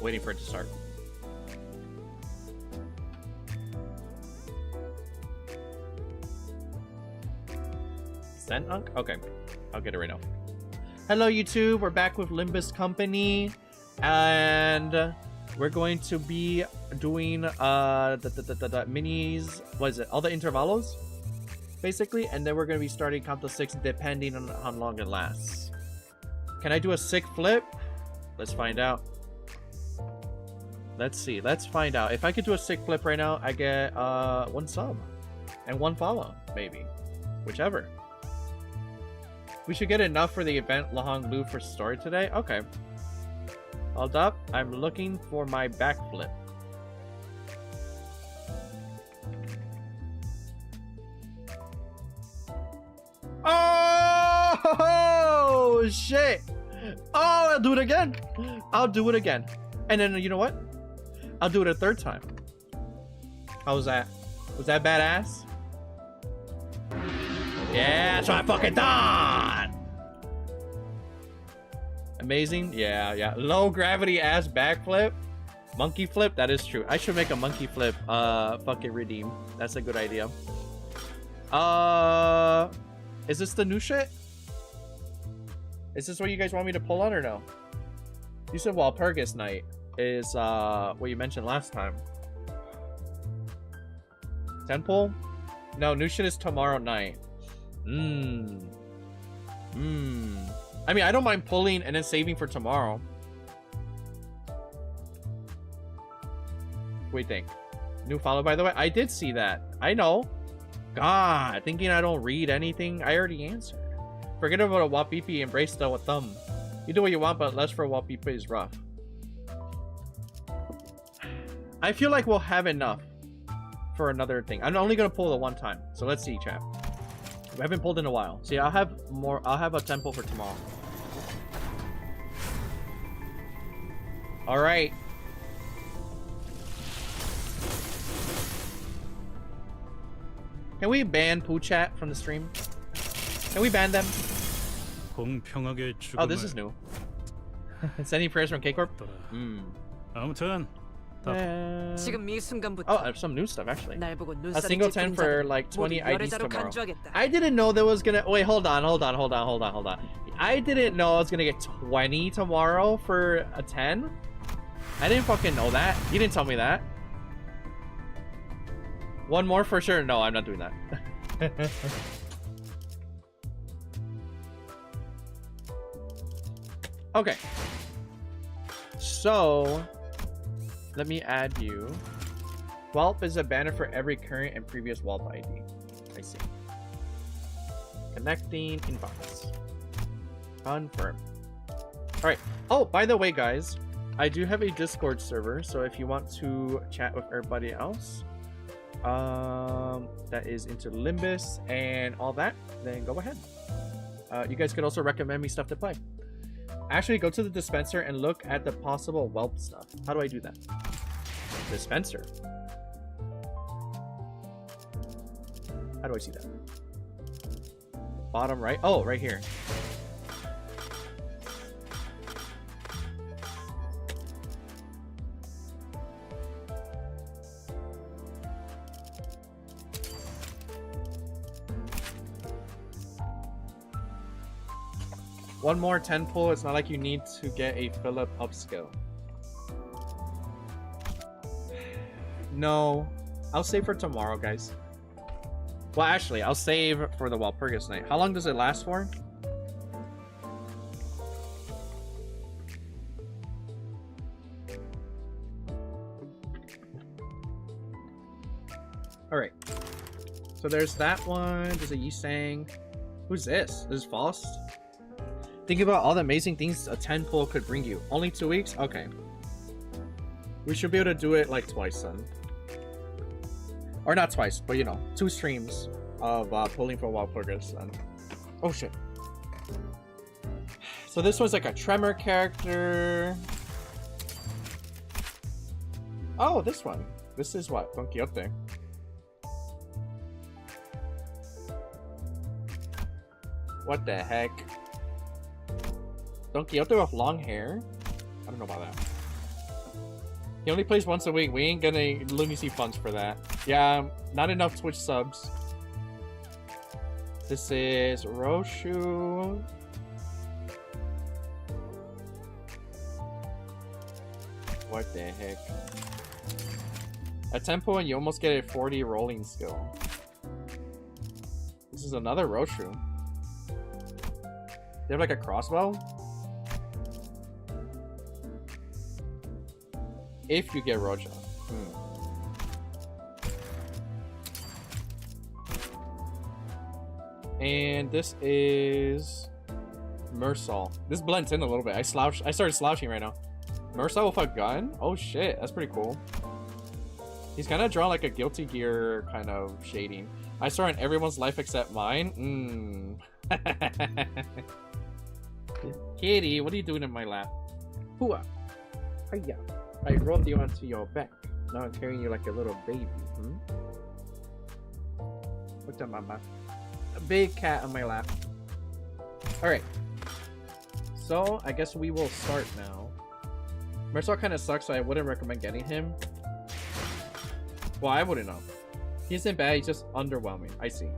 Waiting for it to start. Send Unk? Okay. I'll get it right now. Hello, YouTube. We're back with Limbus Company. And we're going to be doing the minis. What is it? All the intervalos? Basically. And then we're going to be starting count to 6 depending on how long it lasts. Can I do a sick flip? Let's find out. Let's see. Let's find out. If I could do a sick flip right now, I get 1 sub. And 1 follow. Maybe. Whichever. We should get enough for the event Lahong Lu for story today. Okay. Hold up. I'm looking for my backflip. Oh shit! Oh, I'll do it again. I'll do it again. And then you know what? I'll do it a 3rd time. How was that? Was that badass? Yeah, that's what I fucking thought! Amazing? Yeah, yeah. Low gravity ass backflip. Monkey flip? That is true. I should make a monkey flip fucking redeem. That's a good idea. Is this the new shit? Is this what you guys want me to pull on or no? You said Walpurgis night is what you mentioned last time. 10 pull? No, new shit is tomorrow night. I mean, I don't mind pulling and then saving for tomorrow. What do you think? New follow, by the way? I did see that. I know. God, thinking I don't read anything. I already answered. Forget about a Wapipi, embrace the thumb. You do what you want, but less for Wapipi is rough. I feel like we'll have enough for another thing. I'm only gonna pull the 1 time. So let's see, chat. We haven't pulled in a while. See, I'll have more. I'll have a tempo for tomorrow. All right. Can we ban Poo Chat from the stream? Can we ban them? Oh, this is new. Sending prayers from CORP. 아무튼 지금 이 순간부터 Oh, I have some new stuff actually. 날 보고 A 눈살을 single 찌푸린 10 for 자는 like 20 모두 IDs 열애자로 tomorrow. 간주하겠다. I didn't know there was gonna. Wait, hold on. I didn't know I was gonna get 20 tomorrow for a 10. I didn't fucking know that. You didn't tell me that. 1 more for sure. No, I'm not doing that. Okay. So, let me add you. Whelp is a banner for every current and previous Whelp ID. I see. Connecting inbox. Confirm. Alright. Oh, by the way, guys, I do have a Discord server, so if you want to chat with everybody else that is into Limbus and all that, then go ahead. You guys could also recommend me stuff to play. Actually, go to the dispenser and look at the possible Whelp stuff. How do I do that? Dispenser. How do I see that? Bottom right. Oh, right here. One more 10 pull. It's not like you need to get a Philip upskill. No. I'll save for tomorrow, guys. Well, actually, I'll save for the Walpurgis night. How long does it last for? Alright. So there's that one. There's a Yisang. Who's this? This is Faust? Think about all the amazing things a 10 pull could bring you. Only 2 weeks? Okay. We should be able to do it like twice then. Or not twice, but you know, 2 streams of pulling for Walpurgis then. Oh shit. So this one's like a Tremor character. Oh, this one. This is what? Don Quixote. What the heck? Don Quixote with long hair? I don't know about that. He only plays once a week. We ain't gonna lunacy funds for that. Yeah, not enough Twitch subs. This is Roshu. What the heck? At tempo and you almost get a 40 rolling skill. This is another Roshu. They have like a crossbow? If you get Roja. And this is Mersal. This blends in a little bit. I started slouching right now. Mersal with a gun? Oh shit, that's pretty cool. He's kind of drawn like a Guilty Gear kind of shading. I saw in everyone's life except mine. Kitty, what are you doing in my lap? Hooah. Hiya. I rolled you onto your back. Now I'm carrying you like a little baby. What's up, mama? A big cat on my lap. Alright. So, I guess we will start now. Mersal kind of sucks, so I wouldn't recommend getting him. Well, I wouldn't know. He isn't bad, he's just underwhelming. I see.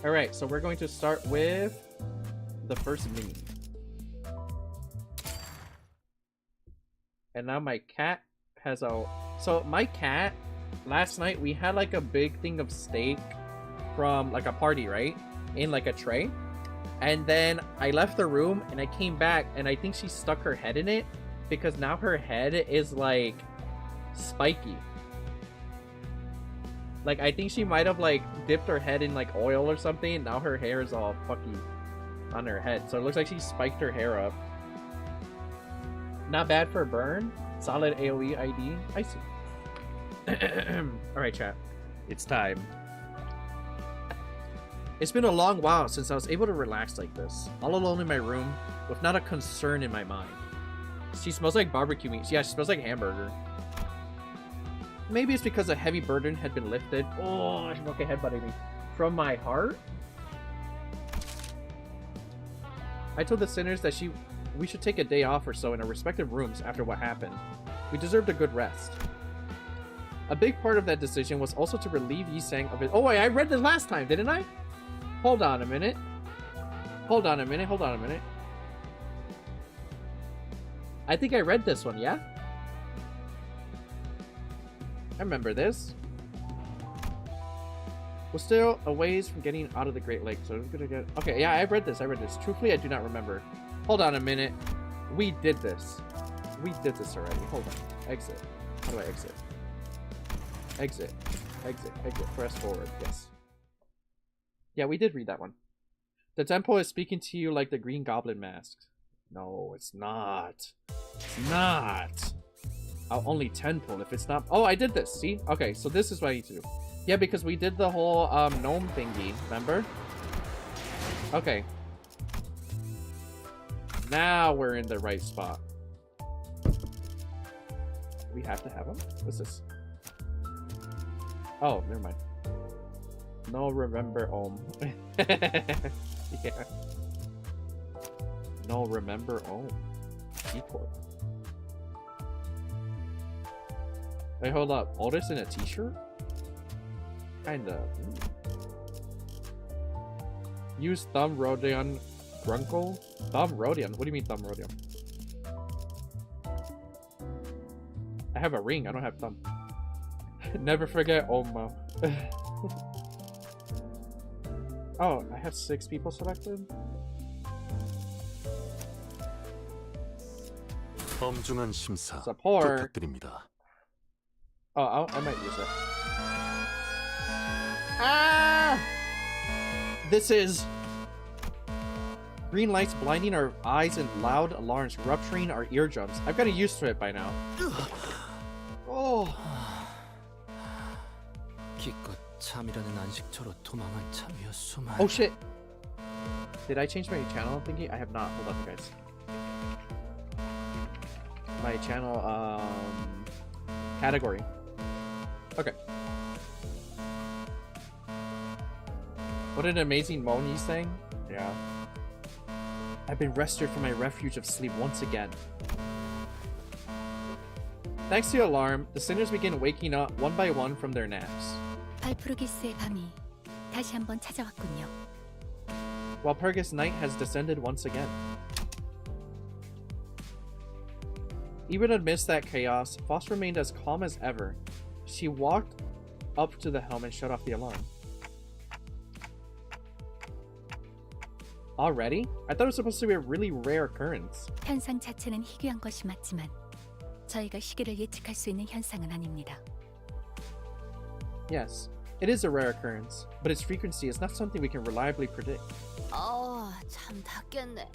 Alright, so we're going to start with the first mini. And now my cat has a... So my cat, last night we had like a big thing of steak from like a party, right? In like a tray. And then I left the room and I came back and I think she stuck her head in it because now her head is like spiky. Like I think she might have like dipped her head in like oil or something and now her hair is all fucky on her head. So it looks like she spiked her hair up. Not bad for a burn. Solid AoE ID. I see. Alright, chat. It's time. It's been a long while since I was able to relax like this. All alone in my room, with not a concern in my mind. She smells like barbecue meat. Yeah, she smells like hamburger. Maybe it's because a heavy burden had been lifted. Oh, she's okay headbutting me. From my heart? I told the sinners that we should take a day off or so in our respective rooms after what happened. We deserved a good rest. A big part of that decision was also to relieve Yisang of it. Oh, wait, I read this last time, didn't I? Hold on a minute. Hold on a minute. Hold on a minute. I think I read this one, yeah? I remember this. We're still a ways from getting out of the Great Lake, so I'm gonna get... Okay, yeah, I read this. Truthfully, I do not remember. Hold on a minute. We did this. We did this already. Hold on. Exit. How do I exit? Exit. Exit. Exit. Press forward. Yes. Yeah, we did read that one. The temple is speaking to you like the Green Goblin mask. No, it's not. It's not. I'll only 10 pull if it's not... Oh, I did this. See? Okay, so this is what I need to do. Yeah, because we did the whole gnome thingy. Remember? Okay. Now we're in the right spot. We have to have them? What's this? Oh, never mind. No, remember Om. Yeah. No, remember Om. C-Corp. Wait, hold up. All this in a t-shirt? Kinda. Use thumb Rodion Grunkle? Thumb Rodion? What do you mean thumb Rodion? I have a ring, I don't have thumb. Never forget Oma. Oh, I have 6 people selected? 엄중한 심사 Support. 부탁드립니다. Oh, I might use it. Ah! This is... Green lights blinding our eyes and loud alarms rupturing our eardrums. I've gotten used to it by now. Oh. 기껏 참이라는 안식처로 도망한 참이었소만. Oh shit. Did I change my channel thingy? I have not. Hold on, guys. My channel, category. Okay. What an amazing moan he's saying. Yeah. I've been rescued from my refuge of sleep once again. Thanks to the alarm, the sinners begin waking up one by one from their naps. 발프루기스의 밤이 다시 한번 찾아왔군요. While Purgus night has descended once again. Even amidst that chaos, Foss remained as calm as ever. She walked up to the helm and shut off the alarm. Already? I thought it was supposed to be a really rare occurrence. 현상 자체는 희귀한 것이 맞지만 저희가 시기를 예측할 수 있는 현상은 아닙니다. Yes, it is a rare occurrence, but its frequency is not something we can reliably predict. 참 닿겠네.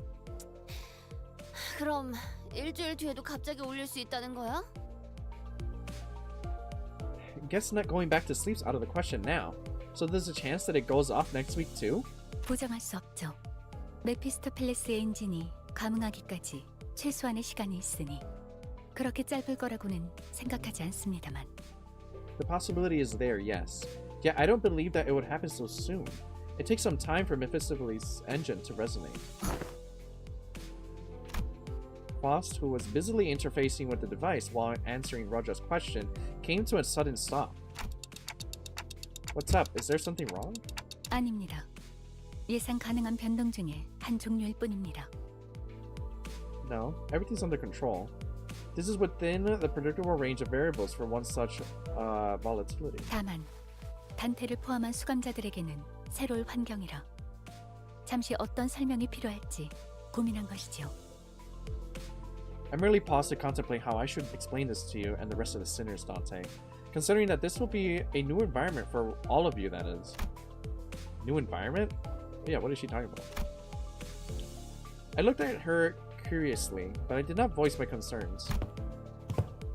그럼 일주일 뒤에도 갑자기 울릴 수 있다는 거야? Guess not going back to sleep's out of the question now. So there's a chance that it goes off next week too? 보장할 수 없죠. 메피스토펠레스의 엔진이 감응하기까지 최소한의 시간이 있으니 그렇게 짧을 거라고는 생각하지 않습니다만. The possibility is there, yes. Yet I don't believe that it would happen so soon. It takes some time for Mephistopheles' engine to resonate. Faust, who was busily interfacing with the device while answering Roger's question, came to a sudden stop. What's up? Is there something wrong? 아닙니다. 예상 가능한 변동 중에 한 종류일 뿐입니다. No, everything's under control. This is within the predictable range of variables for one such volatility. 다만 단테를 포함한 수감자들에게는 새로운 환경이라 잠시 어떤 설명이 필요할지 고민한 것이지요. I merely paused to contemplate how I should explain this to you and the rest of the sinners, Dante. Considering that this will be a new environment for all of you, that is. New environment? Yeah, what is she talking about? I looked at her curiously, but I did not voice my concerns.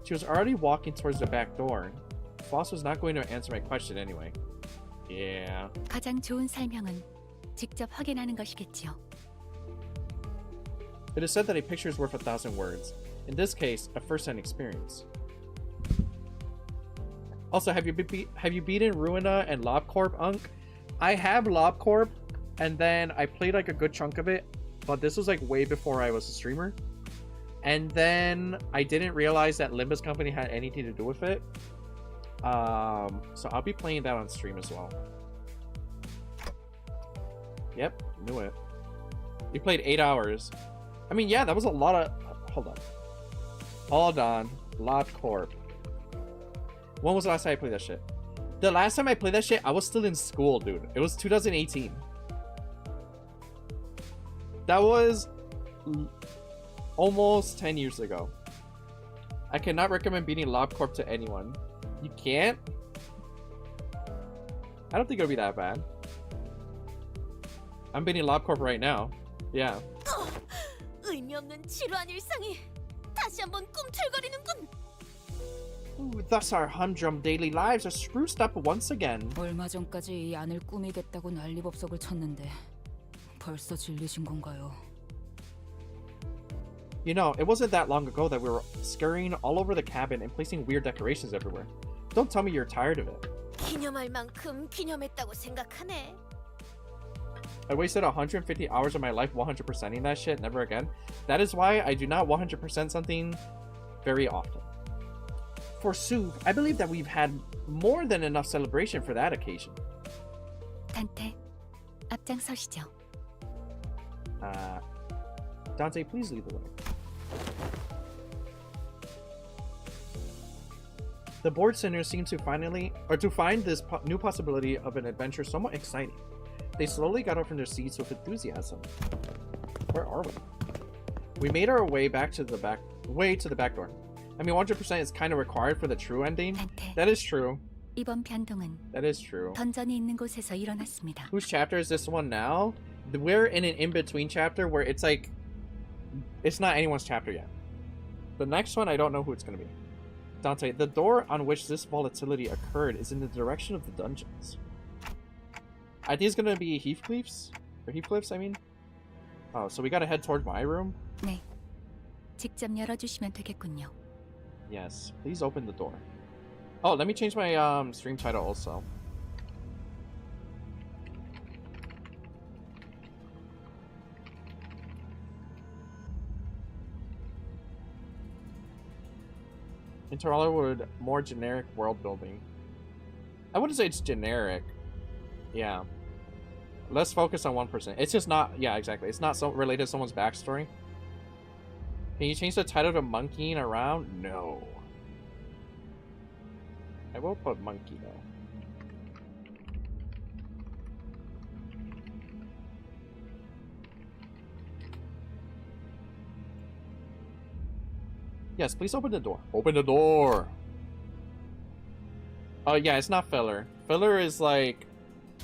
She was already walking towards the back door. Foss was not going to answer my question anyway. Yeah. 가장 좋은 설명은 직접 확인하는 것이겠지요. It is said that a picture is worth 1,000 words. In this case, a first-hand experience. Also, have you beaten Ruina and LobCorp, Unk? I have LobCorp, and then I played like a good chunk of it, but this was like way before I was a streamer. And then I didn't realize that Limbus Company had anything to do with it. So I'll be playing that on stream as well. Yep, knew it. You played 8 hours. I mean, yeah, that was a lot of... Hold on. LobCorp. When was the last time I played that shit? The last time I played that shit, I was still in school, dude. It was 2018. That was almost 10 years ago. I cannot recommend beating LobCorp to anyone. You can't? I don't think it'll be that bad. I'm beating LobCorp right now. Yeah. 의미 없는 지루한 일상이 다시 한번 꿈틀거리는군. Ooh, thus our humdrum daily lives are spruced up once again. 얼마 전까지 이 안을 꾸미겠다고 난리법석을 쳤는데 벌써 질리신 건가요? You know, it wasn't that long ago that we were scurrying all over the cabin and placing weird decorations everywhere. Don't tell me you're tired of it. 기념할 만큼 기념했다고 생각하네. I wasted 150 hours of my life 100%ing that shit, never again. That is why I do not 100% something very often. Forsooth, I believe that we've had more than enough celebration for that occasion. 단테, 앞장서시죠. Dante, please lead the way. The bored sinners seem to find this new possibility of an adventure somewhat exciting. They slowly got up from their seats with enthusiasm. Where are we? We made our way back to the back door. I mean, 100% is kind of required for the true ending. 단테, That is true. 이번 변동은 That is true. 던전이 있는 곳에서 일어났습니다. Whose chapter is this one now? We're in an in-between chapter where it's like... It's not anyone's chapter yet. The next one, I don't know who it's going to be. Dante, the door on which this volatility occurred is in the direction of the dungeons. I think it's going to be Heathcliff's? Or Heathcliff's, I mean? Oh, so we got to head towards my room? 네, 직접 열어주시면 되겠군요. Yes, please open the door. Oh, let me change my stream title also. Into Hollywood, more generic world building. I wouldn't say it's generic. Yeah. Let's focus on one person. It's just not, yeah, exactly. It's not so related to someone's backstory. Can you change the title to monkeying around? No. I will put monkey though. Yes, please open the door. Open the door! Oh yeah, it's not filler. Filler is like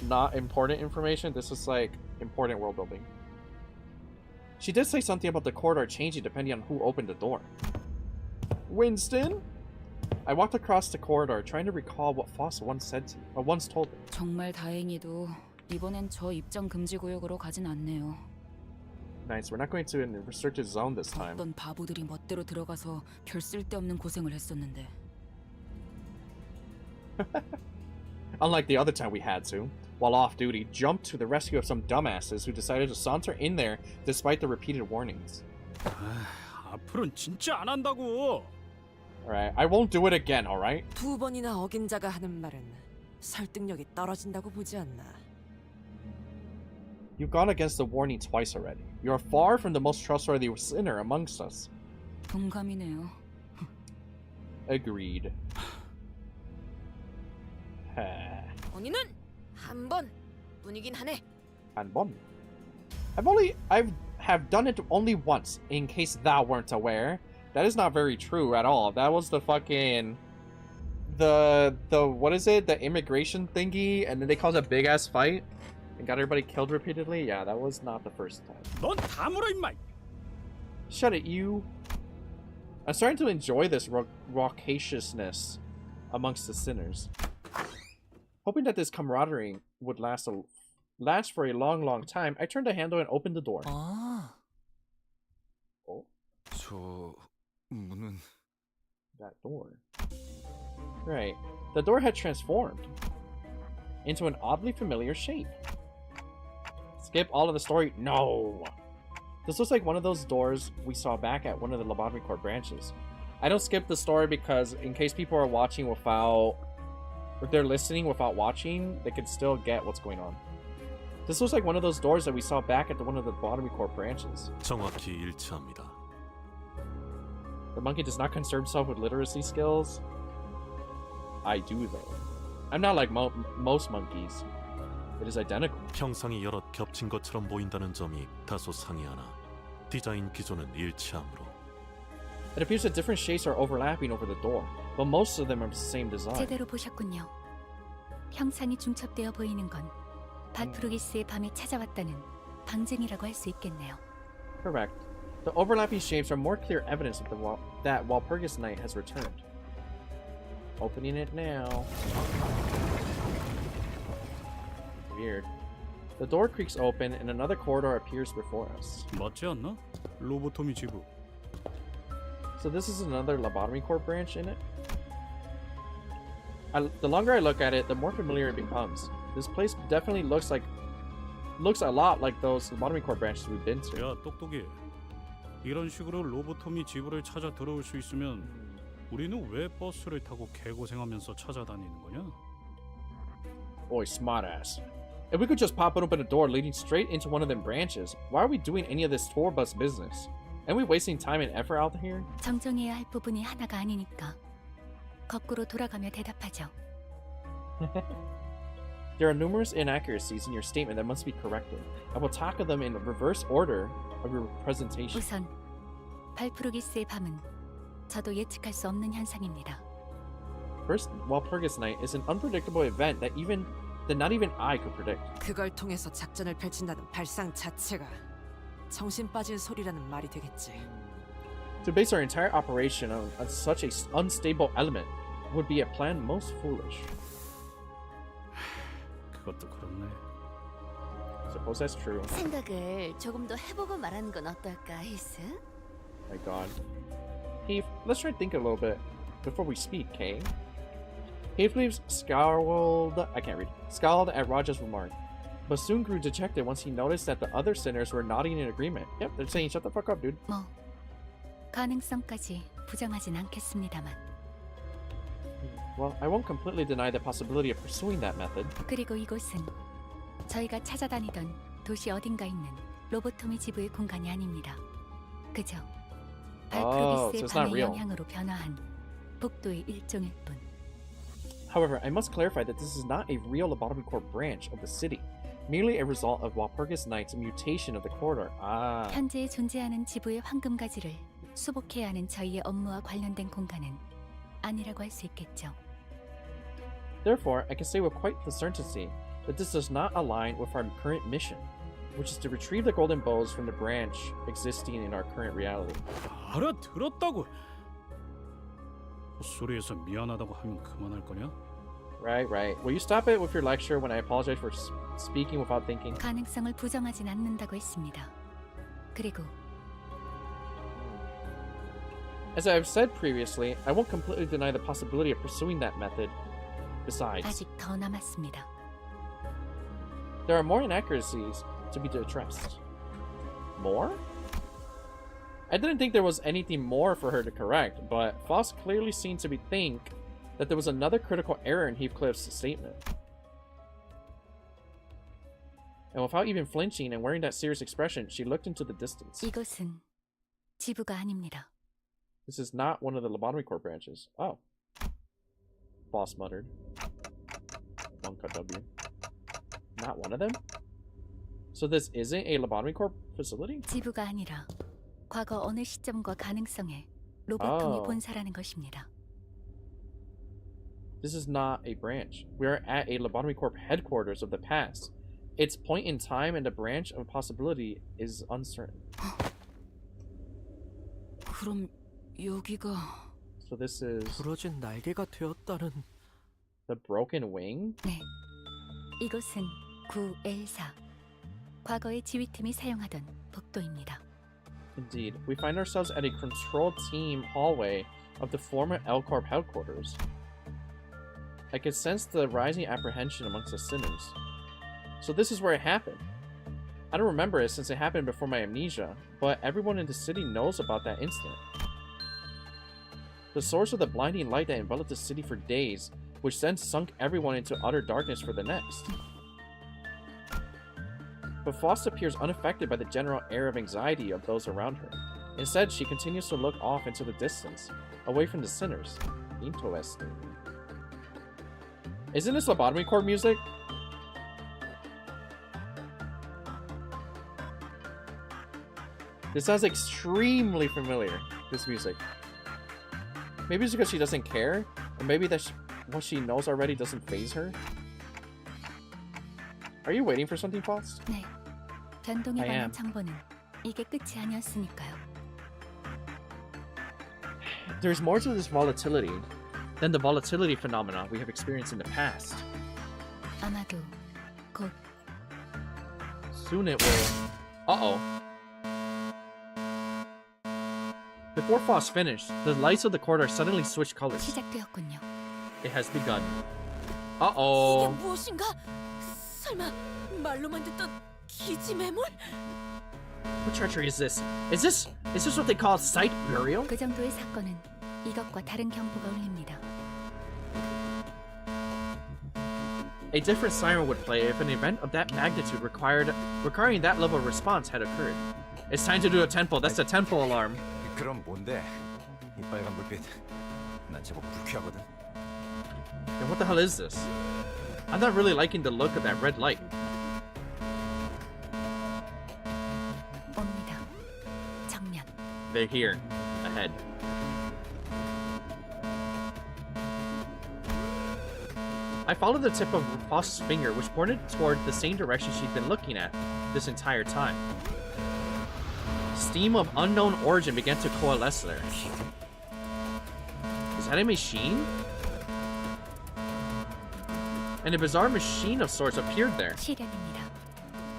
not important information. This is like important world building. She did say something about the corridor changing depending on who opened the door. Winston? I walked across the corridor trying to recall what Foss once said to me, or once told me. 정말 다행히도 이번엔 저 입장 금지 구역으로 가진 않네요. Nice, we're not going to a restricted zone this time. 어떤 바보들이 멋대로 들어가서 별 쓸데없는 고생을 했었는데. Unlike the other time we had to, while off duty, jumped to the rescue of some dumbasses who decided to saunter in there despite the repeated warnings. 앞으로는 진짜 안 한다고. Alright, I won't do it again, alright? 두 번이나 어긴 자가 하는 말은 설득력이 떨어진다고 보지 않나. You've gone against the warning twice already. You are far from the most trustworthy sinner amongst us. 동감이네요. Agreed. 언니는 한 번 뿐이긴 하네. And one. I've done it only once, in case thou weren't aware. That is not very true at all. That was the fucking the what is it? The immigration thingy, and then they caused a big ass fight and got everybody killed repeatedly. Yeah, that was not the first time. 넌 다물어 임마. Shut it, you. I'm starting to enjoy this raucousness amongst the sinners. Hoping that this camaraderie would last for a long time, I turned the handle and opened the door. 아. Oh, 저 문은 that door. Right. The door had transformed into an oddly familiar shape. Skip all of the story? No! This looks like one of those doors we saw back at one of the Lobotomy Corps branches. I don't skip the story because in case people are watching without... if they're listening without watching, they can still get what's going on. This looks like one of those doors that we saw back at one of the Lobotomy Corps branches. 정확히 일치합니다. The monkey does not concern himself with literacy skills. I do though. I'm not like most monkeys. It is identical. 형상이 여럿 겹친 것처럼 보인다는 점이 다소 상이하나 디자인 기조는 일치하므로. It appears that different shapes are overlapping over the door, but most of them are the same design. 제대로 보셨군요. 형상이 중첩되어 보이는 건 바트루기스의 밤에 찾아왔다는 방증이라고 할 수 있겠네요. Correct. The overlapping shapes are more clear evidence of that Walpurgis Night has returned. Opening it now. Weird. The door creaks open and another corridor appears before us. 맞지 않나? 로보토미 지부. So this is another Lobotomy Corps branch in it? The longer I look at it, the more familiar it becomes. This place definitely looks a lot like those Lobotomy Corps branches we've been to. 야 똑똑이. 이런 식으로 로보토미 지부를 찾아 들어올 수 있으면 우리는 왜 버스를 타고 개고생하면서 찾아다니는 거냐? Boy, smartass. If we could just pop open a door leading straight into one of them branches, why are we doing any of this tour bus business? Aren't we wasting time and effort out here? 정정해야 할 부분이 하나가 아니니까 거꾸로 돌아가며 대답하죠. There are numerous inaccuracies in your statement that must be corrected. I will tackle them in reverse order of your presentation. 우선 발프루기스의 밤은 저도 예측할 수 없는 현상입니다. First, Walpurgis Night is an unpredictable event that not even I could predict. 그걸 통해서 작전을 펼친다는 발상 자체가 정신 빠진 소리라는 말이 되겠지. To base our entire operation on such an unstable element would be a plan most foolish. 그것도 그렇네. Suppose that's true. 생각을 조금 더 해보고 말하는 건 어떨까, 히스? My God. Heath, let's try to think a little bit before we speak, Kay. Heathcliff scowled at Raja's remark, but soon grew dejected once he noticed that the other sinners were nodding in agreement. Yep, they're saying, shut the fuck up, dude. 뭐 가능성까지 부정하진 않겠습니다만. Well, I won't completely deny the possibility of pursuing that method. 그리고 이곳은 저희가 찾아다니던 도시 어딘가 있는 로보토미 지부의 공간이 아닙니다. 그저 so 발프로기스의 it's not 밤의 real. 영향으로 변화한 복도의 일종일 뿐. However, I must clarify that this is not a real Lobotomy Corp branch of the city, merely a result of Walpurgis Knight's mutation of the corridor. Ah. 현재 존재하는 지부의 황금가지를 수복해야 하는 저희의 업무와 관련된 공간은 아니라고 할 수 있겠죠. Therefore, I can say with quite the certainty that this does not align with our current mission, which is to retrieve the golden bows from the branch existing in our current reality. 알아들었다고. 헛소리해서 미안하다고 하면 그만할 거냐? Right. Will you stop it with your lecture when I apologize for speaking without thinking? 가능성을 부정하진 않는다고 했습니다. 그리고 As I have said previously, I won't completely deny the possibility of pursuing that method. Besides, 아직 더 남았습니다. there are more inaccuracies to be addressed. More? I didn't think there was anything more for her to correct, but Foss clearly seemed to think that there was another critical error in Heathcliff's statement. And without even flinching and wearing that serious expression, she looked into the distance. 이곳은 지부가 아닙니다. This is not one of the Lobotomy Corp branches. Oh. Foss muttered. Monka W. Not one of them? So this isn't a Lobotomy Corp facility? 지부가 아니라 과거 어느 시점과 가능성에 로보통이 Oh. 본사라는 것입니다. This is not a branch. We are at a Lobotomy Corp headquarters of the past. Its point in time and the branch of possibility is uncertain. 그럼 여기가 So this is 부러진 날개가 되었다는. the broken wing? 네, 이곳은 9L4 과거의 지휘팀이 사용하던 복도입니다. Indeed. We find ourselves at a control team hallway of the former L-Corp headquarters. I could sense the rising apprehension amongst the sinners. So this is where it happened. I don't remember it since it happened before my amnesia, but everyone in the city knows about that incident. The source of the blinding light that enveloped the city for days, which then sunk everyone into utter darkness for the next. But Faust appears unaffected by the general air of anxiety of those around her. Instead, she continues to look off into the distance, away from the sinners. Interesting. Isn't this Lobotomy Corp music? This sounds extremely familiar, this music. Maybe it's because she doesn't care, or maybe that what she knows already doesn't faze her? Are you waiting for something, Faust? 네, 변동에 I am. 관한 정보는 이게 끝이 아니었으니까요. There's more to this volatility than the volatility phenomena we have experienced in the past. 아마도 곧 Soon it will... Uh-oh. Before Faust finished, the lights of the corridor suddenly switched colors. 시작되었군요. It has begun. 이게 Uh-oh. 무엇인가? 설마 말로만 듣던 기지 매몰? What treachery is this? Is this what they call sight burial? 그 정도의 사건은 이것과 다른 경보가 울립니다. A different siren would play if an event of that magnitude requiring that level of response had occurred. It's time to do a tempo. That's the tempo alarm. 그럼 뭔데? 이 빨간 불빛 난 제법 불쾌하거든. And what the hell is this? I'm not really liking the look of that red light. 옵니다. 정면. They're here. Ahead. I followed the tip of Faust's finger, which pointed toward the same direction she'd been looking at this entire time. Steam of unknown origin began to coalesce there. Is that a machine? And a bizarre machine of sorts appeared there. 시련입니다.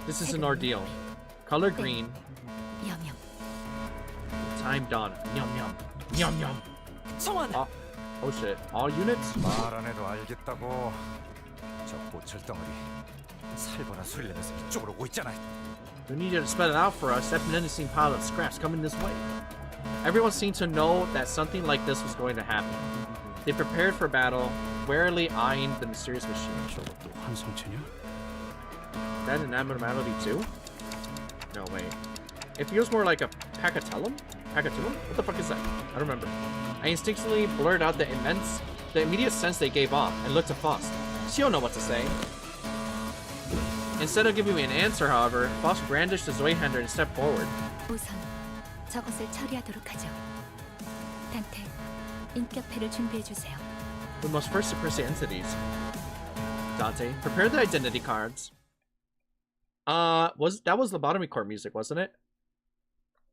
This is an ordeal. Color green. 여명. Time dawn. Yum yum. Yum yum. 성환! Oh shit. All units? 말 안 해도 알겠다고. 저 고철덩어리 살벌한 소리를 내면서 이쪽으로 오고 있잖아. We need you to spell it out for us. That menacing pile of scraps coming this way. Everyone seemed to know that something like this was going to happen. They prepared for battle, warily eyeing the mysterious machine. 저것도 환상체냐? That an abnormality too? No, wait. It feels more like a Pacatellum? Pacatellum? What the fuck is that? I don't remember. I instinctively blurred out the immediate sense they gave off and looked to Faust. She don't know what to say. Instead of giving me an answer, however, Faust brandished his Zweihander and stepped forward. 우선 저것을 처리하도록 하죠. 단테, 인격패를 준비해 주세요. We must first suppress the entities. Dante, prepare the identity cards. That was Lobotomy Corps music, wasn't it?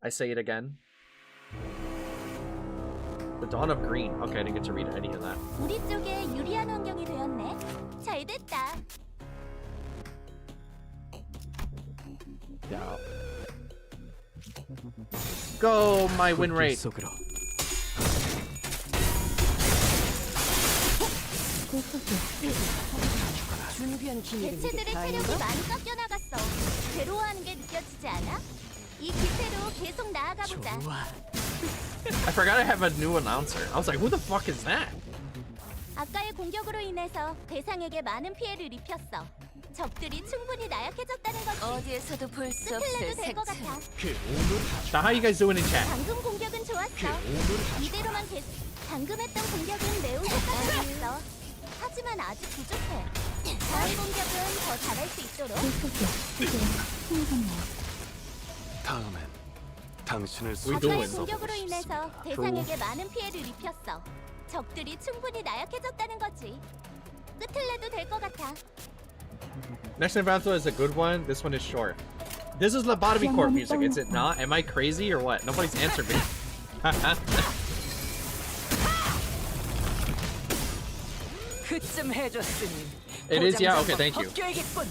I say it again. The Dawn of Green. Okay, I didn't get to read any of that. 우리 쪽에 유리한 환경이 되었네. 잘 됐다. Yeah. Go, my win rate. 속으로. 준비한 기밀이 개체들의 체력이 많이 깎여 나갔어. 괴로워하는 게 느껴지지 않아? 이 기세로 계속 나아가보자. I forgot I have a new announcer. I was like, who the fuck is that? 아까의 공격으로 인해서 대상에게 많은 피해를 입혔어. 적들이 충분히 나약해졌다는 거지. 어디에서도 볼 수 없을 될 것 같아. So how you guys doing in chat? 방금 공격은 좋았어. 이대로만 계속. 방금 했던 공격은 매우 효과적이었어. 하지만 아직 부족해. 다음 공격은 더 잘할 수 있도록. 다음엔 당신을 아까의 수제로 공격으로 인해서 대상에게 많은 피해를 입혔어. 적들이 충분히 나약해졌다는 거지. 끝을 내도 될 것 같아. Next Infanto is a good one. This one is short. This is Lobotomy Corps music, is it not? Am I crazy or what? Nobody's answered me. 그쯤 해줬으니. It is, yeah? Okay, thank you. 벗겨야겠군.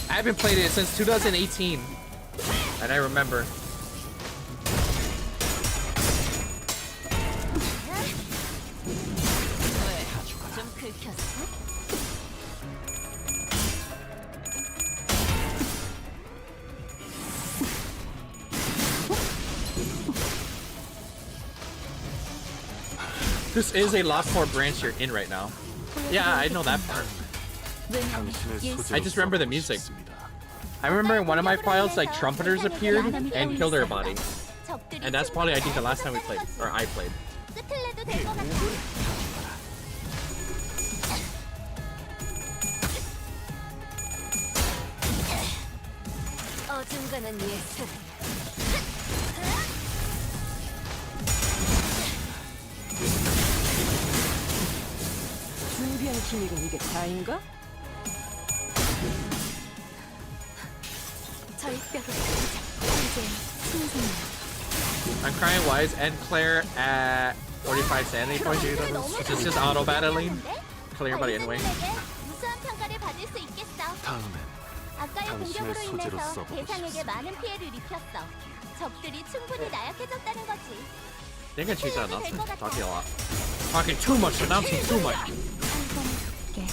I haven't played it since 2018. And I remember. 좀 긁혔어? This is a Lost Core branch you're in right now. Yeah, I know that part. I just remember the music. I remember in one of my files, like, trumpeters appeared and killed everybody. And that's probably, I think, the last time we played. Or I played. 끝을 내도 될 것 같아. 어중간한 예술. 준비한 기밀은 이게 다인가? 저희 뼈를 이제 신선해. I'm crying wise and Claire at 45 sanity points. It's just auto battling. Killing everybody anyway. 우수한 평가를 받을 수 있겠어. 다음엔 아까의 당신을 공격으로 소재로 인해서 써보고 대상에게 많은 피해를 입혔어. 적들이 충분히 나약해졌다는 거지. They can change that announcement. Talking a lot. Talking too much, announcing too much. 게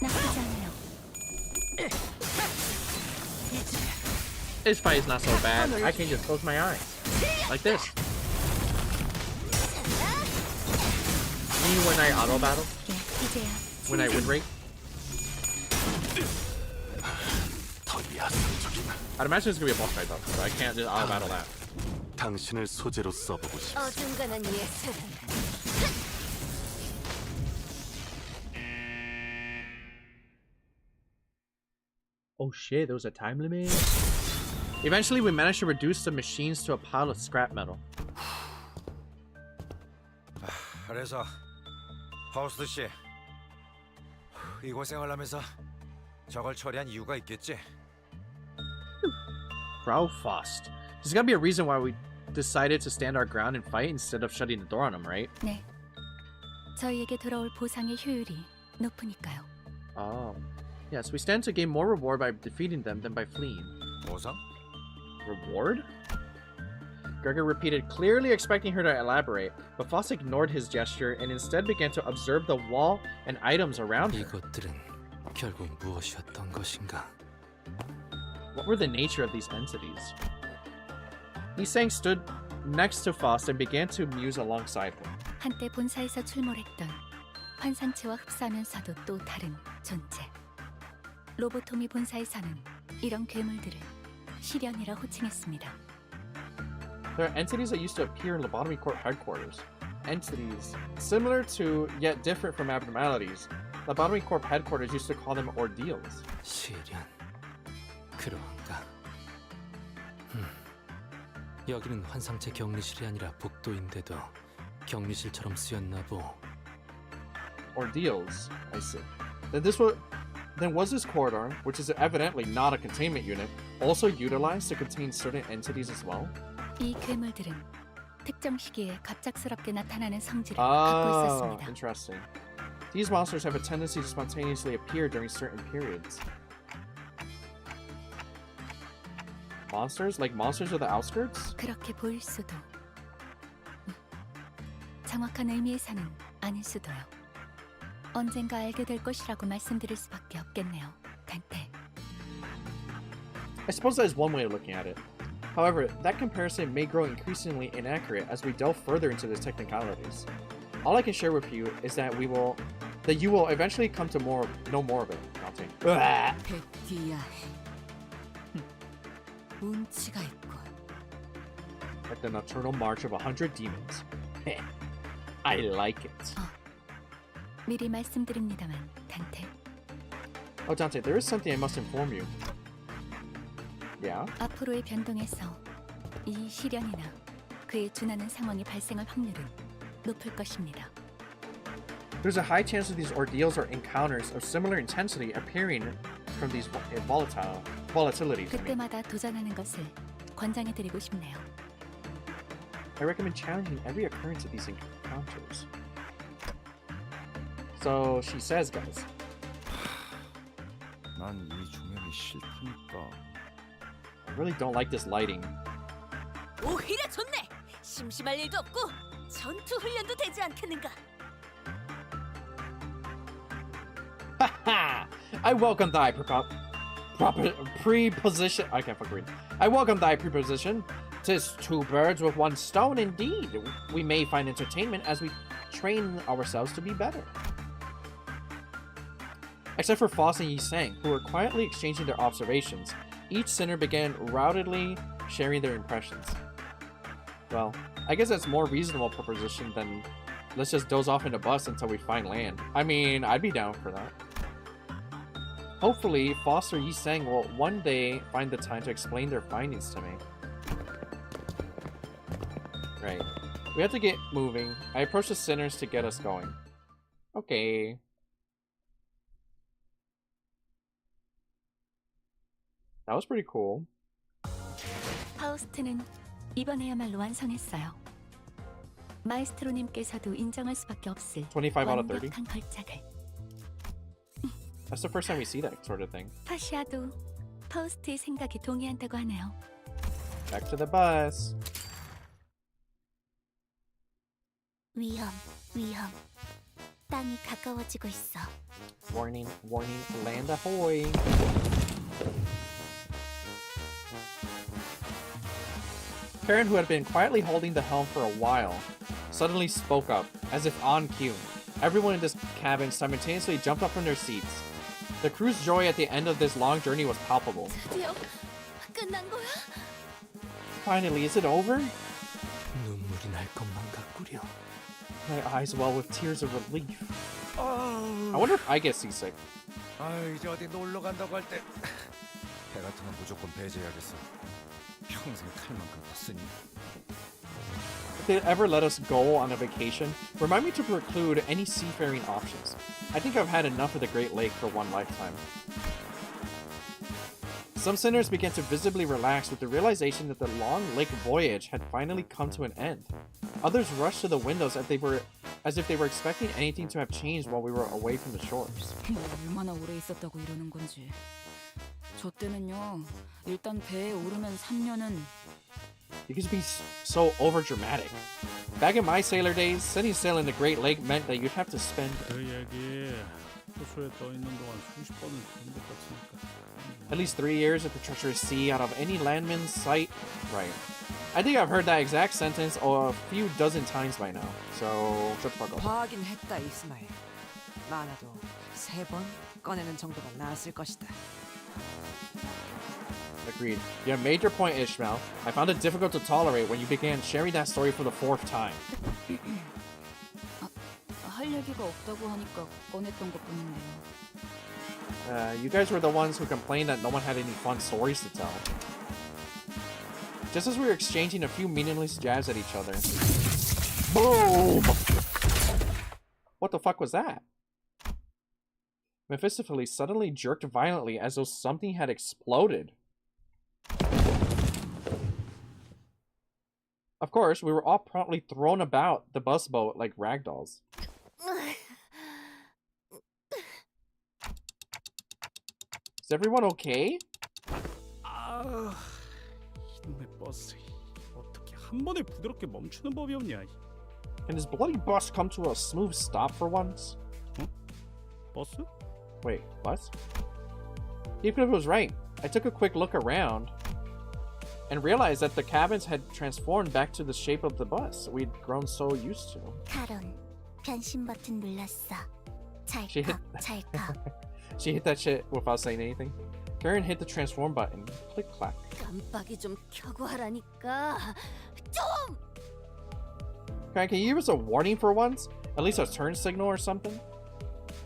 나쁘지 않네요. This fight is not so bad. I can just close my eyes. Like this. Me when I auto battle? 이제야 When I win rate? 더 야성적인 I'd imagine it's gonna be a boss fight though, so I can't just auto battle that. 당신을 소재로 써보고 싶습니다. 어중간한 예술은. Oh shit, there was a time limit? Eventually, we managed to reduce the machines to a pile of scrap metal. 그래서 파우스트 씨, 이 고생을 하면서 저걸 처리한 이유가 있겠지? Frau Faust. There's gotta be a reason why we decided to stand our ground and fight instead of shutting the door on them, right? 네. 저희에게 돌아올 보상의 효율이 높으니까요. Oh. Yes, we stand to gain more reward by defeating them than by fleeing. 보상? Reward? Gregor repeated, clearly expecting her to elaborate, but Faust ignored his gesture and instead began to observe the wall and items around her. 이것들은 결국 무엇이었던 것인가? What were the nature of these entities? Yisang stood next to Faust and began to muse alongside him. 한때 본사에서 출몰했던 환상체와 흡사하면서도 또 다른 존재. 로보토미 본사에서는 이런 괴물들을 시련이라 호칭했습니다. There are entities that used to appear in Lobotomy Corp headquarters. Entities similar to, yet different from abnormalities. Lobotomy Corp headquarters used to call them ordeals. 시련. 그러한가. 여기는 환상체 격리실이 아니라 복도인데도 격리실처럼 쓰였나 보. Ordeals, I see. Then was this corridor, which is evidently not a containment unit, also utilized to contain certain entities as well? 이 괴물들은 특정 시기에 갑작스럽게 나타나는 성질을 갖고 있었습니다. Interesting. These monsters have a tendency to spontaneously appear during certain periods. Monsters? Like monsters of the outskirts? 그렇게 보일 수도. 정확한 의미에서는 아닐 수도요. 언젠가 알게 될 것이라고 말씀드릴 수밖에 없겠네요, 단테. I suppose that is one way of looking at it. However, that comparison may grow increasingly inaccurate as we delve further into the technicalities. All I can share with you is that you will eventually come to know more of it. Nothing. 백디야. 운치가 있고. Like the nocturnal march of 100 demons. I like it. 미리 말씀드립니다만, 단테. Oh, Dante, there is something I must inform you. Yeah? 앞으로의 변동에서 이 시련이나 그에 준하는 상황이 발생할 확률은 높을 것입니다. There's a high chance of these ordeals or encounters of similar intensity appearing from these volatilities. 그때마다 도전하는 것을 권장해드리고 싶네요. I recommend challenging every occurrence of these encounters. So she says, guys. 난 이 조명이 싫다니까. I really don't like this lighting. 오히려 좋네. 심심할 일도 없고 전투 훈련도 되지 않겠는가? Haha! I welcome thy preposition. I can't fucking read. I welcome thy preposition. 'Tis two birds with one stone, indeed. We may find entertainment as we train ourselves to be better. Except for Faust and Yi Sang, who were quietly exchanging their observations, each sinner began rowdily sharing their impressions. Well, I guess that's more reasonable proposition than let's just doze off in a bus until we find land. I mean, I'd be down for that. Hopefully, Faust or Yi Sang will one day find the time to explain their findings to me. Right. We have to get moving. I approach the sinners to get us going. Okay. That was pretty cool. 파우스트는 이번에야말로 완성했어요. 마에스트로님께서도 인정할 수밖에 없을 25 out of 30. 완벽한 걸작을. That's the first time we see that sort of thing. 파시아도 파우스트의 생각에 동의한다고 하네요. Back to the bus. 위험. 땅이 가까워지고 있어. Warning, land ahoy. Karen, who had been quietly holding the helm for a while, suddenly spoke up, as if on cue. Everyone in this cabin simultaneously jumped up from their seats. The crew's joy at the end of this long journey was palpable. 드디어 끝난 거야? Finally, is it over? 눈물이 날 것만 같구려. My eyes well with tears of relief. I wonder if I get seasick. 이제 어디 놀러 간다고 할 때 배 같은 건 무조건 배제해야겠어. 평생 칼만큼 컸으니. If they ever let us go on a vacation, remind me to preclude any seafaring options. I think I've had enough of the Great Lake for one lifetime. Some sinners began to visibly relax with the realization that the long lake voyage had finally come to an end. Others rushed to the windows as if they were expecting anything to have changed while we were away from the shores. 얼마나 오래 있었다고 이러는 건지. 저 때는요. 일단 배에 오르면 3년은 You could be so overdramatic. Back in my sailor days, setting sail in the Great Lake meant that you'd have to spend 그 얘기 호수에 떠 있는 동안 수십 번은 들은 것 같으니까. at least 3 years at the treacherous sea out of any landman's sight. Right. I think I've heard that exact sentence a few dozen times by now. So shut the fuck up. 봐하긴 했다 이스마일. 많아도 3번 꺼내는 정도가 나았을 것이다. Agreed. You have major point, Ishmael. I found it difficult to tolerate when you began sharing that story for the 4th time. 할 얘기가 없다고 하니까 꺼냈던 것뿐인데요. You guys were the ones who complained that no one had any fun stories to tell. Just as we were exchanging a few meaningless jabs at each other. Boom! What the fuck was that? Mephistopheles suddenly jerked violently as though something had exploded. Of course, we were all promptly thrown about the bus boat like ragdolls. Is everyone okay? 아, 이놈의 버스. 어떻게 한 번에 부드럽게 멈추는 법이 없냐? Can this bloody bus come to a smooth stop for once? 버스? Wait, what? Heathcliff was right. I took a quick look around and realized that the cabins had transformed back to the shape of the bus we'd grown so used to. 카론, 변신 버튼 눌렀어. She hit- 찰칵. She hit that shit without saying anything. Karen hit the transform button. Click clack. 깜빡이 좀 켜고 하라니까. 좀! Karen, can you give us a warning for once? At least a turn signal or something?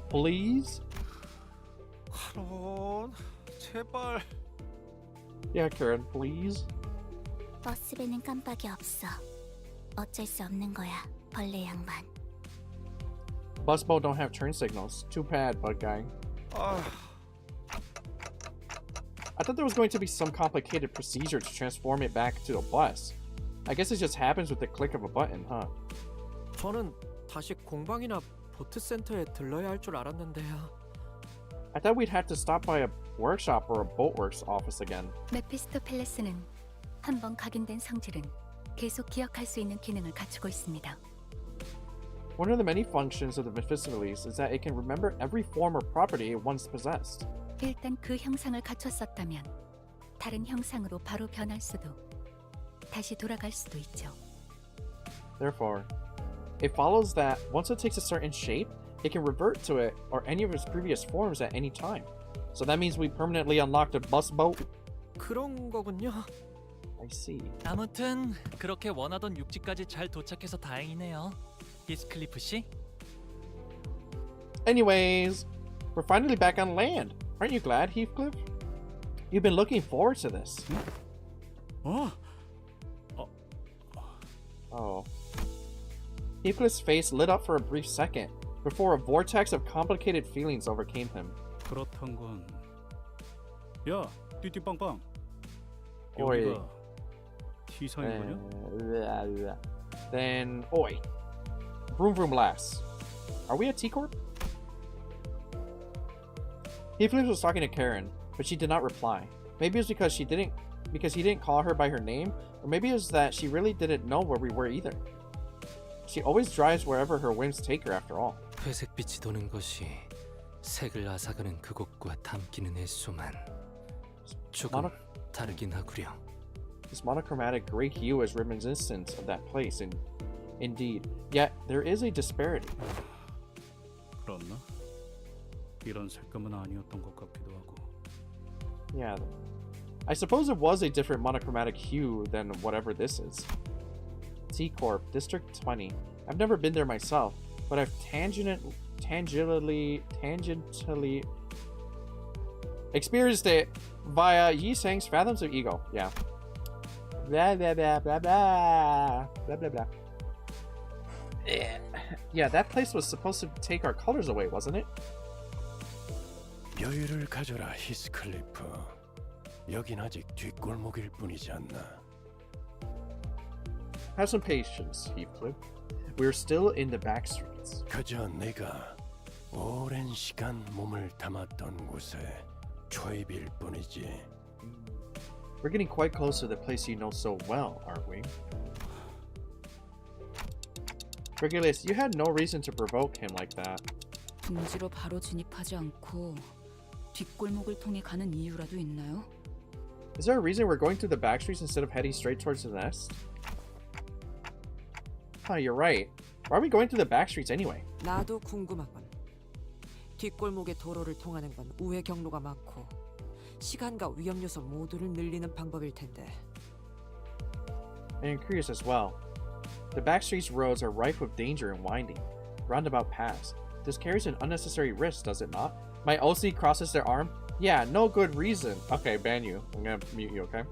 Please? 카론, 제발. Yeah, Karen, please? 버스배는 깜빡이 없어. 어쩔 수 없는 거야, 벌레 양반. Bus boat don't have turn signals. Too bad, bug guy. 아, I thought there was going to be some complicated procedure to transform it back to a bus. I guess it just happens with the click of a button, huh? 저는 다시 공방이나 보트 센터에 들러야 할 줄 알았는데요. I thought we'd have to stop by a workshop or a boatworks office again. 메피스토펠레스는 한번 각인된 성질은 계속 기억할 수 있는 기능을 갖추고 있습니다. One of the many functions of the Mephistopheles is that it can remember every form or property it once possessed. 일단 그 형상을 갖췄었다면 다른 형상으로 바로 변할 수도 다시 돌아갈 수도 있죠. Therefore, it follows that once it takes a certain shape, it can revert to it or any of its previous forms at any time. So that means we permanently unlocked a bus boat? 그런 거군요. I see. 아무튼 그렇게 원하던 육지까지 잘 도착해서 다행이네요. 히스클리프 씨? Anyways, we're finally back on land. Aren't you glad, Heathcliff? You've been looking forward to this. 어? Oh. Heathcliff's face lit up for a brief second before a vortex of complicated feelings overcame him. 그렇단 건. 야, 띠띠빵빵. Oi. 여기가 T사인 거냐? Then, oi. Vroom vroom lass. Are we a T-Corp? Heathcliff was talking to Karen, but she did not reply. Maybe it was because he didn't call her by her name, or maybe it was that she really didn't know where we were either. She always drives wherever her whims take her after all. 회색빛이 도는 것이 색을 앗아가는 그곳과 담기는 횟수만 조금 다르긴 하구려. This monochromatic gray hue is reminiscent of that place, and indeed, yet there is a disparity. 그렇나? 이런 색감은 아니었던 것 같기도 하고. Yeah, I suppose it was a different monochromatic hue than whatever this is. T-Corp, District 20. I've never been there myself, but I've tangentially experienced it via Yi Sang's Fathoms of Ego. Yeah. Blah blah blah blah blah blah blah blah. Yeah, that place was supposed to take our colors away, wasn't it? 여유를 가져라, 히스클리프. 여긴 아직 뒷골목일 뿐이지 않나. Have some patience, Heathcliff. We're still in the backstreets. 그저 내가 오랜 시간 몸을 담았던 곳에 초입일 뿐이지. We're getting quite close to the place you know so well, aren't we? Regulus, you had no reason to provoke him like that. 둥지로 바로 진입하지 않고 뒷골목을 통해 가는 이유라도 있나요? Is there a reason we're going through the back streets instead of heading straight towards the nest? Huh, you're right. Why are we going through the back streets anyway? 나도 궁금하군. 뒷골목의 도로를 통하는 건 우회 경로가 많고 시간과 위험 요소 모두를 늘리는 방법일 텐데. I am curious as well. The back streets roads are rife with danger and winding. Roundabout paths. This carries an unnecessary risk, does it not? My OC crosses their arm? Yeah, no good reason. Okay, ban you. I'm gonna mute you, okay?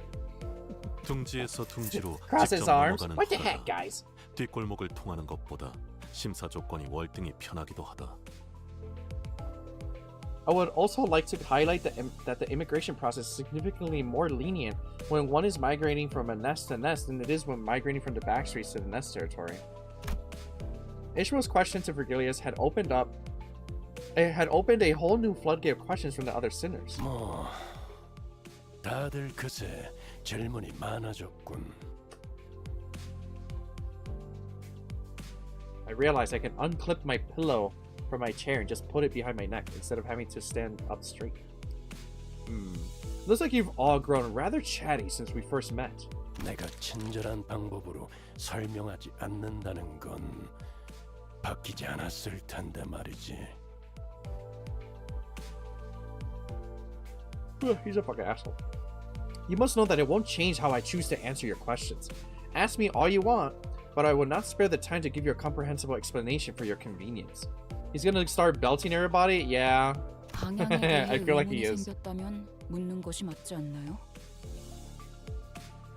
둥지에서 둥지로 Cross his 직접 arms? 넘어가는 What the 거다. heck, guys? 뒷골목을 통하는 것보다 심사 조건이 월등히 편하기도 하다. I would also like to highlight that the immigration process is significantly more lenient when one is migrating from a nest to nest than it is when migrating from the back streets to the nest territory. Ishmael's question to Virgilius had opened a whole new floodgate of questions from the other sinners. 뭐 다들 그새 질문이 많아졌군. I realized I can unclip my pillow from my chair and just put it behind my neck instead of having to stand up straight. Looks like you've all grown rather chatty since we first met. 내가 친절한 방법으로 설명하지 않는다는 건 바뀌지 않았을 텐데 말이지. He's a fucking asshole. You must know that it won't change how I choose to answer your questions. Ask me all you want, but I will not spare the time to give you a comprehensible explanation for your convenience. He's gonna start belting everybody? Yeah. I feel like he is. 생겼다면 묻는 것이 맞지 않나요?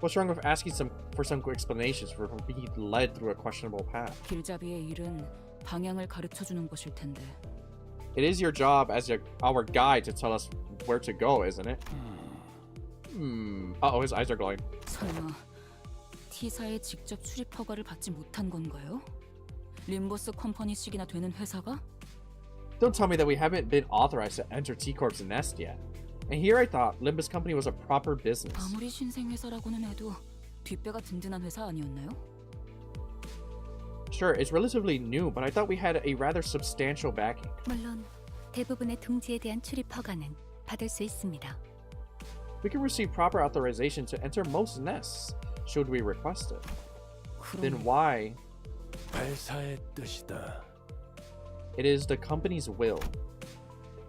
What's wrong with asking for some explanations for being led through a questionable path? 길잡이의 일은 방향을 가르쳐 주는 것일 텐데. It is your job as our guide to tell us where to go, isn't it? Uh-oh, his eyes are glowing. 설마 T사에 직접 출입 허가를 받지 못한 건가요? 림버스 컴퍼니식이나 되는 회사가? Don't tell me that we haven't been authorized to enter T-Corp's nest yet. And here I thought Limbus Company was a proper business. 아무리 신생 회사라고는 해도 뒷배가 든든한 회사 아니었나요? Sure, it's relatively new, but I thought we had a rather substantial backing. 물론 대부분의 둥지에 대한 출입 허가는 받을 수 있습니다. We can receive proper authorization to enter most nests, should we request it. Then why? 회사의 뜻이다. It is the company's will.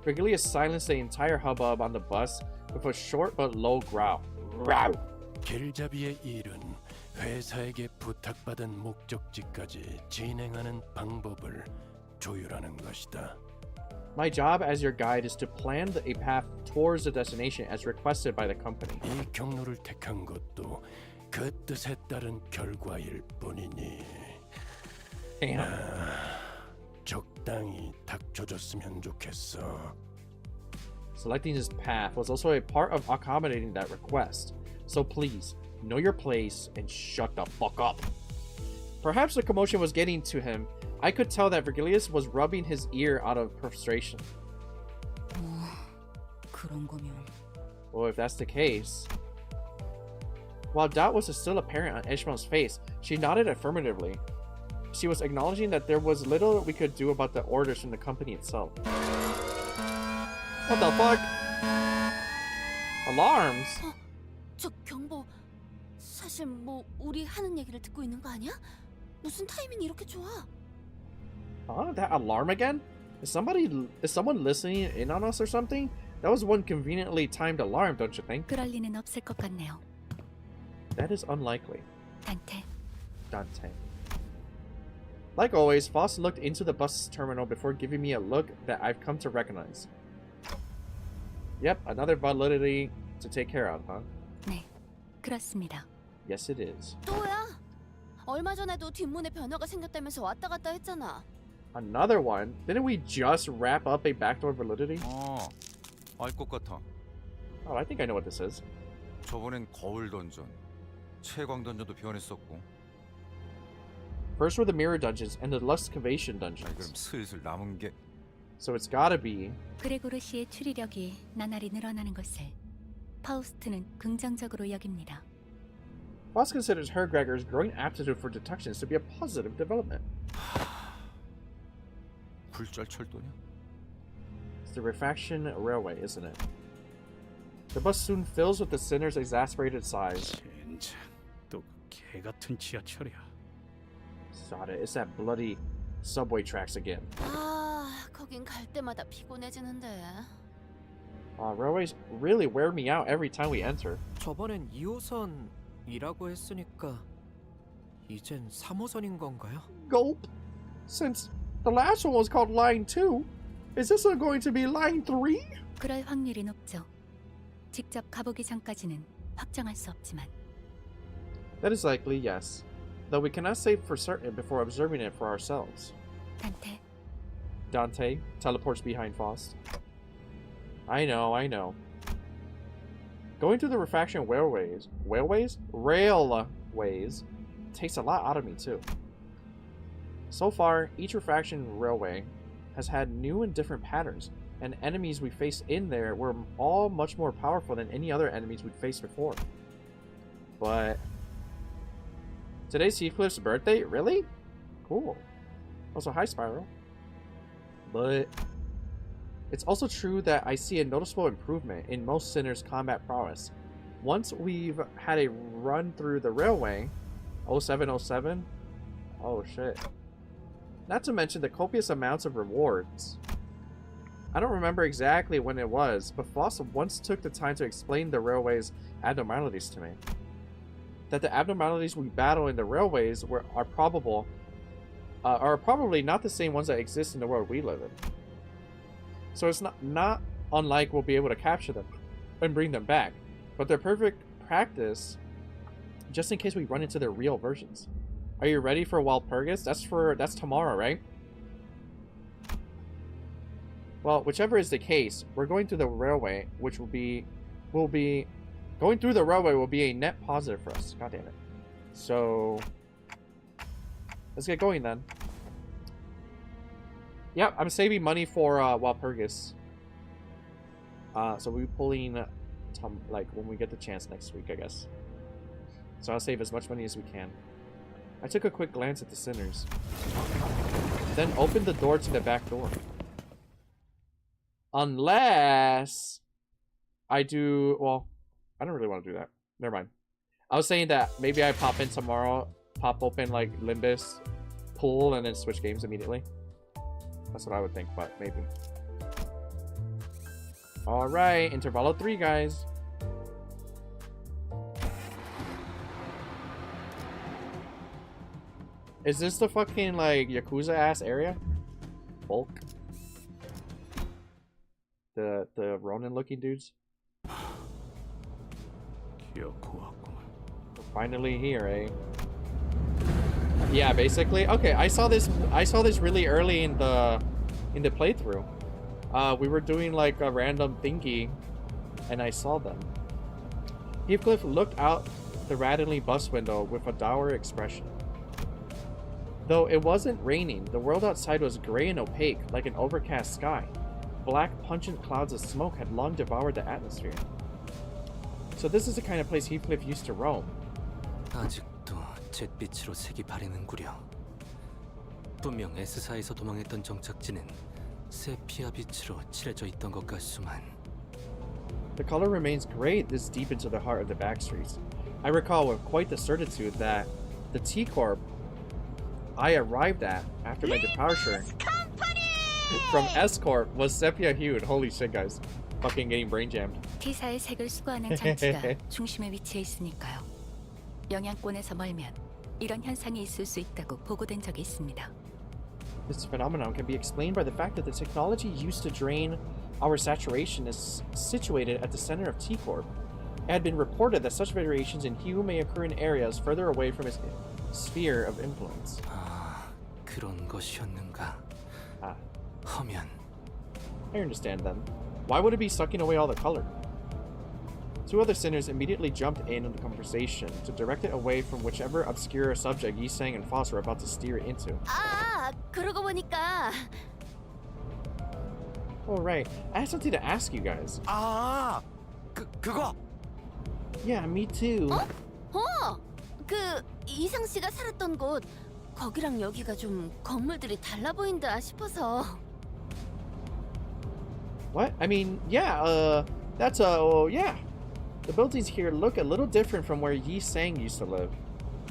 Virgilius silenced the entire hubbub on the bus with a short but low growl. Growl! 길잡이의 일은 회사에게 부탁받은 목적지까지 진행하는 방법을 조율하는 것이다. My job as your guide is to plan a path towards the destination as requested by the company. 이 경로를 택한 것도 그 뜻에 따른 결과일 뿐이니. 적당히 닥쳐줬으면 좋겠어. Selecting his path was also a part of accommodating that request. So please, know your place and shut the fuck up. Perhaps the commotion was getting to him. I could tell that Virgilius was rubbing his ear out of frustration. 그런 거면. Well, if that's the case... While doubt was still apparent on Ishmael's face, she nodded affirmatively. She was acknowledging that there was little we could do about the orders from the company itself. What the fuck? Alarms? 저 경보, 사실 뭐 우리 하는 얘기를 듣고 있는 거 아니야? 무슨 타이밍이 이렇게 좋아? Huh? That alarm again? Is someone listening in on us or something? That was one conveniently timed alarm, don't you think? 그럴 리는 없을 것 같네요. That is unlikely. 단테. Dante. Like always, Foss looked into the bus terminal before giving me a look that I've come to recognize. Yep, another validity to take care of, huh? 네, 그렇습니다. Yes, it is. 또야? 얼마 전에도 뒷문에 변화가 생겼다면서 왔다 갔다 했잖아. Another one? Didn't we just wrap up a backdoor validity? 알 것 같아. Oh, I think I know what this is. 저번엔 거울 던전, 채광 던전도 변했었고. First were the mirror dungeons and the Lustythemonkey dungeons. 그럼 슬슬 남은 게. So it's gotta be. 그레고르 씨의 추리력이 나날이 늘어나는 것을 파우스트는 긍정적으로 여깁니다. Foss considers her Gregor's growing aptitude for detections to be a positive development. 불짤 철도냐? It's the Refraction Railway, isn't it? The bus soon fills with the sinner's exasperated sighs. 젠장, 또 개 같은 지하철이야. Sod it, it's that bloody subway tracks again. 아, 거긴 갈 때마다 피곤해지는데. Railways really wear me out every time we enter. 저번엔 2호선이라고 했으니까 이젠 3호선인 건가요? Gulp. Since the last one was called Line 2, is this one going to be Line 3? 그럴 확률이 높죠. 직접 가보기 전까지는 확정할 수 없지만. That is likely, yes. Though we cannot say for certain before observing it for ourselves. 단테, Dante teleports behind Faust. I know. Going through the refraction railways takes a lot out of me too. So far, each refraction railway has had new and different patterns, and enemies we faced in there were all much more powerful than any other enemies we'd faced before. But today's Heathcliff's birthday? Really? Cool. Also, hi, Spiral. But it's also true that I see a noticeable improvement in most sinners' combat prowess. Once we've had a run through the railway, 0707, oh shit. Not to mention the copious amounts of rewards. I don't remember exactly when it was, but Foss once took the time to explain the railway's abnormalities to me. That the abnormalities we battle in the railways are probably not the same ones that exist in the world we live in. So it's not unlike we'll be able to capture them and bring them back, but they're perfect practice just in case we run into their real versions. Are you ready for Walpurgis? That's tomorrow, right? Well, whichever is the case, we're going through the railway, which will be going through the railway will be a net positive for us. God damn it. So let's get going then. Yep, I'm saving money for Walpurgis. So we'll be pulling like when we get the chance next week, I guess. So I'll save as much money as we can. I took a quick glance at the sinners, then opened the door to the back door. Unless I do, well, I don't really want to do that. Never mind. I was saying that maybe I pop in tomorrow, pop open like Limbus, pull, and then switch games immediately. That's what I would think, but maybe. Alright, Intervalo 3, guys. Is this the fucking, like, Yakuza-ass area? Bulk? The Ronin-looking dudes? We're finally here, eh? Yeah, basically. Okay, I saw this really early in the playthrough. We were doing like a random thingy, and I saw them. Heathcliff looked out the Radinley bus window with a dour expression. Though it wasn't raining, the world outside was gray and opaque, like an overcast sky. Black, pungent clouds of smoke had long devoured the atmosphere. So this is the kind of place Heathcliff used to roam. 아직도 잿빛으로 색이 바래는구려. 분명 S사에서 도망했던 정착지는 세피아 빛으로 칠해져 있던 것 같수만. The color remains gray this deep into the heart of the backstreets. I recall with quite the certitude that the T-Corp I arrived at after my departure from S-Corp was sepia-hued. Holy shit, guys. Fucking getting brain jammed. T사의 색을 수거하는 장치가 중심에 위치해 있으니까요. 영향권에서 멀면 이런 현상이 있을 수 있다고 보고된 적이 있습니다. This phenomenon can be explained by the fact that the technology used to drain our saturation is situated at the center of T-Corp. It had been reported that such variations in hue may occur in areas further away from its sphere of influence. 아, 그런 것이었는가? Ah. 허면. I understand then. Why would it be sucking away all the color? Two other sinners immediately jumped in on the conversation to direct it away from whichever obscure subject Yi-Sang and Foss were about to steer it into. 아, 그러고 보니까. Oh, right. I had something to ask you guys. 아, 그거. Yeah, me too. 이상 씨가 살았던 곳, 거기랑 여기가 좀 건물들이 달라 보인다 싶어서. What? I mean, yeah, That's oh yeah. The buildings here look a little different from where Yi Sang used to live.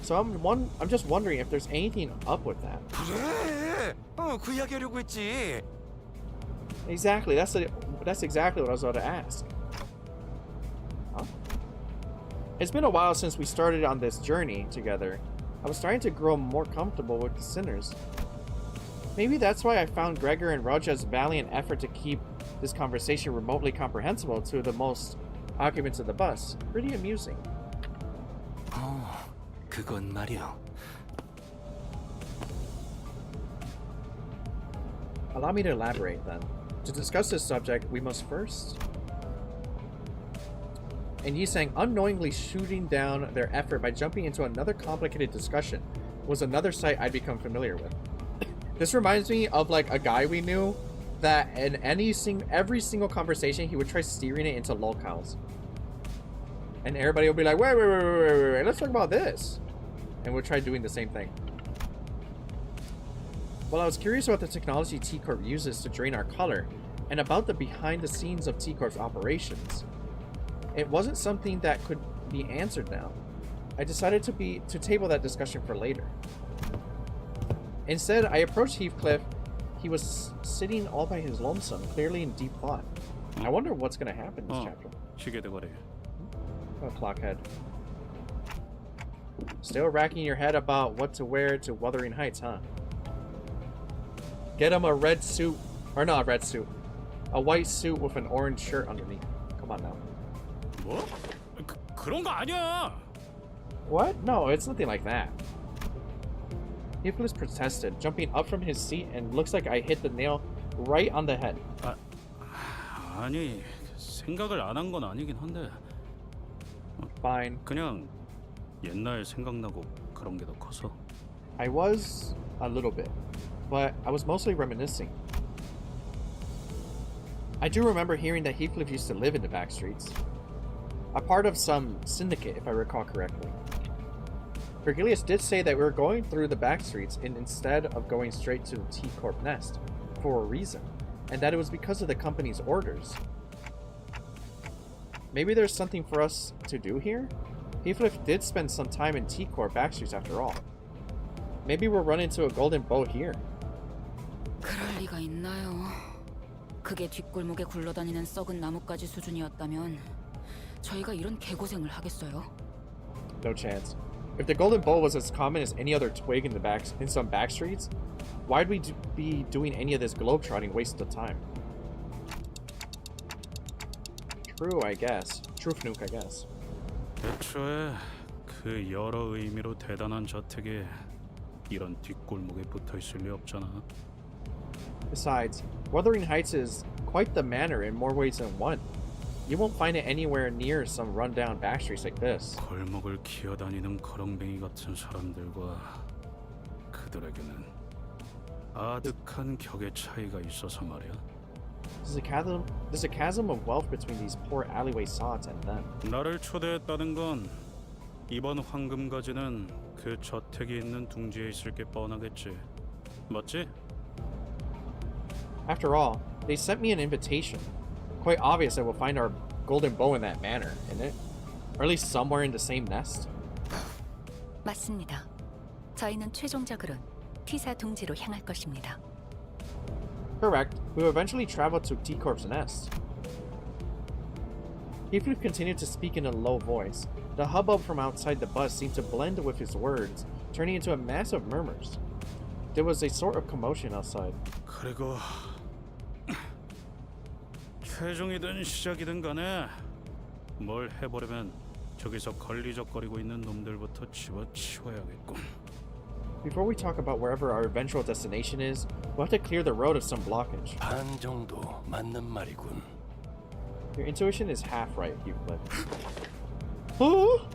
So I'm just wondering if there's anything up with that. 그래. 그 이야기하려고 했지. Exactly. That's exactly what I was about to ask. Huh? It's been a while since we started on this journey together. I was starting to grow more comfortable with the sinners. Maybe that's why I found Gregor and Roja's valiant effort to keep this conversation remotely comprehensible to the most occupants of the bus pretty amusing. 그건 말이야. Allow me to elaborate then. To discuss this subject, we must first... And Yi Sang unknowingly shooting down their effort by jumping into another complicated discussion was another sight I'd become familiar with. This reminds me of like a guy we knew that in every single conversation he would try steering it into locales. And everybody will be like, wait, let's talk about this. And we'll try doing the same thing. Well, I was curious about the technology T-Corp uses to drain our color, and about the behind the scenes of T-Corp's operations. It wasn't something that could be answered now. I decided to table that discussion for later. Instead, I approached Heathcliff. He was sitting all by his lonesome, clearly in deep thought. I wonder what's going to happen this chapter. 시계 대가리. Oh, clockhead. Still racking your head about what to wear to Wuthering Heights, huh? Get him a red suit. Or not a red suit. A white suit with an orange shirt underneath. Come on now. 뭐? 그런 거 아니야. What? No, it's nothing like that. Heathcliff protested, jumping up from his seat, and looks like I hit the nail right on the head. 아니, 생각을 안 한 건 아니긴 한데. Fine. 그냥 옛날 생각나고 그런 게 더 커서. I was a little bit, but I was mostly reminiscing. I do remember hearing that Heathcliff used to live in the backstreets. A part of some syndicate, if I recall correctly. Virgilius did say that we were going through the backstreets instead of going straight to the T-Corp nest, for a reason, and that it was because of the company's orders. Maybe there's something for us to do here? Heathcliff did spend some time in T-Corp backstreets after all. Maybe we'll run into a golden bow here. 그럴 리가 있나요? 그게 뒷골목에 굴러다니는 썩은 나뭇가지 수준이었다면 저희가 이런 개고생을 하겠어요? No chance. If the golden bowl was as common as any other twig in some backstreets, why'd we be doing any of this globetrotting waste of time? True, I guess. Truth, I guess. 애초에 그 여러 의미로 대단한 저택에 이런 뒷골목에 붙어 있을 리 없잖아. Besides, Wuthering Heights is quite the manor in more ways than one. You won't find it anywhere near some rundown backstreets like this. 골목을 기어다니는 거렁뱅이 같은 사람들과 그들에게는 아득한 격의 차이가 있어서 말이야. There's a chasm of wealth between these poor alleyway sods and them. 나를 초대했다는 건 이번 황금가지는 그 저택이 있는 둥지에 있을 게 뻔하겠지. 맞지? After all, they sent me an invitation. Quite obvious that we'll find our golden bow in that manor, isn't it? Or at least somewhere in the same nest. 맞습니다. 저희는 최종적으로는 T사 둥지로 향할 것입니다. Correct. We will eventually travel to T-Corp's nest. Heathcliff continued to speak in a low voice. The hubbub from outside the bus seemed to blend with his words, turning into a mass of murmurs. There was a sort of commotion outside. 그리고 최종이든 시작이든 간에 뭘 해보려면 저기서 걸리적거리고 있는 놈들부터 집어치워야겠군. Before we talk about wherever our eventual destination is, we'll have to clear the road of some blockage. 반 정도 맞는 말이군. Your intuition is half right, Heathcliff. Huh?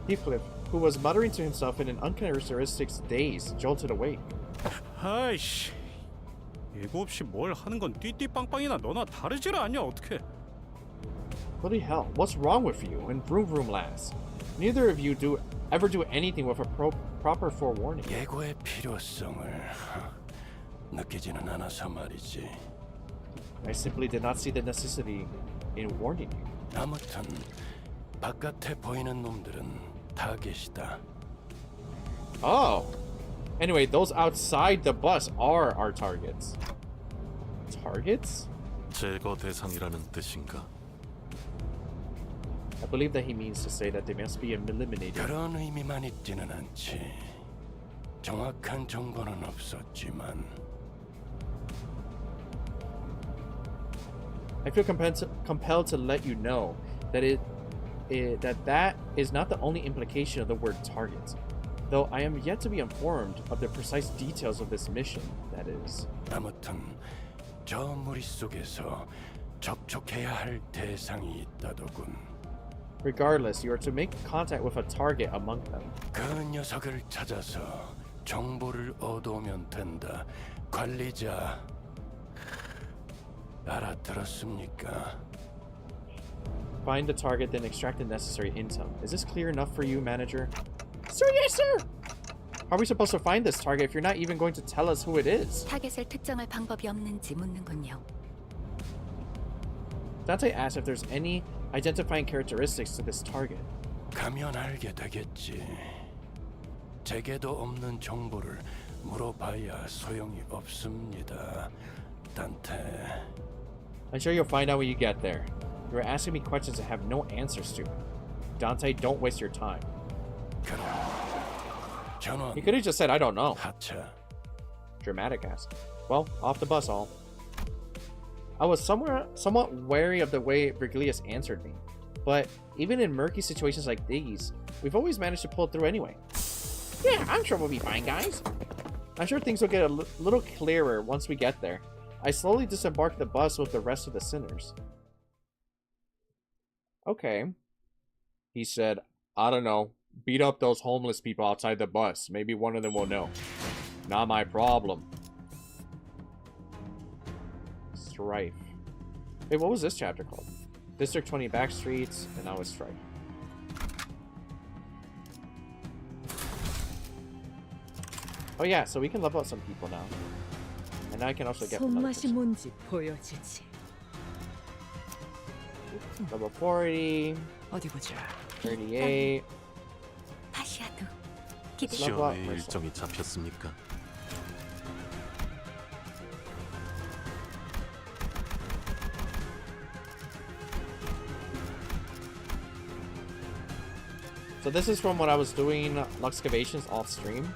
Heathcliff, who was muttering to himself in an uncharacteristic daze, jolted awake. 아이씨, 예고 없이 뭘 하는 건 띠띠빵빵이나 너나 다르질 않냐 어떡해? Holy hell, what's wrong with you and vroom vroom lass? Neither of you ever do anything with a proper forewarning. 예고의 필요성을 느끼지는 않아서 말이지. I simply did not see the necessity in warning you. 아무튼 바깥에 보이는 놈들은 타겟이다. Oh. Anyway, those outside the bus are our targets. Targets? 제거 대상이라는 뜻인가? I believe that he means to say that they must be eliminated. 그런 의미만 있지는 않지. 정확한 정보는 없었지만 I feel compelled to let you know that that is not the only implication of the word target. Though I am yet to be informed of the precise details of this mission, that is. 아무튼 저 무리 속에서 접촉해야 할 대상이 있다더군. Regardless, you are to make contact with a target among them. 그 녀석을 찾아서 정보를 얻어오면 된다. 관리자. 알아들었습니까? Find the target, then extract the necessary intel. Is this clear enough for you, manager? Sir, yes, sir! How are we supposed to find this target if you're not even going to tell us who it is? 타겟을 특정할 방법이 없는지 묻는군요. Dante asked if there's any identifying characteristics to this target. 가면 알게 되겠지. 제게도 없는 정보를 물어봐야 소용이 없습니다. 단테. I'm sure you'll find out when you get there. You're asking me questions that have no answers to. Dante, don't waste your time. He could have just said, I don't know. Dramatic ass. Well, off the bus all. I was somewhat wary of the way Virgilius answered me. But even in murky situations like these, we've always managed to pull through anyway. Yeah, I'm sure we'll be fine, guys. I'm sure things will get a little clearer once we get there. I slowly disembarked the bus with the rest of the sinners. Okay. He said, I don't know. Beat up those homeless people outside the bus. Maybe one of them will know. Not my problem. Strife. Wait, what was this chapter called? District 20 Backstreets, and now it's Strife. Oh yeah, so we can level up some people now. And now I can also get another person. 뭔지 보여주지. Level 40. 어디 보자. 38. 파시아도 기대. 시험의 일정이 잡혔습니까? So this is from when I was doing Luxcavations off stream.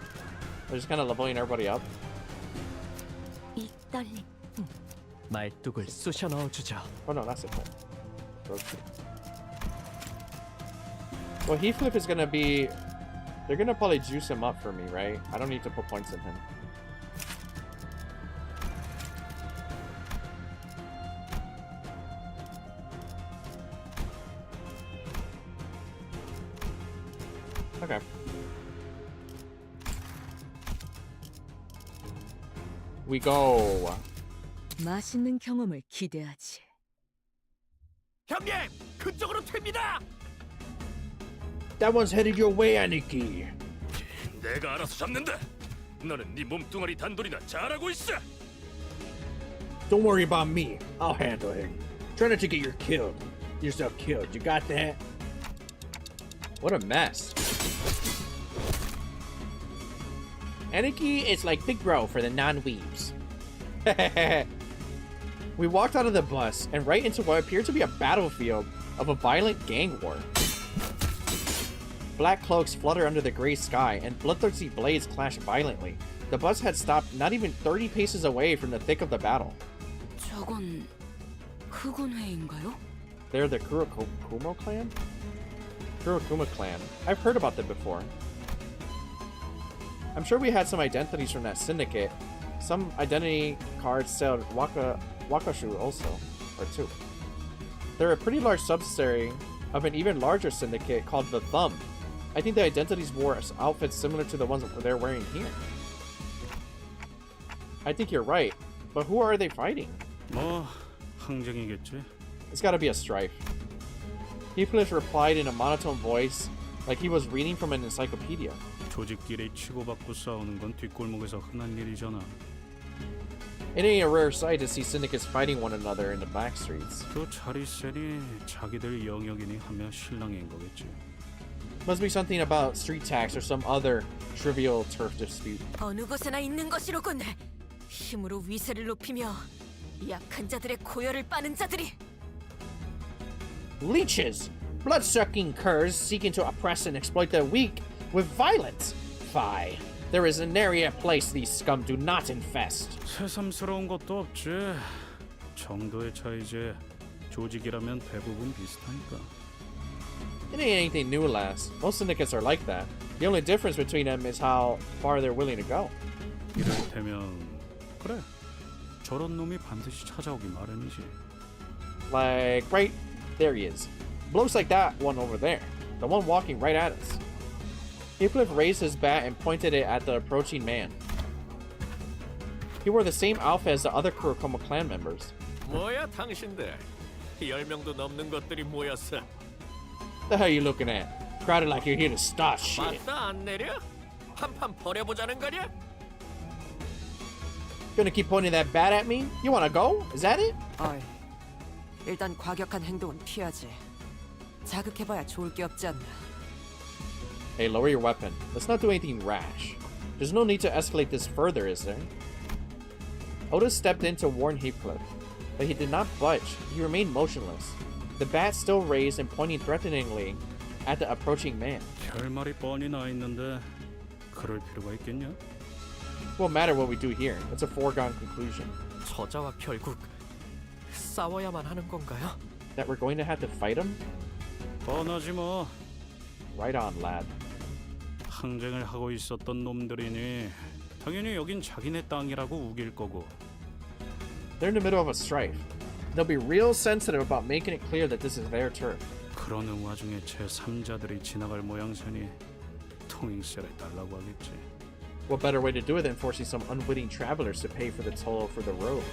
I was just kind of leveling everybody up. 이 떨림. 말뚝을 쑤셔 넣어주자. Oh no, that's it. Well, Heathcliff is gonna be... They're gonna probably juice him up for me, right? I don't need to put points in him. Okay. We go. 맛있는 경험을 기대하지. 형님, 그쪽으로 튑니다. That one's headed your way, Aniki. 내가 알아서 잡는다. 너는 네 몸뚱아리 단돌이나 잘하고 있어. Don't worry about me. I'll handle him. Try not to get yourself killed. You got that? What a mess. Aniki is like Big Bro for the non-weebs. We walked out of the bus and right into what appeared to be a battlefield of a violent gang war. Black cloaks flutter under the gray sky and bloodthirsty blades clash violently. The bus had stopped not even 30 paces away from the thick of the battle. 저건 흑운 회인가요? They're the Kurokumo clan? Kurokuma clan. I've heard about them before. I'm sure we had some identities from that syndicate. Some identity cards said Wakashu also, or two. They're a pretty large subsidiary of an even larger syndicate called the Thumb. I think the identities wore outfits similar to the ones that they're wearing here. I think you're right, but who are they fighting? 뭐 항쟁이겠지. It's gotta be a strife. Heathcliff replied in a monotone voice, like he was reading from an encyclopedia. 조직끼리 치고받고 싸우는 건 뒷골목에서 흔한 일이잖아. It ain't a rare sight to see syndicates fighting one another in the backstreets. 또 자리세니 자기들 영역이니 하며 실랑인 거겠지. Must be something about street tax or some other trivial turf dispute. 어느 곳에나 있는 것이로군. 힘으로 위세를 높이며 약한 자들의 고열을 빠는 자들이. Leeches! Blood-sucking curs seeking to oppress and exploit the weak with violence. Fie. There is nary a place these scum do not infest. 새삼스러운 것도 없지. 정도의 차이지. 조직이라면 대부분 비슷하니까. It ain't anything new, lass. Most syndicates are like that. The only difference between them is how far they're willing to go. 이를테면 그래. 저런 놈이 반드시 찾아오기 마련이지. Like, right there he is. Blows like that one over there. The one walking right at us. Heathcliff raised his bat and pointed it at the approaching man. He wore the same outfit as the other Kurokoma clan members. 뭐야 당신들? 10명도 넘는 것들이 모였어. The hell you looking at? Crowded like you're here to start shit. 맞다 안 내려? 한판 벌여보자는 거냐? Gonna keep pointing that bat at me? You wanna go? Is that it? 어이, 일단 과격한 행동은 피하지. 자극해봐야 좋을 게 없지 않나. Hey, lower your weapon. Let's not do anything rash. There's no need to escalate this further, is there? Otis stepped in to warn Heathcliff, but he did not budge. He remained motionless, the bat still raised and pointing threateningly at the approaching man. 결말이 뻔히 나 있는데 그럴 필요가 있겠냐? It won't matter what we do here. It's a foregone conclusion. 저자와 결국 싸워야만 하는 건가요? That we're going to have to fight him? 뻔하지 뭐. Right on, lad. 항쟁을 하고 있었던 놈들이니 당연히 여긴 자기네 땅이라고 우길 거고. They're in the middle of a strife. They'll be real sensitive about making it clear that this is their turf. 그러는 와중에 제3자들이 지나갈 모양새니 통행세를 달라고 하겠지. What better way to do it than forcing some unwitting travelers to pay for the toll for the road?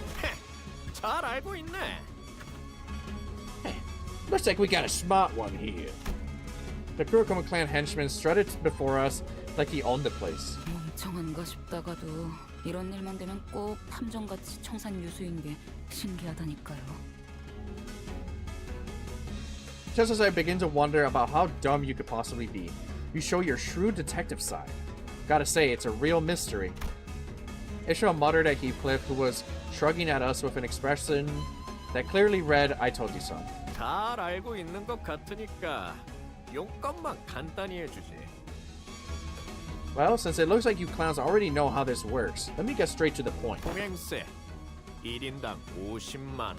잘 알고 있네. Looks like we got a smart one here. The Kurokoma clan henchman strutted before us like he owned the place. 멍청한가 싶다가도 이런 일만 되면 꼭 탐정같이 청산 유수인 게 신기하다니까요. Just as I begin to wonder about how dumb you could possibly be, you show your shrewd detective side. Gotta say, it's a real mystery. Ishmael muttered at Heathcliff, who was shrugging at us with an expression that clearly read, I told you so. 잘 알고 있는 것 같으니까 용건만 간단히 해주지. Well, since it looks like you clowns already know how this works, let me get straight to the point. 통행세 1인당 50만 원.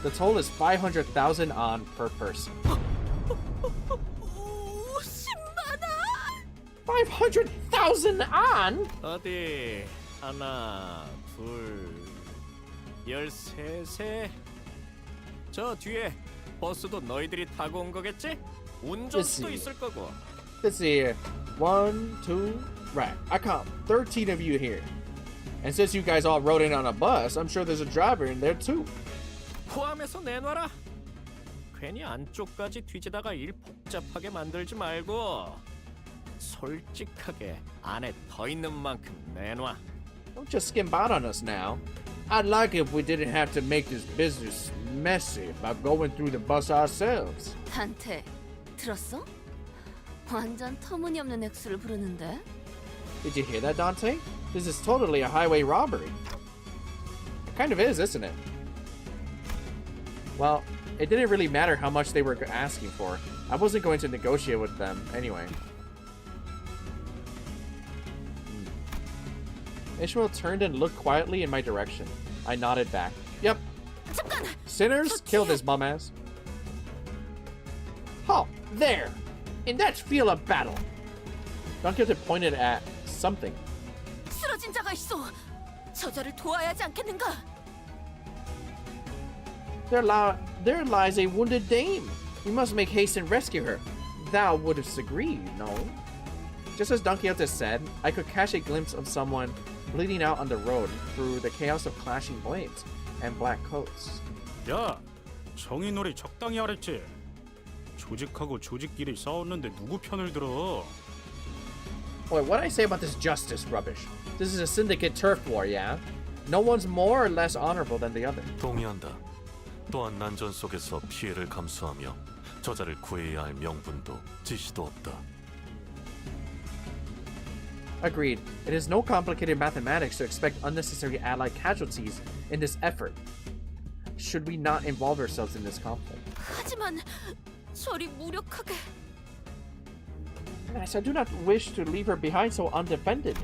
The toll is 500,000 on per person. 500,000 on? 어디 하나, 둘, 13세. 저 뒤에 버스도 너희들이 타고 온 거겠지? 운전수도 있을 거고. Let's see here. 1, 2, right. I count 13 of you here. And since you guys all rode in on a bus, I'm sure there's a driver in there too. 포함해서 내놔라. 괜히 안쪽까지 뒤지다가 일 복잡하게 만들지 말고 솔직하게 안에 더 있는 만큼 내놔. Don't just skim out on us now. I'd like it if we didn't have to make this business messy by going through the bus ourselves. 단테, 들었어? 완전 터무니없는 액수를 부르는데? Did you hear that, Dante? This is totally a highway robbery. It kind of is, isn't it? Well, it didn't really matter how much they were asking for. I wasn't going to negotiate with them anyway. Ishmael turned and looked quietly in my direction. I nodded back. Yep. Sinners, kill this bum ass. Halt! There! In that field of battle! Don Quixote pointed at something. 쓰러진 자가 있어. 저자를 도와야 하지 않겠는가? There lies a wounded dame. We must make haste and rescue her. Thou wouldst agree, no? Just as Don Quixote said, I could catch a glimpse of someone bleeding out on the road through the chaos of clashing blades and black coats. 야, 정의놀이 적당히 하랬지. 조직하고 조직끼리 싸웠는데 누구 편을 들어? Boy, what I say about this justice rubbish? This is a syndicate turf war, yeah? No one's more or less honorable than the other. 동의한다. 또한 난전 속에서 피해를 감수하며 저자를 구해야 할 명분도 지시도 없다. Agreed. It is no complicated mathematics to expect unnecessary allied casualties in this effort. Should we not involve ourselves in this conflict? 하지만 저리 무력하게. Yes, I do not wish to leave her behind so undefended.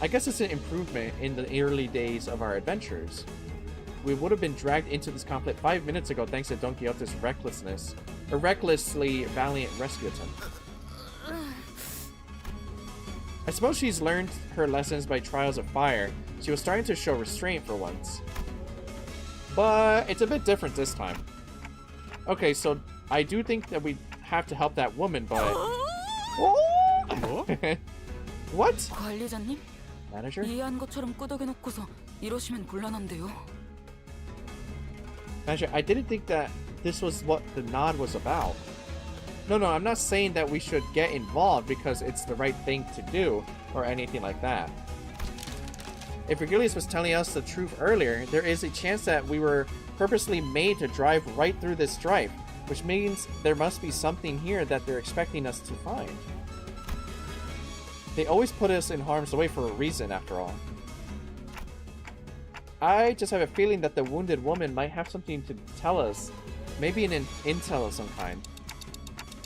I guess it's an improvement in the early days of our adventures. We would have been dragged into this conflict 5 minutes ago thanks to Don Quixote's recklessness. A recklessly valiant rescue attempt. I suppose she's learned her lessons by trials of fire. She was starting to show restraint for once. But it's a bit different this time. Okay, so I do think that we have to help that woman, but... What? 관리자님? Manager? 이해한 것처럼 끄덕여놓고서 이러시면 곤란한데요. Manager, I didn't think that this was what the nod was about. No, I'm not saying that we should get involved because it's the right thing to do or anything like that. If Virgilius was telling us the truth earlier, there is a chance that we were purposely made to drive right through this strife, which means there must be something here that they're expecting us to find. They always put us in harm's way for a reason, after all. I just have a feeling that the wounded woman might have something to tell us, maybe an intel of some kind.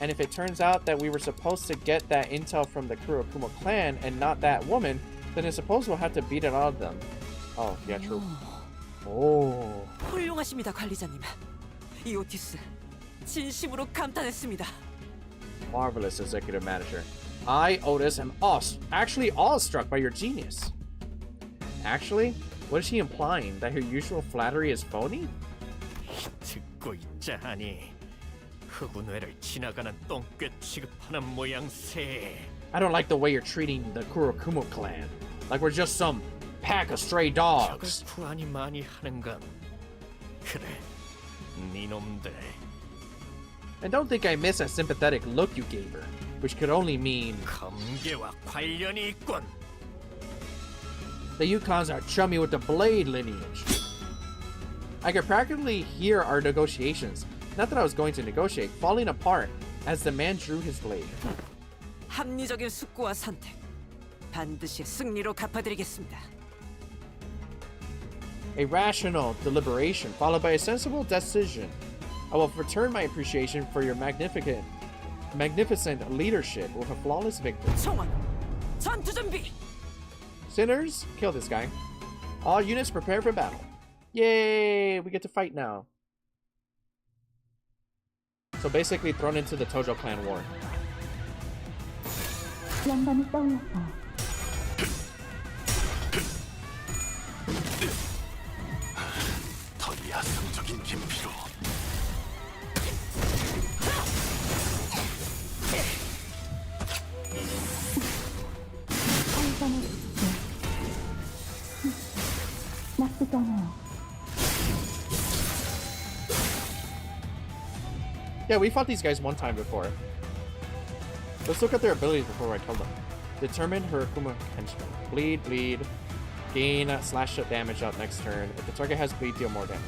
And if it turns out that we were supposed to get that intel from the Kurokumo clan and not that woman, then I suppose we'll have to beat it out of them. Oh, yeah, true. Oh. 훌륭하십니다, 관리자님. 이 오티스 진심으로 감탄했습니다. Marvelous, executive manager. I, Otis, am actually awestruck by your genius. Actually, what is she implying? That her usual flattery is phony? 듣고 있자 하니 흑운회를 지나가는 똥개 취급하는 모양새. I don't like the way you're treating the Kurokumo clan. Like we're just some pack of stray dogs. 적을 구하니 많이 하는 건 그래, 네 놈들. And don't think I miss that sympathetic look you gave her, which could only mean 검계와 관련이 있군. the Yukons are chummy with the Blade lineage. I could practically hear our negotiations, not that I was going to negotiate, falling apart as the man drew his blade. 합리적인 숙고와 선택, 반드시 승리로 갚아드리겠습니다. A rational deliberation followed by a sensible decision. I will return my appreciation for your magnificent leadership with a flawless victory. 총원, 전투 준비. Sinners, kill this guy. All units prepare for battle. Yay! We get to fight now. So basically thrown into the Tojo clan war. 영감이 떠올랐어. 더 야성적인 김피로. 나쁘지 않아요. Yeah, we fought these guys one time before. Let's look at their abilities before I kill them. Determine Hirokuma Henchman. Bleed, bleed. Gain slash damage out next turn. If the target has bleed, deal more damage.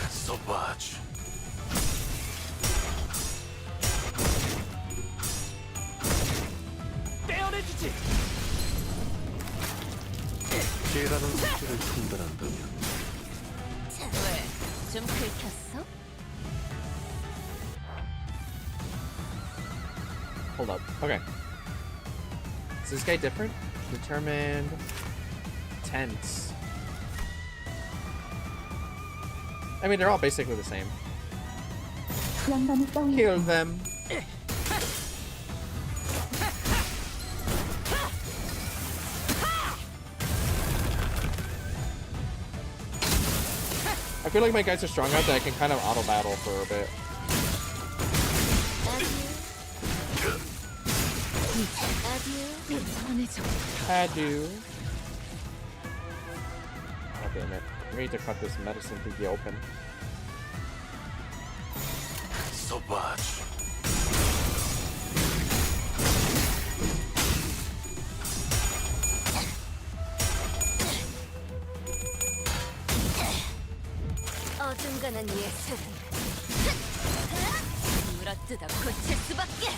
Sauvage. 떼어내주지. 개라는 숙제를 판단한다면 왜? 좀 긁혔어? Hold up. Okay. Is this guy different? Determined. Tense. I mean, they're all basically the same. 영감이 떠올랐어. Kill them. I feel like my guys are strong enough that I can kind of auto battle for a bit. Adieu. Oh damn it. We need to cut this medicine thingy open. Sauvage. 없는 예술은 물어뜯어 고칠 수밖에.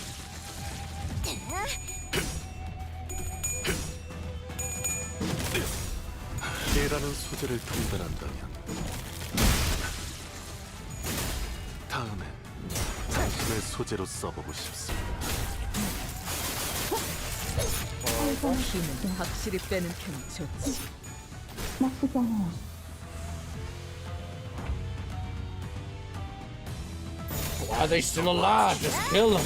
피해라는 소재를 통달한다면 다음엔 당신의 소재로 써보고 싶습니다. 힘은 확실히 빼는 편이 좋지. 나쁘지 않아요. Why are they still alive? Just kill them.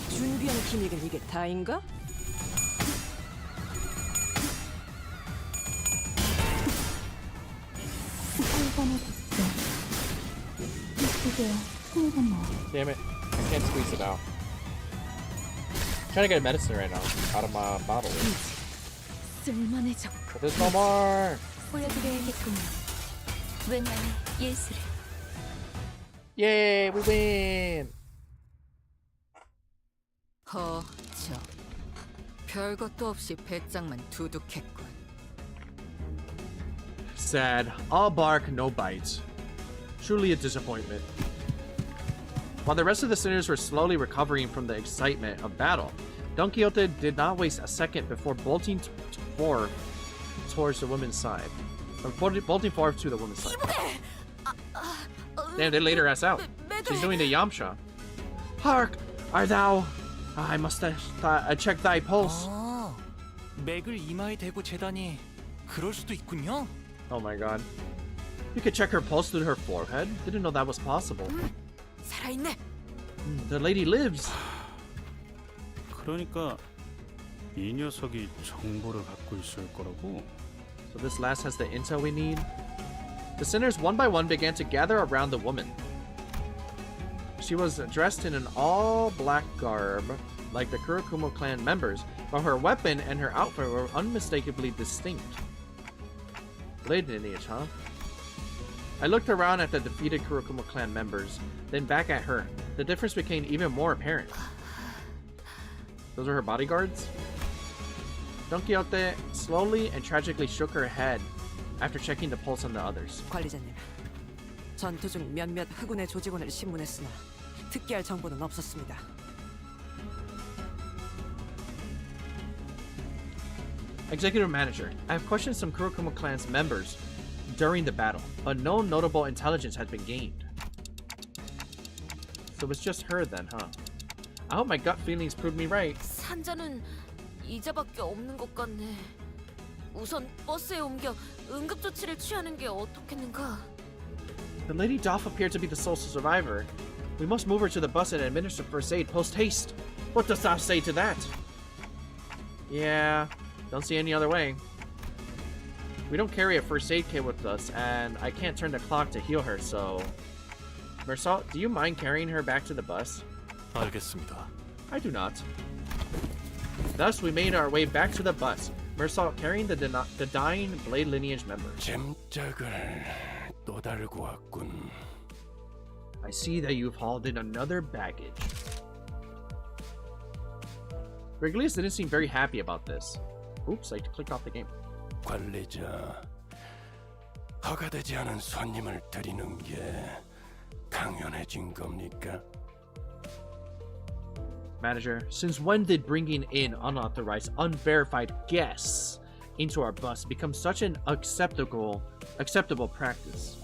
준비한 기믹은 이게 다인가? Damn it. I can't squeeze it out. I'm trying to get medicine right now out of my bottle. 쓸만해졌고. But there's no more. 보여드려야겠군요. 왜냐면 예술을. Yay, we win. 허저. 별것도 없이 배짱만 두둑했군. Sad. All bark, no bite. Truly a disappointment. While the rest of the sinners were slowly recovering from the excitement of battle, Don Quixote did not waste a second before bolting forward towards the woman's side. Bolting forward to the woman's side. Damn, they laid her ass out. She's doing the Yamcha. Hark! Art thou? I must check thy pulse. 아, 맥을 이마에 대고 재다니 그럴 수도 있군요. Oh my god. You could check her pulse through her forehead? Didn't know that was possible. 살아있네. The lady lives. 그러니까 이 녀석이 정보를 갖고 있을 거라고. So this last has the intel we need. The sinners one by one began to gather around the woman. She was dressed in an all-black garb, like the Kurokumo clan members, but her weapon and her outfit were unmistakably distinct. Blade lineage, huh? I looked around at the defeated Kurokumo clan members, then back at her. The difference became even more apparent. Those are her bodyguards? Don Quixote slowly and tragically shook her head after checking the pulse on the others. 관리자님, 전투 중 몇몇 흑운의 조직원을 신문했으나 특기할 정보는 없었습니다. Executive Manager, I have questioned some Kurokumo clan's members during the battle, but no notable intelligence has been gained. So it's just her then, huh? I hope my gut feelings proved me right. 산자는 이자밖에 없는 것 같네. 우선 버스에 옮겨 응급 조치를 취하는 게 어떻겠는가? The Lady Doff appeared to be the sole survivor. We must move her to the bus and administer first aid post-haste. What does thou say to that? Yeah, don't see any other way. We don't carry a first aid kit with us, and I can't turn the clock to heal her, so... Mersault, do you mind carrying her back to the bus? 알겠습니다. I do not. Thus, we made our way back to the bus, Mersault carrying the dying Blade lineage members. 짐짝을 또 달고 왔군. I see that you've hauled in another baggage. Regulus didn't seem very happy about this. Oops, I clicked off the game. 관리자, 허가되지 않은 손님을 드리는 게 당연해진 겁니까? Manager, since when did bringing in unauthorized, unverified guests into our bus become such an acceptable practice?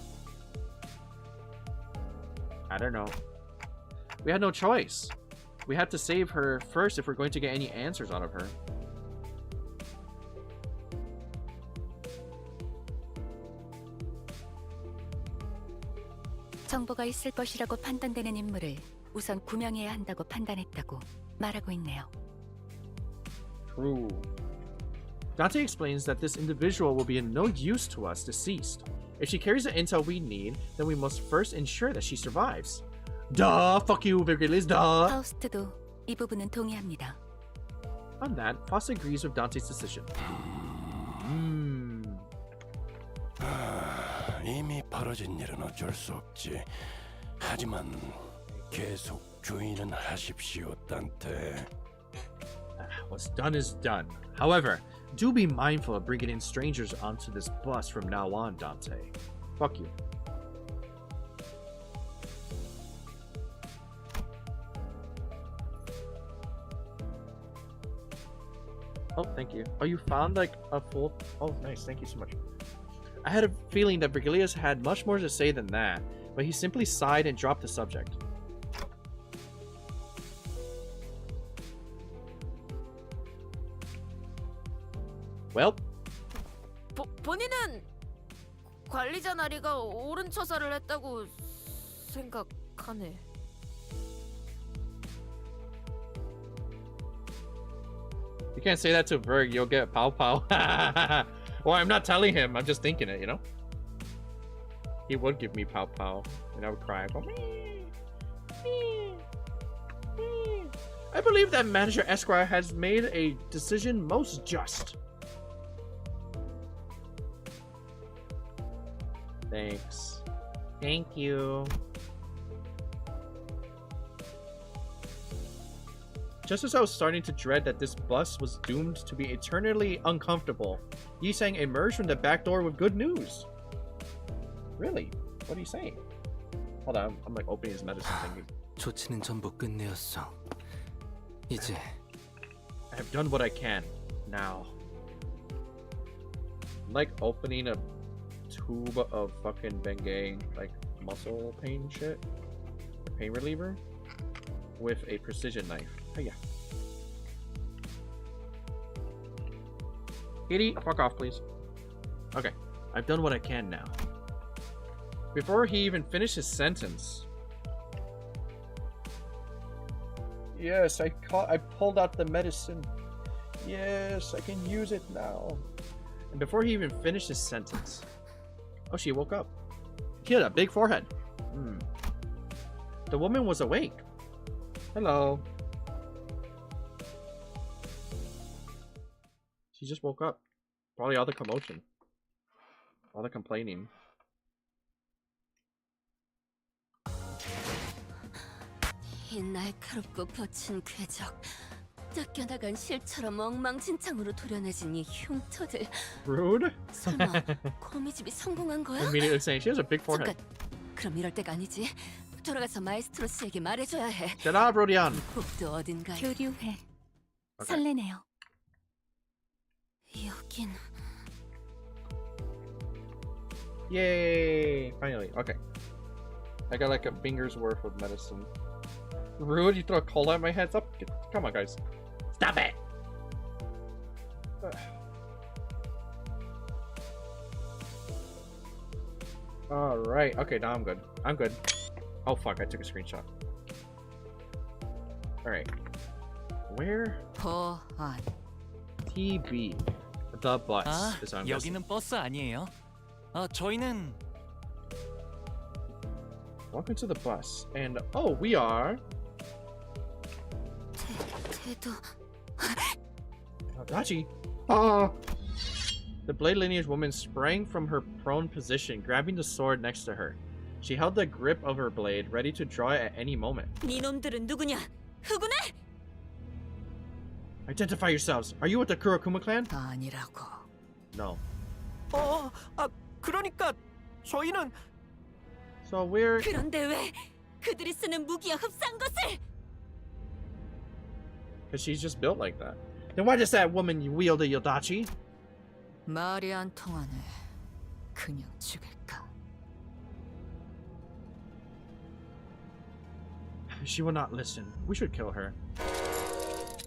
I don't know. We had no choice. We had to save her first if we're going to get any answers out of her. 정보가 있을 것이라고 판단되는 인물을 우선 구명해야 한다고 판단했다고 말하고 있네요. True. Dante explains that this individual will be of no use to us deceased. If she carries the intel we need, then we must first ensure that she survives. Duh! Fuck you, Virgilis, duh! 파우스트도 이 부분은 동의합니다. On that, Foss agrees with Dante's decision. 이미 벌어진 일은 어쩔 수 없지. 하지만 계속 주의는 하십시오, 단테. What's done is done. However, Do be mindful of bringing in strangers onto this bus from now on, Dante. Fuck you. Oh, thank you. Oh, you found like a full... Oh, nice. Thank you so much. I had a feeling that Virgilius had much more to say than that, but he simply sighed and dropped the subject. Well, 본인은 관리자 나리가 옳은 처사를 했다고 생각하네. you can't say that to Virg, you'll get pow pow. Well, I'm not telling him, I'm just thinking it, you know? He would give me pow pow, and I would cry. Go, "Meh, meh, meh." I believe that Manager Esquire has made a decision most just. Thanks. Thank you. Just as I was starting to dread that this bus was doomed to be eternally uncomfortable, Yisang emerged from the back door with good news. Really? What are you saying? Hold on, I'm like opening his medicine thingy. 조치는 전부 끝내었어. 이제 I have done what I can. Now. I'm like opening a tube of fucking Bengay, like muscle pain shit, pain reliever, with a precision knife. Oh yeah. Kitty, fuck off, please. Okay, I've done what I can now. Before he even finished his sentence. Yes, I pulled out the medicine. Yes, I can use it now. And before he even finished his sentence. Oh, she woke up. She had a big forehead. The woman was awake. Hello. She just woke up. Probably all the commotion. All the complaining. 이 날카롭고 거친 궤적, 쫓겨나간 실처럼 엉망진창으로 도려내진 이 흉터들. Rude? 설마 거미집이 성공한 거야? Immediately saying she has a big forehead. 잠깐, 그럼 이럴 때가 아니지. 돌아가서 마에스트로스에게 말해줘야 해. Shut up, Rodion. 복도 어딘가에. 교류회. Okay. 설레네요. 여긴. Yay! Finally. Okay. I got like a finger's worth of medicine. Rude, you throw a cold at my head? Stop. Come on, guys. Stop it! Alright. Okay, now I'm good. I'm good. Oh, fuck. I took a screenshot. Alright. Where? 보안. TB. The bus 아, is on 여기는 버스 아니에요? 저희는 Welcome to the bus. And oh, we are 태도. Dachi. Ah! The blade lineage woman sprang from her prone position, grabbing the sword next to her. She held the grip of her blade, ready to draw it at any moment. 니놈들은 누구냐? 후군해? Identify yourselves. Are you with the Kurokuma clan? 아니라고. No. 그러니까 저희는 So we're... 그런데 왜 그들이 쓰는 무기와 흡사한 것을? Because she's just built like that. Then why does that woman wield a Yodachi? 말이 안 통하네. 그냥 죽일까? She will not listen. We should kill her.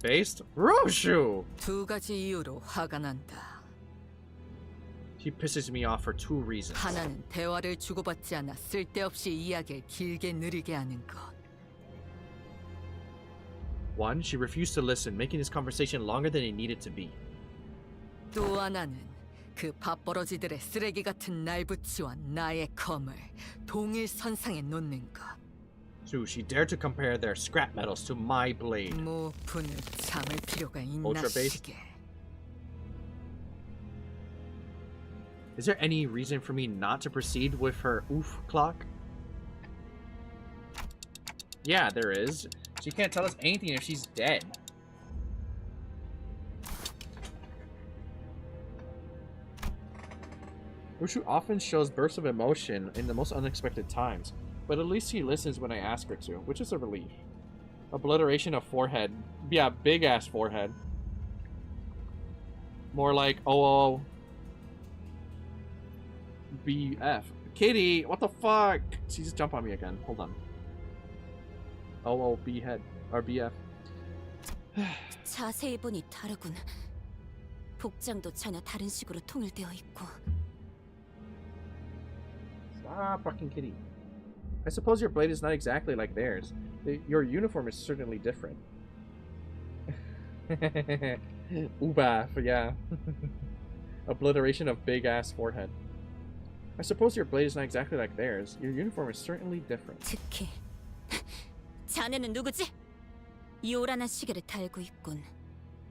Based? Roshu! 두 가지 이유로 화가 난다. She pisses me off for two reasons. 하나는 대화를 주고받지 않아 쓸데없이 이야기를 길게 느리게 하는 것. One, she refused to listen, making this conversation longer than it needed to be. 또 하나는 그 밥버러지들의 쓰레기 같은 날붙이와 나의 검을 동일 선상에 놓는 것. Two, she dared to compare their scrap metals to my blade. 뭐 분을 참을 필요가 있나 Ultra based? 시게. Is there any reason for me not to proceed with her oof clock? Yeah, there is. She can't tell us anything if she's dead. Ushu often shows bursts of emotion in the most unexpected times, but at least she listens when I ask her to, which is a relief. Obliteration of forehead. Yeah, big ass forehead. More like OO BF. Kitty, what the fuck? She just jumped on me again. Hold on. OO B head or BF. 자세히 보니 다르군. 복장도 전혀 다른 식으로 통일되어 있고. Stop, fucking kitty. I suppose your blade is not exactly like theirs. Your uniform is certainly different. Uba, yeah. Obliteration of big ass forehead. I suppose your blade is not exactly like theirs. Your uniform is certainly different. 특히 자네는 누구지? 요란한 시계를 달고 있군.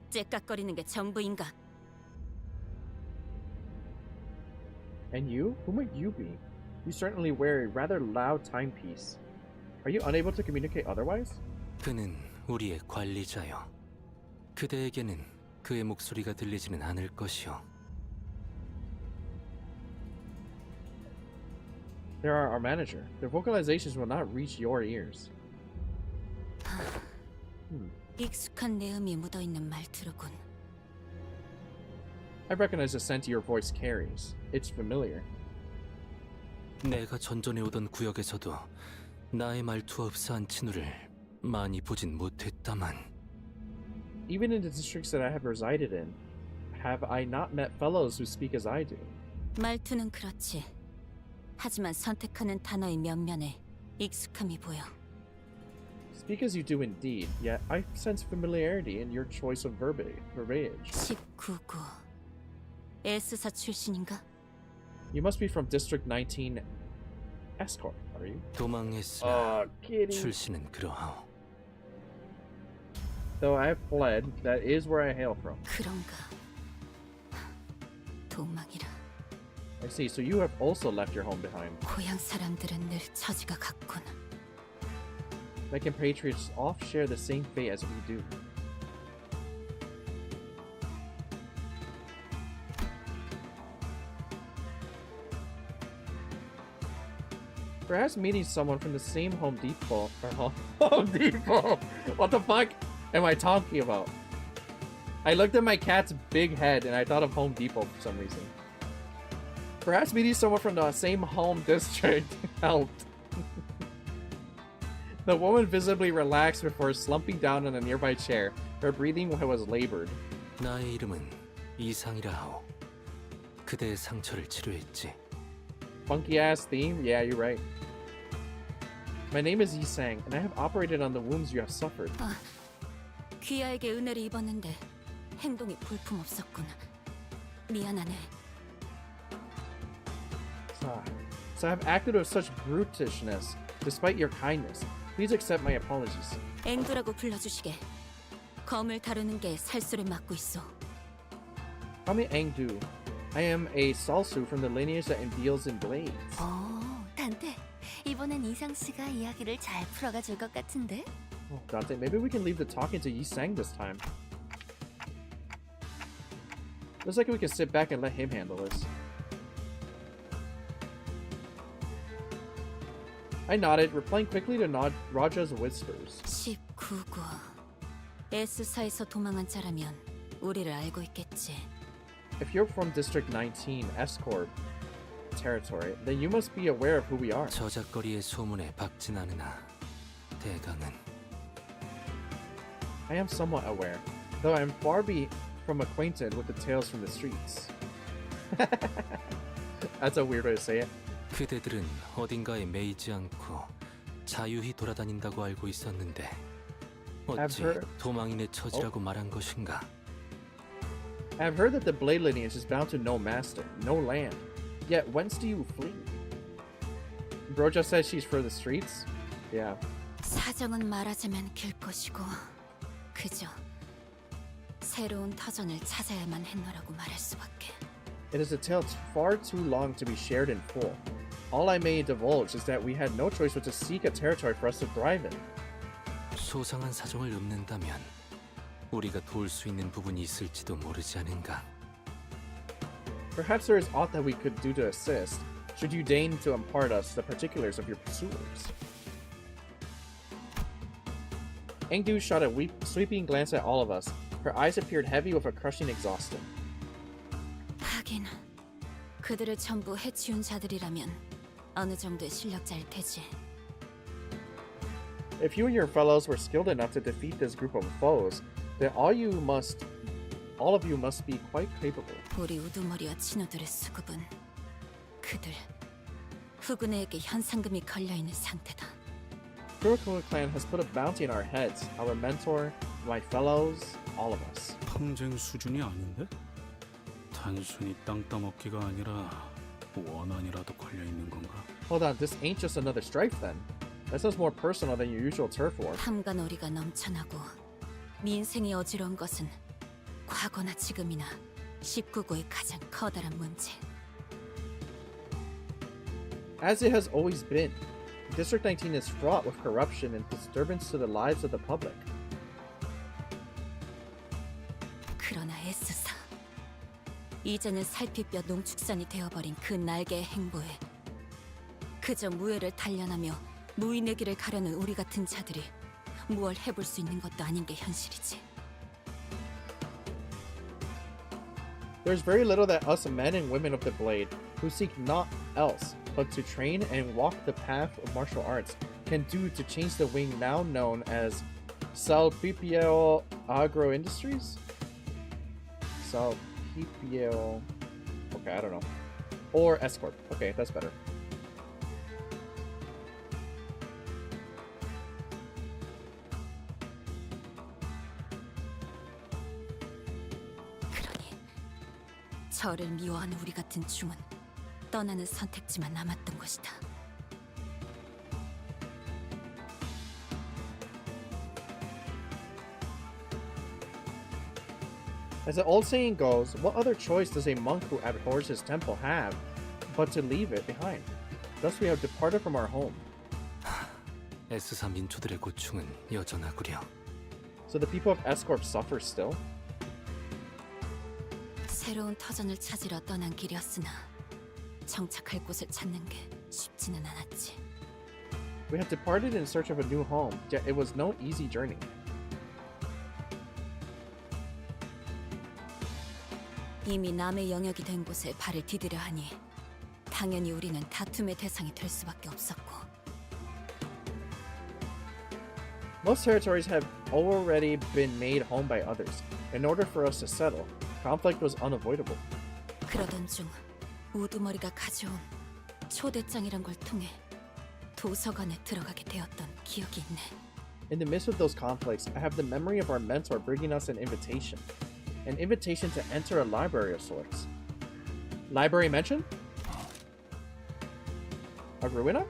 째깍거리는 게 전부인가? And you? Who might you be? You certainly wear a rather loud timepiece. Are you unable to communicate otherwise? 그는 우리의 관리자요. 그대에게는 그의 목소리가 들리지는 않을 것이요. They are our manager. Their vocalizations will not reach your ears. 익숙한 내음이 묻어있는 말투로군. I recognize the scent your voice carries. It's familiar. 내가 전전해 오던 구역에서도 나의 말투와 흡사한 친구를 많이 보진 못했다만. Even in the districts that I have resided in, have I not met fellows who speak as I do? 말투는 그렇지. 하지만 선택하는 단어의 면면에 익숙함이 보여. Speak as you do indeed, yet I sense familiarity in your choice of verbiage. 19구. S사 출신인가? You must be from District 19 Escort, are you? 도망했으나 출신은 그러하오. Though I have fled, that is where I hail from. 그런가. 도망이라. I see, so you have also left your home behind. 고향 사람들은 늘 처지가 같군. My compatriots all share the same fate as we do. Perhaps meeting someone from the same Home Depot or Home Depot. What the fuck am I talking about? I looked at my cat's big head and I thought of Home Depot for some reason. Perhaps meeting someone from the same home district helped. The woman visibly relaxed before slumping down on a nearby chair. Her breathing was labored. 나의 이름은 이상이라 하오. 그대의 상처를 치료했지. Funky ass theme? Yeah, you're right. My name is Yi-sang, and I have operated on the wounds you have suffered. 귀하에게 은혜를 입었는데 행동이 볼품없었군. 미안하네. So I have acted with such brutishness, despite your kindness. Please accept my apologies. 앵두라고 불러주시게. 검을 다루는 게 살수를 맡고 있어. Call me Engdu. I am a Salsu from the lineage that deals in blades. 단테. 이번엔 이상 씨가 이야기를 잘 풀어가 줄 것 같은데? Oh, Dante, maybe we can leave the talking to Yi-sang this time. Looks like we can sit back and let him handle this. I nodded, replying quickly to Raja's whispers. 19구. S사에서 도망한 자라면 우리를 알고 있겠지. If you're from District 19 S-Corp territory, then you must be aware of who we are. 저작거리의 소문에 박진 않으나 대강은. I am somewhat aware, though I am far from acquainted with the tales from the streets. That's a weird way to say it. 그대들은 어딘가에 매이지 않고 자유히 돌아다닌다고 알고 있었는데 어찌 도망인의 처지라고 말한 것인가? I've heard that the blade lineage is bound to no master, no land. Yet whence do you flee? Bro just says she's for the streets? Yeah. 사정은 말하자면 길 것이고 그저 새로운 터전을 찾아야만 했노라고 말할 수밖에. It is a tale far too long to be shared in full. All I may divulge is that we had no choice but to seek a territory for us to thrive in. 소상한 사정을 읊는다면 우리가 도울 수 있는 부분이 있을지도 모르지 않은가. Perhaps there is aught that we could do to assist, should you deign to impart us the particulars of your pursuers. Engdu shot a sweeping glance at all of us. Her eyes appeared heavy with a crushing exhaustion. 하긴 그들을 전부 해치운 자들이라면 어느 정도의 실력자일 테지. If you and your fellows were skilled enough to defeat this group of foes, then all of you must be quite capable. 우리 우두머리와 친구들의 수급은 그들 후군에게 현상금이 걸려 있는 상태다. Kurokuma clan has put a bounty on our heads, our mentor, my fellows, all of us. 항쟁 수준이 아닌데? 단순히 땅 따먹기가 아니라 원한이라도 걸려 있는 건가? Hold on, this ain't just another strife then. That sounds more personal than your usual turf war. 탐관오리가 넘쳐나고 민생이 어지러운 것은 과거나 지금이나 19구의 가장 커다란 문제. As it has always been, District 19 is fraught with corruption and disturbance to the lives of the public. 그러나 애쓰사 이제는 살피뼈 농축산이 되어버린 그 날개의 행보에 그저 무예를 단련하며 무인의 길을 가려는 우리 같은 자들이 무얼 해볼 수 있는 것도 아닌 게 현실이지. There's very little that us men and women of the blade, who seek naught else but to train and walk the path of martial arts, can do to change the wing now known as Salpipio Agro Industries? Salpipio... Okay, I don't know. Or S-Corp. Okay, that's better. 저를 미워하는 우리 같은 중은 떠나는 선택지만 남았던 것이다. As the old saying goes, what other choice does a monk who abhors his temple have but to leave it behind? Thus we have departed from our home. S사 민초들의 고충은 여전하구려. So the people of S-Corp suffer still? 새로운 터전을 찾으러 떠난 길이었으나 정착할 곳을 찾는 게 쉽지는 않았지. We had departed in search of a new home, yet it was no easy journey. 이미 남의 영역이 된 곳에 발을 디디려 하니 당연히 우리는 다툼의 대상이 될 수밖에 없었고. Most territories have already been made home by others. In order for us to settle, conflict was unavoidable. 그러던 중 우두머리가 가져온 초대장이란 걸 통해 도서관에 들어가게 되었던 기억이 있네. In the midst of those conflicts, I have the memory of our mentor bringing us an invitation to enter a library of sorts. Library mentioned? A ruina?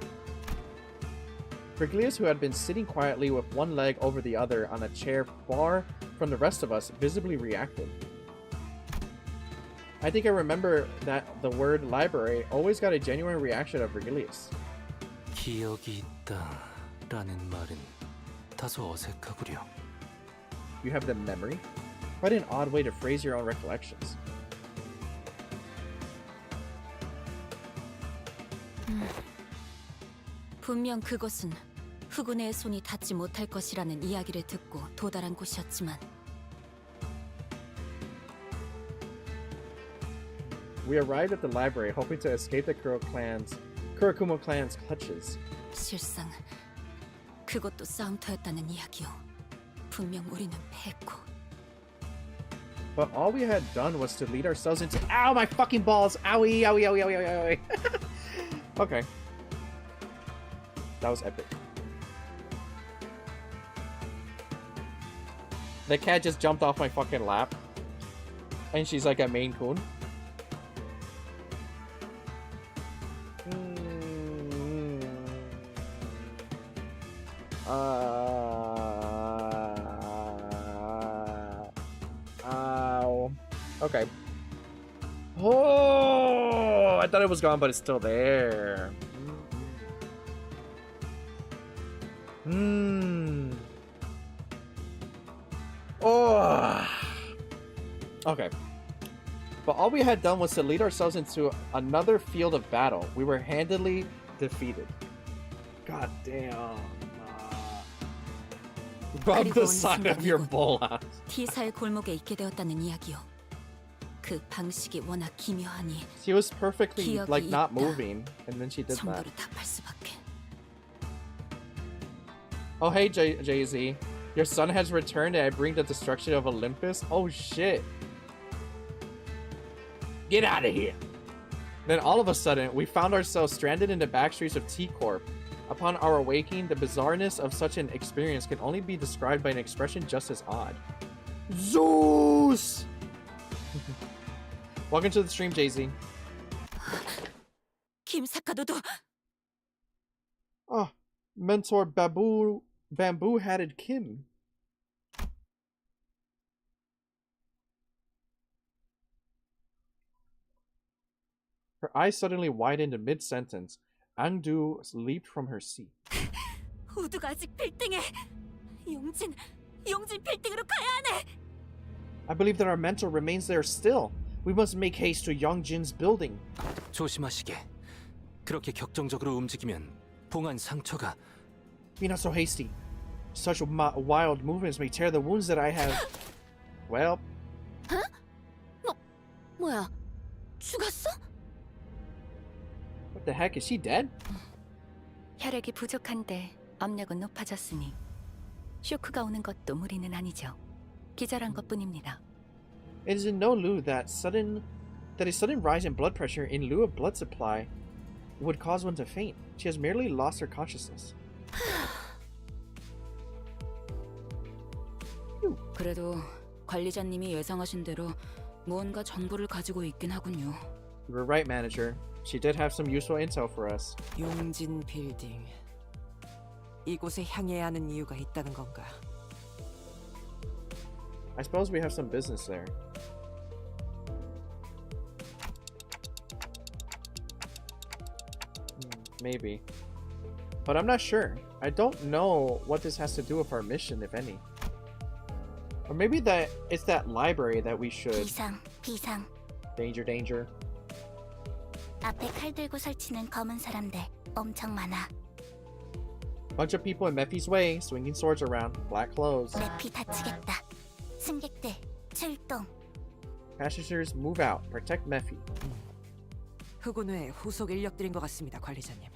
Virgilius, who had been sitting quietly with one leg over the other on a chair far from the rest of us, visibly reacted. I think I remember that the word library always got a genuine reaction of Virgilius. 기억이 있다라는 말은 다소 어색하구려. You have the memory? Quite an odd way to phrase your own recollections. 분명 그곳은 후군의 손이 닿지 못할 것이라는 이야기를 듣고 도달한 곳이었지만 We arrived at the library hoping to escape the Kurokuma clan's clutches. 실상 그것도 싸움터였다는 이야기요. 분명 우리는 패했고. But all we had done was to lead ourselves into— Ow, my fucking balls! Owie, owie, owie, owie, owie, owie. Okay. That was epic. The cat just jumped off my fucking lap. And she's like a Maine Coon. Ow. Okay. Oh, I thought it was gone, but it's still there. Oh. Okay. but all we had done was to lead ourselves into another field of battle. We were handily defeated. God damn. Rub the side of your bull out. T사의 골목에 있게 되었다는 이야기요. 그 방식이 워낙 기묘하니 She was perfectly like not moving, and then she did that. 정보를 답할 수밖에. Oh hey Jay-Z, your son has returned and I bring the destruction of Olympus. Oh shit. Get out of here. Then all of a sudden, we found ourselves stranded in the backstreets of T-Corp. Upon our awakening, the bizarreness of such an experience can only be described by an expression just as odd. Zeus! Welcome to the stream, Jay-Z. 김사카도도. Oh, mentor bamboo-hatted Kim. Her eyes suddenly widened in mid-sentence. Angdu leaped from her seat. 우두가 아직 빌딩에. 용진 빌딩으로 가야 하네. I believe that our mentor remains there still. We must make haste to Youngjin's building. 조심하시게. 그렇게 격정적으로 움직이면 봉한 상처가. Be not so hasty. Such wild movements may tear the wounds that I have. Well. 뭐야? 죽었어? What the heck? Is she dead? 혈액이 부족한데 압력은 높아졌으니 쇼크가 오는 것도 무리는 아니죠. 기절한 것뿐입니다. It is in no lieu that a sudden rise in blood pressure in lieu of blood supply would cause one to faint. She has merely lost her consciousness. 그래도 관리자님이 예상하신 대로 무언가 정보를 가지고 있긴 하군요. You were right, manager. She did have some useful intel for us. 용진 빌딩. 이곳에 향해야 하는 이유가 있다는 건가? I suppose we have some business there. Maybe. But I'm not sure. I don't know what this has to do with our mission, if any. Or maybe that it's that library that we should... 비상. Danger, danger. 앞에 칼 들고 설치는 검은 사람들 엄청 많아. Bunch of people in Mephi's way, swinging swords around, black clothes. 메피 다치겠다. 승객들 출동. Passengers move out. Protect Mephi. 흑운회 후속 인력들인 것 같습니다, 관리자님.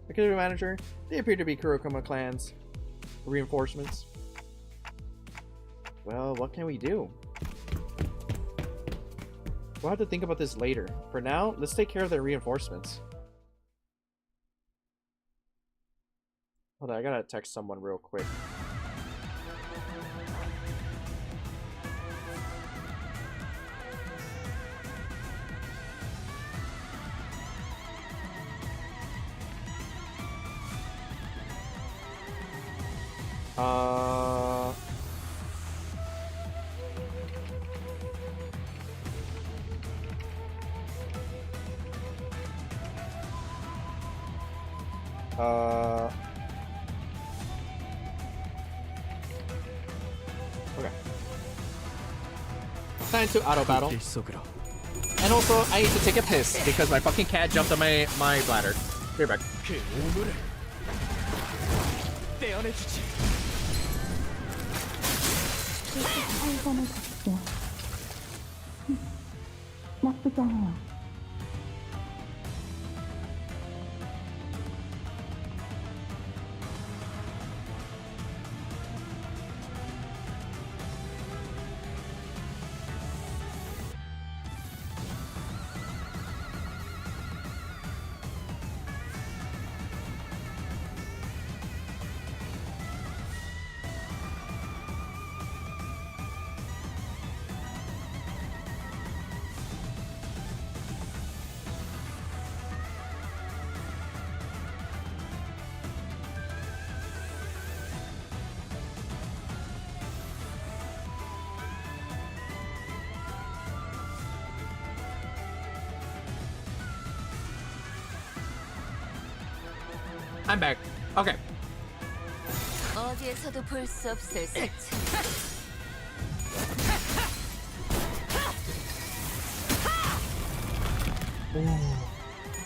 Executive manager, they appear to be Kurokuma clans. Reinforcements. Well, what can we do? We'll have to think about this later. For now, let's take care of their reinforcements. Hold on, I gotta text someone real quick. Okay. Time to auto battle. And also, I need to take a piss because my fucking cat jumped on my bladder. Be right back. 나쁘지 않아요. I'm back. Okay. 어디에서도 볼 수 없을 색채.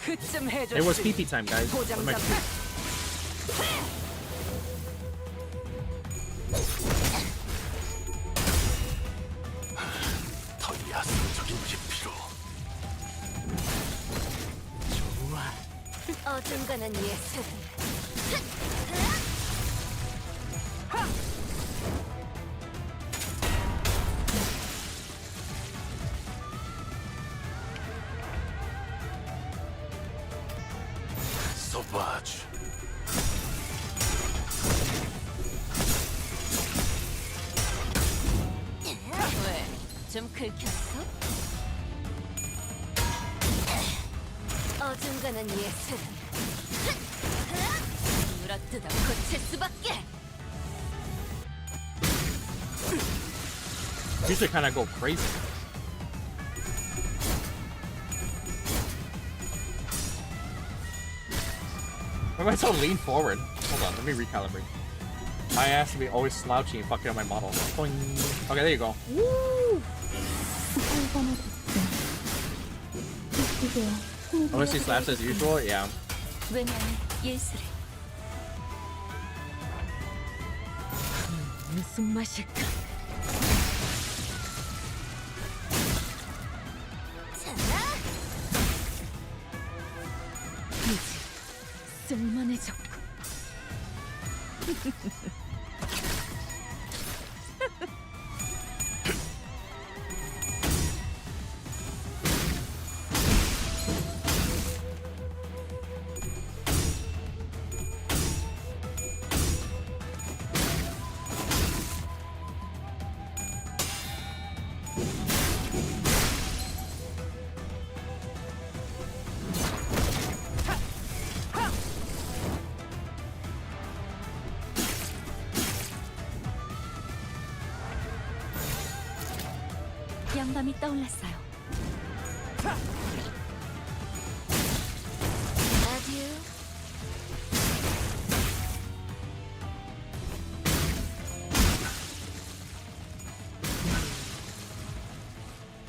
그쯤 해줬지. It was PP time, guys. What am I 포장장. doing? 더 야성적인 깊이로. 어중간한 예술. 소바주. 왜? 좀 긁혔어? 어중간한 예술. 물어뜯어 고칠 수밖에. You should kind of go crazy. Why am I so lean forward? Hold on, let me recalibrate. My ass to be always slouchy and fucking up my model. Boing. Okay, there you go. Woo! Unless he slaps as usual, yeah. 왜냐면 예술을. 무슨 맛일까? 이제 쓸만해졌고. 영감이 떠올랐어요. 아듀.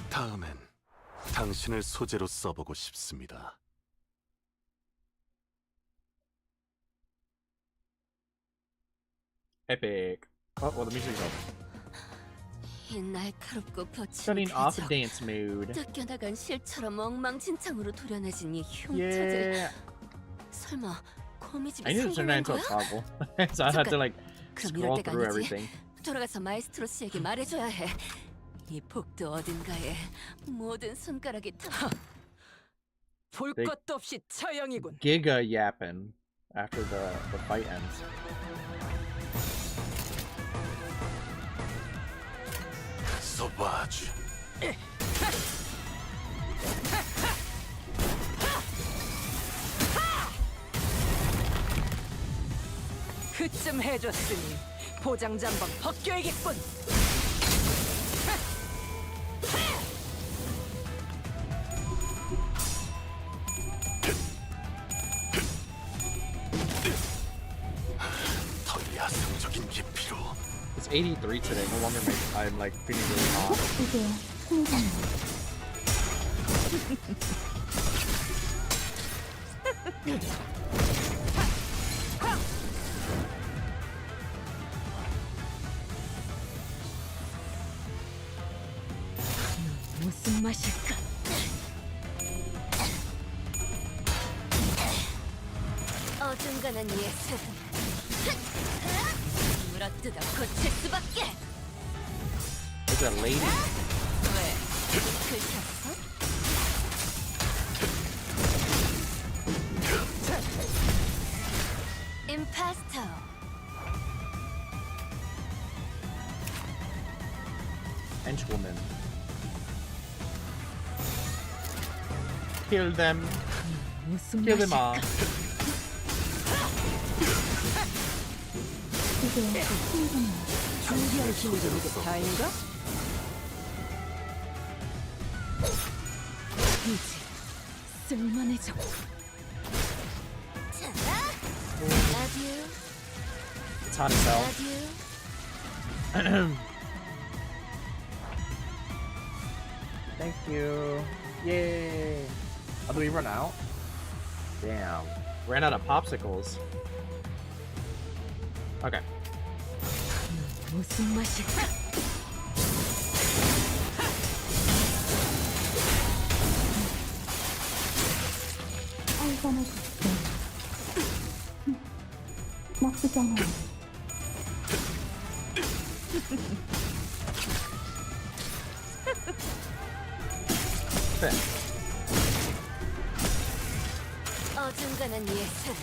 다음엔 당신을 소재로 써보고 싶습니다. Epic. Oh, well, the music's over. 이 날카롭고 거친 Turning off 궤적. dance mode. 뜯겨나간 실처럼 엉망진창으로 도려내진 이 흉터들. Yeah. 설마 거미집이 I need to turn that into a 성공한 거야? toggle. So I have to like 그럼 scroll 이럴 때가 through 아니지. everything. 돌아가서 마에스트로 씨에게 말해줘야 해. 이 복도 어딘가에 모든 손가락이 다. 볼 They- 것도 없이 처형이군. Giga yapping after the fight ends. 소바주. 그쯤 해줬으니 포장자 한번 벗겨야겠군. 더 야성적인 깊이로. It's 83 today. No wonder I'm like feeling really hot. 무슨 맛일까? 어중간한 예술. 물어뜯어 고칠 수밖에. It's a lady. 왜? 긁혔어? 임파스터. Henchwoman. Kill them. 무슨 Kill them all. 준비할 힘이 좀 이게 다인가? 이제 쓸만해졌고. 아듀. It's hot as hell. 아듀. Thank you. Yay. Oh, did we run out? Damn. Ran out of popsicles. Okay. 무슨 맛일까? 나쁘지 않아. 네. 어중간한 예상.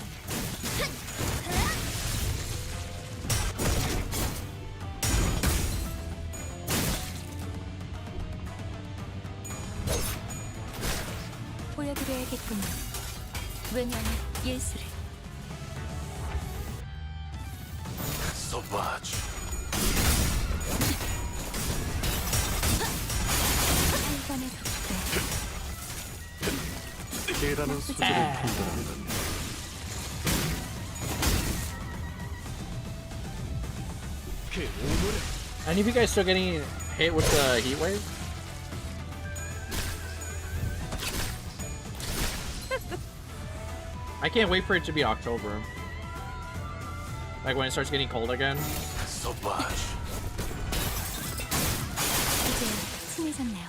보여드려야겠군요. 왜냐면 예술을. 소바지. 살관의 개라는 수준을 판단하는 Any of you guys still getting hit with the heat wave? I can't wait for it to be October. Like when it starts getting cold again. 소바지. 이제 친해졌네요.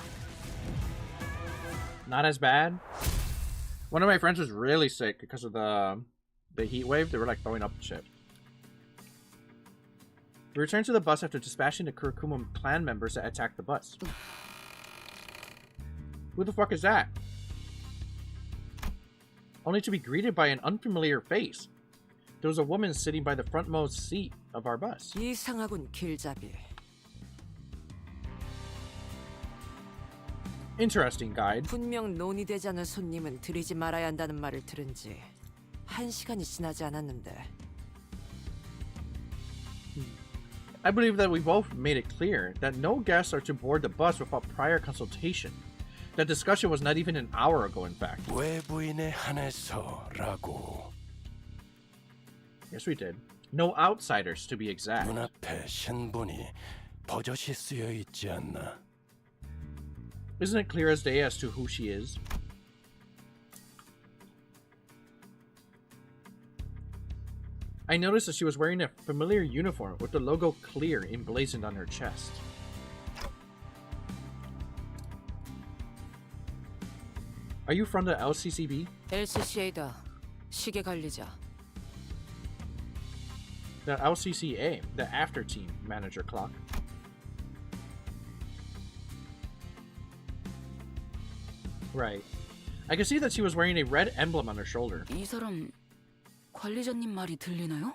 Not as bad. One of my friends was really sick because of the heat wave. They were like throwing up shit. We returned to the bus after dispatching the Kurokuma clan members that attacked the bus. Who the fuck is that? Only to be greeted by an unfamiliar face. There was a woman sitting by the frontmost seat of our bus. 이상하군 길잡이. Interesting guide. 분명 논의되지 않은 손님은 들이지 말아야 한다는 말을 들은 지 1시간이 지나지 않았는데. I believe that we both made it clear that no guests are to board the bus without prior consultation. That discussion was not even an hour ago, in fact. 외부인에 한해서라고. Yes, we did. No outsiders, to be exact. 눈앞에 신분이 버젓이 쓰여 있지 않나? Isn't it clear as day as to who she is? I noticed that she was wearing a familiar uniform with the logo clear emblazoned on her chest. Are you from the LCCB? LCCA다. 시계 관리자. The LCCA, the after team manager clock. Right. I can see that she was wearing a red emblem on her shoulder. 이 사람 관리자님 말이 들리나요?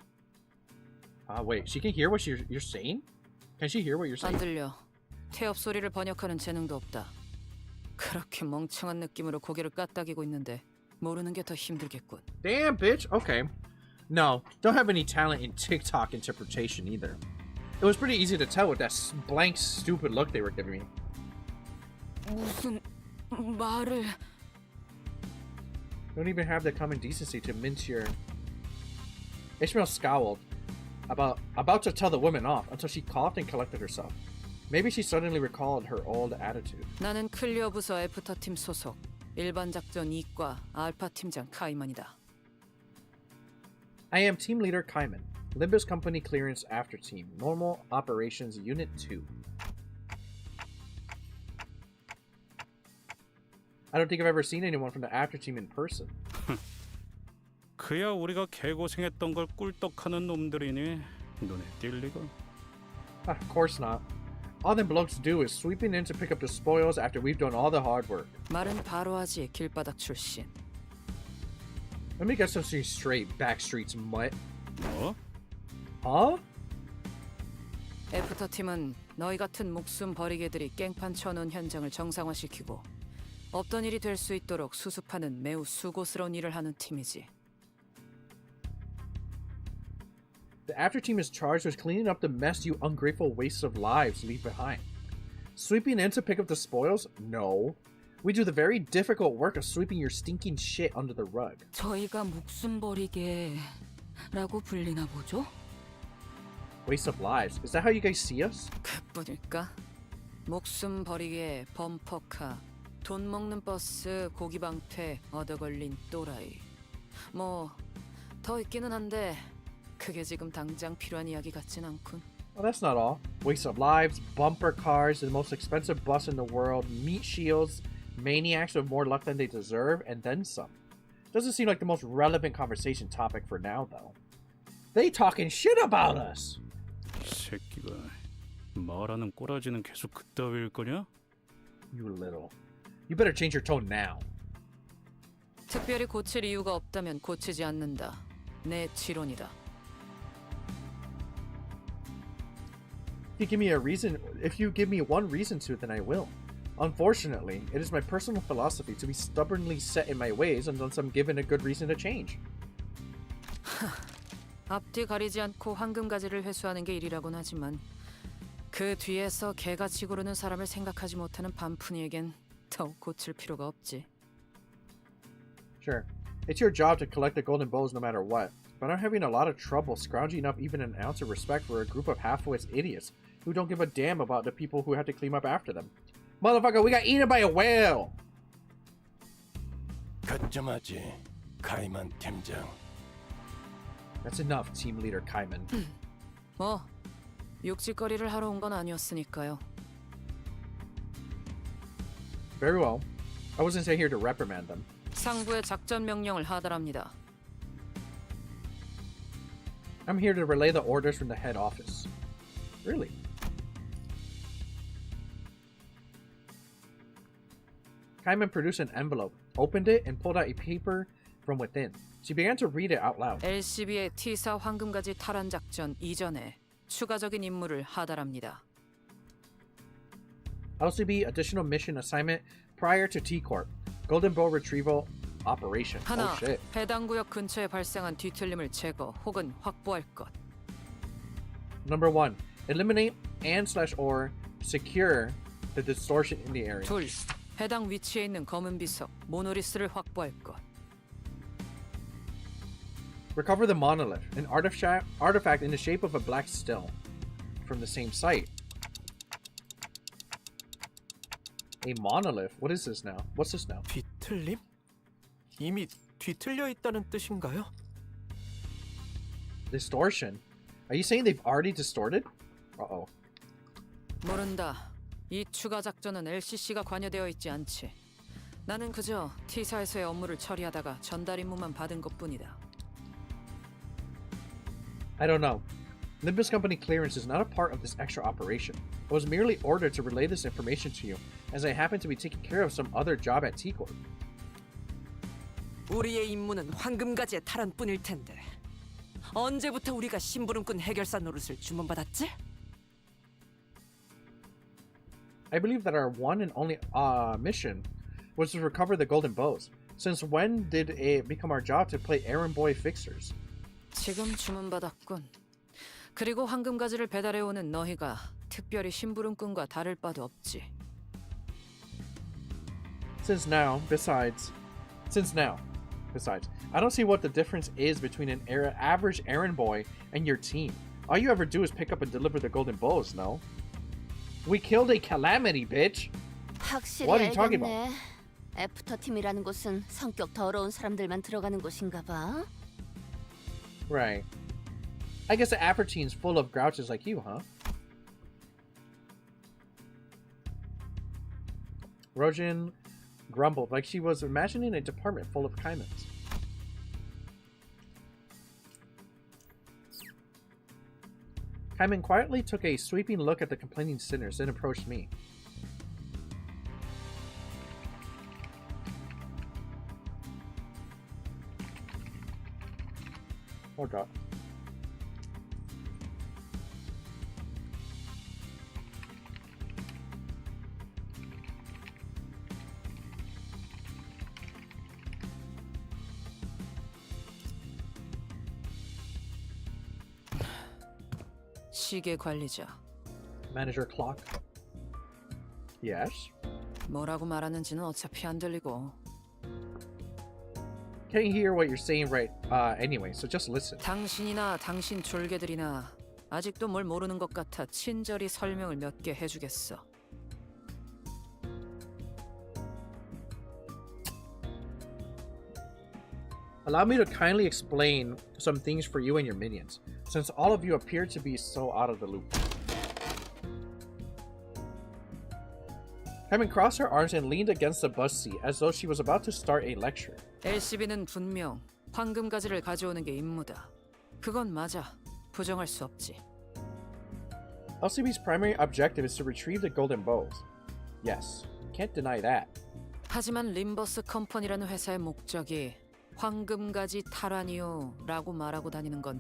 Wait, she can hear what you're saying? Can she hear what you're saying? 안 들려. 태엽 소리를 번역하는 재능도 없다. 그렇게 멍청한 느낌으로 고개를 까딱이고 있는데 모르는 게 더 힘들겠군. Damn, bitch. Okay. No, don't have any talent in TikTok interpretation either. It was pretty easy to tell with that blank, stupid look they were giving me. 무슨 말을... Don't even have the common decency to mince your... Ishmael scowled, about to tell the woman off until she coughed and collected herself. Maybe she suddenly recalled her old attitude. 나는 클리어 부서 애프터 팀 소속 일반 작전 2과 알파 팀장 카이만이다. I am team leader Kaiman, Limbus Company Clearance After Team, Normal Operations Unit 2. I don't think I've ever seen anyone from the after team in person. 그야 우리가 개고생했던 걸 꿀떡하는 놈들이니 눈에 띌 리가. Of course not. All them blokes do is sweeping in to pick up the spoils after we've done all the hard work. 말은 바로 하지 길바닥 출신. Let me get something straight, Backstreets mutt. 뭐? Huh? 애프터 팀은 너희 같은 목숨 버리개들이 깽판 쳐놓은 현장을 정상화시키고 없던 일이 될 수 있도록 수습하는 매우 수고스러운 일을 하는 팀이지. The after team is charged with cleaning up the mess you ungrateful wastes of lives leave behind. Sweeping in to pick up the spoils? No. We do the very difficult work of sweeping your stinking shit under the rug. 저희가 목숨 버리게라고 불리나 보죠? Waste of lives. Is that how you guys see us? 그뿐일까? 목숨 버리게 범퍼카 돈 먹는 버스, 고기 방패, 얻어 걸린 또라이. 뭐 더 있기는 한데 그게 지금 당장 필요한 이야기 같진 않군. Well, that's not all. Waste of lives, bumper cars, the most expensive bus in the world, meat shields, maniacs with more luck than they deserve, and then some. Doesn't seem like the most relevant conversation topic for now, though. They talking shit about us! 이 새끼가 말하는 꼬라지는 계속 그따위일 거냐? You little. You better change your tone now. 특별히 고칠 이유가 없다면 고치지 않는다. 내 지론이다. If you give me one reason to, then I will. Unfortunately, it is my personal philosophy to be stubbornly set in my ways unless I'm given a good reason to change. 앞뒤 가리지 않고 황금가지를 회수하는 게 일이라곤 하지만 그 뒤에서 개같이 구르는 사람을 생각하지 못하는 반푼이에겐 더욱 고칠 필요가 없지. Sure, it's your job to collect the golden bows no matter what, but I'm having a lot of trouble scrounging up even an ounce of respect for a group of half-wits idiots who don't give a damn about the people who had to clean up after them. Motherfucker, we got eaten by a whale! 가점하지, 카이만 팀장. That's enough, team leader Kaiman. 뭐 욕짓거리를 하러 온 건 아니었으니까요. Very well. I wasn't here to reprimand them. 상부의 작전 명령을 하달합니다. I'm here to relay the orders from the head office. Really? Kaiman produced an envelope, opened it, and pulled out a paper from within. She began to read it out loud. LCB의 T사 황금가지 탈환 작전 이전에 추가적인 임무를 하달합니다. LCB additional mission assignment prior to T-Corp. Golden Bow retrieval operation. 하나, Oh shit. 해당 구역 근처에 발생한 뒤틀림을 제거 혹은 확보할 것. Number 1. Eliminate and/or secure the distortion in the area. 둘, 해당 위치에 있는 검은 비석 모노리스를 확보할 것. Recover the monolith, an artifact in the shape of a black still from the same site. A monolith? What is this now? What's this now? 뒤틀림? 이미 뒤틀려 있다는 뜻인가요? Distortion? Are you saying they've already distorted? Uh-oh. 모른다. 이 추가 작전은 LCC가 관여되어 있지 않지. 나는 그저 T사에서의 업무를 처리하다가 전달 임무만 받은 것뿐이다. I don't know. Limbus Company clearance is not a part of this extra operation. I was merely ordered to relay this information to you, as I happen to be taking care of some other job at T-Corp. 우리의 임무는 황금가지의 탈환뿐일 텐데 언제부터 우리가 심부름꾼 해결사 노릇을 주문받았지? I believe that our one and only mission was to recover the golden bows. Since when did it become our job to play errand boy fixers? 지금 주문받았군. 그리고 황금가지를 배달해오는 너희가 특별히 심부름꾼과 다를 바도 없지. Besides, I don't see what the difference is between an average errand boy and your team. All you ever do is pick up and deliver the golden bows, no? We killed a calamity, bitch! 확실히 What are you talking 알겠네. 애프터 팀이라는 곳은 성격 더러운 사람들만 들어가는 곳인가 봐. Right. I guess the Afro team's full of grouches like you, huh? Rojin grumbled like she was imagining a department full of Kaimans. Kaiman quietly took a sweeping look at the complaining sinners, then approached me. Hold up. 시계 관리자. Manager clock. Yes? 뭐라고 말하는지는 어차피 안 들리고. Can't hear what you're saying right anyway, so just listen. 당신이나 당신 졸개들이나 아직도 뭘 모르는 것 같아 친절히 설명을 몇 개 해주겠어. Allow me to kindly explain some things for you and your minions, since all of you appear to be so out of the loop. Having crossed her arms and leaned against the bus seat as though she was about to start a lecture. LCB는 분명 황금 가지를 가져오는 게 임무다. 그건 맞아. 부정할 수 없지. LCB's primary objective is to retrieve the golden bows. Yes, can't deny that. 하지만 림버스 컴퍼니라는 회사의 목적이 황금 가지 탈환이요라고 말하고 다니는 건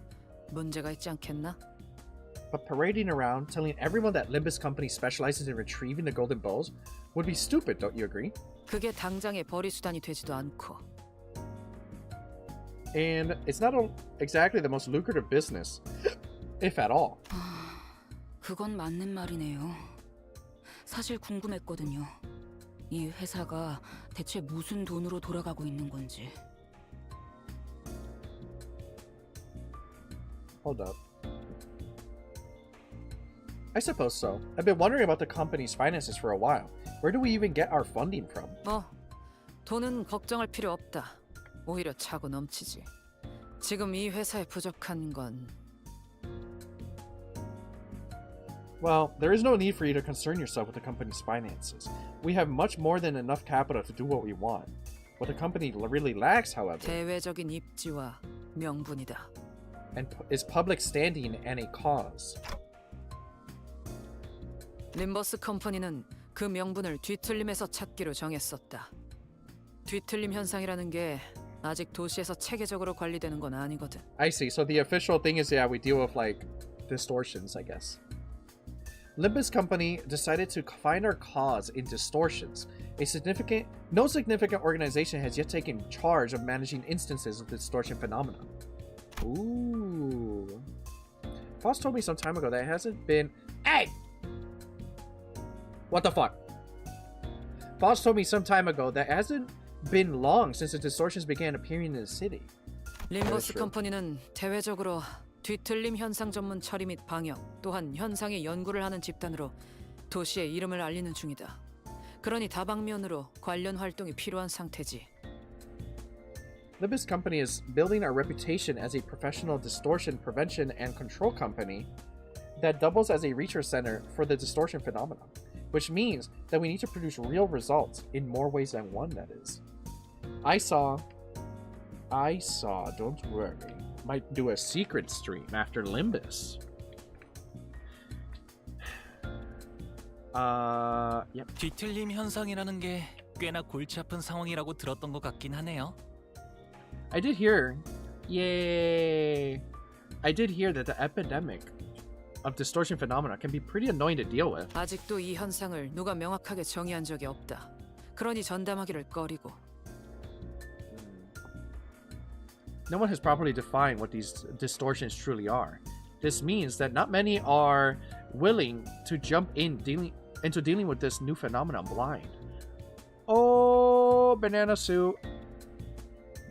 문제가 있지 않겠나? But parading around, telling everyone that Limbus Company specializes in retrieving the golden bows would be stupid, don't you agree? 그게 당장의 벌이 수단이 되지도 않고. And it's not exactly the most lucrative business, if at all. 그건 맞는 말이네요. 사실 궁금했거든요. 이 회사가 대체 무슨 돈으로 돌아가고 있는 건지. Hold up. I suppose so. I've been wondering about the company's finances for a while. Where do we even get our funding from? 돈은 걱정할 필요 없다. 오히려 차고 넘치지. 지금 이 회사에 부족한 건... Well, there is no need for you to concern yourself with the company's finances. We have much more than enough capital to do what we want. What the company really lacks, however, 대외적인 입지와 명분이다. is public standing and a cause. 림버스 컴퍼니는 그 명분을 뒤틀림에서 찾기로 정했었다. 뒤틀림 현상이라는 게 아직 도시에서 체계적으로 관리되는 건 아니거든. I see. So the official thing is, yeah, we deal with like distortions, I guess. Limbus Company decided to find our cause in distortions. No significant organization has yet taken charge of managing instances of the distortion phenomenon. Ooh. Boss told me some time ago that it hasn't been... Hey! What the fuck? Boss told me some time ago that it hasn't been long since the distortions began appearing in the city. 림버스 컴퍼니는 대외적으로 뒤틀림 현상 전문 처리 및 방역, 또한 현상의 연구를 하는 집단으로 도시의 이름을 알리는 중이다. 그러니 다방면으로 관련 활동이 필요한 상태지. Limbus Company is building our reputation as a professional distortion prevention and control company that doubles as a research center for the distortion phenomenon, which means that we need to produce real results in more ways than one, that is. I saw, don't worry, might do a secret stream after Limbus. Yep. 뒤틀림 현상이라는 게 꽤나 골치 아픈 상황이라고 들었던 것 같긴 하네요. I did hear that the epidemic of distortion phenomena can be pretty annoying to deal with. 아직도 이 현상을 누가 명확하게 정의한 적이 없다. 그러니 전담하기를 꺼리고. No one has properly defined what these distortions truly are. This means that not many are willing to jump into dealing with this new phenomenon blind. Oh, banana suit.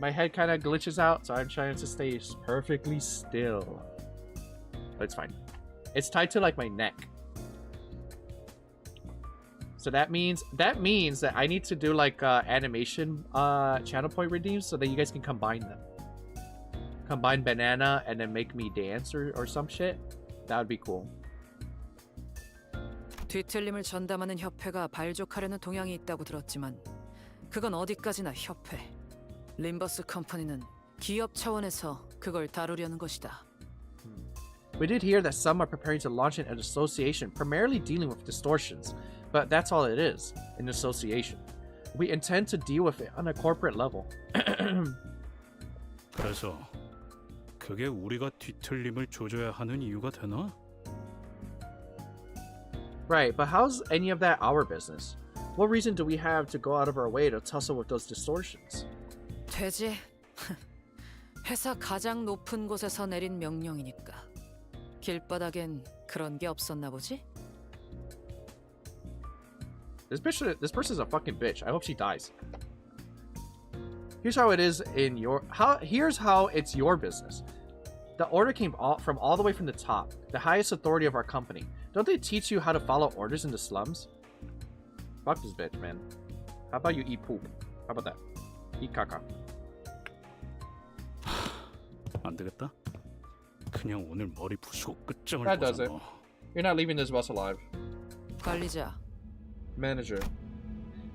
My head kind of glitches out, so I'm trying to stay perfectly still. But it's fine. It's tied to like my neck. So that means that I need to do like animation channel point redeems so that you guys can combine them. Combine banana and then make me dance or some shit. That would be cool. 뒤틀림을 전담하는 협회가 발족하려는 동향이 있다고 들었지만 그건 어디까지나 협회. 림버스 컴퍼니는 기업 차원에서 그걸 다루려는 것이다. We did hear that some are preparing to launch an association primarily dealing with distortions, but that's all it is, an association. We intend to deal with it on a corporate level. 그래서 그게 우리가 뒤틀림을 조져야 하는 이유가 되나? Right, but how's any of that our business? What reason do we have to go out of our way to tussle with those distortions? 되지. 회사 가장 높은 곳에서 내린 명령이니까. 길바닥엔 그런 게 없었나 보지? This person's a fucking bitch. I hope she dies. Here's how it is in here's how it's your business. The order came from all the way from the top, the highest authority of our company. Don't they teach you how to follow orders in the slums? Fuck this bitch, man. How about you eat poop? How about that? Eat caca. 안 되겠다. 그냥 오늘 머리 부수고 끝장을 That does 보자 it. 뭐. You're not leaving this bus alive. 관리자. Manager.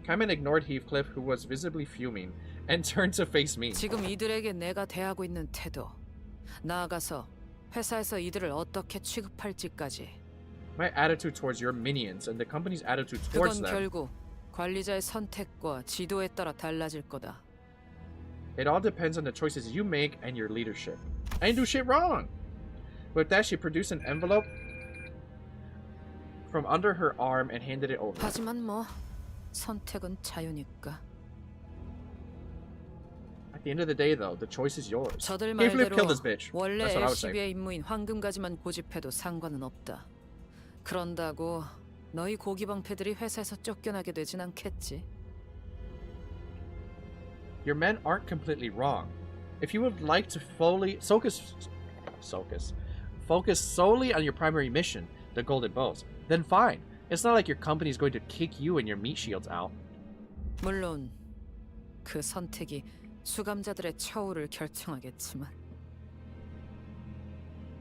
Kaiman ignored Heathcliff, who was visibly fuming, and turned to face me. 지금 이들에게 내가 대하고 있는 태도, 나아가서 회사에서 이들을 어떻게 취급할지까지. My attitude towards your minions and the company's attitude towards 그건 them. 결국 관리자의 선택과 지도에 따라 달라질 거다. It all depends on the choices you make and your leadership. I didn't do shit wrong. With that, she produced an envelope from under her arm and handed it over. 하지만 뭐 선택은 자유니까. At the end of the day, though, the choice is yours. 저들 Heathcliff 말대로 killed this bitch. 원래 That's what I would say. LCB의 임무인 황금가지만 고집해도 상관은 없다. 그런다고 너희 고기방패들이 회사에서 쫓겨나게 되진 않겠지. Your men aren't completely wrong. If you would like to focus solely on your primary mission, the Golden Bows, then fine. It's not like your company is going to kick you and your meat shields out. 물론 그 선택이 수감자들의 처우를 결정하겠지만.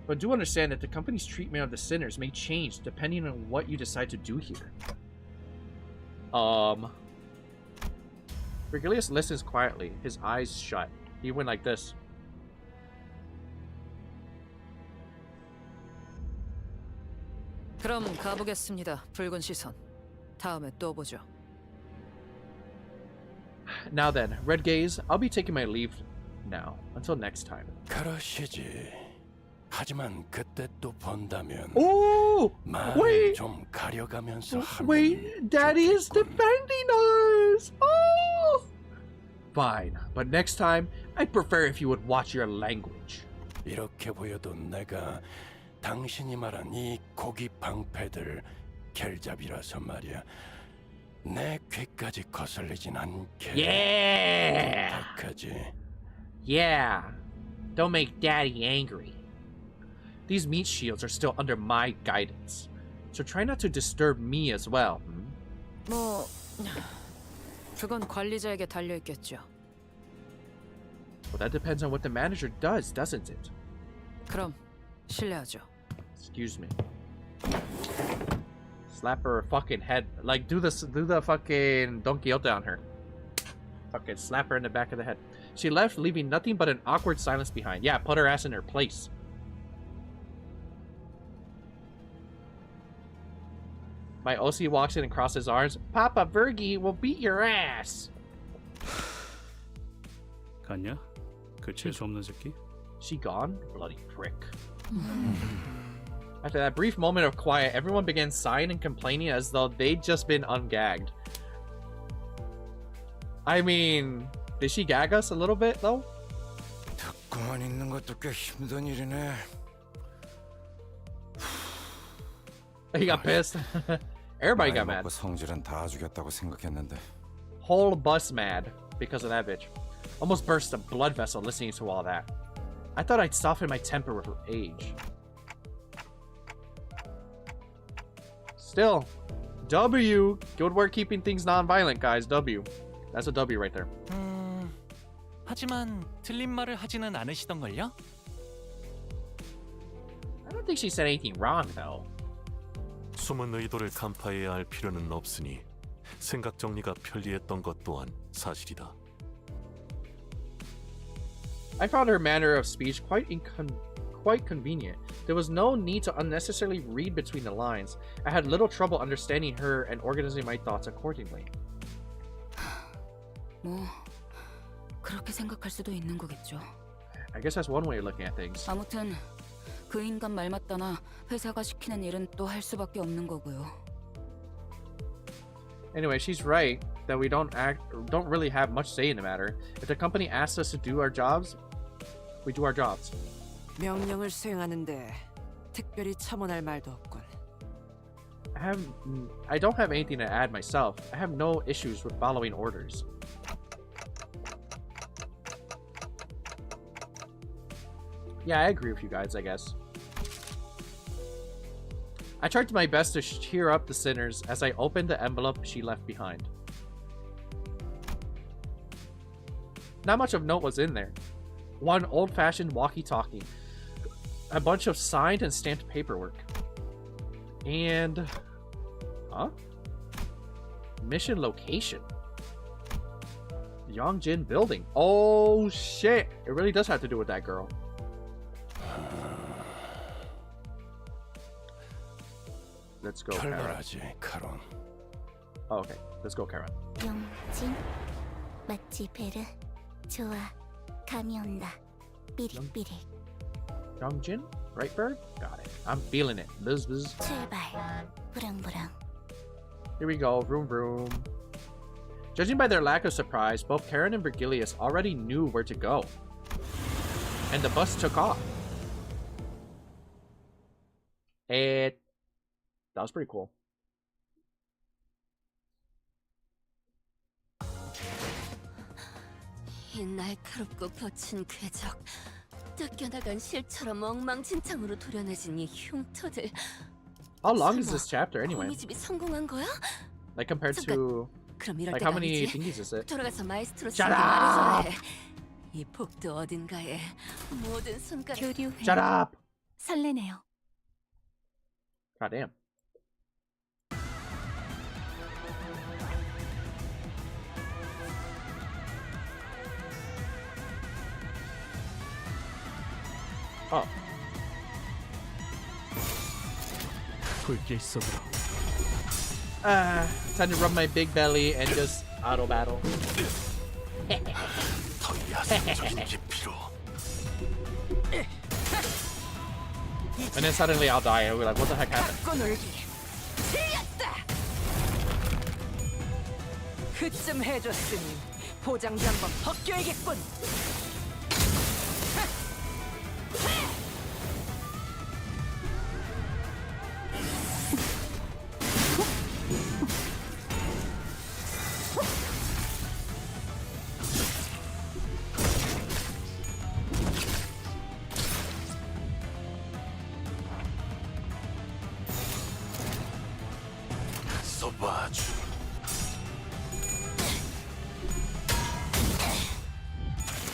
But do understand that the company's treatment of the sinners may change depending on what you decide to do here. Virgilius listens quietly, his eyes shut. He went like this. 그럼 가보겠습니다. 붉은 시선. 다음에 또 보죠. Now then, Red Gaze, I'll be taking my leave now. Until next time. 그러시지. 하지만 그때 또 본다면 Oh! 말을 Wait! 좀 가려가면서 하면 Wait, Daddy is defending us! Oh! Fine, but next time, I'd prefer if you would watch your language. 이렇게 보여도 내가 당신이 말한 이 고기 방패들 겔잡이라서 말이야. 내 귀까지 거슬리진 않게. Yeah! 부탁하지. Yeah. Don't make Daddy angry. These meat shields are still under my guidance, so try not to disturb me as well. 뭐 그건 관리자에게 달려 있겠죠. Well, that depends on what the manager does, doesn't it? 그럼 실례하죠. Excuse me. Slap her fucking head. Like, do the fucking Don Quixote on her. Fucking slap her in the back of the head. She left, leaving nothing but an awkward silence behind. Yeah, put her ass in her place. My OC walks in and crosses arms. Papa Virgie will beat your ass. 갔냐? 그 재수 없는 새끼? She gone? Bloody prick. After that brief moment of quiet, everyone began sighing and complaining as though they'd just been ungagged. I mean, did she gag us a little bit, though? 듣고만 있는 것도 꽤 힘든 일이네. He got pissed. Everybody got mad. 성질은 다 죽였다고 생각했는데. Whole bus mad because of that bitch. Almost burst a blood vessel listening to all that. I thought I'd soften my temper with age. Still, W. Good work keeping things non-violent, guys. W. That's a W right there. 하지만 틀린 말을 하지는 않으시던걸요? I don't think she said anything wrong, though. 숨은 의도를 간파해야 할 필요는 없으니 생각 정리가 편리했던 것 또한 사실이다. I found her manner of speech quite convenient. There was no need to unnecessarily read between the lines. I had little trouble understanding her and organizing my thoughts accordingly. 뭐 그렇게 생각할 수도 있는 거겠죠. I guess that's one way of looking at things. 아무튼 그 인간 말 맞다나 회사가 시키는 일은 또 할 수밖에 없는 거고요. Anyway, she's right that we don't really have much say in the matter. If the company asks us to do our jobs, we do our jobs. 명령을 수행하는데 특별히 첨언할 말도 없군. I don't have anything to add myself. I have no issues with following orders. Yeah, I agree with you guys, I guess. I tried my best to cheer up the sinners as I opened the envelope she left behind. Not much of note was in there. one old-fashioned walkie-talkie, a bunch of signed and stamped paperwork, and mission location, Yongjin building. Oh shit, it really does have to do with that girl. Let's go, Karen. Oh, okay, let's go, Karen. 영진 마치 베르 좋아 감이 온다 삐릭삐릭 Yongjin, right, bird? Got it. I'm feeling it. Buzz, buzz. 출발 부릉부릉. Here we go. Vroom, vroom. Judging by their lack of surprise, both Karen and Virgilius already knew where to go. And the bus took off. That was pretty cool. 이 날카롭고 거친 궤적, 뜯겨나간 실처럼 엉망진창으로 도려내진 이 흉터들. How long is this chapter anyway? 호미집이 성공한 거야? Like compared to 그럼 이럴 like 때가 how many 아니지. thingies is it? 돌아가서 마에스트로 Shut 씨에게 말해줘야 up! 해. 이 복도 어딘가에 모든 손가락. 교류회. Shut up! 설레네요. God damn. Oh. 불길 속으로. Time to rub my big belly and just auto battle. 더 야생적인 깊이로. And then suddenly I'll die. I'll be like, what the heck happened? 그쯤 해줬으니 보장기 한번 벗겨야겠군. 써봐주.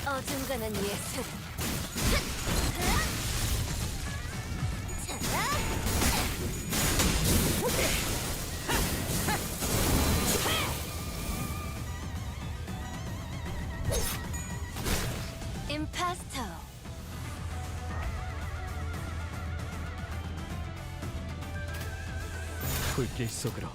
어중간한 예술. 임파스터. 불길 속으로.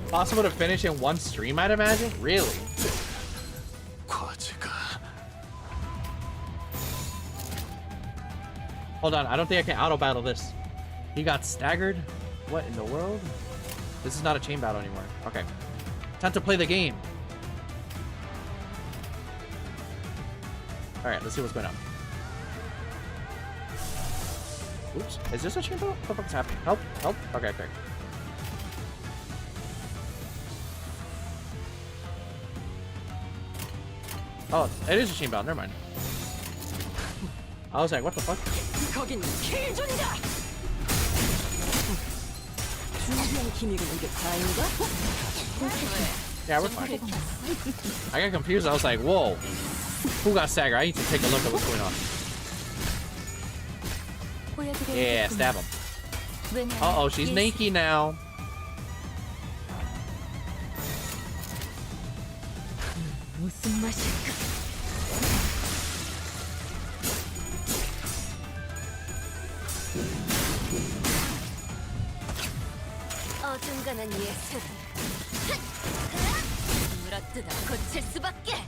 Possible to finish in one stream, I'd imagine? Really? 과제가. Hold on, I don't think I can auto battle this. He got staggered? What in the world? This is not a chain battle anymore. Okay. Time to play the game. Alright, let's see what's going on. Oops. Is this a chain battle? What the fuck's happening? Help! Help! Okay, okay. Oh, it is a chain battle. Never mind. I was like, what the fuck? 거긴 킬존이다. 준비한 기믹은 이게 다인가? Yeah, we're fine. I got confused. I was like, whoa. Who got staggered? I need to take a look at what's going on. Yeah, stab him. Uh-oh, she's naked now. 무슨 맛일까? 어중간한 예술. 물어뜯어 고칠 수밖에.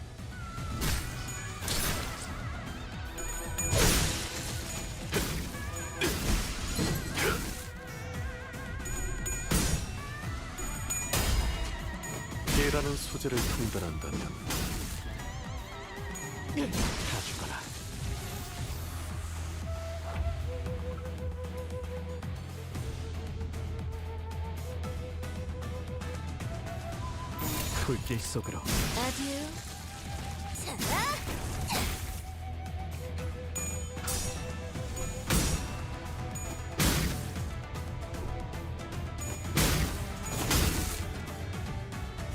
개라는 소재를 통달한다면 다 죽어라. 불길 속으로. 아듀. 자.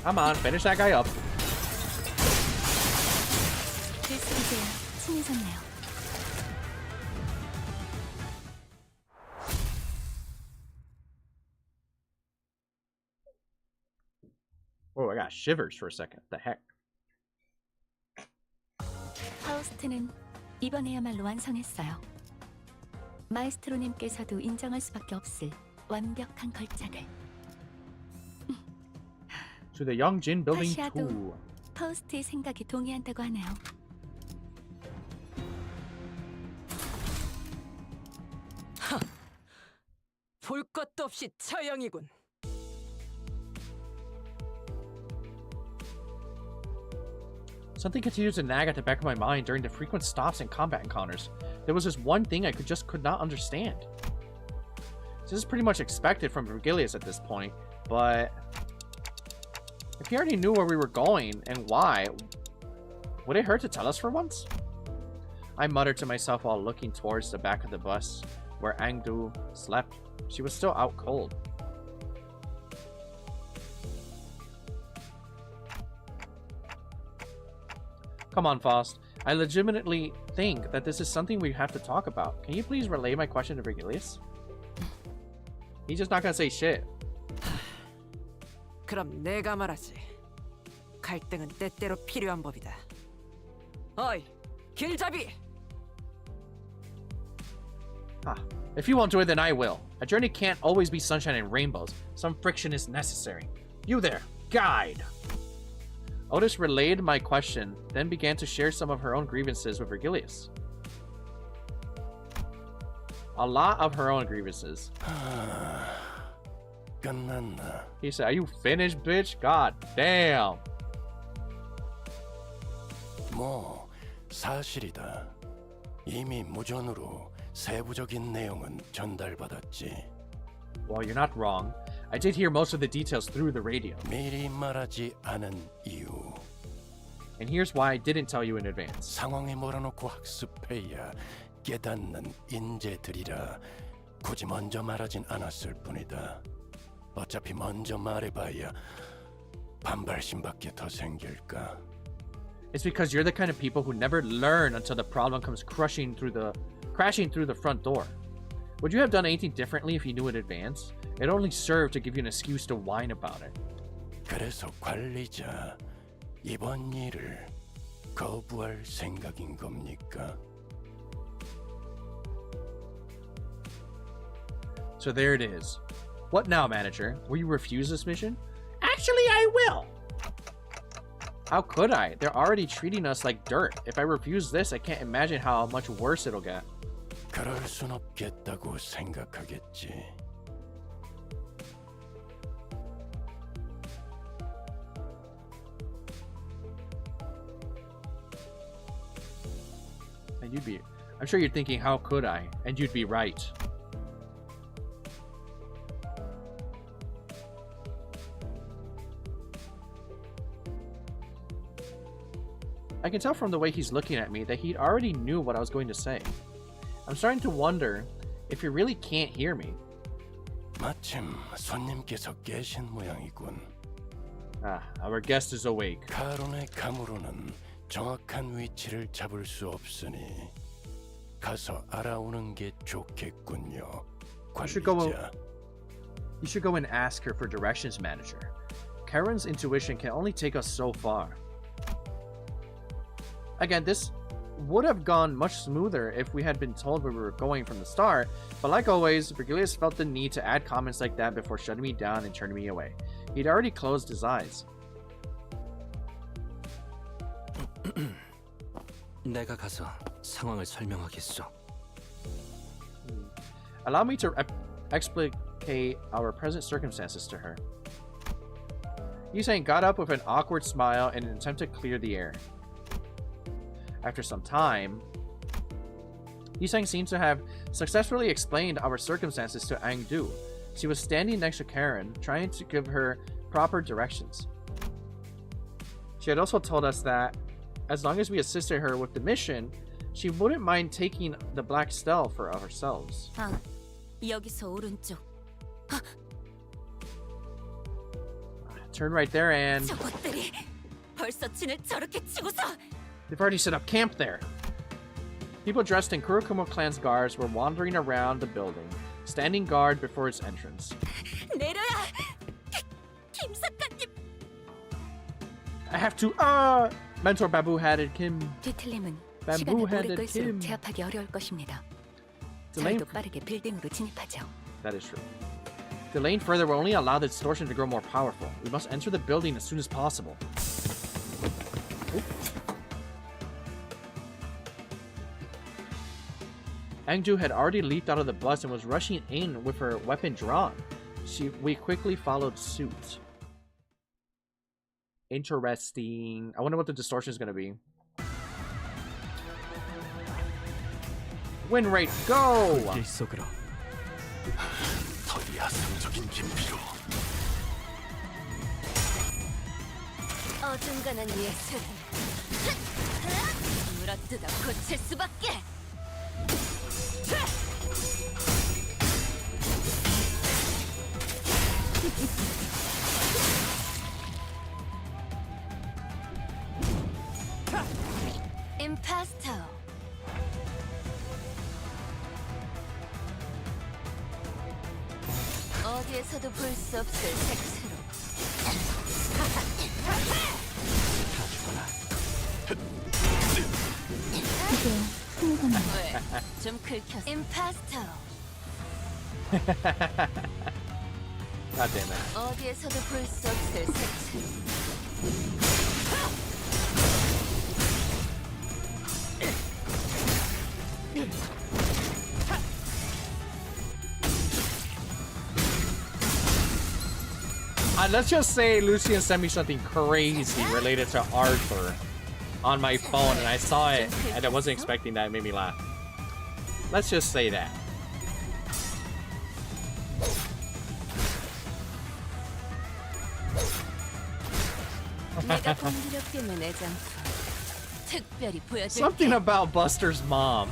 Come on, finish that guy up. 이제 친해졌네요. Oh, I got shivers for a second. The heck? 파우스트는 이번에야말로 완성했어요. 마에스트로님께서도 인정할 수밖에 없을 완벽한 걸작을. To the Young Jin Building 파시아도 2. 파우스트의 생각에 동의한다고 하네요. 볼 것도 없이 처형이군. Something continues to nag at the back of my mind during the frequent stops and combat encounters. There was this one thing I could not understand. This is pretty much expected from Virgilius at this point, but if he already knew where we were going and why, would it hurt to tell us for once? I muttered to myself while looking towards the back of the bus where Angdu slept. She was still out cold. Come on, Faust. I legitimately think that this is something we have to talk about. Can you please relay my question to Virgilius? He's just not gonna say shit. 그럼 내가 말하지. 갈등은 때때로 필요한 법이다. 어이, 길잡이! If you won't do it, then I will. A journey can't always be sunshine and rainbows. Some friction is necessary. You there, guide! Otis relayed my question, then began to share some of her own grievances with Virgilius. A lot of her own grievances. 끝났나? He said, are you finished, bitch? God damn. 뭐 사실이다. 이미 무전으로 세부적인 내용은 전달받았지. Well, you're not wrong. I did hear most of the details through the radio. 미리 말하지 않은 이유. And here's why I didn't tell you in advance. 상황에 몰아넣고 학습해야 깨닫는 인재들이라 굳이 먼저 말하진 않았을 뿐이다. 어차피 먼저 말해봐야 반발심밖에 더 생길까. It's because you're the kind of people who never learn until the problem comes crashing through the front door. Would you have done anything differently if you knew in advance? It only served to give you an excuse to whine about it. 그래서 관리자 이번 일을 거부할 생각인 겁니까? So there it is. What now, manager? Will you refuse this mission? Actually, I will! How could I? They're already treating us like dirt. If I refuse this, I can't imagine how much worse it'll get. 그럴 순 없겠다고 생각하겠지. And I'm sure you're thinking, how could I? And you'd be right. I can tell from the way he's looking at me that he already knew what I was going to say. I'm starting to wonder if he really can't hear me. 마침 손님께서 계신 모양이군. Our guest is awake. 카론의 감으로는 정확한 위치를 잡을 수 없으니 가서 알아오는 게 좋겠군요. 관리자. You should go and ask her for directions, manager. Karen's intuition can only take us so far. Again, this would have gone much smoother if we had been told where we were going from the start, but like always, Virgilius felt the need to add comments like that before shutting me down and turning me away. He'd already closed his eyes. 내가 가서 상황을 설명하겠소. Allow me to explicate our present circumstances to her. Yusang got up with an awkward smile in an attempt to clear the air. After some time, Yusang seems to have successfully explained our circumstances to Angdu. She was standing next to Karen, trying to give her proper directions. She had also told us that as long as we assisted her with the mission, she wouldn't mind taking the black stele for ourselves. 아, 여기서 오른쪽. Turn right there and 저것들이 벌써 진을 저렇게 치고서. they've already set up camp there. People dressed in Kurokumo clan's guards were wandering around the building, standing guard before its entrance. 내려야. 김 작가님. I have to mentor Babu-headed Kim. 뒤틀림은 시간을 오래 Bamboo-headed 끌수록 Kim. 제압하기 어려울 것입니다. Delane. 잘도 빠르게 빌딩으로 진입하죠. That is true. Delaying further will only allow the distortion to grow more powerful. We must enter the building as soon as possible. Angju had already leaped out of the bus and was rushing in with her weapon drawn. We quickly followed suit. Interesting. I wonder what the distortion is going to be. Win rate, go! 더 야성적인 깊이로. 어중간한 예술. 물어뜯어 고칠 수밖에. 임파스터. 어디에서도 볼 수 없을 색채로. 왜? 좀 긁혔어. 임파스터. God damn it. 어디에서도 볼 수 없을 색채로. Let's just say Lucian sent me something crazy related to Arthur on my phone, and I saw it, and I wasn't expecting that. It made me laugh. Let's just say that. Something about Buster's mom.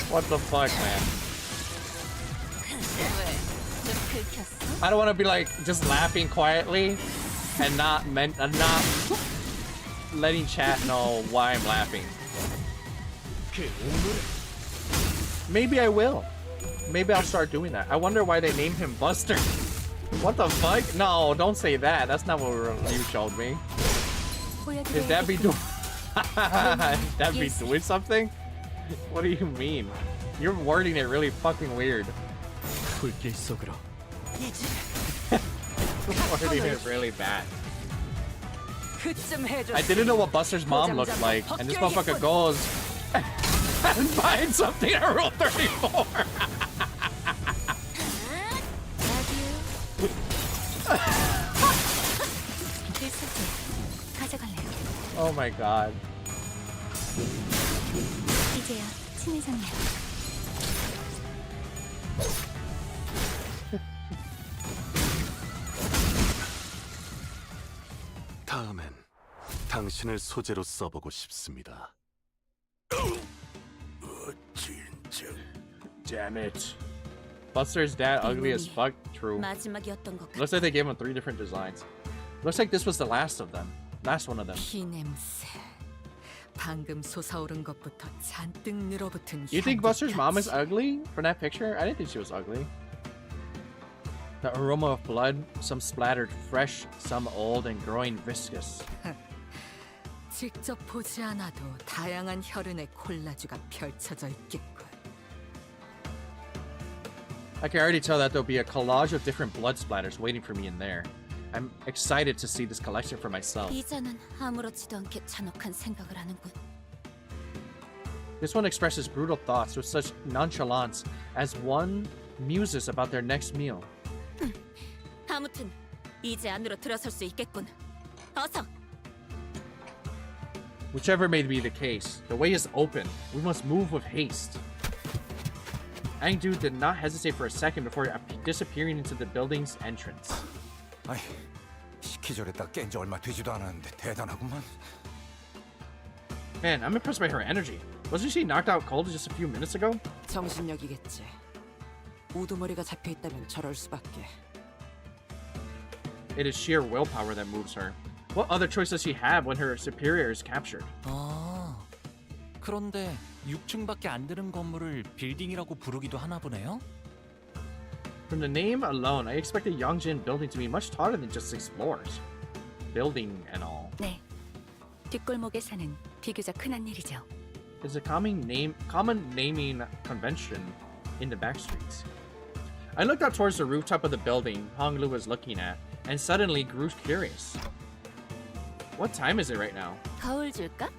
What the fuck, man? I don't want to be like just laughing quietly and not letting chat know why I'm laughing. Maybe I will. Maybe I'll start doing that. I wonder why they named him Buster. What the fuck? No, don't say that. That's not what you showed me. Is that be doing? That be doing something? What do you mean? You're wording it really fucking weird. Wording it really bad. I didn't know what Buster's mom looked like, and this motherfucker goes and finds something at Rule 34. Oh my god. 이제야 친해졌네요. 다음엔 당신을 소재로 써보고 싶습니다. Damn it. Buster's dad ugly as fuck. True. 마지막이었던 것 같아. Looks like they gave him 3 different designs. Looks like this was the last of them. Last one of them. 피 냄새. 방금 솟아오른 것부터 잔뜩 늘어붙은 You think Buster's mom is ugly from that picture? I didn't think she was ugly. The aroma of blood, some splattered fresh, some old and growing viscous. 직접 보지 않아도 다양한 혈흔의 콜라주가 펼쳐져 있겠군. I can already tell that there'll be a collage of different blood splatters waiting for me in there. I'm excited to see this collection for myself. 이자는 아무렇지도 않게 잔혹한 생각을 하는군. This one expresses brutal thoughts with such nonchalance as one muses about their next meal. 아무튼 이제 안으로 들어설 수 있겠군. 어서. Whichever may be the case, the way is open. We must move with haste. Angdu did not hesitate for a second before disappearing into the building's entrance. 아이, 시키절에 딱 깬 지 얼마 되지도 않았는데 대단하구만. Man, I'm impressed by her energy. Wasn't she knocked out cold just a few minutes ago? 정신력이겠지. 우두머리가 잡혀 있다면 저럴 수밖에. It is sheer willpower that moves her. What other choice does she have when her superior is captured? 아, 그런데 6층밖에 안 되는 건물을 빌딩이라고 부르기도 하나 보네요. From the name alone, I expected Yongjin building to be much taller than just 6 floors. Building and all. 네. 뒷골목에 사는 비교적 흔한 일이죠. It's a common naming convention in the backstreets. I looked up towards the rooftop of the building Honglu was looking at, and suddenly grew curious. What time is it right now? 거울 줄까?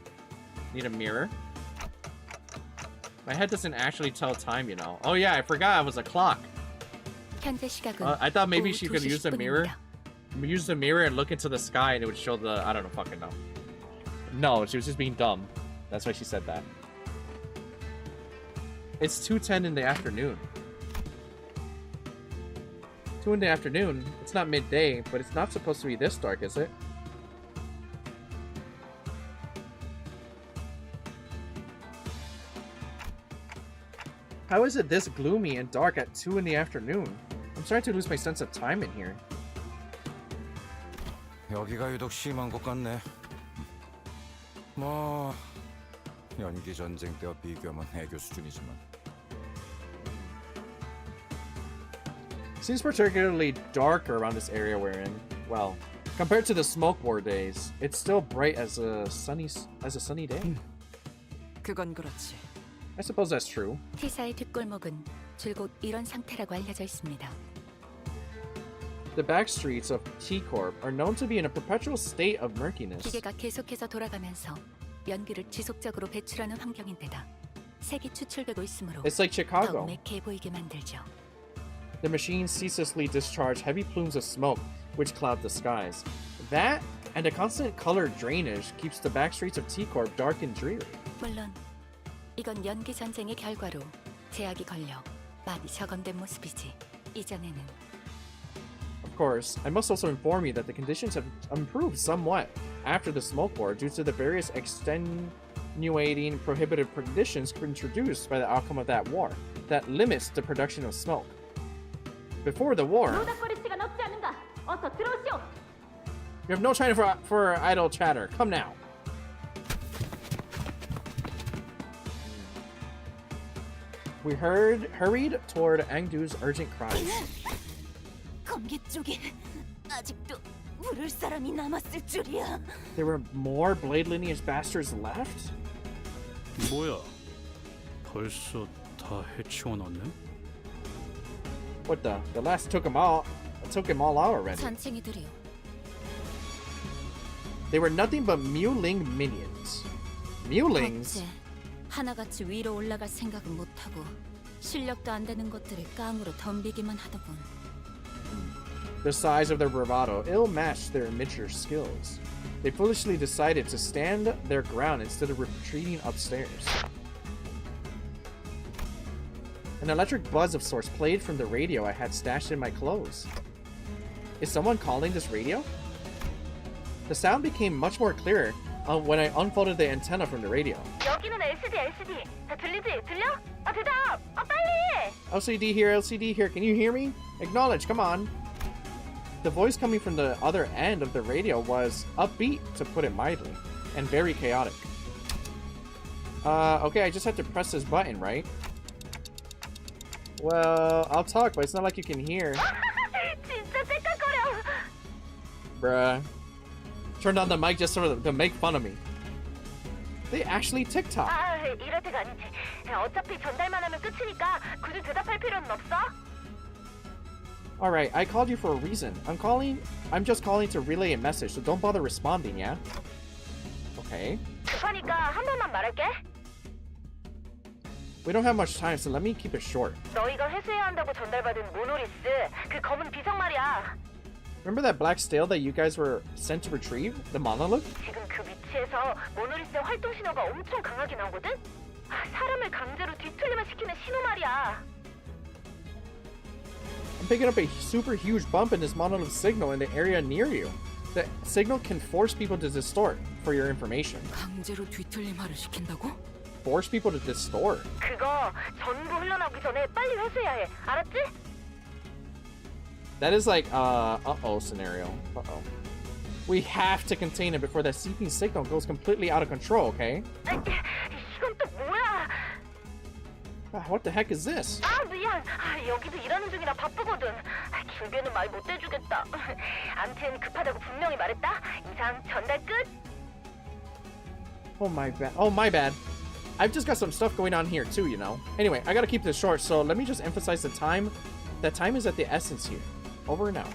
Need a mirror? My head doesn't actually tell time, you know. Oh yeah, I forgot it was a clock. 현재 시각은 I thought maybe 오후 she could 2시 use the mirror. 10분입니다. Use the mirror and look into the sky and it would show the... I don't know, fucking know. No, she was just being dumb. That's why she said that. It's 2:10 in the afternoon. 2 in the afternoon? It's not midday, but it's not supposed to be this dark, is it? How is it this gloomy and dark at 2 in the afternoon? I'm starting to lose my sense of time in here. 여기가 유독 심한 것 같네. 뭐 연기 전쟁 때와 비교하면 애교 수준이지만. Seems particularly dark around this area we're in. Well, compared to the smoke war days, it's still bright as a sunny day. 그건 그렇지. I suppose that's true. T사의 뒷골목은 줄곧 이런 상태라고 알려져 있습니다. The backstreets of CORP are known to be in a perpetual state of murkiness. 기계가 계속해서 돌아가면서 연기를 지속적으로 배출하는 환경인데다 색이 추출되고 있으므로 It's like 더욱 Chicago. 매캐해 보이게 만들죠. The machines ceaselessly discharge heavy plumes of smoke, which cloud the skies. That and the constant color drainage keeps the backstreets of CORP dark and dreary. 물론 이건 연기 전쟁의 결과로 제약이 걸려 많이 적응된 모습이지. 이전에는. Of course, I must also inform you that the conditions have improved somewhat after the smoke war due to the various extenuating prohibitive conditions introduced by the outcome of that war that limits the production of smoke. Before the war, you have no time for idle chatter. Come now. We hurried toward Angdu's urgent cries. 검기 쪽에 아직도 부를 사람이 남았을 줄이야. There were more blade lineage bastards left? 뭐야? 벌써 다 해치워 놨네? What the? The last took him all out already. 잔챙이들이요. They were nothing but Mewling minions. Mewlings? 어째 하나같이 위로 올라갈 생각은 못하고 실력도 안 되는 것들을 깡으로 덤비기만 하더군. The size of their bravado ill-matched their immature skills. They foolishly decided to stand their ground instead of retreating upstairs. An electric buzz of sorts played from the radio I had stashed in my clothes. Is someone calling this radio? The sound became much more clearer when I unfolded the antenna from the radio. 여기는 LCD. 다 들리지? 들려? 대답! 빨리! LCD here, can you hear me? Acknowledge, come on. The voice coming from the other end of the radio was upbeat, to put it mildly, and very chaotic. Okay, I just have to press this button, right? Well, I'll talk, but it's not like you can hear. 진짜 헷갈거려. Bruh. Turned on the mic just sort of to make fun of me. They actually TikTok. 이럴 때가 아니지. 어차피 전달만 하면 끝이니까 굳이 대답할 필요는 없어. Alright, I called you for a reason. I'm just calling to relay a message, so don't bother responding, yeah? Okay. 급하니까 한 번만 말할게. We don't have much time, so let me keep it short. 너희가 회수해야 한다고 전달받은 모노리스, 그 검은 비석 말이야. Remember that black stele that you guys were sent to retrieve? The monolith? 지금 그 위치에서 모노리스의 활동 신호가 엄청 강하게 나오거든? 사람을 강제로 뒤틀리만 시키는 신호 말이야. I'm picking up a super huge bump in this monolith signal in the area near you. The signal can force people to distort, for your information. 강제로 뒤틀림화를 시킨다고? Force people to distort? 그거 전부 흘러나오기 전에 빨리 회수해야 해. 알았지? That is like, uh-oh scenario. Uh-oh. We have to contain it before that seeping signal goes completely out of control, okay? 이건 또 뭐야? What the heck is this? 아, 미안. 여기도 일하는 중이라 바쁘거든. 길게는 말 못 해주겠다. 암튼 급하다고 분명히 말했다. 이상 전달 끝. Oh my bad. Oh my bad. I've just got some stuff going on here too, you know. Anyway, I gotta keep this short, so let me just emphasize the time. That time is at the essence here. Over and out.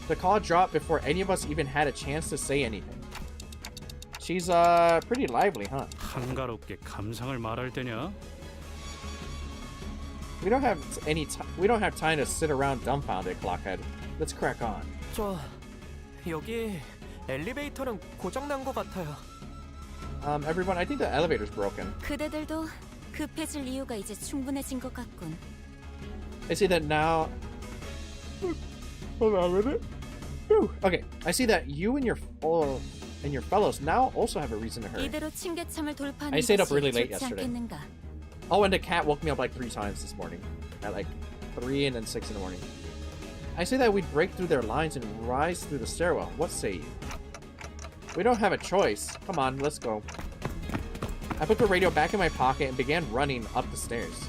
The call dropped before any of us even had a chance to say anything. She's pretty lively, huh? 한가롭게 감상을 말할 때냐? We don't have time to sit around dumbfounded, Clockhead. Let's crack on. 여기 엘리베이터는 고장 난 것 같아요. Everyone, I think the elevator's broken. 그대들도 급해질 이유가 이제 충분해진 것 같군. I see that now. Hold on a minute. Okay, I see that you and your fellows now also have a reason to hurry. 이대로 침개참을 돌파하는 I stayed up really 것이 late 좋지 yesterday. 않겠는가? Oh, and the cat woke me up like 3 times this morning. At like 3 and then 6 in the morning. I say that we break through their lines and rise through the stairwell. What say you? We don't have a choice. Come on, let's go. I put the radio back in my pocket and began running up the stairs.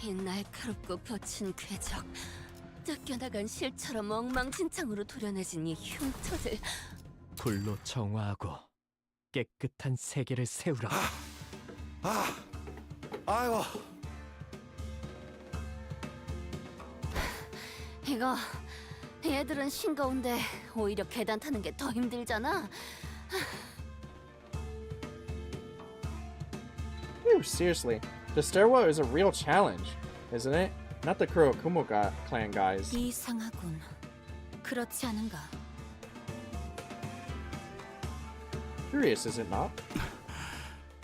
이 날카롭고 거친 궤적, 뜯겨나간 실처럼 엉망진창으로 도려내진 이 흉터들. 불로 정화하고 깨끗한 세계를 세우라. 아이고. 이거 얘들은 싱거운데 오히려 계단 타는 게 더 힘들잖아. Phew, seriously. The stairwell is a real challenge, isn't it? Not the Kurokumo clan guys. 이상하군. 그렇지 않은가? Curious, is it not?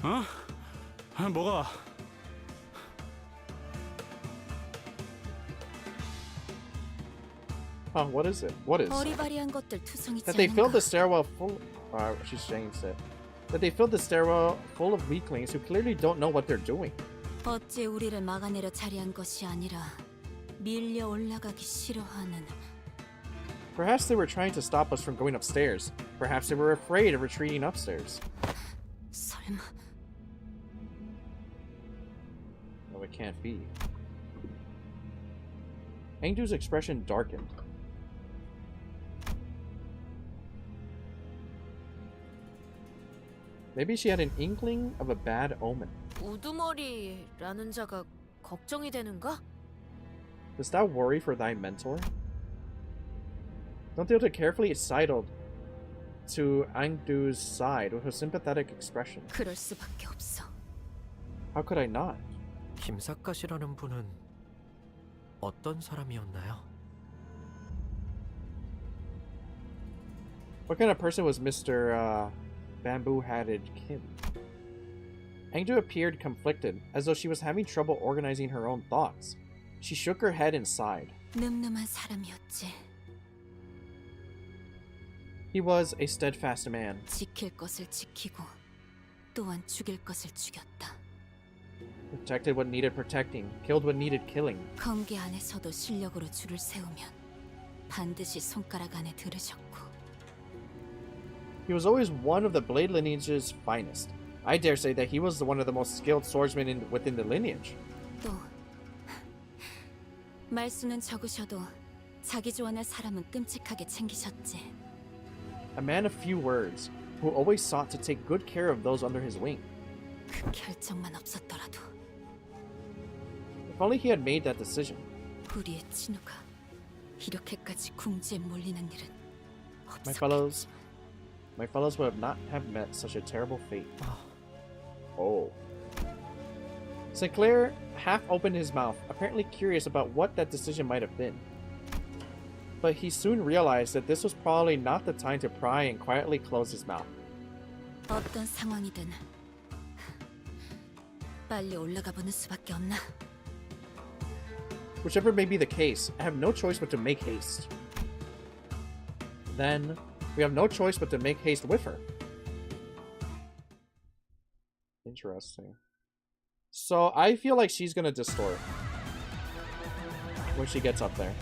어? 뭐가? Huh, what is it? What is? 어리바리한 것들 투성이지 That they filled 않은가? the stairwell full. She's changed it. That they filled the stairwell full of weaklings who clearly don't know what they're doing. 어찌 우리를 막아내려 자리한 것이 아니라 밀려 올라가기 싫어하는. Perhaps they were trying to stop us from going upstairs. Perhaps they were afraid of retreating upstairs. 설마. No, it can't be. Engdu's expression darkened. Maybe she had an inkling of a bad omen. 우두머리라는 자가 걱정이 되는가? Dost thou worry for thy mentor? Don't they carefully sidled to Engdu's side with a sympathetic expression. 그럴 수밖에 없어. How could I not? 김삿갓이라는 분은 어떤 사람이었나요? What kind of person was Mr. Bamboo-Hatted Kim? Engdu appeared conflicted, as though she was having trouble organizing her own thoughts. She shook her head and sighed. 늠름한 사람이었지. He was a steadfast man. 지킬 것을 지키고 또한 죽일 것을 죽였다. Protected what needed protecting, killed what needed killing. 검계 안에서도 실력으로 줄을 세우면 반드시 손가락 안에 들으셨고. He was always one of the blade lineage's finest. I dare say that he was one of the most skilled swordsmen within the lineage. 또 말수는 적으셔도 자기 조언할 사람은 끔찍하게 챙기셨지. A man of few words, who always sought to take good care of those under his wing. 그 결정만 없었더라도. If only he had made that decision. 우리의 친우가 이렇게까지 궁지에 몰리는 일은 My 없었겠지. fellows would not have met such a terrible fate. Oh. Sinclair half opened his mouth, apparently curious about what that decision might have been. but he soon realized that this was probably not the time to pry and quietly close his mouth. 어떤 상황이든 빨리 올라가 보는 수밖에 없나? Whichever may be the case, I have no choice but to make haste. Then, we have no choice but to make haste with her. Interesting. So, I feel like she's gonna distort when she gets up there.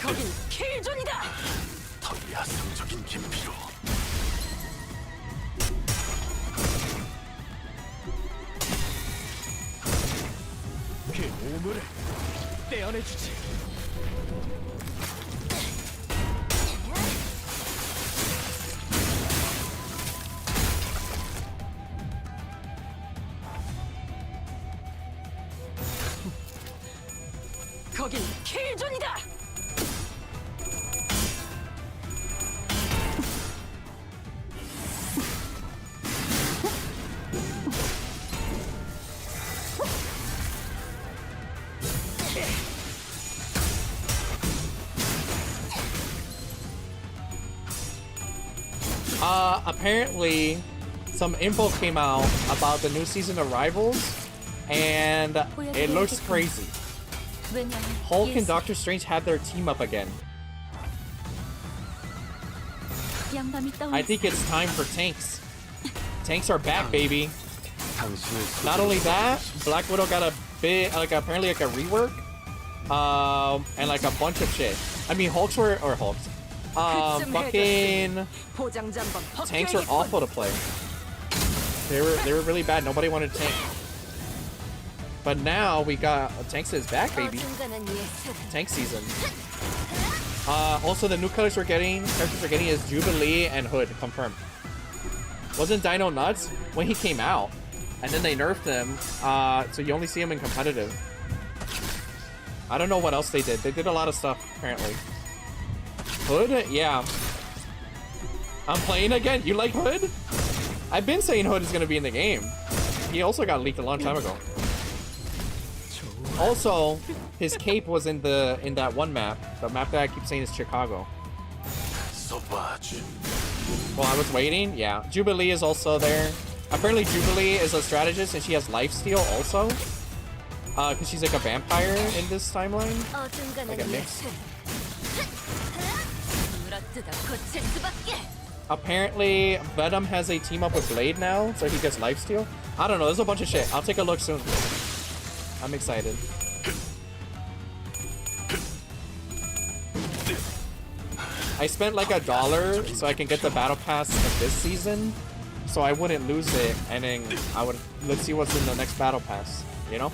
거긴 킬존이다. 더 야성적인 기피로. 그 오물을 떼어내주지. 거긴 킬존이다. Apparently, some info came out about the new season of Rivals, and it looks crazy. Hulk and Doctor Strange had their team up again. I think it's time for tanks. Tanks are back, baby. Not only that, Black Widow got a bit, apparently a rework, and like a bunch of shit. I mean, Hulks. Fucking tanks are awful to play. They were really bad. Nobody wanted tank. But now we got tanks is back, baby. Tank season. Also, the new characters we're getting is Jubilee and Hood, confirmed. Wasn't Dino nuts when he came out, and then they nerfed him, so you only see him in competitive. I don't know what else they did. They did a lot of stuff apparently. Hood, yeah. I'm playing again. You like Hood? I've been saying Hood is gonna be in the game. He also got leaked a long time ago. Also, his cape was in that one map. The map that I keep saying is Chicago. Well, I was waiting. Yeah, Jubilee is also there. Apparently, Jubilee is a strategist and she has lifesteal also. Because she's like a vampire in this timeline. Like a mix. Apparently, Venom has a team up with Blade now, so he gets lifesteal. I don't know. There's a bunch of shit. I'll take a look soon. I'm excited. I spent like $1 so I can get the battle pass of this season, so I wouldn't lose it, and then let's see what's in the next battle pass, you know?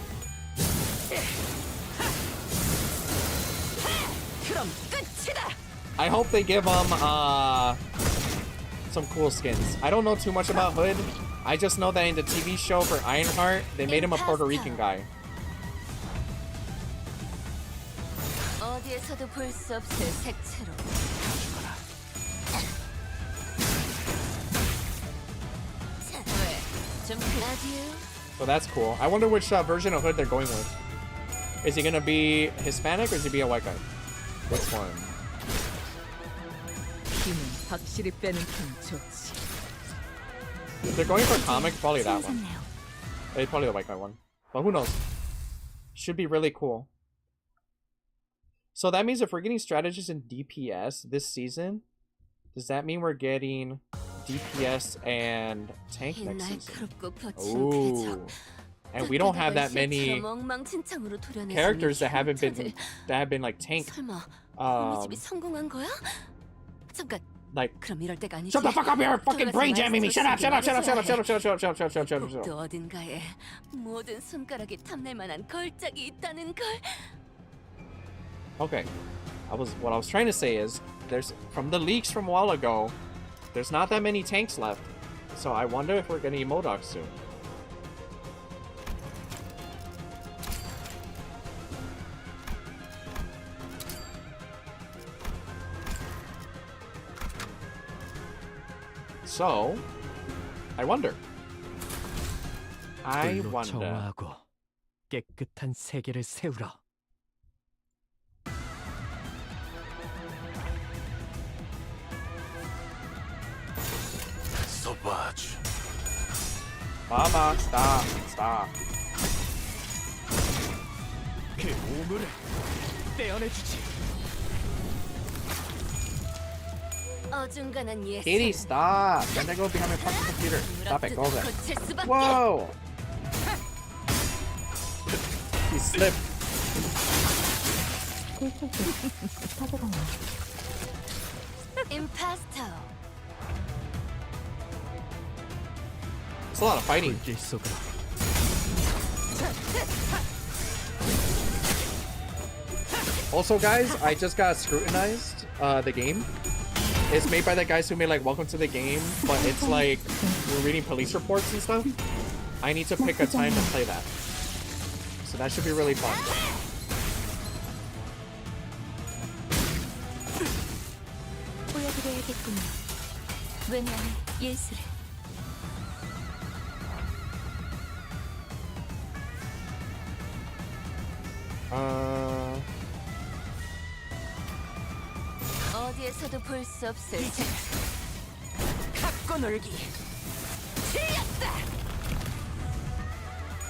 I hope they give them some cool skins. I don't know too much about Hood. I just know that in the TV show for Ironheart, they made him a Puerto Rican guy. So that's cool. I wonder which version of Hood they're going with. Is he gonna be Hispanic or is he be a white guy? Which one? If they're going for comic, probably that one. It's probably the white guy one. But who knows? Should be really cool. So that means if we're getting strategists in DPS this season, does that mean we're getting DPS and tank next season? Ooh. And we don't have that many characters that have been like tank. Like, shut the fuck up, you're fucking brain jamming me. Shut up. Okay. What I was trying to say is there's from the leaks from a while ago, there's not that many tanks left. So I wonder if we're getting MODOK soon. So, I wonder. 깨끗한 세계를 세우라. 써봐주. Mama, stop, stop. 그 오물을 떼어내주지. 어중간한 예술. Katie, stop. Then I go behind my fucking computer. Stop it, go over there. Whoa! He slipped. 임파스터. It's a lot of fighting. Also, guys, I just got scrutinized. The game. It's made by the guys who made like Welcome to the Game, but it's like we're reading police reports and stuff. I need to pick a time to play that. So that should be really fun. 보여드려야겠군요. 왜냐면 예술을. 어디에서도 볼 수 없을 이제 갖고 놀기. 틀렸다.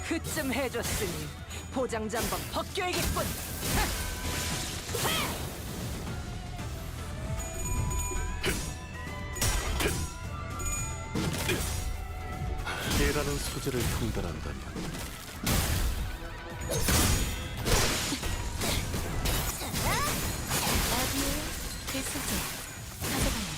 그쯤 해줬으니 포장지 한번 벗겨야겠군. 깨라는 소재를 통달한다면 아디오 그 소재 가져가요.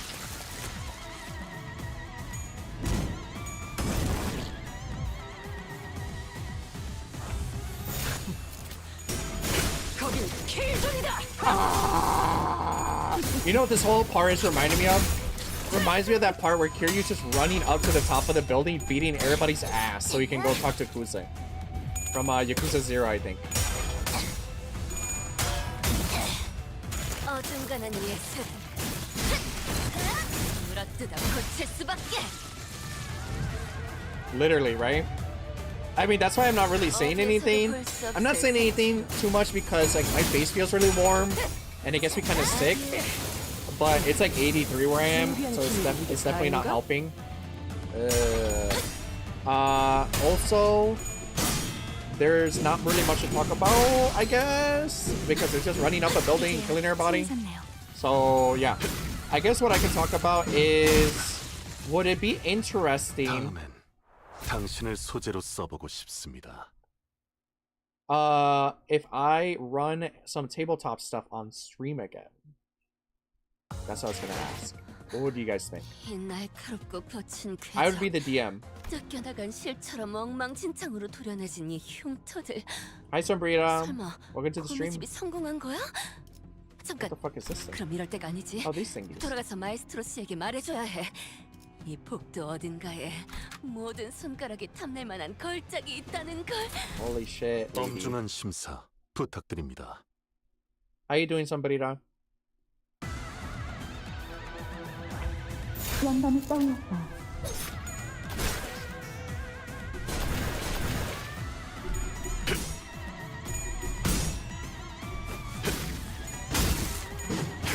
거긴 킬존이다. You know what this whole part is reminding me of? Reminds me of that part where Kiryu's just running up to the top of the building, beating everybody's ass so he can go talk to Kuze. From Yakuza 0, I think. 어중간한 예술. 물어뜯어 고칠 수밖에. Literally, right? I mean, that's why I'm not really saying anything. I'm not saying anything too much because like my face feels really warm and it gets me kind of sick. But it's like 83 where I am, so it's definitely not helping. Also, there's not really much to talk about, I guess, because it's just running up a building, killing everybody. So yeah, I guess what I can talk about is, would it be interesting? 당신을 소재로 써보고 싶습니다. If I run some tabletop stuff on stream again. That's what I was gonna ask. What would you guys think? I would be the DM. 쫓겨나간 실처럼 엉망진창으로 도려내진 이 흉터들. Hi, Sombrita. 설마 Welcome to the stream. 고무집이 성공한 거야? 잠깐. What the fuck is this thing? 그럼 이럴 때가 아니지. Oh, these things. 돌아가서 마에스트로 씨에게 말해줘야 해. 이 복도 어딘가에 모든 손가락이 탐낼 만한 걸작이 있다는 걸. Holy shit. 엄중한 심사 부탁드립니다. How you doing, Sombrita? 연단이 떠올랐다.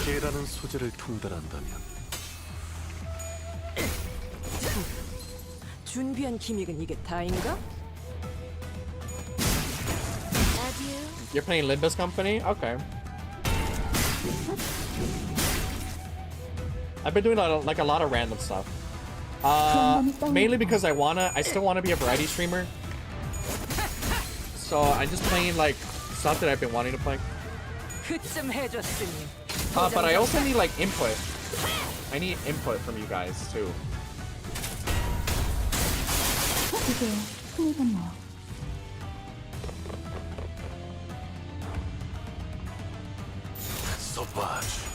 깨라는 소재를 통달한다면 준비한 기믹은 이게 다인가? You're playing Limbus Company? Okay. I've been doing like a lot of random stuff. Mainly because I still wanna be a variety streamer. So I'm just playing like stuff that I've been wanting to play. But I also need like input. I need input from you guys too. 이게 틀리겠나요? 써봐주.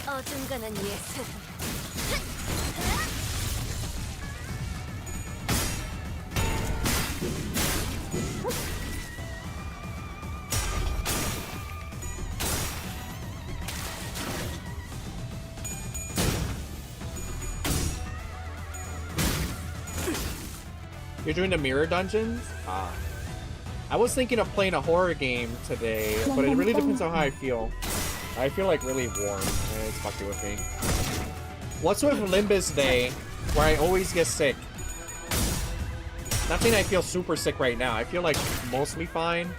어중간한 예술. You're doing the mirror dungeons? I was thinking of playing a horror game today, but it really depends on how I feel. I feel like really warm, and it's fucking with me. What's with Limbus Day, where I always get sick? Not saying I feel super sick right now. I feel like mostly fine.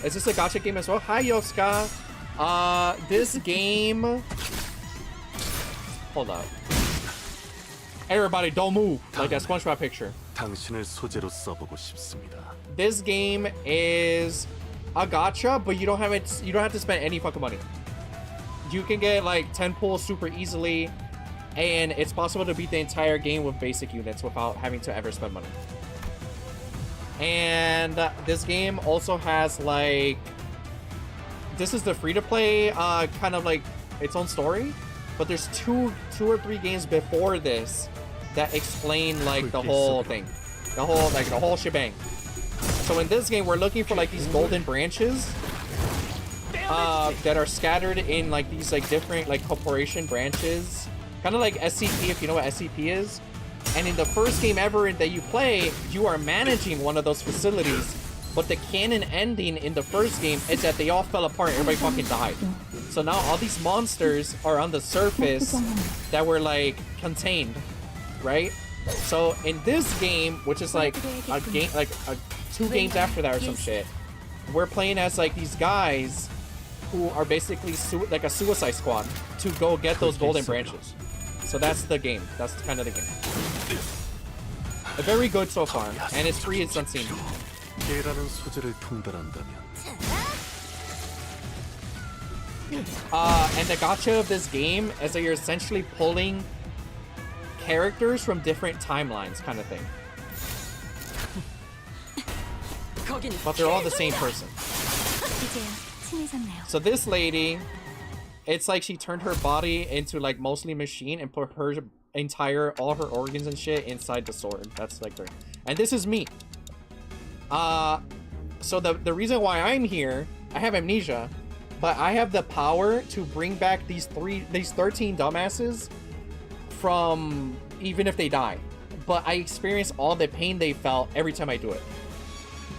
Is this a gacha game as well? Hi, Yoska. This game... Hold up. Everybody, don't move. Like that SpongeBob picture. 당신을 소재로 써보고 싶습니다. This game is a gacha, but you don't have it. You don't have to spend any fucking money. You can get like 10 pulls super easily, and it's possible to beat the entire game with basic units without having to ever spend money. And this game also has like, this is the free-to-play kind of like its own story, but there's two or three games before this that explain like the whole thing, the whole shebang. So in this game, we're looking for like these golden branches that are scattered in like these like different like corporation branches, kind of like SCP, if you know what SCP is. And in the first game ever that you play, you are managing one of those facilities, but the canon ending in the first game is that they all fell apart, everybody fucking died. So now all these monsters are on the surface that were like contained, right? So in this game, which is like a game, like 2 games after that or some shit, we're playing as like these guys who are basically like a suicide squad to go get those golden branches. So that's the game. That's kind of the game. Very good so far, and it's free. It's unseen. 깨라는 소재를 통달한다면 And the gacha of this game is that you're essentially pulling characters from different timelines, kind of thing. But they're all the same person. So this lady, it's like she turned her body into like mostly machine and put her all her organs and shit inside the sword. That's like her. And this is me. So the reason why I'm here, I have amnesia, but I have the power to bring back these 13 dumbasses from even if they die. But I experience all the pain they felt every time I do it.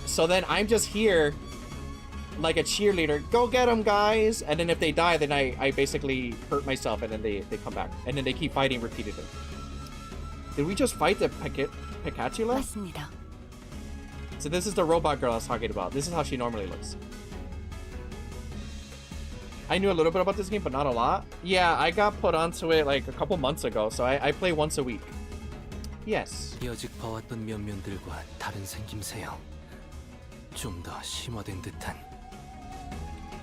So then I'm just here like a cheerleader, go get them guys, and then if they die, then I basically hurt myself, and then they come back, and then they keep fighting repeatedly. Did we just fight the Picatula? So this is the robot girl I was talking about. This is how she normally looks. I knew a little bit about this game, but not a lot. Yeah, I got put onto it like a couple months ago, so I play once a week. Yes. 여직 봐왔던 면면들과 다른 생김새요. 좀 더 심화된 듯한.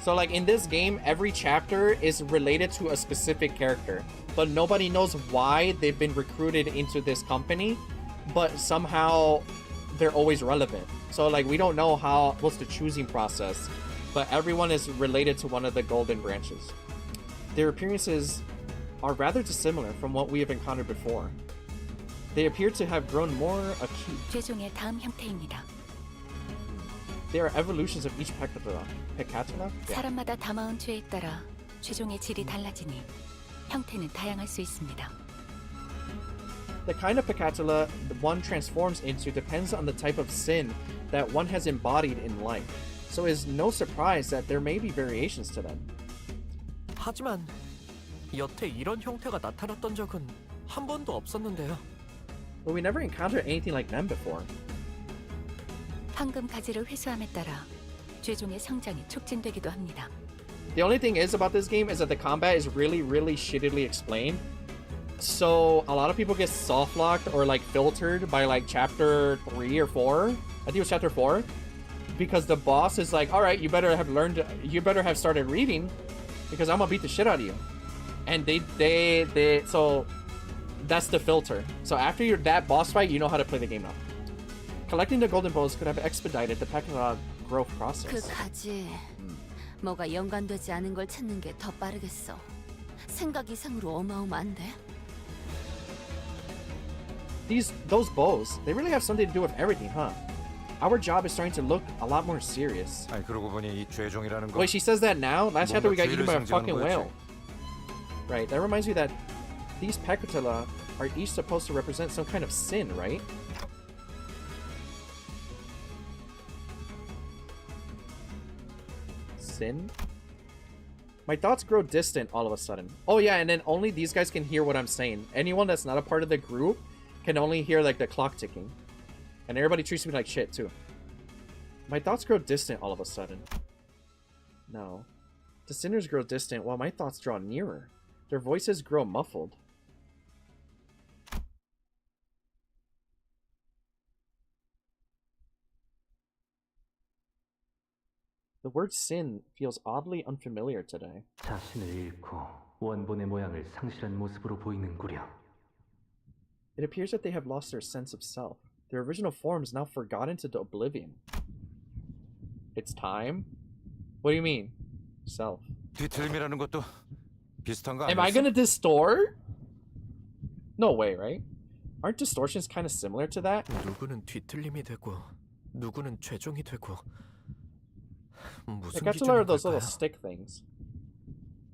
So like in this game, every chapter is related to a specific character, but nobody knows why they've been recruited into this company, but somehow they're always relevant. So like we don't know what's the choosing process, but everyone is related to one of the golden branches. Their appearances are rather dissimilar from what we have encountered before. They appear to have grown more acute. 최종의 다음 형태입니다. They are evolutions of each Picatula. Picatula? Yeah. 사람마다 담아온 죄에 따라 최종의 질이 달라지니 형태는 다양할 수 있습니다. The kind of Picatula one transforms into depends on the type of sin that one has embodied in life. So it is no surprise that there may be variations to them. 하지만 여태 이런 형태가 나타났던 적은 한 번도 없었는데요. But we never encountered anything like them before. 황금 가지를 회수함에 따라 최종의 성장이 촉진되기도 합니다. The only thing is about this game is that the combat is really, really shittily explained. So a lot of people get soft locked or like filtered by like chapter 3 or 4. I think it was chapter 4, because the boss is like, "All right, you better have started reading, because I'm gonna beat the shit out of you." And so that's the filter. So after that boss fight, you know how to play the game now. Collecting the golden bows could have expedited the Picatula growth process. 그 가지 뭐가 연관되지 않은 걸 찾는 게 더 빠르겠어. 생각 이상으로 어마어마한데. Those bows, they really have something to do with everything, huh? Our job is starting to look a lot more serious. 아니 그러고 보니 이 죄종이라는 거. Wait, she says that now? Last chapter we got eaten by a fucking 거였지. whale. Right, that reminds me that these Picatula are each supposed to represent some kind of sin, right? Sin? My thoughts grow distant all of a sudden. Oh yeah, and then only these guys can hear what I'm saying. Anyone that's not a part of the group can only hear like the clock ticking. And everybody treats me like shit too. My thoughts grow distant all of a sudden. No. The sinners grow distant while my thoughts draw nearer. Their voices grow muffled. The word sin feels oddly unfamiliar today. 자신을 잃고 원본의 모양을 상실한 모습으로 보이는구려. It appears that they have lost their sense of self. Their original form is now forgotten to oblivion. It's time? What do you mean? Self. 뒤틀림이라는 것도 비슷한 거 아니었어? Am I gonna distort? No way, right? Aren't distortions kind of similar to that? 누구는 뒤틀림이 되고 누구는 최종이 되고 무슨 Picatula are those 기준일까요? little stick things.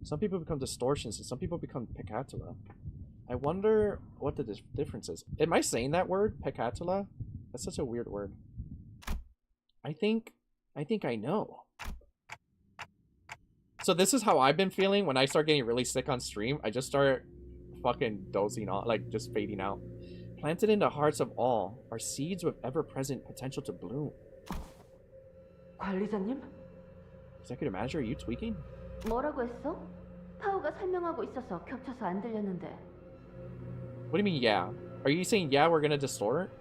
Some people become distortions and some people become Picatula. I wonder what the difference is. Am I saying that word? Picatula? That's such a weird word. I think I know. So this is how I've been feeling when I start getting really sick on stream. I just start fucking dozing off, like just fading out. Planted in the hearts of all are seeds with ever-present potential to bloom. 관리자님? Executive manager, are you tweaking? 뭐라고 했어? 파우가 설명하고 있어서 겹쳐서 안 들렸는데. What do you mean, yeah? Are you saying, yeah, we're gonna distort?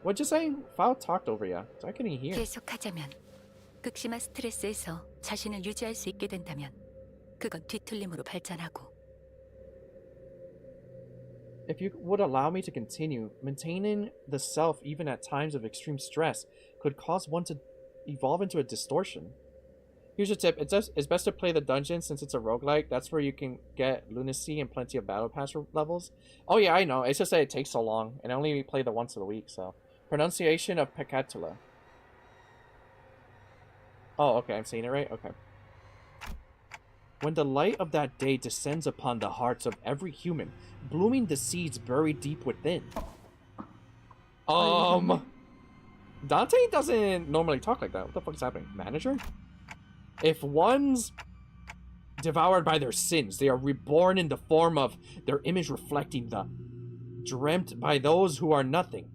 What'd you say? File talked over ya. So I couldn't hear. 계속하자면 극심한 스트레스에서 자신을 유지할 수 있게 된다면 그건 뒤틀림으로 발전하고 If you would allow me to continue, maintaining the self even at times of extreme stress could cause one to evolve into a distortion. Here's a tip. It's best to play the dungeon since it's a roguelike. That's where you can get lunacy and plenty of battle pass levels. Oh yeah, I know. It's just that it takes so long. And I only play the once a week, so. Pronunciation of Picatula. Oh, okay. I'm saying it right? Okay. When the light of that day descends upon the hearts of every human, blooming the seeds buried deep within. Dante doesn't normally talk like that. What the fuck is happening? Manager? If one's devoured by their sins, they are reborn in the form of their image reflecting the dreamt by those who are nothing.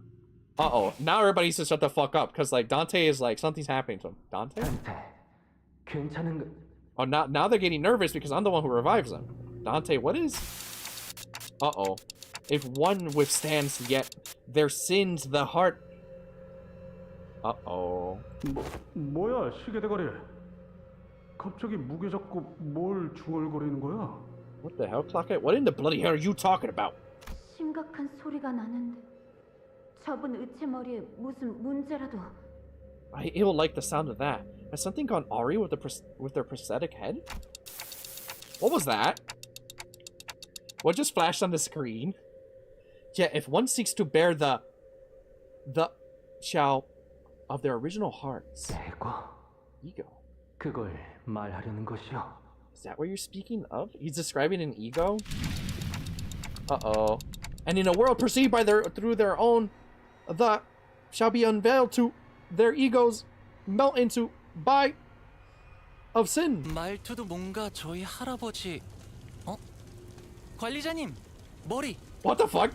Uh-oh. Now everybody needs to shut the fuck up, because like Dante is like something's happening to him. Dante? 괜찮은 Oh, now they're getting nervous because I'm the one who revives them. Dante, what is? Uh-oh. If one withstands yet their sins, the heart. Uh-oh. 뭐야 시계대가리? 갑자기 무게 잡고 뭘 중얼거리는 거야? What the hell, Clockhead? What in the bloody hell are you talking about? 심각한 소리가 나는데. 저분 의체 머리에 무슨 문제라도. I ill like the sound of that. Has something gone awry with their prosthetic head? What was that? What just flashed on the screen? Yeah, if one seeks to bear the shall of their original hearts. Ego. 그걸 말하려는 것이요. Is that what you're speaking of? He's describing an ego? Uh-oh. And in a world perceived by through their own, the shall be unveiled to their egos melt into by of sin. 말투도 뭔가 저희 할아버지. 관리자님, 머리. What the fuck?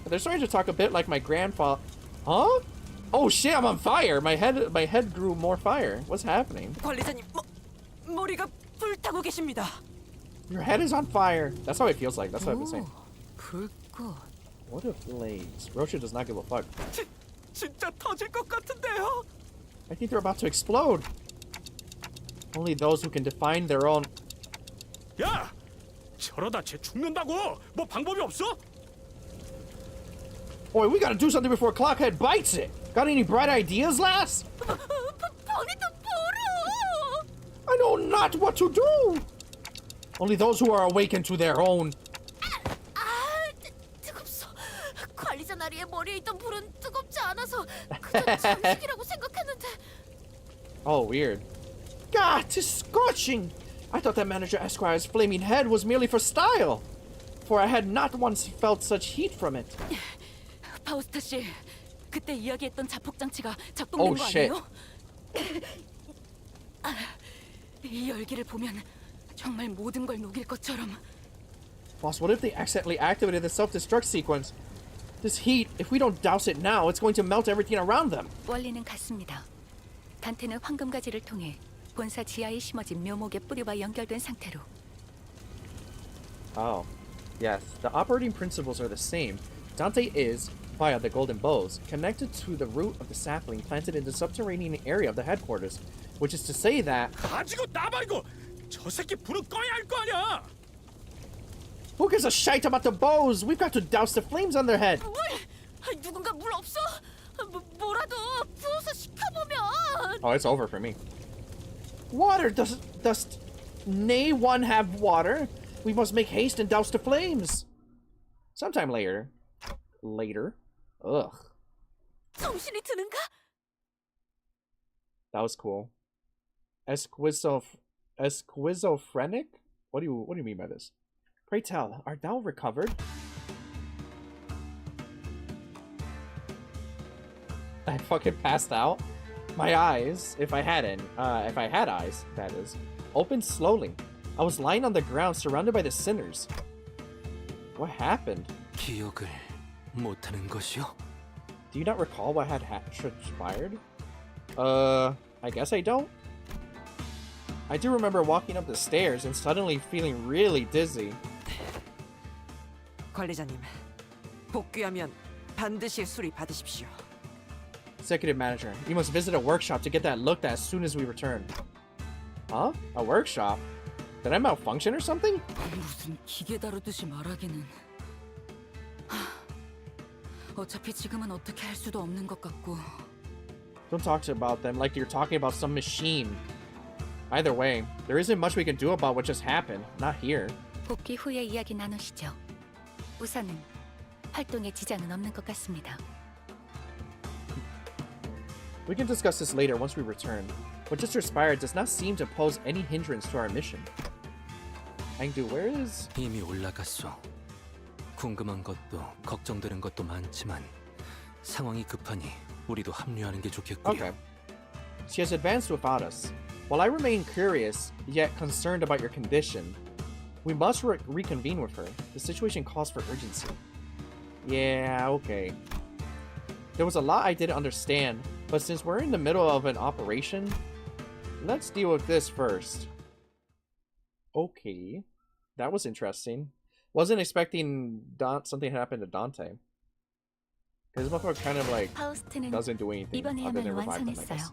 They're starting to talk a bit like my grandfather. Huh? Oh shit, I'm on fire. My head grew more fire. What's happening? 관리자님, 머리가 불타고 계십니다. Your head is on fire. That's how it feels like. That's what I've been saying. 불꽃. What a blaze. Rosha does not give a fuck. 진짜 터질 것 같은데요? I think they're about to explode. Only those who can define their own. 야! 저러다 쟤 죽는다고! 뭐 방법이 없어? Boy, we gotta do something before Clockhead bites it. Got any bright ideas, lass? I know not what to do. Only those who are awakened to their own. 뜨겁소. 관리자 나리의 머리에 있던 불은 뜨겁지 않아서 그저 잠식이라고 생각했는데. Oh, weird. God, 'tis scorching. I thought that Manager Esquire's flaming head was merely for style, for I had not once felt such heat from it. 파우스타 씨, 그때 이야기했던 자폭 장치가 작동된 거 shit. 아니에요? 이 열기를 보면 정말 모든 걸 녹일 것처럼. Boss, what if they accidentally activated the self-destruct sequence? This heat, if we don't douse it now, it's going to melt everything around them. 원리는 같습니다. 단테는 황금가지를 통해 본사 지하에 심어진 묘목의 뿌리와 연결된 상태로. Oh, yes. The operating principles are the same. Dante is, via the golden bows, connected to the root of the sapling planted in the subterranean area of the headquarters, which is to say that... 가지고 나봐 이거! 저 새끼 불은 꺼야 할 거 아니야! Who gives a shite about the bows? We've got to douse the flames on their head. 물! 누군가 물 없어? 뭐라도 부어서 식혀보면. Oh, it's over for me. Water! Does nay one have water? We must make haste and douse the flames. Sometime later. Ugh. 정신이 드는가? That was cool. Esquizophrenic? What do you mean by this? Pray tell, art thou recovered? I fucking passed out. My eyes, if I had eyes, that is, opened slowly. I was lying on the ground surrounded by the sinners. What happened? 기억을 못하는 것이요? Do you not recall what had transpired? I guess I don't. I do remember walking up the stairs and suddenly feeling really dizzy. 관리자님, 복귀하면 반드시 수리 받으십시오. Executive manager, you must visit a workshop to get that looked at as soon as we return. Huh? A workshop? Did I malfunction or something? 무슨 기계 다루듯이 말하기는. 어차피 지금은 어떻게 할 수도 없는 것 같고. Don't talk about them like you're talking about some machine. Either way, there isn't much we can do about what just happened. Not here. 복귀 후에 이야기 나누시죠. 우선은 활동에 지장은 없는 것 같습니다. We can discuss this later once we return. What just transpired does not seem to pose any hindrance to our mission. Angdu, where is... 이미 올라갔어. 궁금한 것도 걱정되는 것도 많지만 상황이 급하니 우리도 합류하는 게 좋겠고요. Okay. She has advanced without us. While I remain curious, yet concerned about your condition, we must reconvene with her. The situation calls for urgency. Yeah, okay. There was a lot I didn't understand, but since we're in the middle of an operation, let's deal with this first. Okay. That was interesting. Wasn't expecting something to happen to Dante. Because this motherfucker kind of like doesn't do anything other than revive them, I guess.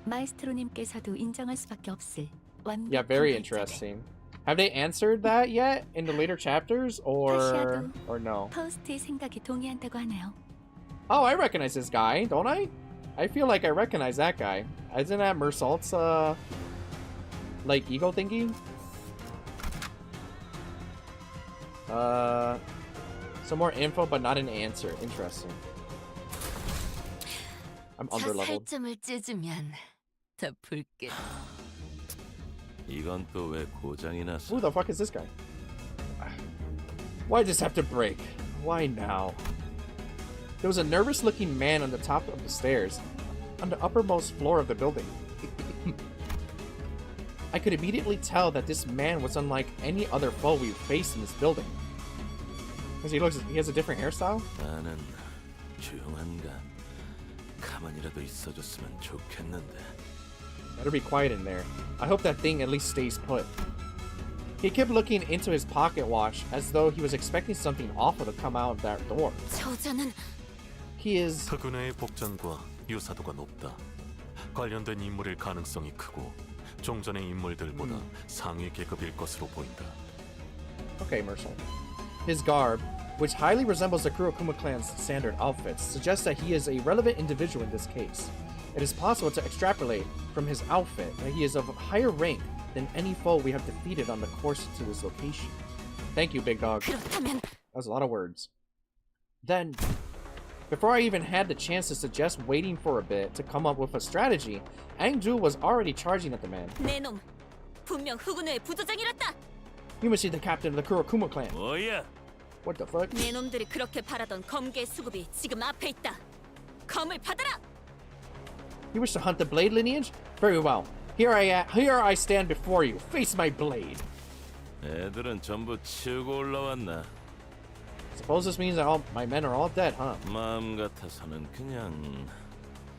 마에스트로님께서도 인정할 수밖에 없을 완벽한 Yeah, very interesting. Have they answered that yet in the later chapters, or no? 파우스트의 생각에 동의한다고 하네요. Oh, I recognize this guy, don't I? I feel like I recognize that guy. Isn't that Mersault's like ego thingy? Some more info, but not an answer. Interesting. I'm underleveled. 살점을 찢으면 더 붉게. 이건 또 왜 고장이 났어? Who the fuck is this guy? Why does this have to break? Why now? There was a nervous-looking man on the top of the stairs, on the uppermost floor of the building. I could immediately tell that this man was unlike any other foe we've faced in this building. Because he has a different hairstyle? 나는 조용한가. 가만히라도 있어줬으면 좋겠는데. Better be quiet in there. I hope that thing at least stays put. He kept looking into his pocket watch as though he was expecting something awful to come out of that door. 저자는 He is... 특근의 복장과 유사도가 높다. 관련된 인물일 가능성이 크고 종전의 인물들보다 상위 계급일 것으로 보인다. Okay, Mersault. His garb, which highly resembles the Kurokuma clan's standard outfits, suggests that he is a relevant individual in this case. It is possible to extrapolate from his outfit that he is of higher rank than any foe we have defeated on the course to this location. Thank you, big dog. That was a lot of words. Then, before I even had the chance to suggest waiting for a bit to come up with a strategy, Angdu was already charging at the man. 내놈, 분명 흑운회의 부조장이랬다. You must see the captain of the Kurokuma clan. 뭐야? What the fuck? 내놈들이 그렇게 바라던 검계 수급이 지금 앞에 있다. 검을 받아라. You wish to hunt the Blade lineage? Very well. Here I stand before you. Face my blade. 애들은 전부 치우고 올라왔나? Suppose this means that all my men are all dead, huh? 마음 같아서는 그냥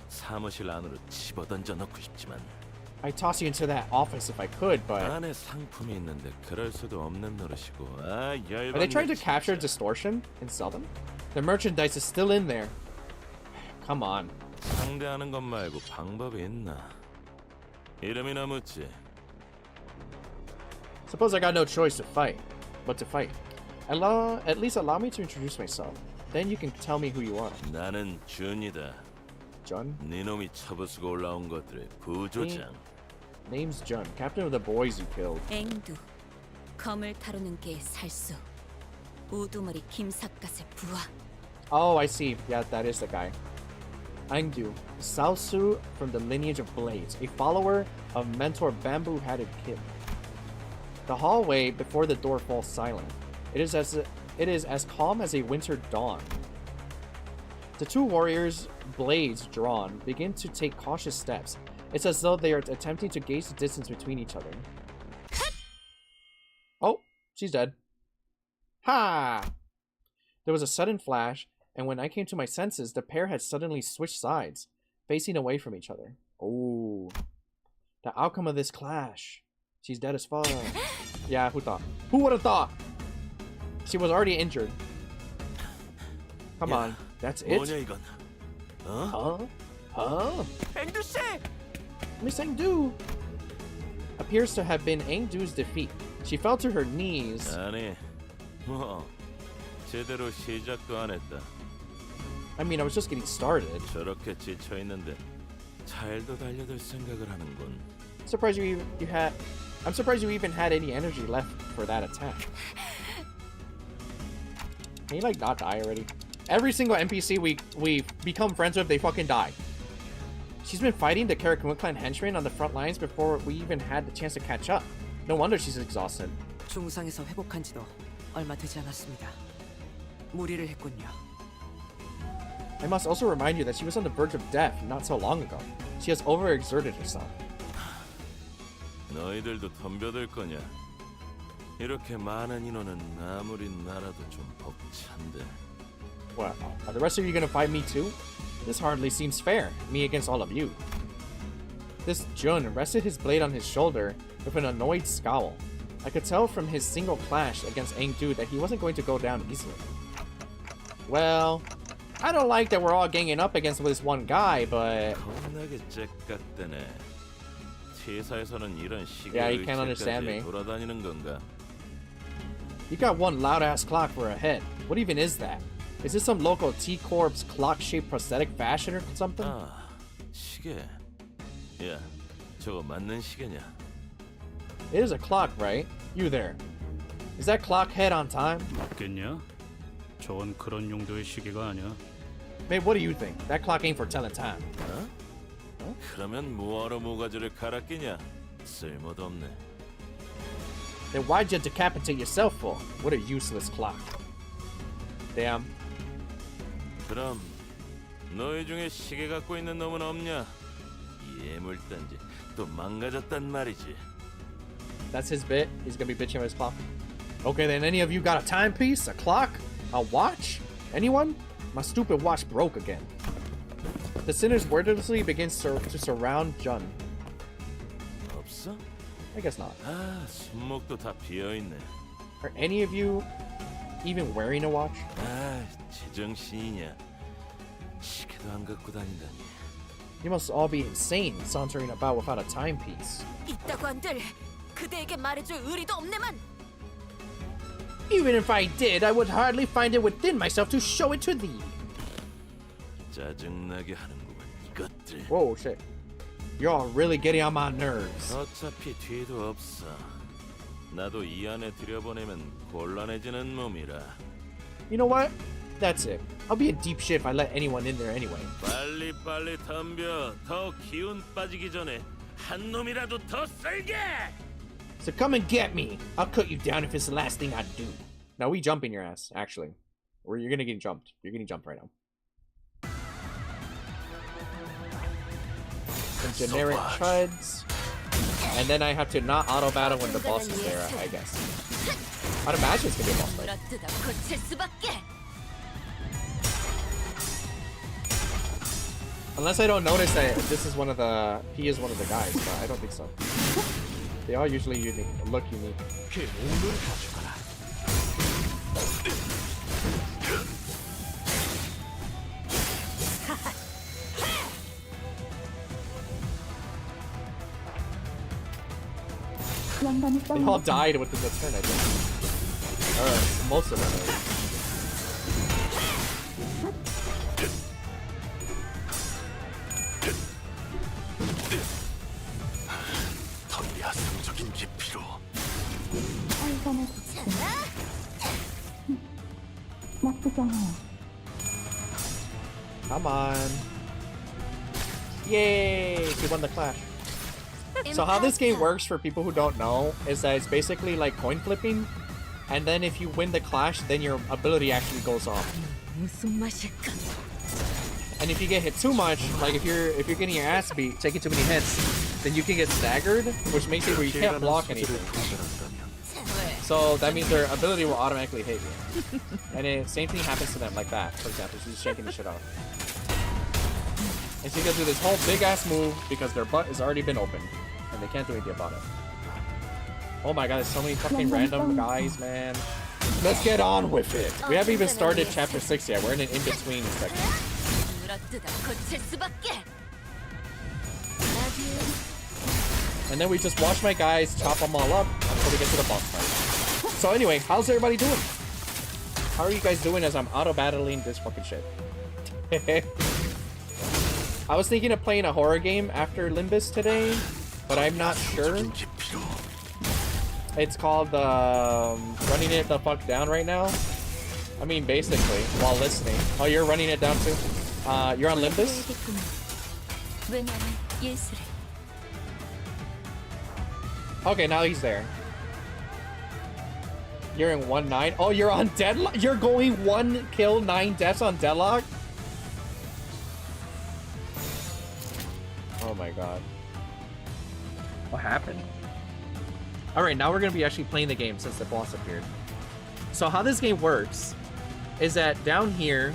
사무실 안으로 집어던져 넣고 싶지만 I'd toss you into that office if I could, but 안에 상품이 있는데 그럴 수도 없는 노릇이고. 아, are they trying to capture distortion and sell them? The merchandise is still in there. Come on. 상대하는 것 말고 방법이 있나? 이름이나 묻지. Suppose I got no choice to fight, but to fight. At least allow me to introduce myself. Then you can tell me who you are. 나는 준이다. Jun? 네 놈이 쳐부수고 올라온 것들의 부조장. Name's Jun, captain of the boys you killed. 앵두, 검을 다루는 게 살수. 우두머리 김삿갓의 부하. Oh, I see. Yeah, that is the guy. Angdu, Saosu from the lineage of Blades, a follower of mentor Bamboo-Hatted Kid. The hallway before the door falls silent. It is as calm as a winter dawn. The two warriors, blades drawn, begin to take cautious steps. It's as though they are attempting to gauge the distance between each other. Oh, she's dead. Ha! There was a sudden flash, and when I came to my senses, the pair had suddenly switched sides, facing away from each other. Oh. The outcome of this clash. She's dead as fuck. Yeah, who thought? Who would have thought? She was already injured. Come on, that's it? 뭐냐 이건? 어? Huh? 앵두 씨! Miss Engdu appears to have been Engdu's defeat. She fell to her knees. 아니, 뭐 제대로 시작도 안 했다. I mean, I was just getting started. 저렇게 지쳐 있는데 잘도 달려들 생각을 하는군. I'm surprised you even had any energy left for that attack. Can you like not die already? Every single NPC we become friends with, they fucking die. She's been fighting the Karakura clan henchmen on the front lines before we even had the chance to catch up. No wonder she's exhausted. 중상에서 회복한 지도 얼마 되지 않았습니다. 무리를 했군요. I must also remind you that she was on the verge of death not so long ago. She has overexerted herself. 너희들도 덤벼들 거냐? 이렇게 많은 인원은 아무리 나라도 좀 벅찬데. What? Are the rest of you gonna fight me too? This hardly seems fair. Me against all of you. This Jun rested his blade on his shoulder with an annoyed scowl. I could tell from his single clash against Engdu that he wasn't going to go down easily. Well, I don't like that we're all ganging up against this one guy, but 겁나게 째깍대네. T사에서는 이런 시계 yeah, you can't understand me. 돌아다니는 건가? You got one loud-ass clock for a head. What even is that? Is this some local T-Corp's clock-shaped prosthetic fashion or something? 아, 시계. 야, 저거 맞는 시계냐? It is a clock, right? You there. Is that clock head on time? 맞겠냐? 저건 그런 용도의 시계가 아니야. Babe, what do you think? That clock ain't for telling time. 어? 그러면 뭐하러 모가지를 갈아 끼냐? 쓸모도 없네. Then why'd you decapitate yourself for? What a useless clock. Damn. 그럼 너희 중에 시계 갖고 있는 놈은 없냐? 예물단지 또 망가졌단 말이지. That's his bit. He's gonna be bitching about his clock. Okay, then any of you got a timepiece, a clock, a watch? Anyone? My stupid watch broke again. The sinners wordlessly begins to surround Jun. 없어? I guess not. 아, 손목도 다 비어 있네. Are any of you even wearing a watch? 아, 제정신이냐? 시계도 안 갖고 다닌다니. You must all be insane, sauntering about without a timepiece. 있다고 한들 그대에게 말해줄 의리도 없네만. Even if I did, I would hardly find it within myself to show it to thee. 짜증나게 하는구만 이것들. Whoa, shit. You're all really getting on my nerves. 어차피 뒤도 없어. 나도 이 안에 들여보내면 곤란해지는 몸이라. You know what? That's it. I'll be in deep shit if I let anyone in there anyway. 빨리 덤벼. 더 기운 빠지기 전에 한 놈이라도 더 쓸게. So come and get me. I'll cut you down if it's the last thing I do. Now we jump in your ass, actually. Or you're gonna get jumped. You're getting jumped right now. Some generic chuds. And then I have to not auto battle when the boss is there, I guess. I'd imagine it's gonna be a boss fight. 물어뜯어 고칠 수밖에. Unless I don't notice that this is one of the... he is one of the guys, but I don't think so. They all usually unique, look unique. They all died within the turn, I think. Or most of them. 더 야성적인 깊이로. Come on. Yay! We won the clash. So how this game works for people who don't know is that it's basically like coin flipping, and then if you win the clash, then your ability actually goes off. And if you get hit too much, like if you're getting your ass beat, taking too many hits, then you can get staggered, which makes it where you can't block anything. So that means their ability will automatically hit you. And same thing happens to them like that, for example. She's shaking the shit out. And she can do this whole big ass move because their butt has already been opened. And they can't do anything about it. Oh my god, there's so many fucking random guys, man. Let's get on with it. We haven't even started chapter 6 yet. We're in an in-between section. And then we just watch my guys chop them all up until we get to the boss fight. So anyway, how's everybody doing? How are you guys doing as I'm auto-battling this fucking shit? I was thinking of playing a horror game after Limbus today, but I'm not sure. It's called running it the fuck down right now. I mean, basically, while listening. Oh, you're running it down too? You're on Limbus? Okay, now he's there. You're in 1-9. Oh, you're on Deadlock? You're going 1 kill, 9 deaths on Deadlock? Oh my god. What happened? Alright, now we're going to be actually playing the game since the boss appeared. So how this game works is that down here,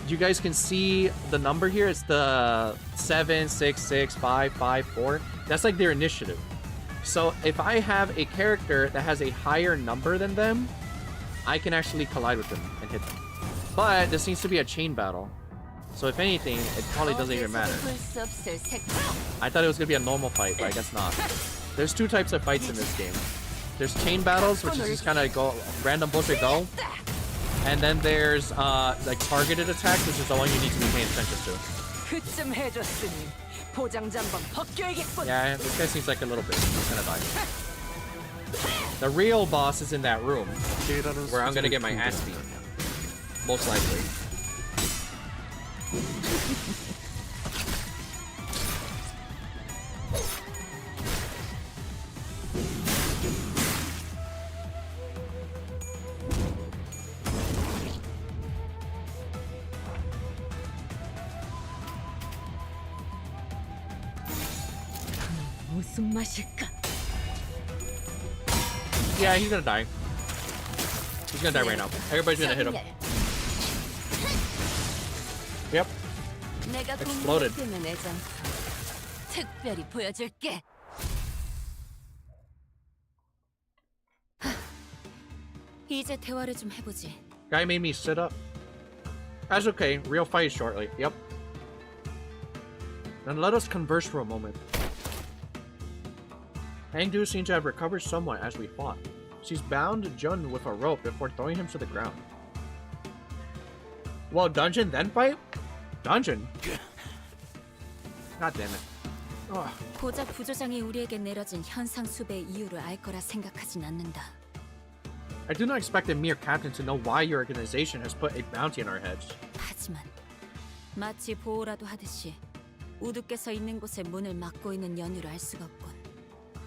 you guys can see the number here. It's the 7, 6, 6, 5, 5, 4. That's like their initiative. So if I have a character that has a higher number than them, I can actually collide with them and hit them. But this seems to be a chain battle. So if anything, it probably doesn't even matter. I thought it was going to be a normal fight, but I guess not. There's 2 types of fights in this game. There's chain battles, which is just kind of go random bullshit go. And then there's like targeted attacks, which is the one you need to be paying attention to. Yeah, this guy seems like a little bit. He's gonna die. The real boss is in that room, where I'm gonna get my ass beat. Most likely. Yeah, he's gonna die. He's gonna die right now. Everybody's gonna hit him. Yep. Exploded. 이제 대화를 좀 해보지. Guy made me sit up. That's okay. Real fight shortly. Yep. Then let us converse for a moment. Hangdu seemed to have recovered somewhat as we fought. She's bound Jun with a rope before throwing him to the ground. Well, dungeon then fight? Dungeon? God damn it. Ugh. 고작 부조장이 우리에게 내려진 현상 수배의 이유를 알 거라 생각하진 않는다. I do not expect a mere captain to know why your organization has put a bounty on our heads. 하지만 마치 보호라도 하듯이 우두께서 있는 곳에 문을 막고 있는 연유를 알 수가 없군.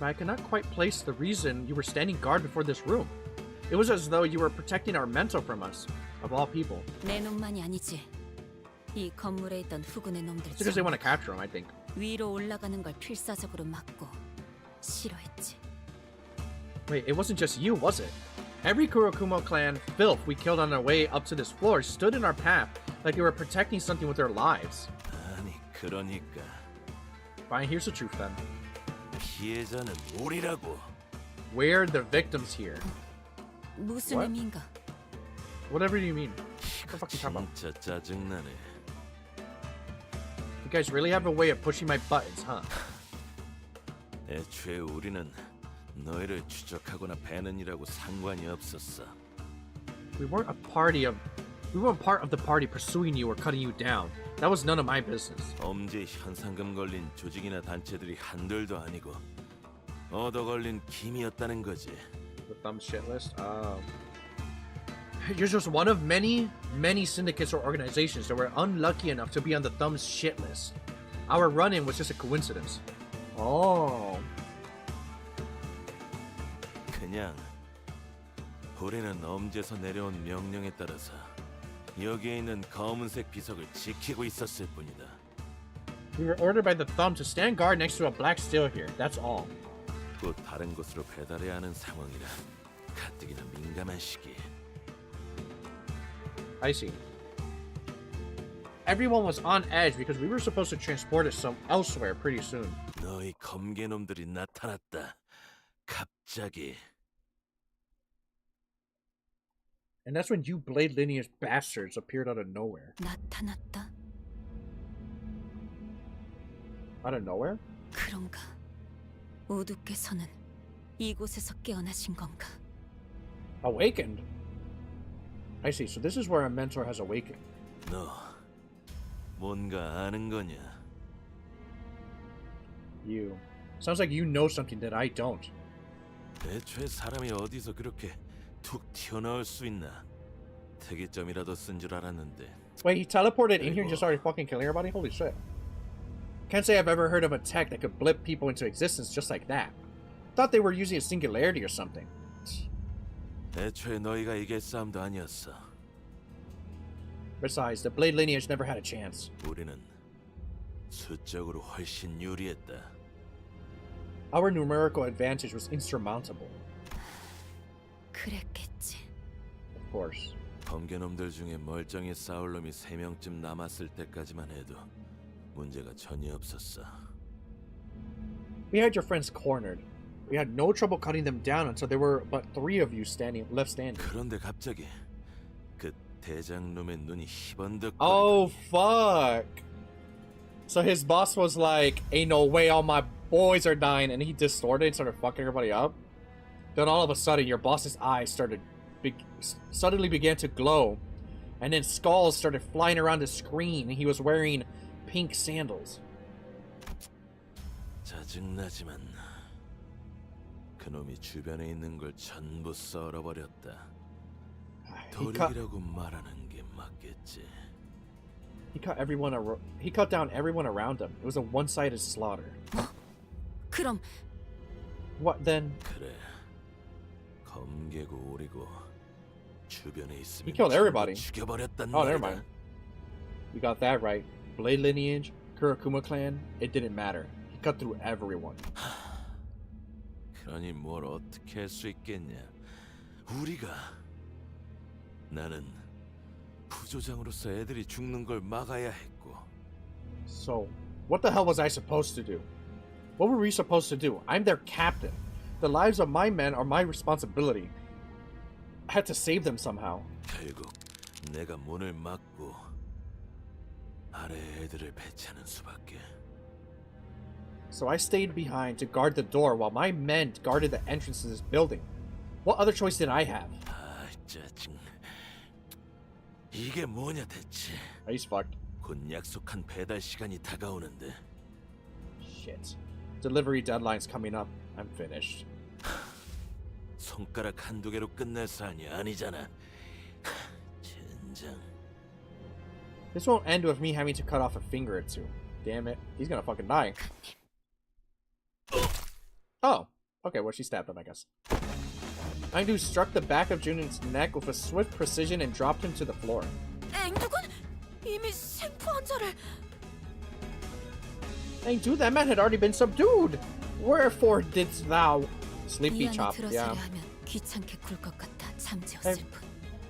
But I cannot quite place the reason you were standing guard before this room. It was as though you were protecting our mentor from us, of all people. 내 놈만이 아니지. 이 건물에 있던 후군의 놈들 It's because they want to capture him, I think. 위로 올라가는 걸 필사적으로 막고 싫어했지. Wait, it wasn't just you, was it? Every Kurokuma clan filth we killed on our way up to this floor stood in our path like they were protecting something with their lives. 아니, 그러니까 Fine, here's the truth then. 피해자는 우리라고. We're the victims here. 무슨 What? 의미인가? Whatever you mean. What the fuck are you talking about? 진짜 짜증나네. You guys really have a way of pushing my buttons, huh? 애초에 우리는 너희를 추적하거나 배는 일하고 상관이 없었어. We weren't part of the party pursuing you or cutting you down. That was none of my business. 범죄 현상금 걸린 조직이나 단체들이 한둘도 아니고 얻어 걸린 김이었다는 거지. The thumb shit list. You're just one of many syndicates or organizations that were unlucky enough to be on the thumb's shit list. Our run-in was just a coincidence. Oh. 그냥 우리는 엄지에서 내려온 명령에 따라서 여기에 있는 검은색 비석을 지키고 있었을 뿐이다. We were ordered by the thumb to stand guard next to a black steel here. That's all. 또 다른 곳으로 배달해야 하는 상황이라 가뜩이나 민감한 시기. I see. Everyone was on edge because we were supposed to transport it elsewhere pretty soon. 너희 검개놈들이 나타났다. 갑자기. And that's when you Blade Lineage bastards appeared out of nowhere. 나타났다. Out of nowhere? 그런가? 우두께서는 이곳에서 깨어나신 건가? Awakened? I see. So this is where a mentor has awakened. 너 뭔가 아는 거냐? You. Sounds like you know something that I don't. 애초에 사람이 어디서 그렇게 툭 튀어나올 수 있나? 특이점이라도 쓴 줄 알았는데. Wait, he teleported in here and just started fucking killing everybody? Holy shit. Can't say I've ever heard of a tech that could blip people into existence just like that. Thought they were using a singularity or something. 애초에 너희가 이길 싸움도 아니었어. Besides, the Blade Lineage never had a chance. 우리는 수적으로 훨씬 유리했다. Our numerical advantage was insurmountable. 그랬겠지. Of course. 범죄놈들 중에 멀쩡히 싸울 놈이 3명쯤 남았을 때까지만 해도 문제가 전혀 없었어. We had your friends cornered. We had no trouble cutting them down until there were but 3 of you left standing. 그런데 갑자기 그 대장놈의 눈이 희번득. Oh fuck! So his boss was like, "Ain't no way all my boys are dying," and he distorted and started fucking everybody up. Then all of a sudden, your boss's eyes suddenly began to glow, and then skulls started flying around the screen, and he was wearing pink sandals. 짜증나지만 그놈이 주변에 있는 걸 전부 썰어버렸다. 도둑이라고 말하는 게 맞겠지. He cut down everyone around him. It was a one-sided slaughter. 그럼 What then? 그래. 검개고 오리고 주변에 있으면 He killed everybody. 죽여버렸단 Oh, 말이다. never mind. You got that right. Blade Lineage, Kurokuma clan, it didn't matter. He cut through everyone. 그러니 뭘 어떻게 할 수 있겠냐? 우리가 나는 부조장으로서 애들이 죽는 걸 막아야 했고. So, what the hell was I supposed to do? What were we supposed to do? I'm their captain. The lives of my men are my responsibility. I had to save them somehow. 결국 내가 문을 막고 아래 애들을 배치하는 수밖에. So I stayed behind to guard the door while my men guarded the entrance to this building. What other choice did I have? 아, 짜증. 이게 뭐냐 대체? He's fucked. 곧 약속한 배달 시간이 다가오는데. Shit. Delivery deadline's coming up. I'm finished. 손가락 한두 개로 끝낼 사안이 아니잖아. 젠장. This won't end with me having to cut off a finger or two. Damn it. He's gonna fucking die. Oh. Okay, well, she stabbed him, I guess. Aindu struck the back of Junon's neck with a swift precision and dropped him to the floor. 앵두군 이미 생포 환자를. Aindu, that man had already been subdued. Wherefore didst thou sleepy 이 안에 chop? 들어서려 Yeah. 하면 귀찮게 굴 것 같아 잠재웠을 뿐.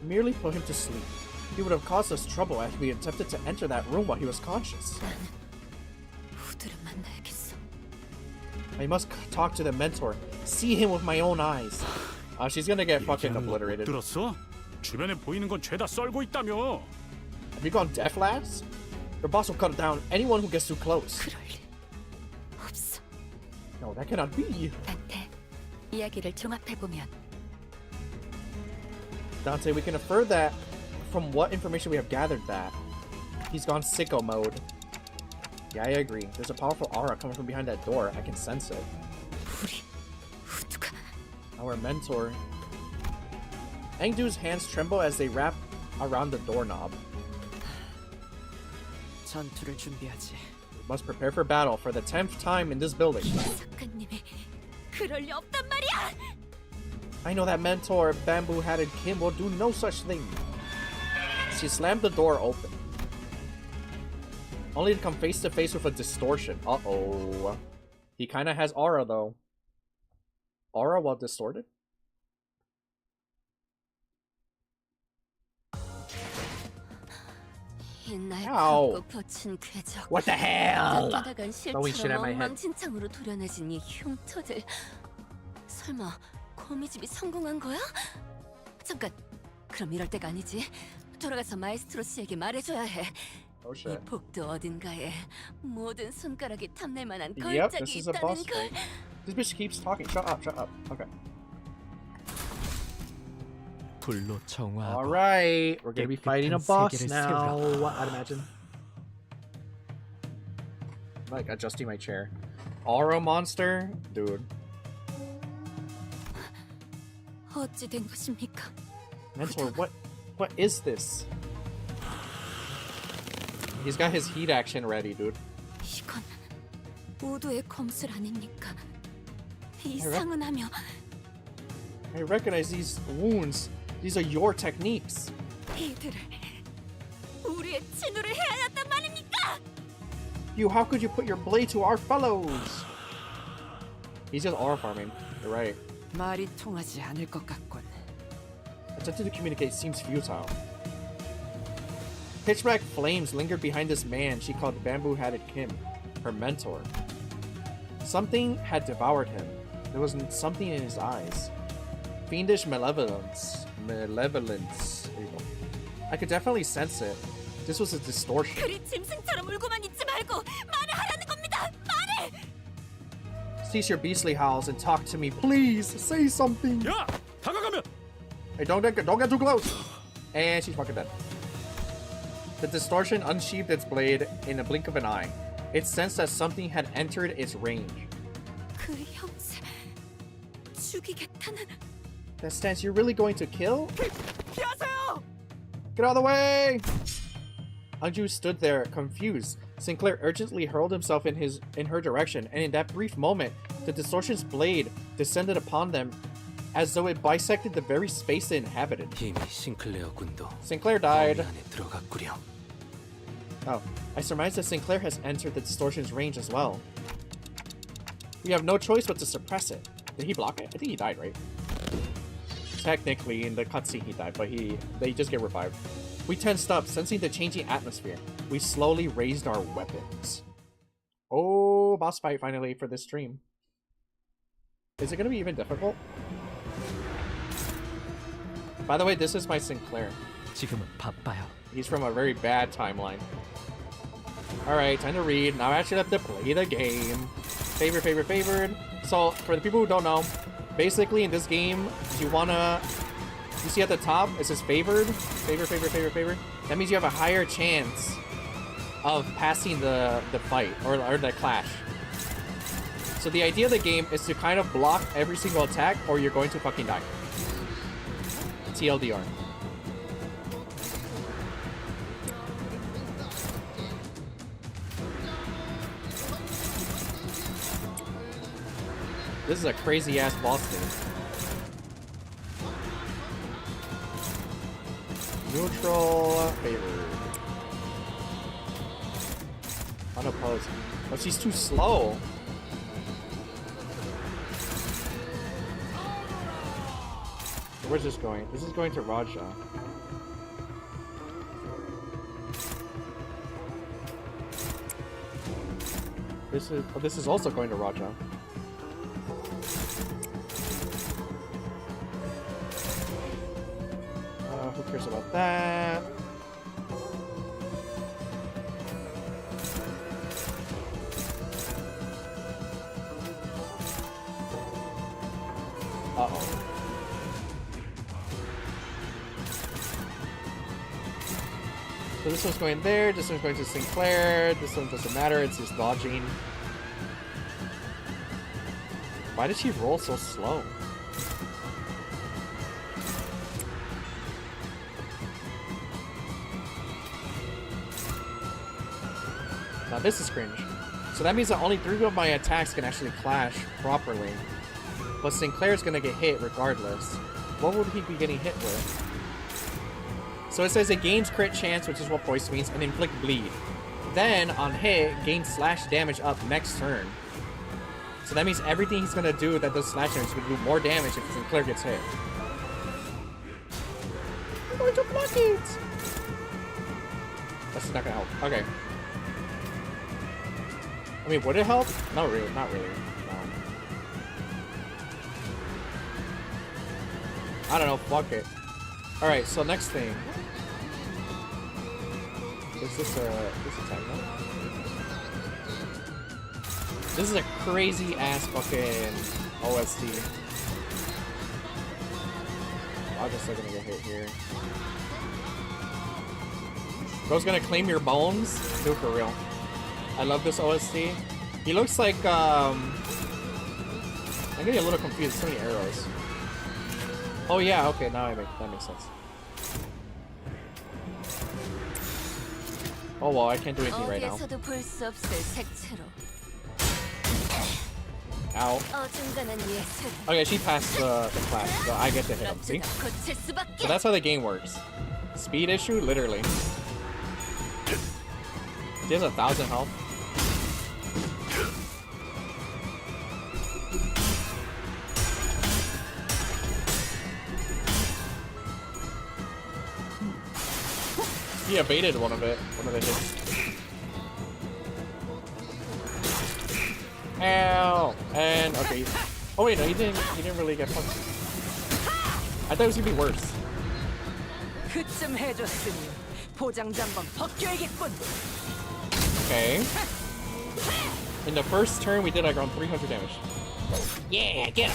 Merely put him to sleep. He would have caused us trouble as we attempted to enter that room while he was conscious. 후드를 만나야겠어. I must talk to the mentor. See him with my own eyes. She's gonna get fucking obliterated. 들었어? 주변에 보이는 건 죄다 썰고 있다며. Have you gone deaf, lads? Your boss will cut down anyone who gets too close. 그럴 일 없어. No, that cannot be. 단테, 이야기를 종합해 보면 Dante, we can infer that from what information we have gathered that he's gone sicko mode. Yeah, I agree. There's a powerful aura coming from behind that door. I can sense it. Our mentor. Engdu's hands tremble as they wrap around the doorknob. 전투를 준비하지. We must prepare for battle for the 10th time in this building. 작가님이 그럴 리 없단 말이야. I know that mentor, bamboo-hatted Kim, will do no such thing. She slammed the door open, only to come face to face with a distortion. Uh-oh. He kind of has aura, though. Aura while distorted? Ow. What the hell? Throwing shit at my head. 엉망진창으로 도려내진 이 흉터들. 설마 거미집이 성공한 거야? 잠깐. 그럼 이럴 때가 아니지. 돌아가서 마에스트로 씨에게 말해줘야 해. Oh 이 shit. 복도 어딘가에 모든 손가락이 탐낼 만한 Yep, 걸작이 this is a 있다는 boss 걸. fight. This bitch keeps talking. Shut up, shut up. Okay. 불로 정화하고 Alright, we're gonna be fighting a 깨끗한 boss 세계를 now, 세우라. I'd imagine. Like adjusting my chair. Aura monster? Dude. 어찌 된 것입니까? Mentor, what is this? He's got his heat action ready, dude. 이건 우도의 검술 아닙니까? 이상은 하며 I recognize these wounds. These are your techniques. 이들을 우리의 친구를 해야 한단 말입니까? You, how could you put your blade to our fellows? He's just aura farming. You're right. 말이 통하지 않을 것 같군. Attempting to communicate seems futile. Pitch black flames lingered behind this man she called Bamboo-Hatted Kim, her mentor. Something had devoured him. There was something in his eyes. Fiendish malevolence. Malevolence. There you go. I could definitely sense it. This was a distortion. 그리 짐승처럼 울고만 있지 말고 말을 하라는 겁니다. 말을! Cease your beastly howls and talk to me, please. Say something. 야, 다가가면. Hey, don't get too close. And she's fucking dead. The distortion unsheathed its blade in a blink of an eye. It sensed that something had entered its range. 그 형제 죽이겠다는. That stance, you're really going to kill? 피하세요! Get out of the way! Anju stood there, confused. Sinclair urgently hurled himself in her direction, and in that brief moment, the distortion's blade descended upon them as though it bisected the very space it inhabited. 이미 싱클레어 군도 Sinclair died. 범위 안에 들어갔구려. Oh, I surmise that Sinclair has entered the distortion's range as well. We have no choice but to suppress it. Did he block it? I think he died, right? Technically, in the cutscene he died, but they just get revived. We tensed up, sensing the changing atmosphere. We slowly raised our weapons. Oh, boss fight finally for this stream. Is it gonna be even difficult? By the way, this is my Sinclair. 지금은 바빠요. He's from a very bad timeline. Alright, time to read. Now I actually have to play the game. Favored. So, for the people who don't know, basically in this game, you see at the top, it says favored. That means you have a higher chance of passing the fight, or the clash. So the idea of the game is to kind of block every single attack, or you're going to fucking die. TLDR. This is a crazy ass boss game. Neutral, favored. Unopposed. Oh, she's too slow. Where's this going? This is going to Raja. This is also going to Raja. Who cares about that? Uh-oh. So this one's going there, this one's going to Sinclair, this one doesn't matter, it's just dodging. Why did she roll so slow? Now this is cringe. So that means that only 3 of my attacks can actually clash properly. But Sinclair's gonna get hit regardless. What would he be getting hit with? So it says it gains crit chance, which is what voice means, and inflict bleed. Then, on hit, gains slash damage up next turn. So that means everything he's gonna do that does slash damage is gonna do more damage if Sinclair gets hit. I'm going to block it! That's not gonna help. Okay. I mean, would it help? No, really, not really. No. I don't know, fuck it. Alright, so next thing. Is this a tag one? This is a crazy ass fucking OST. I'm just gonna get hit here. Bro's gonna claim your bones? Dude, for real. I love this OST. He looks like, I'm getting a little confused. So many arrows. Oh yeah, okay, now that makes sense. Oh well, I can't do anything right now. Ow. Okay, she passed the class, so I get to hit him, see? So that's how the game works. Speed issue? Literally. He has 1,000 health. He evaded one of the hits. Ow! And okay. Oh wait, no, he didn't really get punched. I thought it was gonna be worse. Okay. In the first turn, we did like around 300 damage. Yeah, get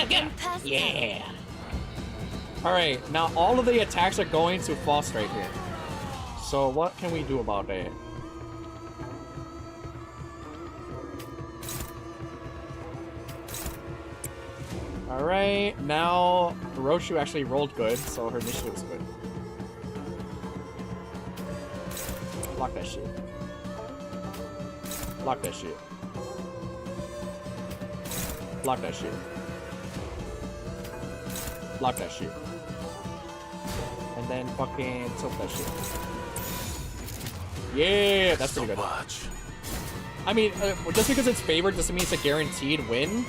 him! Yeah. All right, now all of the attacks are going to Faust right here. So what can we do about it? Alright, now Roshu actually rolled good, so her initiative is good. Block that shit. Block that shit. Block that shit. Block that shit. And then fucking tilt that shit. Yeah, that's pretty good. I mean, just because it's favored doesn't mean it's a guaranteed win.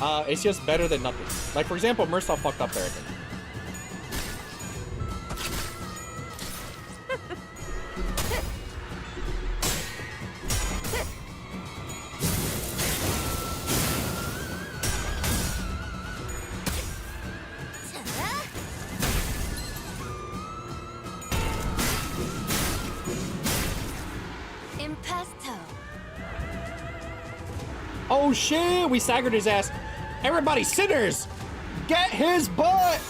It's just better than nothing. Like, for example, Mursaw fucked up there, I think. Oh shit, we staggered his ass. Everybody, sinners! Get his butt!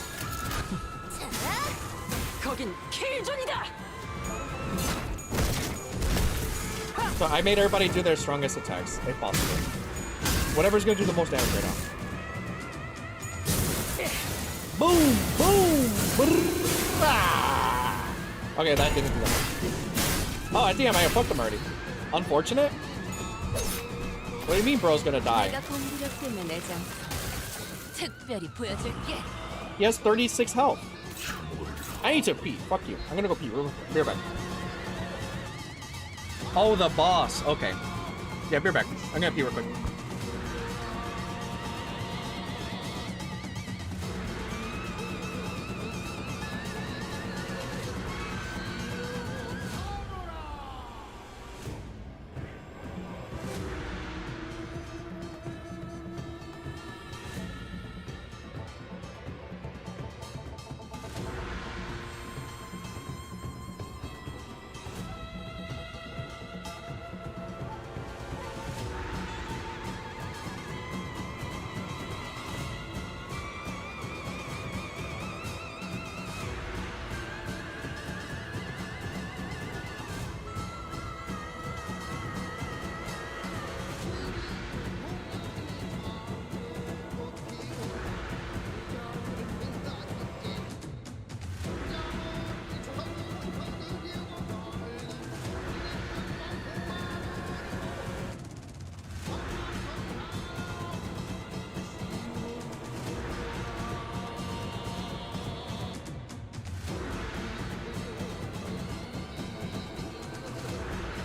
So I made everybody do their strongest attacks, if possible. Whatever's gonna do the most damage right now. Boom! Boom! Brrrr. Okay, that didn't do that. Oh, I think I might have fucked him already. Unfortunate? What do you mean bro's gonna die? He has 36 health. I need to pee. Fuck you. I'm gonna go pee. Be right back. Oh, the boss. Okay. Yeah, be right back. I'm gonna pee real quick.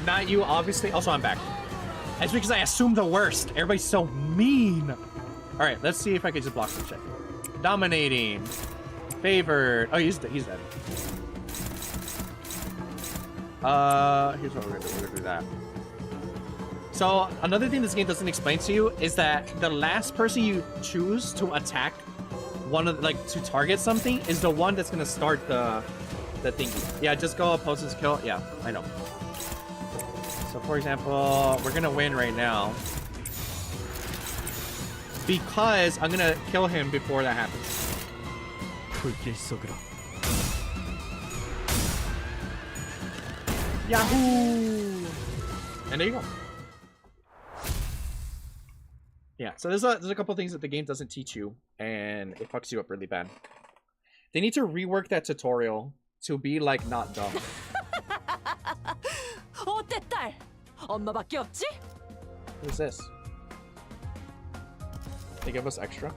Not you, obviously. Also, I'm back. It's because I assumed the worst. Everybody's so mean. All right, let's see if I can just block some shit. Dominating. Favored. Oh, he's dead. He's dead. Here's what we're gonna do. We're gonna do that. So another thing this game doesn't explain to you is that the last person you choose to attack one of to target something is the one that's gonna start the thingy. Yeah, just go opposes kill. Yeah, I know. So for example, we're gonna win right now because I'm gonna kill him before that happens. Yahoo! And there you go. Yeah, so there's a couple things that the game doesn't teach you, and it fucks you up really bad. They need to rework that tutorial to be like not dumb. 어때 딸? 엄마밖에 없지? Who's this? They give us extra.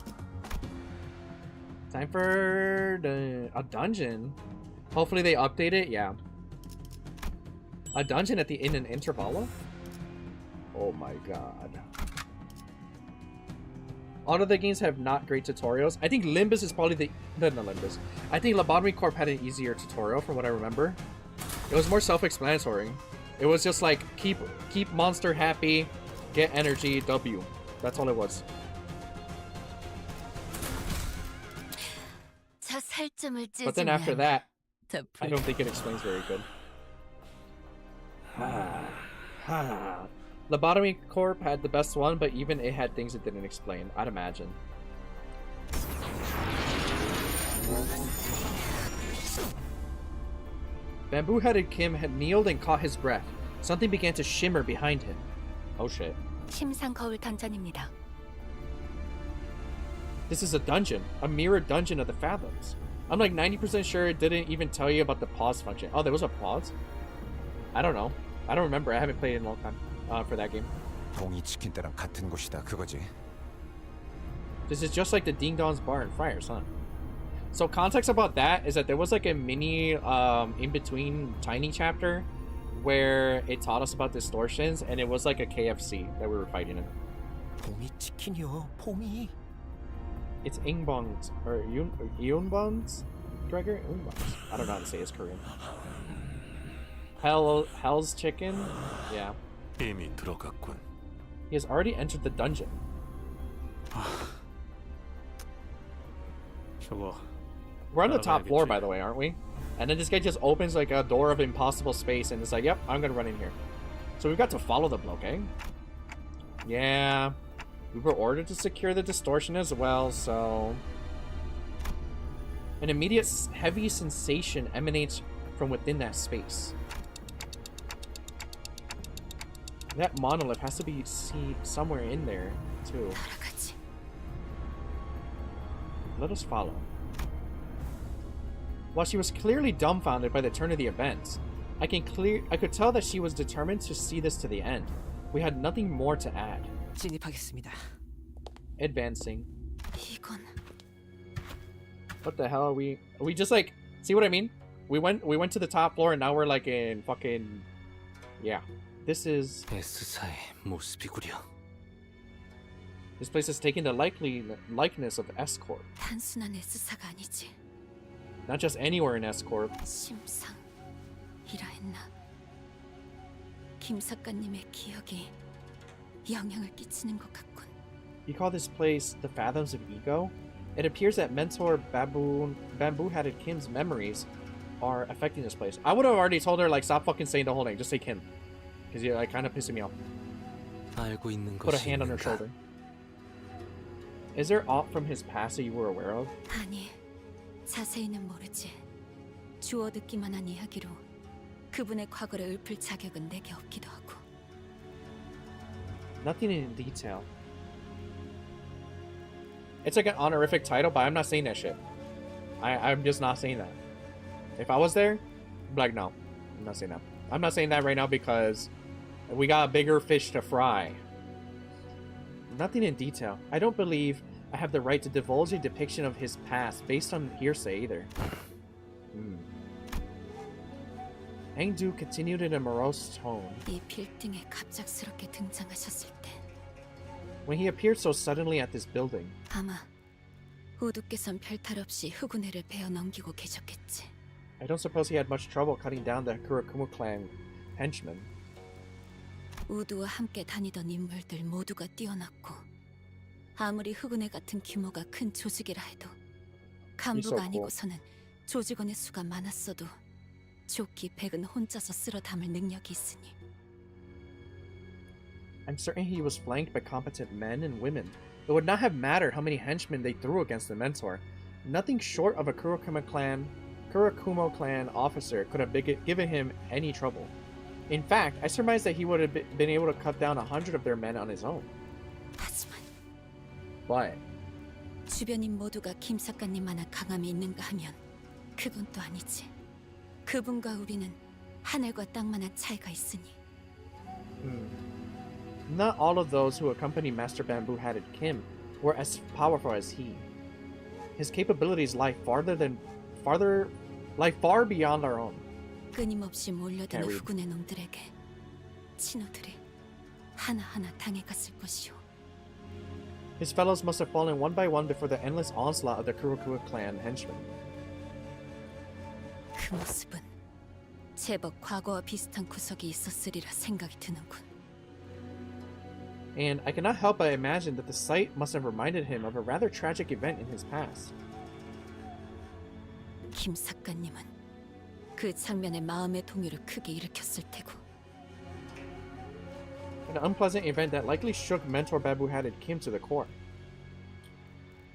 Time for a dungeon. Hopefully they update it. Yeah. A dungeon in an intervalo? Oh my god. All of the games have not great tutorials. I think Limbus is probably not Limbus. I think Lobotomy Corp had an easier tutorial from what I remember. It was more self-explanatory. It was just like keep monster happy, get energy, W. That's all it was. But then after that, I don't think it explains very good. Lobotomy Corp had the best one, but even it had things it didn't explain, I'd imagine. Bamboo-headed Kim had kneeled and caught his breath. Something began to shimmer behind him. Oh shit. 침상 거울 던전입니다. This is a dungeon, a mirror dungeon of the Fathoms. I'm like 90% sure it didn't even tell you about the pause function. Oh, there was a pause? I don't know. I don't remember. I haven't played in a long time for that game. 동이 치킨 때랑 같은 곳이다 그거지. This is just like the Ding Dong's Bar in Friars, huh? So context about that is that there was like a mini in-between tiny chapter where it taught us about distortions, and it was like a KFC that we were fighting in. 봉이 치킨이요, 봉이. It's Ingbong's or Yunbong's Gregor? Yunbong's. I don't know how to say his Korean. Hell's chicken? Yeah. 이미 들어갔군. He has already entered the dungeon. 저거. We're on the top floor, by the way, aren't we? And then this guy just opens like a door of impossible space and it's like, yep, I'm gonna run in here. So we've got to follow the bloke, eh? Yeah. We were ordered to secure the distortion as well, so... An immediate heavy sensation emanates from within that space. That monolith has to be seen somewhere in there, too. Let us follow. While she was clearly dumbfounded by the turn of the events, I could tell that she was determined to see this to the end. We had nothing more to add. 진입하겠습니다. Advancing. 이건... What the hell are we? Are we just like, see what I mean? We went to the top floor and now we're like in fucking, yeah. This is. S사의 모습이구려. This place is taking the likeness of S-Corp. 단순한 S사가 아니지. Not just anywhere in S-Corp. 심상이라 했나? 김 작가님의 기억이 영향을 끼치는 것 같군. You call this place the Fathoms of Ego? It appears that mentor Bamboo-headed Kim's memories are affecting this place. I would have already told her, like, stop fucking saying the whole name. Just say Kim. Because you're, like, kind of pissing me off. 알고 있는 Put a 것이 hand on her 있는가? shoulder. Is there aught from his past that you were aware of? 아니, 자세히는 모르지. 주워 듣기만 한 이야기로 그분의 과거를 읊을 자격은 내게 없기도 하고. Nothing in detail. It's like an honorific title, but I'm not saying that shit. I'm just not saying that. If I was there, I'd be like, no, I'm not saying that. I'm not saying that right now because we got bigger fish to fry. Nothing in detail. I don't believe I have the right to divulge a depiction of his past based on hearsay either. Engdu continued in a morose tone. 이 빌딩에 갑작스럽게 등장하셨을 때 When he appeared so suddenly at this building, 아마 우두께선 별탈 없이 후군회를 베어 넘기고 계셨겠지. I don't suppose he had much trouble cutting down the Kurakumo clan henchmen. 우두와 함께 다니던 인물들 모두가 뛰어났고 아무리 후군회 같은 규모가 큰 조직이라 해도 간부가 아니고서는 조직원의 수가 많았어도 조끼 백은 혼자서 쓸어 담을 능력이 있으니. I'm certain he was flanked by competent men and women. It would not have mattered how many henchmen they threw against the mentor. Nothing short of a Kurakumo clan officer could have given him any trouble. In fact, I surmise that he would have been able to cut down 100 of their men on his own. 하지만 But 주변인 모두가 김 작가님만한 강함이 있는가 하면 그건 또 아니지. 그분과 우리는 하늘과 땅만한 차이가 있으니. Not all of those who accompanied Master Bamboo-Hatted Kim were as powerful as he. His capabilities lie far beyond our own. 끊임없이 몰려드는 후군의 놈들에게 친구들이 하나하나 당해갔을 것이오. His fellows must have fallen one by one before the endless onslaught of the Kurokua clan henchmen. 그 모습은 제법 과거와 비슷한 구석이 있었으리라 생각이 드는군. And I cannot help but imagine that the sight must have reminded him of a rather tragic event in his past. 김 작가님은 그 장면에 마음의 동요를 크게 일으켰을 테고. An unpleasant event that likely shook mentor Bamboo-Hatted Kim to the core.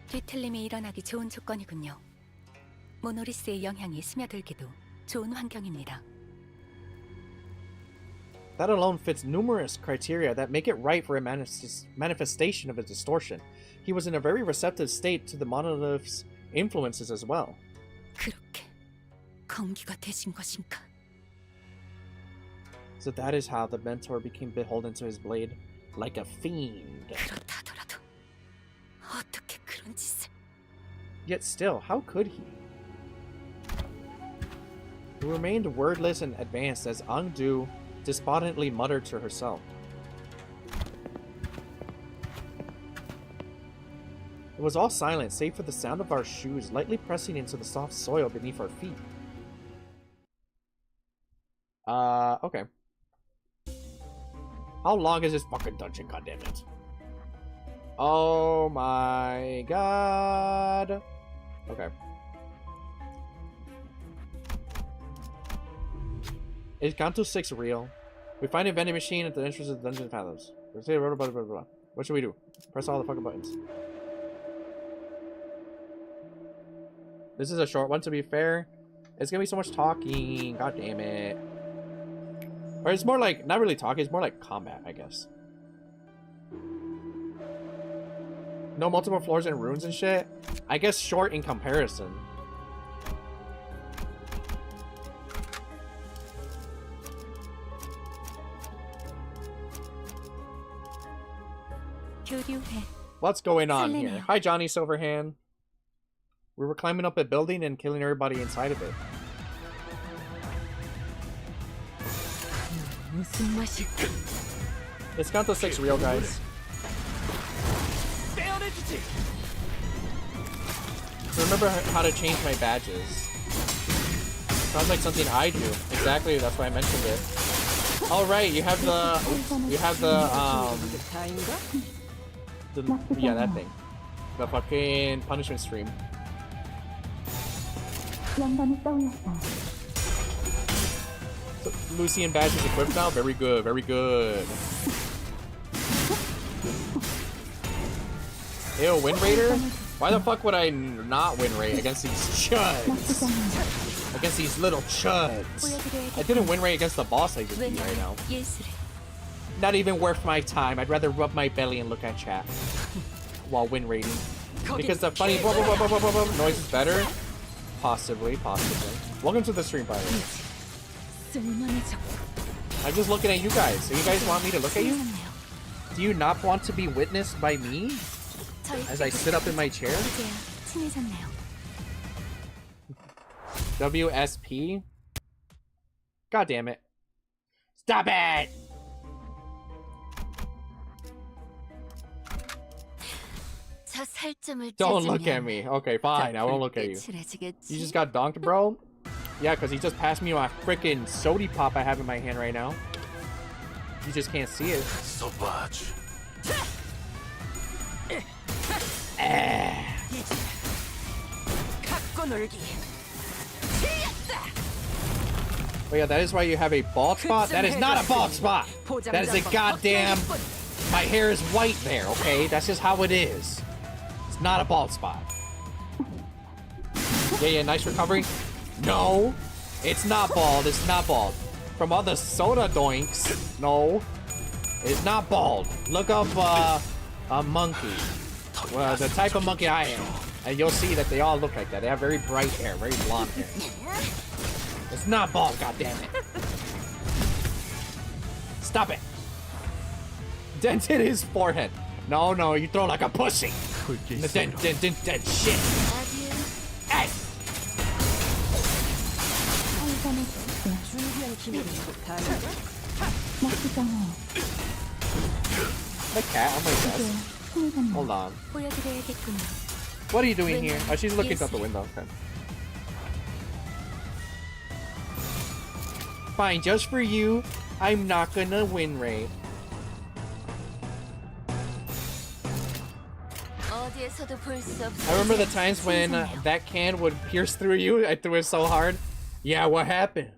뒤틀림이 일어나기 좋은 조건이군요. 모노리스의 영향이 스며들기도 좋은 환경입니다. That alone fits numerous criteria that make it right for a manifestation of a distortion. He was in a very receptive state to the monolith's influences as well. 그렇게 검기가 되신 것인가? So that is how the mentor became beholden to his blade, like a fiend. 그렇다더라도 어떻게 그런 짓을? Yet still, how could he? He remained wordless and advanced as Angdu despondently muttered to herself. It was all silent, save for the sound of our shoes lightly pressing into the soft soil beneath our feet. Okay. How long is this fucking dungeon, goddammit? Oh my god. Okay. Is Kanto 6 real? We find a vending machine at the entrance of the Dungeon Fathoms. What should we do? Press all the fucking buttons. This is a short one, to be fair. It's gonna be so much talking. God damn it. Or it's more like, not really talking, it's more like combat, I guess. No multiple floors and runes and shit? I guess short in comparison. What's going on here? Hi, Johnny Silverhand. We were climbing up a building and killing everybody inside of it. Is Kanto 6 real, guys? Remember how to change my badges. Sounds like something I do. Exactly, that's why I mentioned it. All right, you have the yeah, that thing. The fucking punishment stream. So, Lucian badge is equipped now? Very good, very good. Ew, Wind Raider? Why the fuck would I not win rate against these chuds? Against these little chuds. I didn't win rate against the boss I just beat right now. Not even worth my time. I'd rather rub my belly and look at chat while win rating. Because the funny blah, blah, blah, blah, blah, blah, noise is better? Possibly, possibly. Welcome to the stream, by the way. I'm just looking at you guys. So you guys want me to look at you? Do you not want to be witnessed by me? As I sit up in my chair? WSP? God damn it. Stop it! 저 살점을 Don't look at me. Okay, fine. I won't look at you. You just got donked, bro? Yeah, because he just passed me my freaking sody pop I have in my hand right now. You just can't see it. Sauvage. Oh yeah, that is why you have a bald spot? That is not a bald spot! That is a goddamn... My hair is white there, okay? That's just how it is. It's not a bald spot. Yeah, nice recovery. No, it's not bald. It's not bald. From all the soda doinks, no, it's not bald. Look up a monkey. Well, the type of monkey I am, and you'll see that they all look like that. They have very bright hair, very blonde hair. It's not bald, goddammit. Stop it. Dented his forehead. No, you throw like a pussy. Dent shit. Hey. The cat, I'm like this. Hold on. What are you doing here? Oh, she's looking out the window. Okay. Fine, just for you, I'm not gonna win, Ray. I remember the times when that can would pierce through you. I threw it so hard. Yeah, what happened?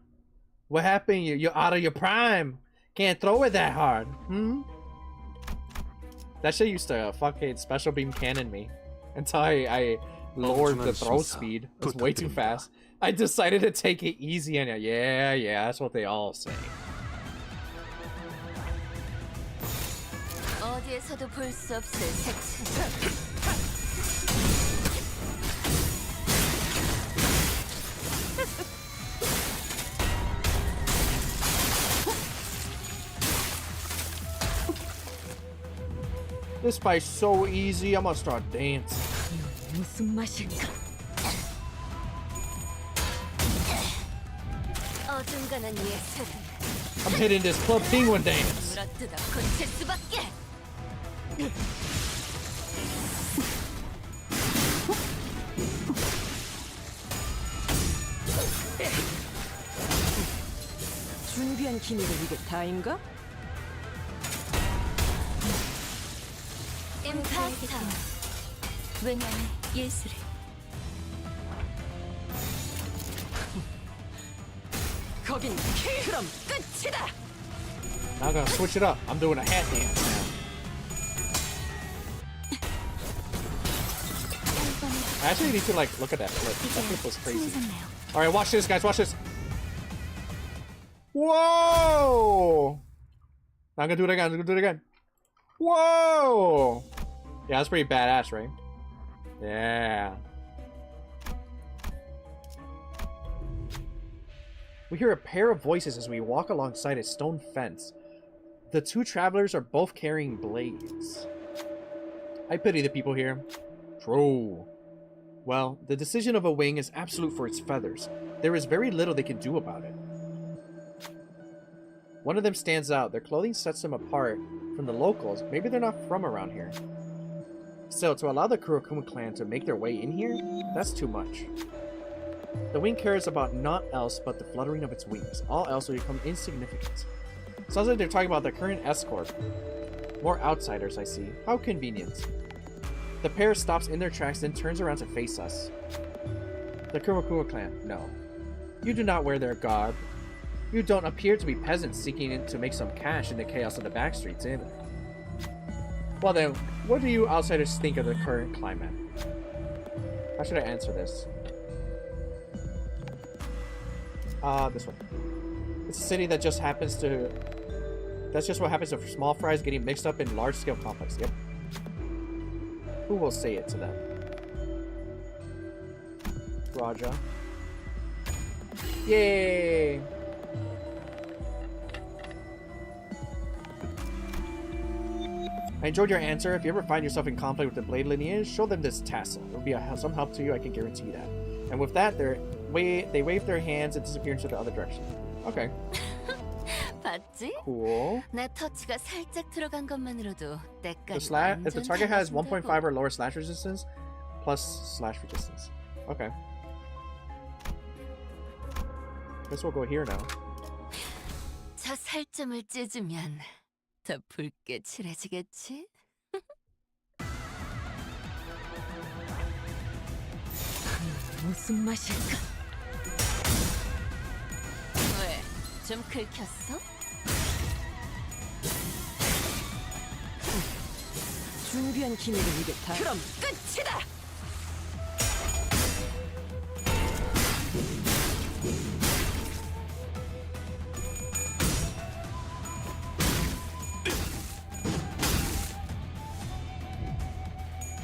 What happened? You're out of your prime. Can't throw it that hard. That shit used to fucking special beam cannon me until I lowered the throw speed. It was way too fast. I decided to take it easy and yeah, that's what they all say. This fight's so easy, I'm gonna start dancing. I'm hitting this Club Penguin dance. 준비한 기밀은 이게 다인가? 임파스터. 왜냐면 예술을. 거긴 그럼 끝이다. Now I'm gonna switch it up. I'm doing a hat dance now. I actually need to like look at that flip. That flip was crazy. Alright, watch this, guys, watch this. Whoa! Now I'm gonna do it again. Whoa! Yeah, that's pretty badass, right? Yeah. We hear a pair of voices as we walk alongside a stone fence. The two travelers are both carrying blades. I pity the people here. True. Well, the decision of a wing is absolute for its feathers. There is very little they can do about it. One of them stands out. Their clothing sets them apart from the locals. Maybe they're not from around here. Still, to allow the Kurokuma clan to make their way in here, that's too much. The wing cares about naught else but the fluttering of its wings. All else will become insignificant. Sounds like they're talking about the current S-Corp. More outsiders, I see. How convenient. The pair stops in their tracks, then turns around to face us. The Kurokuma clan, no. You do not wear their garb. You don't appear to be peasants seeking to make some cash in the chaos of the backstreets, either. Well then, what do you outsiders think of the current climate? How should I answer this? This one. It's a city that just happens to... That's just what happens to small fries getting mixed up in large-scale conflicts. Yep. Who will say it to them? Raja. Yay! I enjoyed your answer. If you ever find yourself in conflict with the Blade lineage, show them this tassel. It will be some help to you, I can guarantee that. And with that, they wave their hands and disappear into the other direction. Okay. 봤지? Cool. 내 터치가 살짝 들어간 것만으로도 The 때까지 if the target has 1.5 or lower slash resistance, plus slash resistance. Okay. Guess we'll go here now. 저 살점을 찢으면 더 붉게 칠해지겠지? 무슨 맛일까? 왜? 좀 긁혔어? 준비한 기밀은 이게 다. 그럼 끝이다!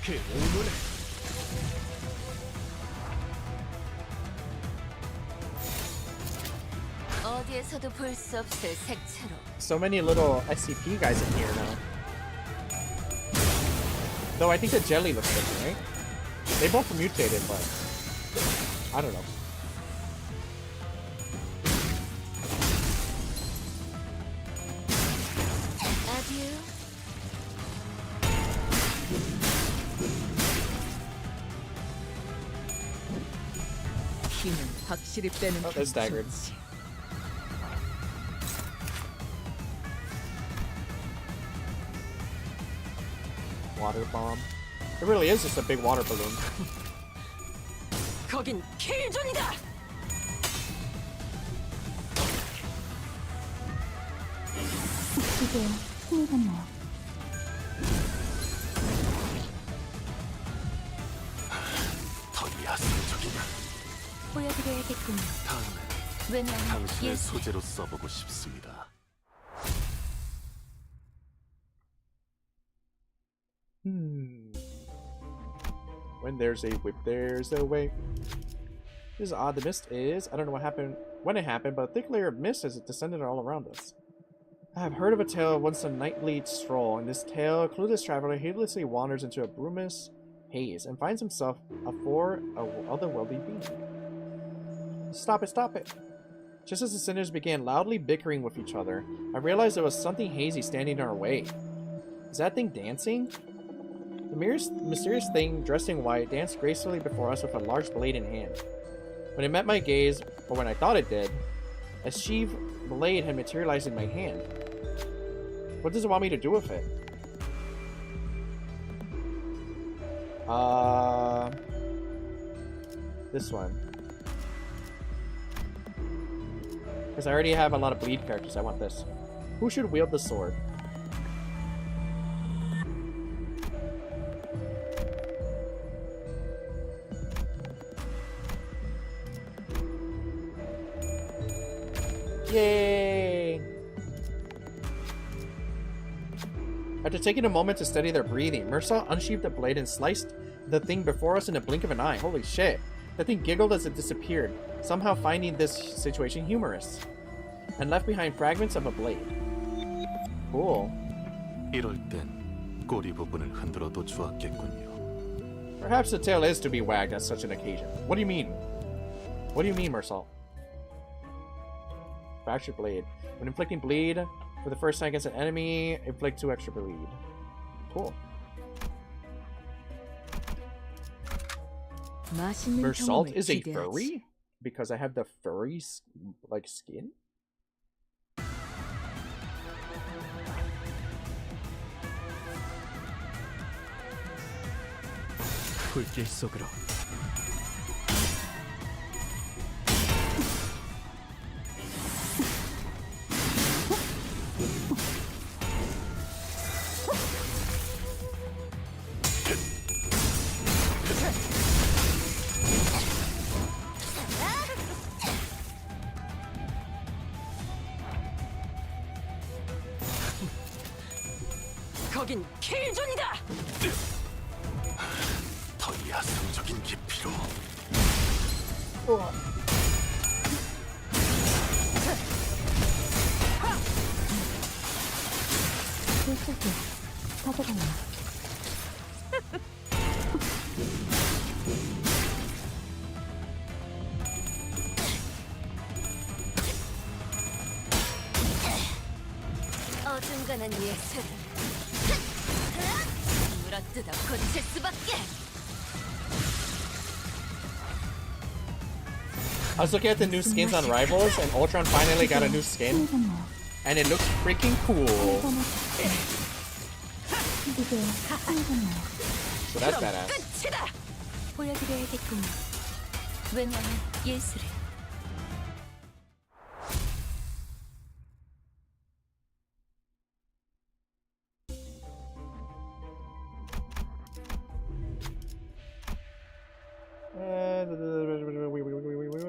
그 오문에 어디에서도 볼 수 없을 색채로. So many little SCP guys in here now. Though I think the jelly looks different, right? They both mutated, but I don't know. Adieu. 힘은 확실히 빼는 Oh, that's staggered. 좋지. Water bomb. It really is just a big water balloon. 거긴 킬존이다. 이게 힘이 갔나요? 더 야생적인 보여드려야겠군요. 다음에 왜냐하면 당신의 예술 소재로 써보고 싶습니다. When there's a whip, there's a way. This is odd. The mist is. I don't know what happened when it happened, but a thick layer of mist has descended all around us. I have heard of a tale of once a nightly stroll. In this tale, a clueless traveler heedlessly wanders into a brumous haze and finds himself before a otherworldly being. Stop it, stop it! Just as the sinners began loudly bickering with each other, I realized there was something hazy standing in our way. Is that thing dancing? The mysterious thing, dressed in white, danced gracefully before us with a large blade in hand. When it met my gaze, or when I thought it did, a sheathed blade had materialized in my hand. What does it want me to do with it? This one. Because I already have a lot of bleed characters, I want this. Who should wield the sword? Yay! After taking a moment to study their breathing, Mersault unsheathed the blade and sliced the thing before us in a blink of an eye. Holy shit. The thing giggled as it disappeared, somehow finding this situation humorous, and left behind fragments of a blade. Cool. 이럴 땐 꼬리 부분을 흔들어도 좋았겠군요. Perhaps the tail is to be wagged at such an occasion. What do you mean? What do you mean, Mersault? Fractured blade. When inflicting bleed for the first time against an enemy, inflict 2 extra bleed. Cool. Mersault is a furry? Because I have the furry like skin? 불길 속으로 거긴 킬존이다. 더 야성적인 깊이로. 실속이 가져가요. 뻔뻔한 예술. 물어뜯어 고칠 수밖에. I was looking at the new skins on Rivals, and Ultron finally got a new skin, and it looks freaking cool. So that's badass. 보여드려야겠군요. 웬만한 예술을.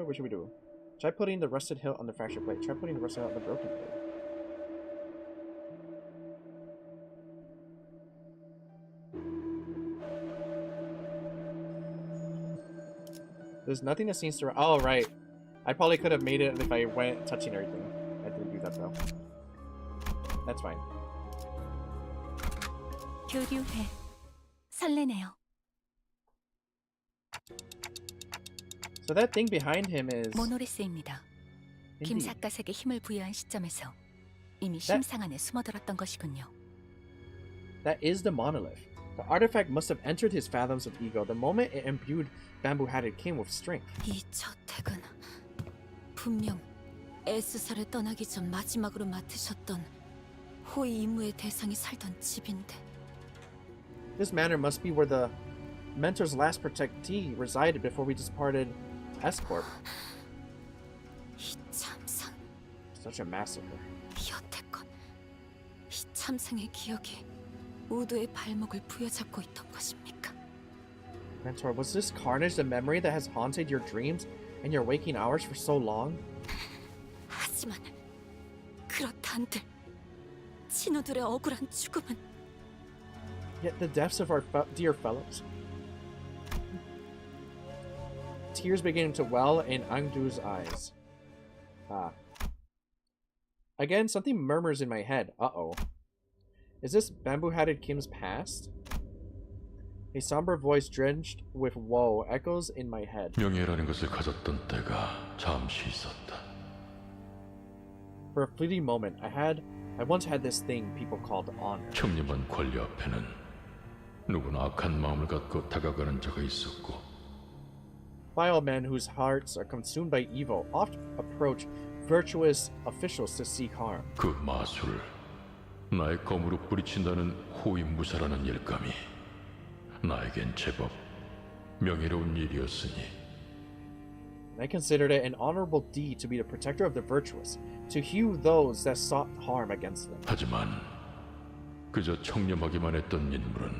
What should we do? Try putting the rusted hilt on the fractured blade. Try putting the rusted hilt on the broken blade. There's nothing that seems to... Oh, right. I probably could have made it if I went touching everything. I didn't do that, though. That's fine. 교류해. 설레네요. So that thing behind him is... 모노리스입니다. 김삿갓에게 힘을 부여한 시점에서 이미 심상 안에 숨어들었던 것이군요. That is the monolith. The artifact must have entered his fathoms of ego the moment it imbued Bamboo-Hatted King with strength. 이 저택은 분명 에스사를 떠나기 전 마지막으로 맡으셨던 호위 임무의 대상이 살던 집인데. This manor must be where the mentor's last protectee resided before we departed S-Corp. 이 참상. Such a massacre. 여태껏 이 참상의 기억이 모두의 발목을 부여잡고 있던 것입니까? Mentor, was this carnage the memory that has haunted your dreams and your waking hours for so long? 하지만 그렇다 한들 친구들의 억울한 죽음은. Yet the deaths of our dear fellows. Tears beginning to well in Angdu's eyes. Again, something murmurs in my head. Uh-oh. Is this Bamboo-Hatted Kim's past? A somber voice drenched with woe echoes in my head. 명예라는 것을 가졌던 때가 잠시 있었다. For a fleeting moment, I once had this thing people called honor. 청렴한 권리 앞에는 누구나 악한 마음을 갖고 다가가는 자가 있었고. Vile men whose hearts are consumed by evil oft approach virtuous officials to seek harm. 그 마술을 나의 검으로 뿌리친다는 호위무사라는 일감이 나에겐 제법 명예로운 일이었으니. I considered it an honorable deed to be the protector of the virtuous, to hew those that sought harm against them. 하지만 그저 청렴하기만 했던 인물은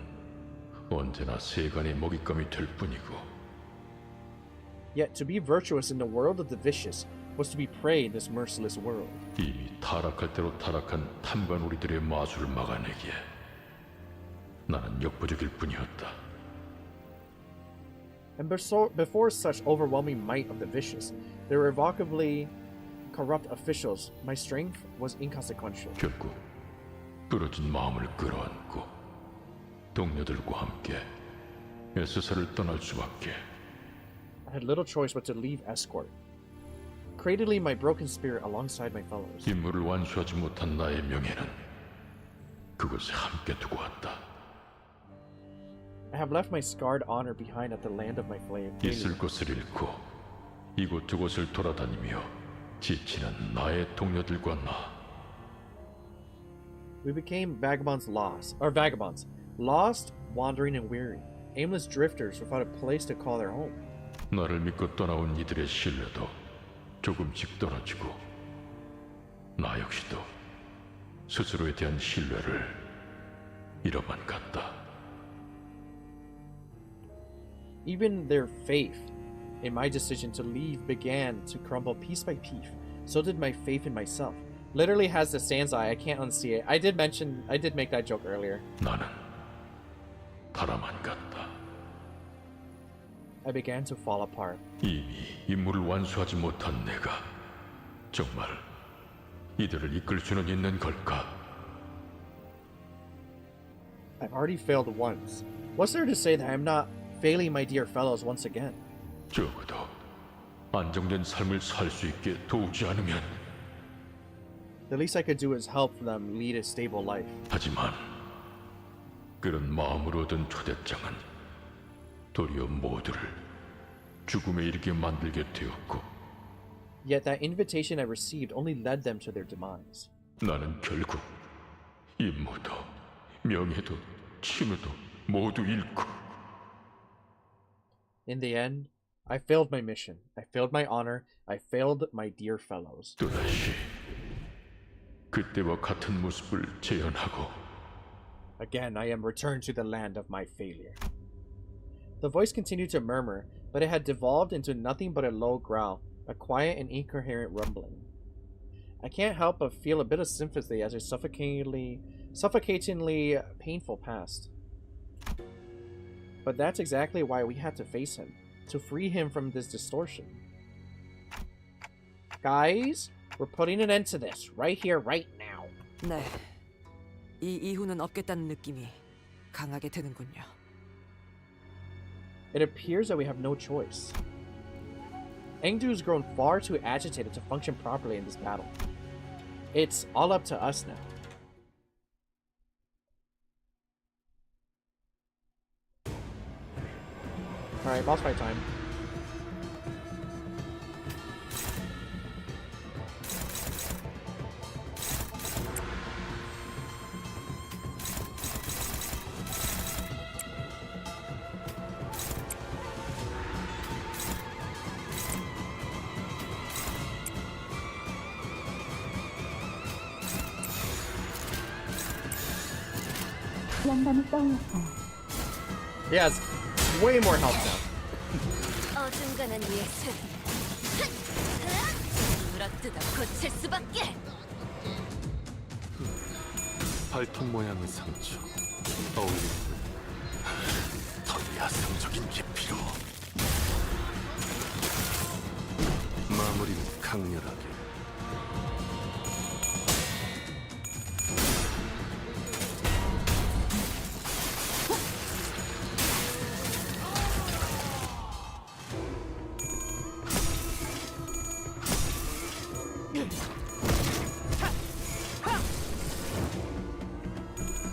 언제나 세간의 먹잇감이 될 뿐이고. Yet to be virtuous in the world of the vicious was to be prey in this merciless world. 이 타락할 대로 타락한 탐관오리들의 마술을 막아내기에 나는 역부족일 뿐이었다. And before such overwhelming might of the vicious, the irrevocably corrupt officials, my strength was inconsequential. 결국 부러진 마음을 끌어안고 동료들과 함께 에스사를 떠날 수밖에. I had little choice but to leave Escort, cradling my broken spirit alongside my fellows. 임무를 완수하지 못한 나의 명예는 그곳에 함께 두고 왔다. I have left my scarred honor behind at the land of my flame. 있을 곳을 잃고 이곳저곳을 돌아다니며 지치는 나의 동료들과 나. We became vagabonds, lost, wandering and weary, aimless drifters without a place to call their home. 나를 믿고 떠나온 이들의 신뢰도 조금씩 떨어지고 나 역시도 스스로에 대한 신뢰를 잃어만 갔다. Even their faith in my decision to leave began to crumble piece by piece. So did my faith in myself. Literally has the Sans eye. I can't unsee it. I did make that joke earlier. 나는 달아만 갔다. I began to fall apart. 이미 임무를 완수하지 못한 내가 정말 이들을 이끌 수는 있는 걸까? I've already failed once. What's there to say that I'm not failing my dear fellows once again? 적어도 안정된 삶을 살 수 있게 도우지 않으면 The least I could do is help them lead a stable life. 하지만 그런 마음으로 얻은 초대장은 도리어 모두를 죽음에 이르게 만들게 되었고 Yet that invitation I received only led them to their demise. 나는 결국 임무도 명예도 친우도 모두 잃고 In the end, I failed my mission. I failed my honor. I failed my dear fellows. 또다시 그때와 같은 모습을 재현하고 Again, I am returned to the land of my failure. The voice continued to murmur, but it had devolved into nothing but a low growl, a quiet and incoherent rumbling. I can't help but feel a bit of sympathy as her suffocatingly painful past. But that's exactly why we had to face him, to free him from this distortion. Guys, we're putting an end to this, right here, right now. 네, 이 이후는 없겠다는 느낌이 강하게 드는군요. It appears that we have no choice. Engdu's grown far too agitated to function properly in this battle. It's all up to us now. Alright, boss fight time. 영감이 떠올랐어요. He has way more health now. 어중간한 예술. 물어뜯어 고칠 수밖에. 발톱 모양의 상처 어울리는 더 야성적인 깊이로 마무리는 강렬하게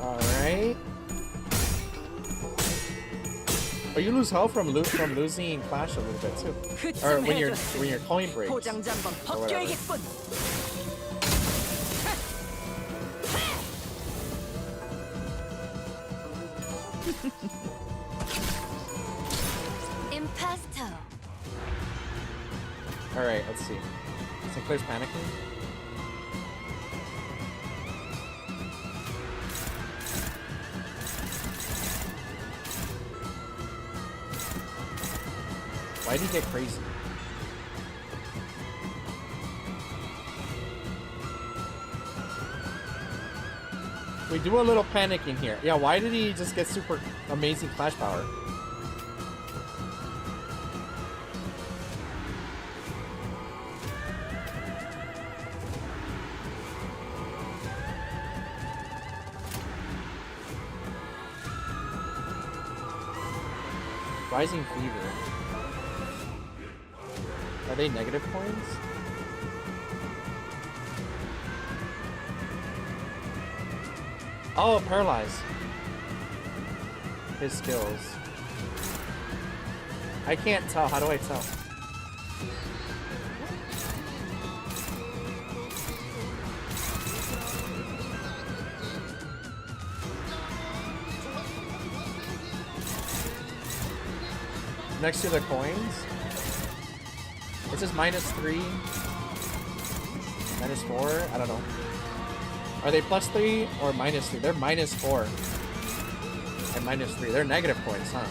Alright. But you lose health from losing Clash a little bit too. Or when your coin breaks. 포장지 한번 Or whatever. 벗겨야겠군. 임파스터. Alright, let's see. Sinclair's panicking. Why'd he get crazy? We do a little panicking here. Yeah, why did he just get super amazing flash power? Rising Fever. Are they negative coins? Oh, Paralyze. His skills. I can't tell. How do I tell? Next to the coins? It says -3, -4. I don't know. Are they +3 or -3? They're -4 and -3. They're negative coins, huh?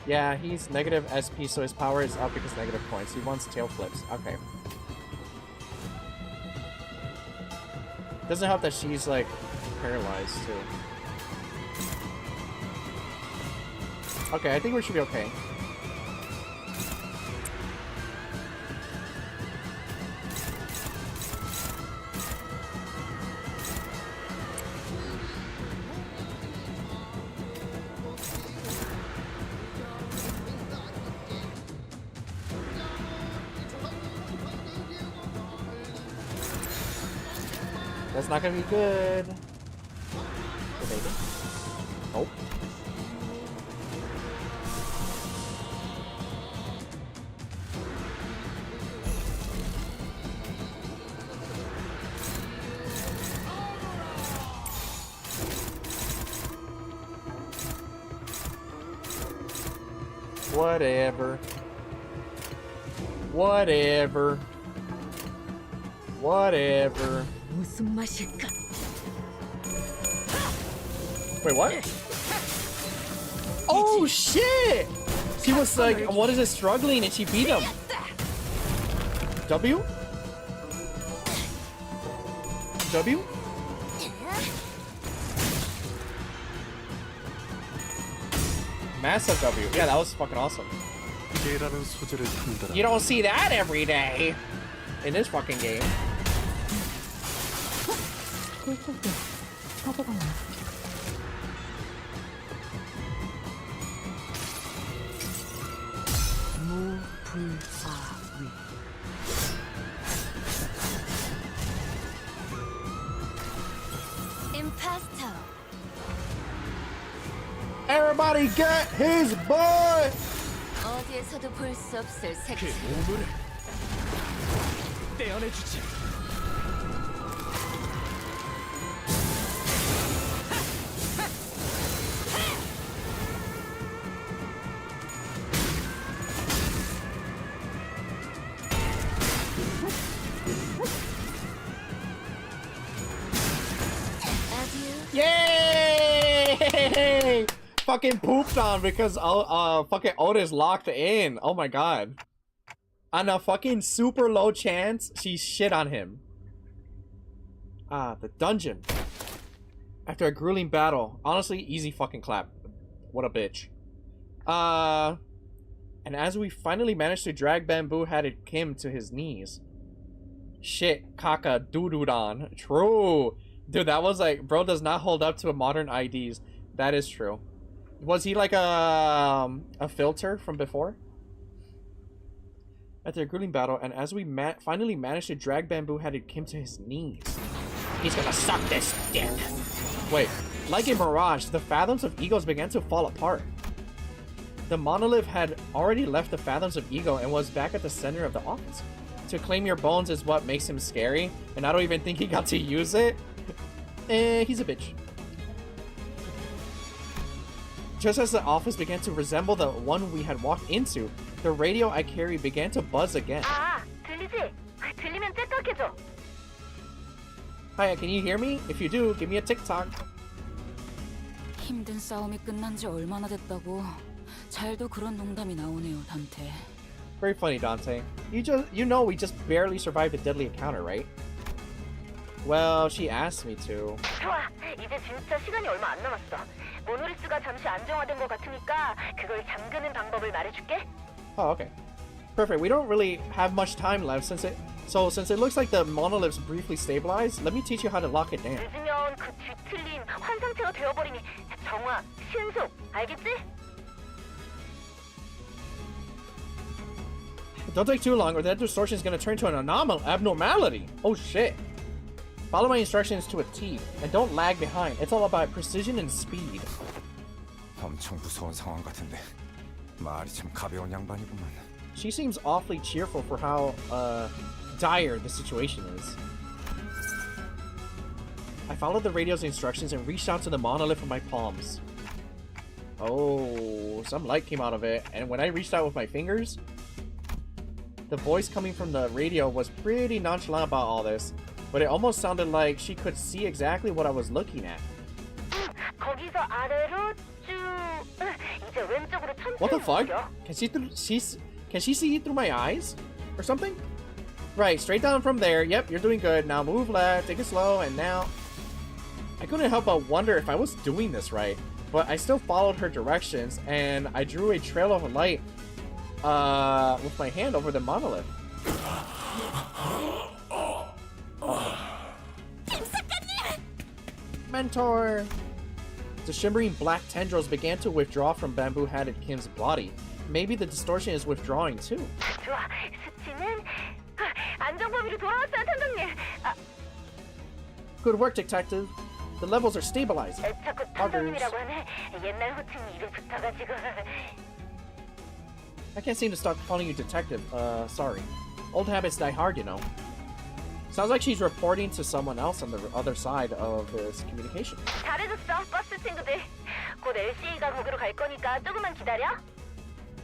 Yeah, he's negative SP, so his power is up because negative points. He wants tail flips. Okay. Doesn't help that she's like paralyzed too. Okay, I think we should be okay. That's not gonna be good. Okay, maybe. Nope. Whatever. Whatever. Whatever. 무슨 맛일까? Wait, what? Oh shit! She was like, what is it, struggling, and she beat him. W? W? Massive W. Yeah, that was fucking awesome. You don't see that every day in this fucking game. Imposter. Everybody get his butt! 어디에서도 볼 수 없을 색채. 몸을 떼어내주지. Yay! Fucking pooped on because fucking Otis locked in. Oh my god. On a fucking super low chance, she shit on him. The dungeon. After a grueling battle. Honestly, easy fucking clap. What a bitch. And as we finally managed to drag Bamboo-Hatted Kim to his knees. Shit, caca doo-doo-don. True. Dude, that was like, bro does not hold up to modern IDs. That is true. Was he like a filter from before? After a grueling battle, and as we finally managed to drag Bamboo-Hatted Kim to his knees. He's gonna suck this dick. Wait, like in Mirage, the Fathoms of Egos began to fall apart. The monolith had already left the Fathoms of Ego and was back at the center of the office. To claim your bones is what makes him scary, and I don't even think he got to use it. He's a bitch. Just as the office began to resemble the one we had walked into, the radio I carried began to buzz again. 들리지? 들리면 째깍해줘. Hi, can you hear me? If you do, give me a TikTok. 힘든 싸움이 끝난 지 얼마나 됐다고. 잘도 그런 농담이 나오네요, 단테. Very funny, Dante. You know we just barely survived a deadly encounter, right? Well, she asked me to. 좋아, 이제 진짜 시간이 얼마 안 남았어. 모노리스가 잠시 안정화된 것 같으니까 그걸 잠그는 방법을 말해줄게. Oh, okay. Perfect. We don't really have much time left since it looks like the monoliths briefly stabilized. Let me teach you how to lock it down. 늦으면 그 뒤틀린 환상체가 되어버리니 정화, 신속, 알겠지? Don't take too long, or that distortion is going to turn to an abnormality. Oh shit. Follow my instructions to a T, and don't lag behind. It's all about precision and speed. 엄청 무서운 상황 같은데 말이 참 가벼운 양반이구만. She seems awfully cheerful for how dire the situation is. I followed the radio's instructions and reached out to the monolith with my palms. Oh, some light came out of it, and when I reached out with my fingers, the voice coming from the radio was pretty nonchalant about all this, but it almost sounded like she could see exactly what I was looking at. 거기서 아래로 쭉. 이제 왼쪽으로 천천히. What the fuck? 옮겨. Can she see through my eyes? Or something? Right, straight down from there. Yep, you're doing good. Now move left, take it slow, and now... I couldn't help but wonder if I was doing this right, but I still followed her directions, and I drew a trail of light with my hand over the monolith. Mentor! The shimmering black tendrils began to withdraw from Bamboo-Hatted Kim's body. Maybe the distortion is withdrawing too. 좋아, 수치는 안정 범위로 돌아왔어요, 선생님. Good work, detective. The levels are stabilizing. 자꾸 탐정님이라고 하네. 옛날 호칭 입에 붙어가지고. I can't seem to stop calling you detective. Sorry. Old habits die hard, you know. Sounds like she's reporting to someone else on the other side of this communication. 잘해줬어, 버스 친구들. 곧 LCA가 거기로 갈 거니까 조금만 기다려.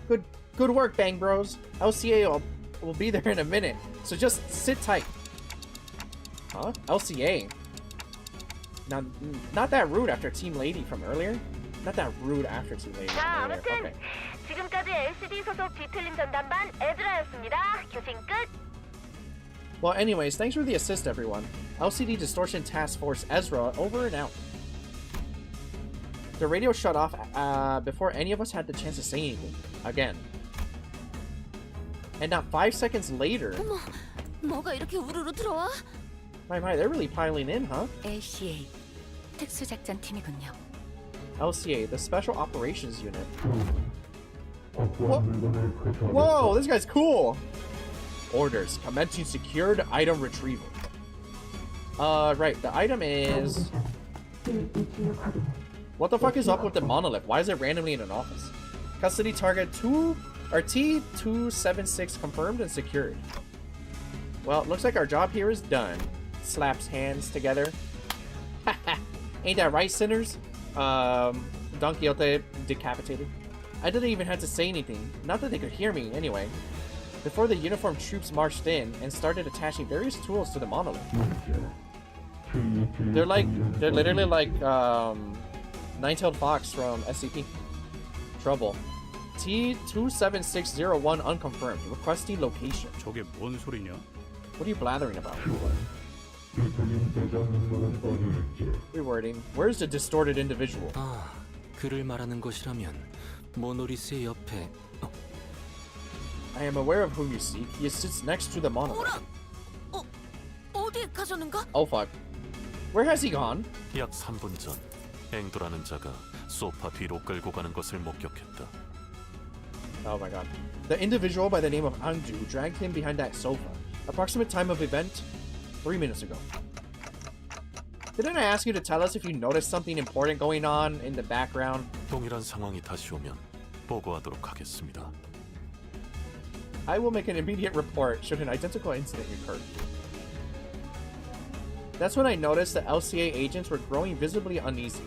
Good work, Bang Bros. LCA will be there in a minute, so just sit tight. Huh? LCA? Now, not that rude after Team Lady from earlier? Not that rude after Team Lady 자, from earlier. 아무튼 Okay. 지금까지 LCD 소속 뒤틀림 전담반 에즈라였습니다. 교신 끝. Well, anyways, thanks for the assist, everyone. LCD Distortion Task Force Ezra, over and out. The radio shut off before any of us had the chance to say anything. Again. And now 5 seconds later... 어머, 뭐가 이렇게 우르르 들어와? My, they're really piling in, huh? LCA, 특수작전팀이군요. LCA, the Special Operations Unit. Whoa, this guy's cool! Orders, commencing secured item retrieval. Right, the item is... What the fuck is up with the monolith? Why is it randomly in an office? Custody target T276 confirmed and secured. Well, it looks like our job here is done. Slaps hands together. Ain't that right, sinners? Don Quixote decapitated. I didn't even have to say anything. Not that they could hear me, anyway. Before the uniformed troops marched in and started attaching various tools to the monolith. They're literally like, Nine-Tailed Fox from SCP. Trouble. T27601 unconfirmed. Requesting location. 저게 뭔 소리냐? What are you blathering about? Rewording. Where's the distorted individual? 아, 그를 말하는 것이라면 모노리스의 옆에. I am aware of whom you seek. He sits next to the monolith. 어디에 가셨는가? Oh fuck. Where has he gone? 약 3분 전 앵도라는 자가 소파 뒤로 끌고 가는 것을 목격했다. Oh my god. The individual by the name of Angdu dragged him behind that sofa. Approximate time of event, 3 minutes ago. Didn't I ask you to tell us if you noticed something important going on in the background? 동일한 상황이 다시 오면 보고하도록 하겠습니다. I will make an immediate report should an identical incident occur. That's when I noticed the LCA agents were growing visibly uneasy.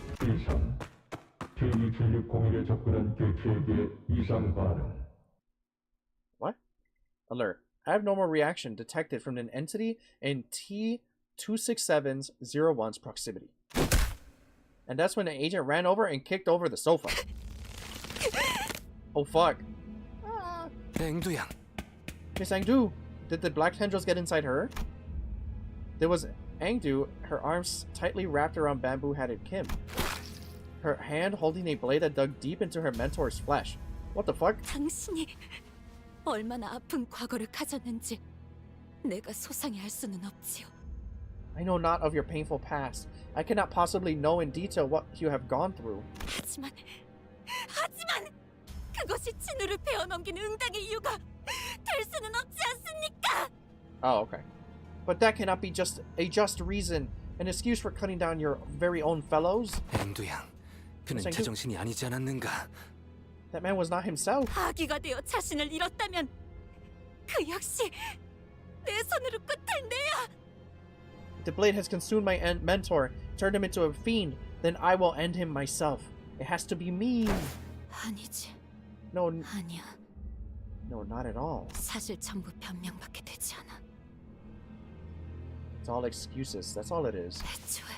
What? Alert. Abnormal reaction detected from an entity in T26701's proximity. And that's when the agent ran over and kicked over the sofa. Oh fuck. 앵두양. Miss Angdu, did the black tendrils get inside her? There was Angdu, her arms tightly wrapped around bamboo-hatted Kim. Her hand holding a blade that dug deep into her mentor's flesh. What the fuck? 당신이 얼마나 아픈 과거를 가졌는지 내가 소상히 알 수는 없지요. I know not of your painful past. I cannot possibly know in detail what you have gone through. 하지만 그것이 진우를 베어넘긴 응당의 이유가 될 수는 없지 않습니까? Oh, okay. But that cannot be just a just reason, an excuse for cutting down your very own fellows. 앵두양, 그는 제정신이 아니지 않았는가? That man was not himself. 아기가 되어 자신을 잃었다면 그 역시 내 손으로 끝을 내야. If the blade has consumed my mentor, turned him into a fiend, then I will end him myself. It has to be me. 아니지. No, 아니야. no, not at all. 사실 전부 변명밖에 되지 않아. It's all excuses. That's all it is. 애초에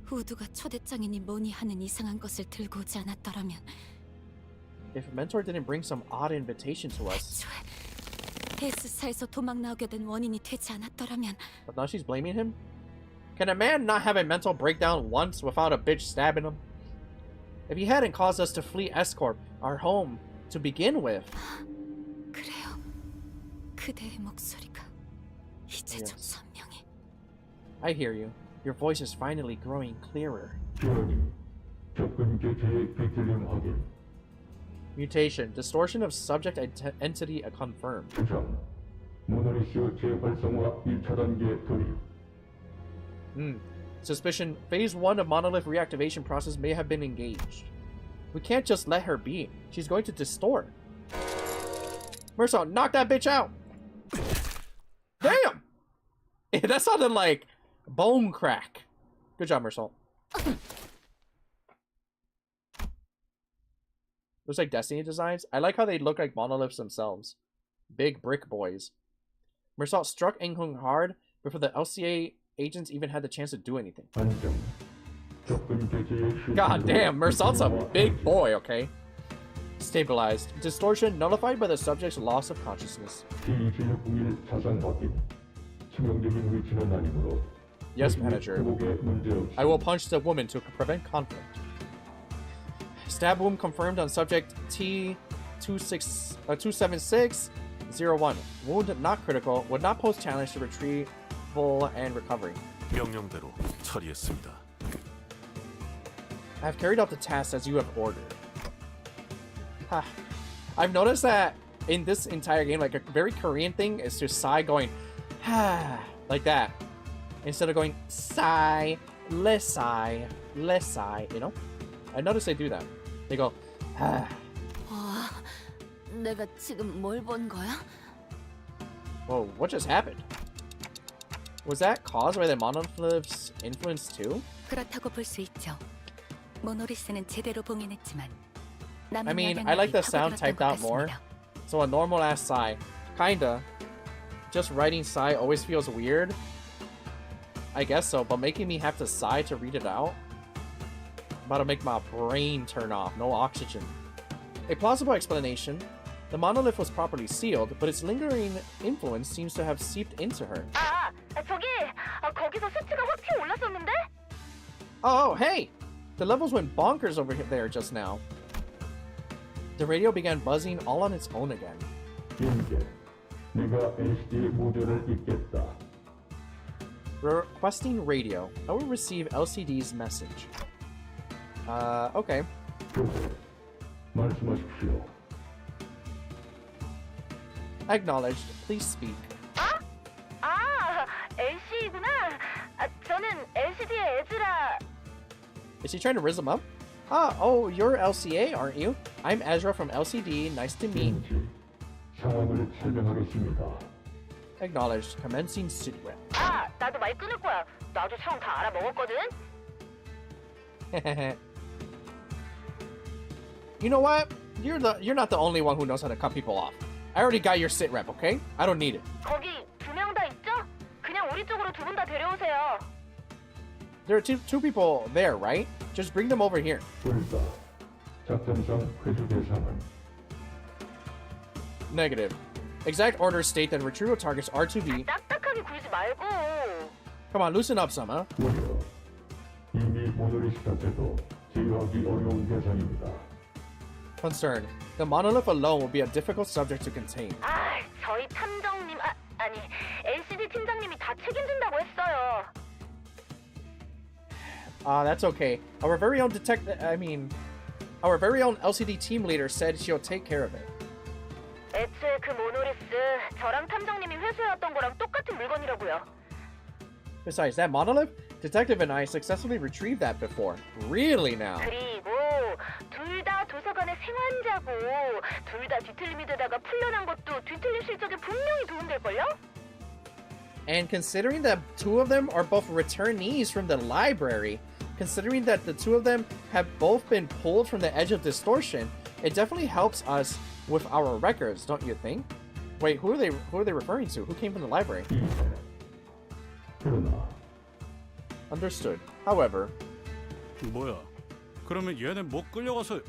우두가 초대장이니 뭐니 하는 이상한 것을 들고 오지 않았더라면 If Mentor didn't bring some odd invitation to us. S사에서 도망 나오게 된 원인이 되지 않았더라면. But now she's blaming him? Can a man not have a mental breakdown once without a bitch stabbing him? If he hadn't caused us to flee S-Corp, our home, to begin with. 그래요. 그대의 목소리가 이제 좀 선명해. I hear you. Your voice is finally growing clearer. Mutation. Distortion of subject entity confirmed. Suspicion. Phase 1 of Monolith reactivation process may have been engaged. We can't just let her be. She's going to distort. Mersault, knock that bitch out! Damn! That sounded like bone crack. Good job, Mersault. Looks like Destiny designs. I like how they look like monoliths themselves. Big brick boys. Mersault struck Inghung hard before the LCA agents even had the chance to do anything. God damn, Mersault's a big boy, okay? Stabilized. Distortion nullified by the subject's loss of consciousness. Yes, manager. I will punch the woman to prevent conflict. Stab wound confirmed on subject T27601. Wound not critical. Would not pose challenge to retrieval and recovery. 명령대로 처리했습니다. I have carried out the task as you have ordered. I've noticed that in this entire game, like a very Korean thing is to sigh going, like that. Instead of going, sigh, you know? I noticed they do that. They go, 내가 지금 뭘 본 거야? Whoa, what just happened? Was that caused by the monolith's influence too? 그렇다고 볼 수 있죠. 모노리스는 제대로 봉인했지만 I mean, I like the sound typed out more. So a normal ass sigh. Kinda. Just writing sigh always feels weird. I guess so, but making me have to sigh to read it out? About to make my brain turn off. No oxygen. A plausible explanation. The monolith was properly sealed, but its lingering influence seems to have seeped into her. 저기 거기서 수치가 확 튀어 올랐었는데? Oh, hey! The levels went bonkers over there just now. The radio began buzzing all on its own again. Requesting radio. I will receive LCD's message. Okay. Acknowledged. Please speak. LC구나. 저는 LCD의 에즈라. Is she trying to rizz him up? Oh, you're LCA, aren't you? I'm Ezra from LCD. Nice to meet. Acknowledged. Commencing sit rep. 나도 말 끊을 거야. 나도 상황 다 알아먹었거든. You know what? You're not the only one who knows how to cut people off. I already got your sit rep, okay? I don't need it. 거기 두 명 다 있죠? 그냥 우리 쪽으로 두 분 다 데려오세요. There are two people there, right? Just bring them over here. Negative. Exact orders state that retrieval targets are to be... 딱딱하게 굴지 말고. Come on, loosen up some, huh? Concerned. The monolith alone will be a difficult subject to contain. 저희 탐정님, 아니, LCD 팀장님이 다 책임진다고 했어요. That's okay. Our very own our very own LCD team leader said she'll take care of it. 애초에 그 모노리스, 저랑 탐정님이 회수해왔던 거랑 똑같은 물건이라고요. Besides, that monolith, Detective and I successfully retrieved that before. Really now? 그리고 둘 다 도서관의 생환자고 둘 다 뒤틀림이 되다가 풀려난 것도 뒤틀림 실적에 분명히 도움될걸요? And considering that two of them are both returnees from the library, considering that the two of them have both been pulled from the edge of distortion, it definitely helps us with our records, don't you think? Wait, who are they referring to? Who came from the library? Understood. However, 뭐야? 그러면 얘네 뭐 끌려가서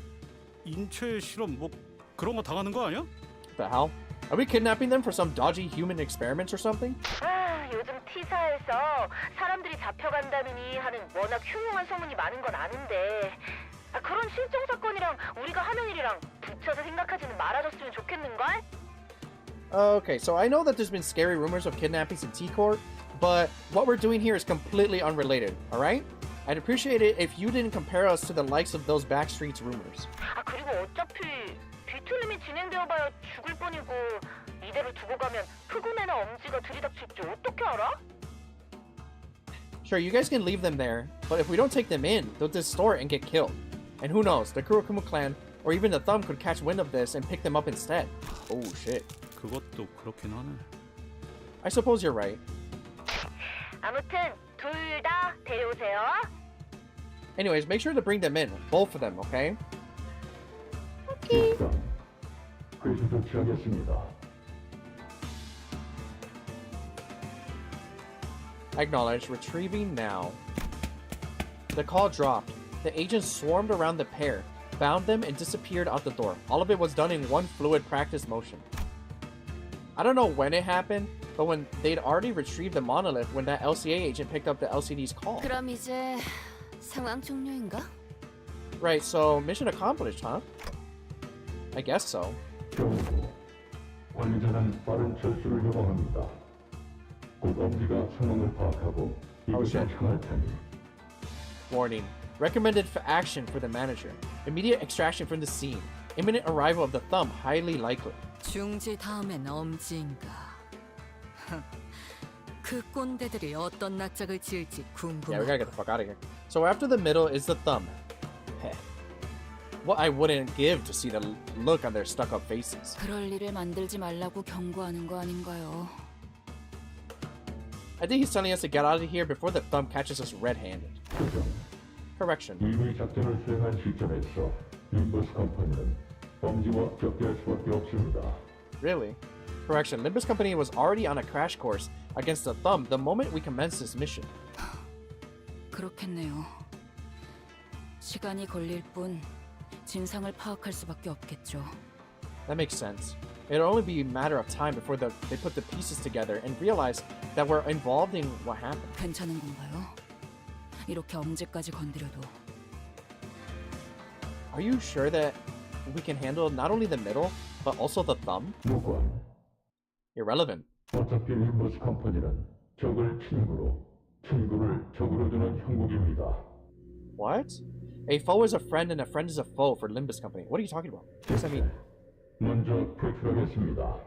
인체 실험 뭐 그런 거 당하는 거 아니야? the hell? Are we kidnapping them for some dodgy human experiments or something? 요즘 T사에서 사람들이 잡혀간다느니 하는 워낙 흉흉한 소문이 많은 건 아는데 그런 실종 사건이랑 우리가 하는 일이랑 붙여서 생각하지는 말아줬으면 좋겠는걸? Okay, so I know that there's been scary rumors of kidnappings in T-Corp, but what we're doing here is completely unrelated, alright? I'd appreciate it if you didn't compare us to the likes of those Backstreets rumors. 그리고 어차피 뒤틀림이 진행되어봐야 죽을 뿐이고 이대로 두고 가면 흑운이나 엄지가 들이닥칠지 어떻게 알아? Sure, you guys can leave them there, but if we don't take them in, they'll distort and get killed. And who knows, the Kurokumo clan or even the Thumb could catch wind of this and pick them up instead. Oh shit. 그것도 그렇긴 하네. I suppose you're right. 아무튼 둘 다 데려오세요. Anyways, make sure to bring them in, both of them, okay? Okay. 회수 조치하겠습니다. Acknowledge. Retrieving now. The call dropped. The agents swarmed around the pair, bound them, and disappeared out the door. All of it was done in one fluid practice motion. I don't know when it happened, but when they'd already retrieved the monolith when that LCA agent picked up the LCD's call. 그럼 이제 상황 종료인가? Right, so mission accomplished, huh? I guess so. 경고. 관리자는 빠른 철수를 요청합니다. 곧 엄지가 상황을 파악하고 이곳에 향할 테니. Warning. Recommended for action for the manager. Immediate extraction from the scene. Imminent arrival of the Thumb, highly likely. 중지 다음엔 엄지인가? 그 꼰대들이 어떤 낯짝을 지을지 Yeah, we 궁금해. gotta get the fuck out of here. So after the middle is the Thumb. Heh. What I wouldn't give to see the look on their stuck-up faces. 그럴 일을 만들지 말라고 경고하는 거 아닌가요? I think he's telling us to get out of here before the Thumb catches us red-handed. Correction. 이미 작전을 수행한 시점에서 림버스 컴퍼니는 엄지와 격대할 수밖에 없습니다. Really? Correction. Limbus Company was already on a crash course against the Thumb the moment we commenced this mission. 그렇겠네요. 시간이 걸릴 뿐 진상을 파악할 수밖에 없겠죠. That makes sense. It'll only be a matter of time before they put the pieces together and realize that we're involved in what happened. 괜찮은 건가요? 이렇게 엄지까지 건드려도. Are you sure that we can handle not only the middle, but also the Thumb? 무관. Irrelevant. 어차피 림버스 컴퍼니는 적을 친구로, 친구를 적으로 두는 형국입니다. What? A foe is a friend and a friend is a foe for Limbus Company. What are you talking about? What does that mean? 먼저 표출하겠습니다.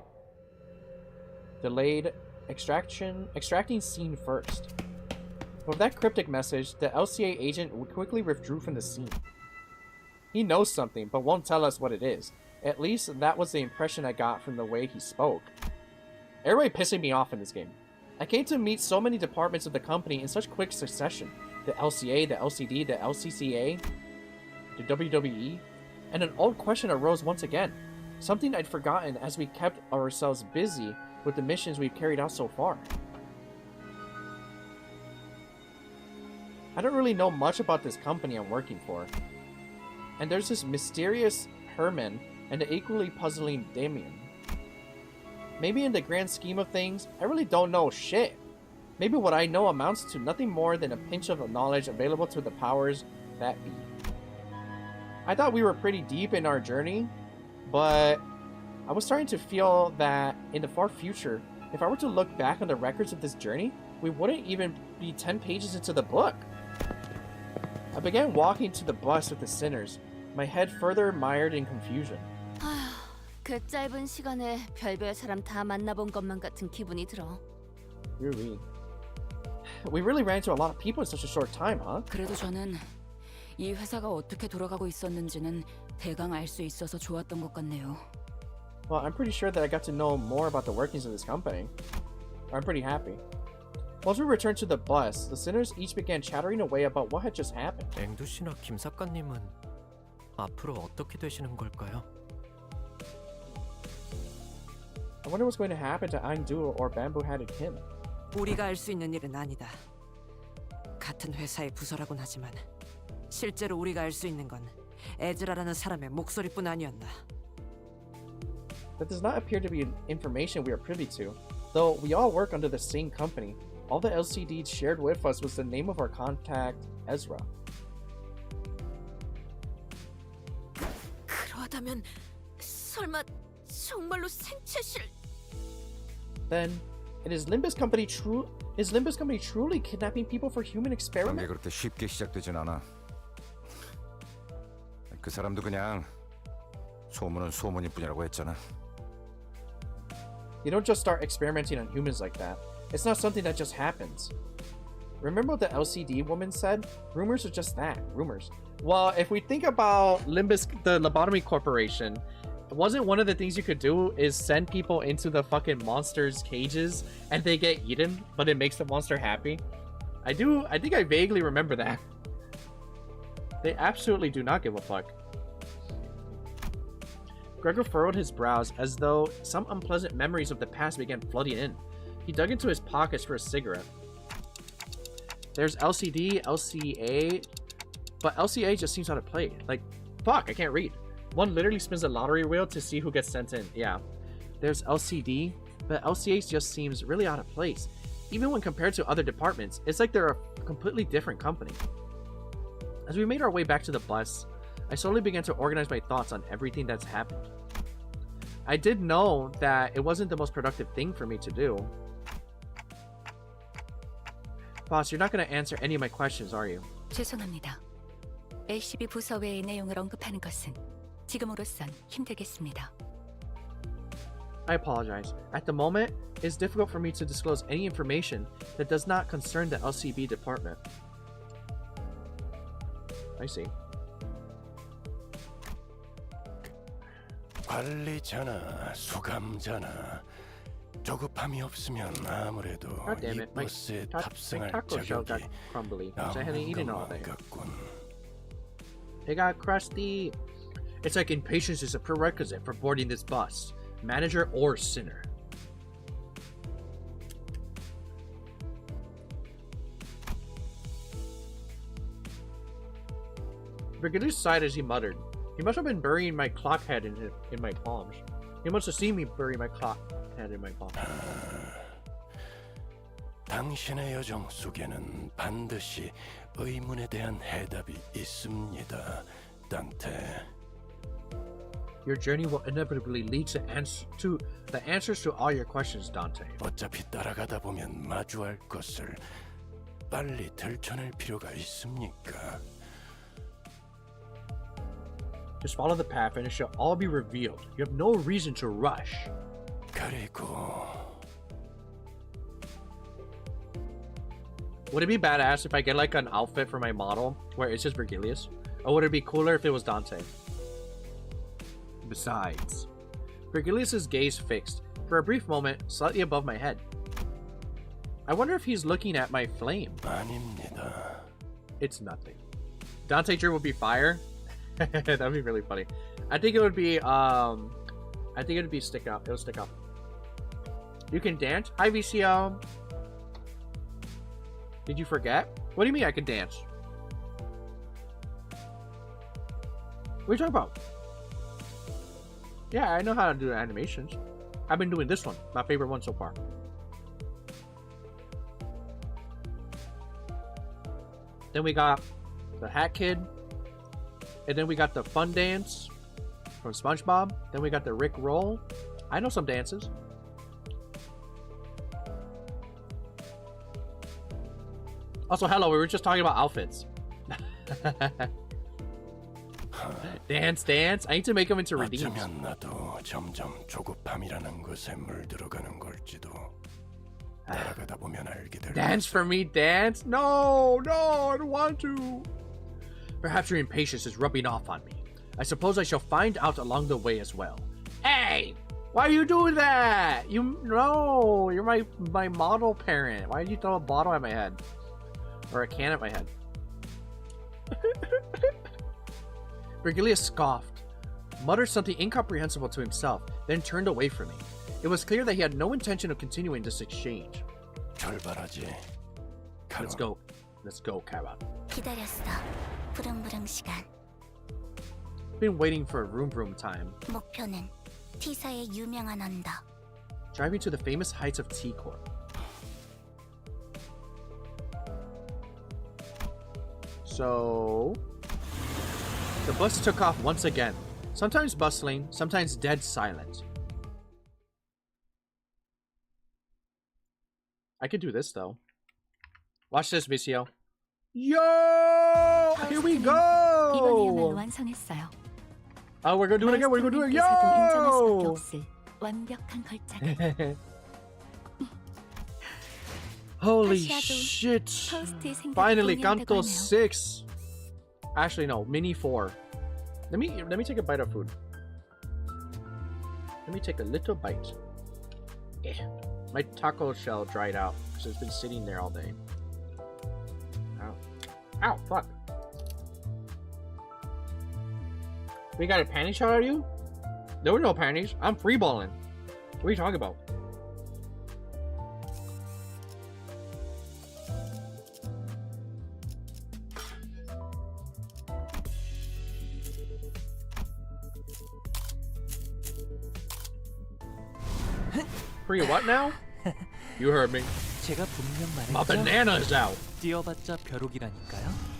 Delayed extracting scene first. With that cryptic message, the LCA agent quickly withdrew from the scene. He knows something, but won't tell us what it is. At least that was the impression I got from the way he spoke. Everybody pissing me off in this game. I came to meet so many departments of the company in such quick succession. The LCA, the LCD, the LCCA, the WWE, and an old question arose once again. Something I'd forgotten as we kept ourselves busy with the missions we've carried out so far. I don't really know much about this company I'm working for. And there's this mysterious Herman and the equally puzzling Damien. Maybe in the grand scheme of things, I really don't know shit. Maybe what I know amounts to nothing more than a pinch of knowledge available to the powers that be. I thought we were pretty deep in our journey, but I was starting to feel that in the far future, if I were to look back on the records of this journey, we wouldn't even be 10 pages into the book. I began walking to the bus with the sinners, my head further mired in confusion. 그 짧은 시간에 별별 사람 다 만나본 것만 같은 기분이 들어. We really ran into a lot of people in such a short time, huh? 그래도 저는 이 회사가 어떻게 돌아가고 있었는지는 대강 알 수 있어서 좋았던 것 같네요. Well, I'm pretty sure that I got to know more about the workings of this company. I'm pretty happy. Once we returned to the bus, the sinners each began chattering away about what had just happened. 앵두 씨나 김 작가님은 앞으로 어떻게 되시는 걸까요? I wonder what's going to happen to Aindu or Bamboo-Hatted Kim. 우리가 알 수 있는 일은 아니다. 같은 회사의 부서라곤 하지만 실제로 우리가 알 수 있는 건 에즈라라는 사람의 목소리뿐 아니었나. That does not appear to be information we are privy to. Though we all work under the same company, all the LCDs shared with us was the name of our contact, Ezra. 그러하다면 설마 정말로 생체실? Then, is Limbus Company truly kidnapping people for human 그게 experiment? 그렇게 쉽게 시작되진 않아. 그 사람도 그냥 소문은 소문일 뿐이라고 했잖아. You don't just start experimenting on humans like that. It's not something that just happens. Remember what the LCD woman said? Rumors are just that, rumors. Well, if we think about Limbus, the Lobotomy Corporation, wasn't one of the things you could do is send people into the fucking monsters' cages and they get eaten, but it makes the monster happy? I think I vaguely remember that. They absolutely do not give a fuck. Gregor furrowed his brows as though some unpleasant memories of the past began flooding in. He dug into his pockets for a cigarette. There's LCD, LCA, but LCA just seems out of place. Like, fuck, I can't read. One literally spins a lottery wheel to see who gets sent in. Yeah. There's LCD, but LCA just seems really out of place. Even when compared to other departments, it's like they're a completely different company. As we made our way back to the bus, I slowly began to organize my thoughts on everything that's happened. I did know that it wasn't the most productive thing for me to do. Boss, you're not going to answer any of my questions, are you? 죄송합니다. LCB 부서 외의 내용을 언급하는 것은 지금으로선 힘들겠습니다. I apologize. At the moment, it's difficult for me to disclose any information that does not concern the LCB department. I see. 관리자나 수감자나 조급함이 없으면 아무래도 God damn 이 it, my 버스에 taco tab승할 shell got 자격이 crumbly because I hadn't eaten all day. 같군. It got crusty. It's like impatience is a prerequisite for boarding this bus, manager or sinner. Brigadier sighed as he muttered. He must have been burying my clock head in my palms. He must have seen me bury my clock head in my palms. 당신의 여정 속에는 반드시 의문에 대한 해답이 있습니다, 단테. Your journey will inevitably lead to the answers to all your questions, Dante. 어차피 따라가다 보면 마주할 것을 빨리 들춰낼 필요가 있습니까? Just follow the path and it shall all be revealed. You have no reason to rush. 그리고 would it be badass if I get like an outfit for my model where it's just Virgilius? Or would it be cooler if it was Dante? Besides, Virgilius's gaze fixed, for a brief moment, slightly above my head. I wonder if he's looking at my flame. 아닙니다. It's nothing. Dante Drew would be fire? That would be really funny. I think it would be, stick up. It'll stick up. You can dance? Hi, VCO. Did you forget? What do you mean I can dance? What are you talking about? Yeah, I know how to do animations. I've been doing this one. My favorite one so far. Then we got the Hat Kid. And then we got the Fun Dance from SpongeBob. Then we got the Rick Roll. I know some dances. Also, hello, we were just talking about outfits. Dance, dance. I need to make them into redeems. 어쩌면 나도 점점 조급함이라는 것에 물들어가는 걸지도. 따라가다 보면 알게 될 Dance for me, dance? No, no, I don't want to. Perhaps your impatience is rubbing off on me. I suppose I shall find out along the way as well. Hey! Why are you doing that? You're my model parent. Why did you throw a bottle at my head? Or a can at my head? Virgilius scoffed, muttered something incomprehensible to himself, then turned away from me. It was clear that he had no intention of continuing this exchange. 출발하지. Let's go. Let's go, Kara. 기다렸어. 부릉부릉 시간. Been waiting for a room time. 목표는 T사의 유명한 언덕. Driving to the famous heights of T-Corp. So the bus took off once again. Sometimes bustling, sometimes dead silent. I could do this though. Watch this, Vicio. Yo! Here we go! 완성했어요. Oh, we're gonna do it again. We're gonna do it. Yo! Holy 아시아도 shit. 토스트의 생각이 Finally, 동의한다고 Kanto 하네요. 6. Actually, no, Mini 4. Let me take a bite of food. Let me take a little bite. My taco shell dried out because it's been sitting there all day. Ow. Ow, fuck. We got a panty shot at you? There were no panties. I'm freeballing. What are you talking about? Free what now? You heard me. 제가 분명 My 말했죠. banana is out. 뛰어봤자 벼룩이라니까요.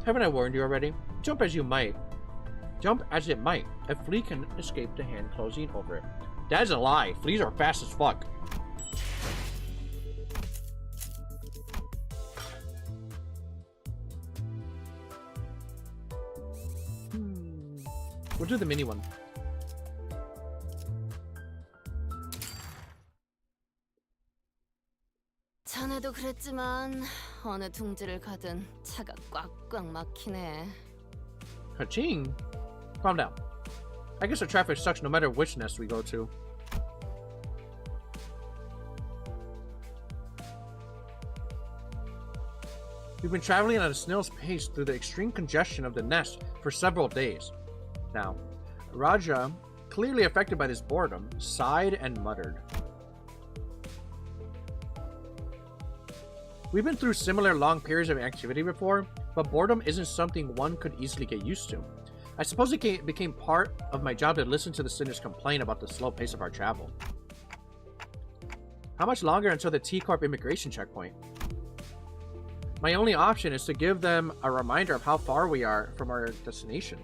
Haven't I warned you already? Jump as you might. Jump as it might. A flea can escape the hand closing over it. That's a lie. Fleas are fast as fuck. We'll do the mini one. 전에도 그랬지만 어느 둥지를 가든 차가 꽉꽉 막히네. Ka-ching. Calm down. I guess the traffic sucks no matter which nest we go to. We've been traveling at a snail's pace through the extreme congestion of the nest for several days. Now, Raja, clearly affected by this boredom, sighed and muttered. We've been through similar long periods of activity before, but boredom isn't something one could easily get used to. I suppose it became part of my job to listen to the sinners complain about the slow pace of our travel. How much longer until the T-Corp immigration checkpoint? My only option is to give them a reminder of how far we are from our destination.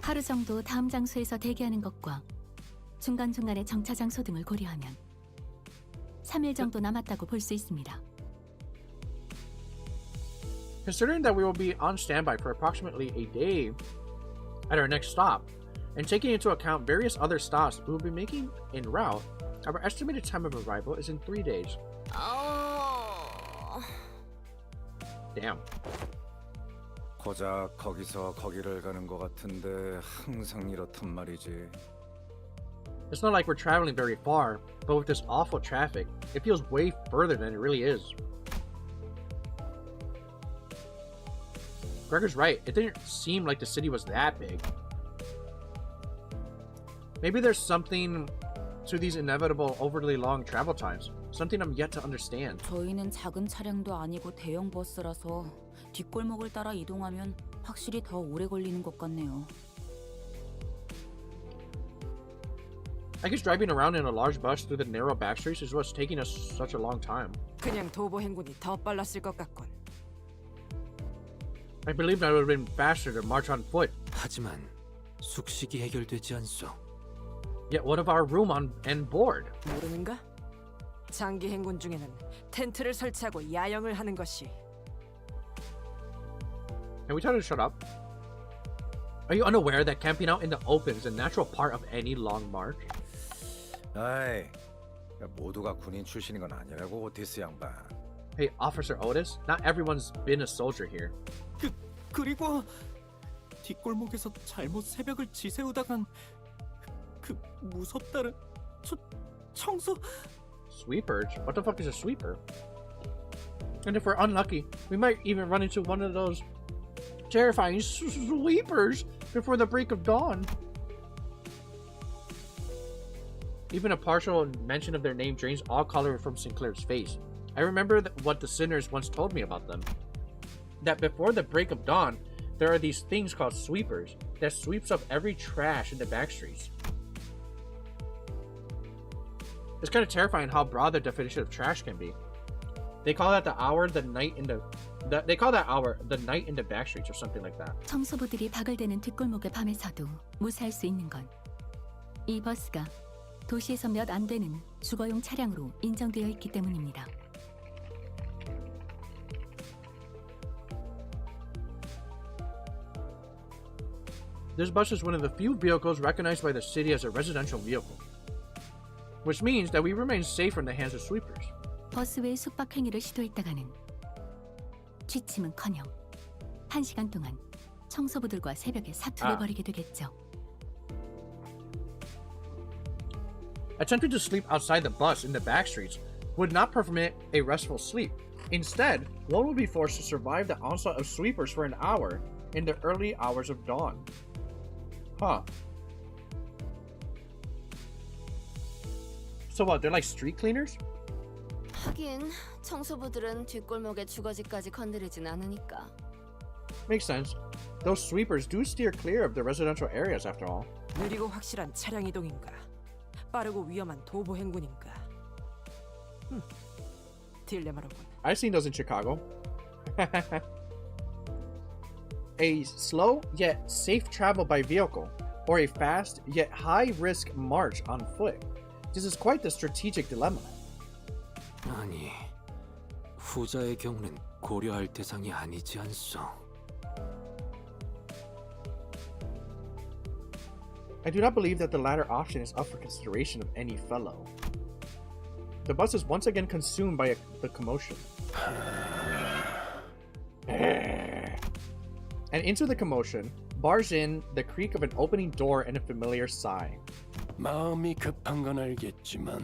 하루 정도 다음 장소에서 대기하는 것과 중간중간의 정차 장소 등을 고려하면 3일 정도 남았다고 볼 수 있습니다. Considering that we will be on standby for approximately a day at our next stop, and taking into account various other stops we will be making en route, our estimated time of arrival is in 3 days. Damn. 고작 거기서 거기를 가는 것 같은데 항상 이렇단 말이지. It's not like we're traveling very far, but with this awful traffic, it feels way further than it really is. Gregor's right, it didn't seem like the city was that big. Maybe there's something to these inevitable overly long travel times, something I'm yet to understand. 저희는 작은 차량도 아니고 대형 버스라서 뒷골목을 따라 이동하면 확실히 더 오래 걸리는 것 같네요. I guess driving around in a large bus through the narrow backstreets is what's taking us such a long time. 그냥 도보 행군이 더 빨랐을 것 같군. I believed I would have been faster to march on foot. 하지만 숙식이 해결되지 않소. Yet what of our room and board? 모르는가? 장기 행군 중에는 텐트를 설치하고 야영을 하는 것이. Can we tell her to shut up? Are you unaware that camping out in the open is a natural part of any long march? 아이, 모두가 군인 출신인 건 아니라고 오티스 양반. Hey, Officer Otis, not everyone's been a soldier here. 그리고 뒷골목에서 잘못 새벽을 지새우다간 그 무섭다는 청소. Sweepers? What the fuck is a sweeper? And if we're unlucky, we might even run into one of those terrifying sweepers before the break of dawn. Even a partial mention of their name drains all color from Sinclair's face. I remember what the sinners once told me about them. That before the break of dawn, there are these things called sweepers that sweeps up every trash in the backstreets. It's kind of terrifying how broad the definition of trash can be. They call that the hour, the night in the backstreets or something like that. 청소부들이 바글대는 뒷골목의 밤에서도 무사할 수 있는 건 이 버스가 도시에서 몇 안 되는 주거용 차량으로 인정되어 있기 때문입니다. This bus is one of the few vehicles recognized by the city as a residential vehicle, which means that we remain safe from the hands of sweepers. 버스 외 숙박 행위를 시도했다가는 취침은커녕 1시간 동안 청소부들과 새벽에 사투를 벌이게 되겠죠. Attempting to sleep outside the bus in the backstreets would not permit a restful sleep. Instead, one would be forced to survive the onslaught of sweepers for an hour in the early hours of dawn. Huh. So what, they're like street cleaners? 하긴 청소부들은 뒷골목의 주거지까지 건드리진 않으니까. Makes sense. Those sweepers do steer clear of the residential areas after all. 느리고 확실한 차량 이동인가? 빠르고 위험한 도보 행군인가? 딜레마로군. I've seen those in Chicago. A slow yet safe travel by vehicle, or a fast yet high-risk march on foot. This is quite the strategic dilemma. 아니, 후자의 경우는 고려할 대상이 아니지 않소. I do not believe that the latter option is up for consideration of any fellow. The bus is once again consumed by the commotion. And into the commotion bars in the creak of an opening door and a familiar sigh. 마음이 급한 건 알겠지만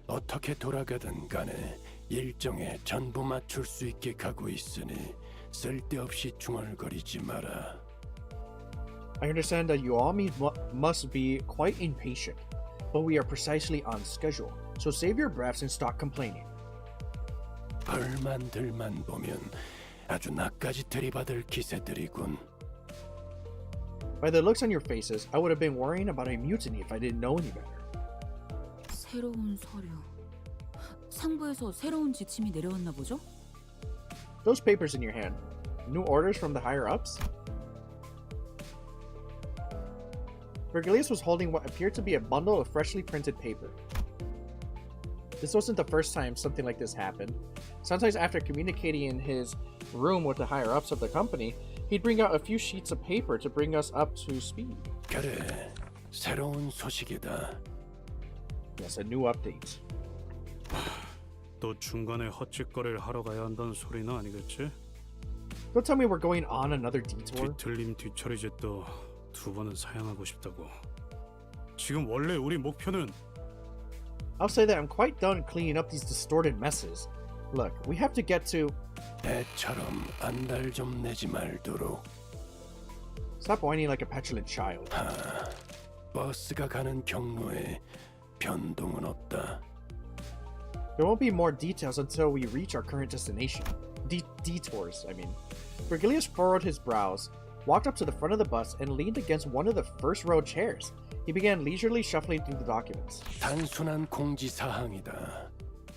어떻게 돌아가든 간에 일정에 전부 맞출 수 있게 가고 있으니 쓸데없이 중얼거리지 마라. I understand that you all must be quite impatient, but we are precisely on schedule, so save your breaths and stop complaining. 벌만들만 보면 아주 나까지 들이받을 기세들이군. By the looks on your faces, I would have been worrying about a mutiny if I didn't know any better. 새로운 서류. 상부에서 새로운 지침이 내려왔나 보죠? Those papers in your hand, new orders from the higher-ups? Virgilius was holding what appeared to be a bundle of freshly printed paper. This wasn't the first time something like this happened. Sometimes after communicating in his room with the higher-ups of the company, he'd bring out a few sheets of paper to bring us up to speed. 그래, 새로운 소식이다. Yes, a new update. 또 중간에 헛짓거리를 하러 가야 한다는 소리는 아니겠지? Don't tell me we're going on another detour. 뒤틀림 뒤처리제도 두 번은 사양하고 싶다고. 지금 원래 우리 목표는 I'll say that I'm quite done cleaning up these distorted messes. Look, we have to get to... 애처럼 안달 좀 내지 말도록. Stop whining like a petulant child. 버스가 가는 경로에 변동은 없다. There won't be more details until we reach our current destination. Detours, I mean. Virgilius furrowed his brows, walked up to the front of the bus, and leaned against one of the first-row chairs. He began leisurely shuffling through the documents. 단순한 공지사항이다.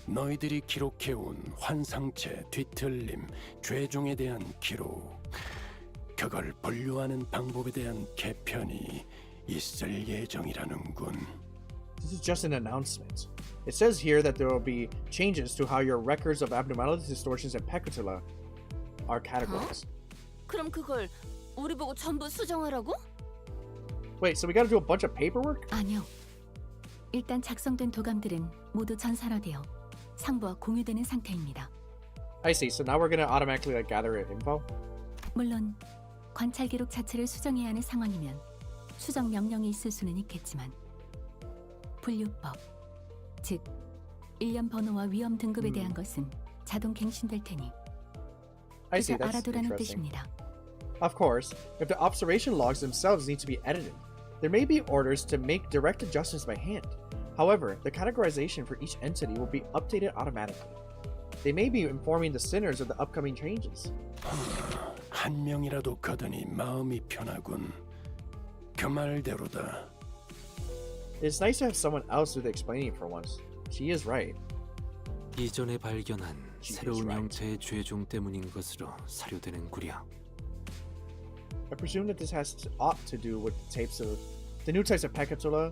너희들이 기록해온 환상체, 뒤틀림, 죄종에 대한 기록. 그걸 분류하는 방법에 대한 개편이 있을 예정이라는군. This is just an announcement. It says here that there will be changes to how your records of abnormalities, distortions, and peccatula are categorized. 그럼 그걸 우리 보고 전부 수정하라고? Wait, so we gotta do a bunch of paperwork? 아니요. 일단 작성된 도감들은 모두 전산화되어 상부와 공유되는 상태입니다. I see, so now we're gonna automatically like gather info? 물론 관찰 기록 자체를 수정해야 하는 상황이면 수정 명령이 있을 수는 있겠지만 분류법, 즉 일련 번호와 위험 등급에 대한 것은 자동 갱신될 테니 I see, 그저 that's 알아두라는 interesting. 뜻입니다. Of course, if the observation logs themselves need to be edited, there may be orders to make direct adjustments by hand. However, the categorization for each entity will be updated automatically. They may be informing the sinners of the upcoming changes. 한 명이라도 거더니 마음이 편하군. 그 말대로다. It's nice to have someone else do the explaining for once. She is right. 이전에 발견한 새로운 형태의 죄종 때문인 것으로 사료되는구려. I presume that this ought to do with the new types of peccatula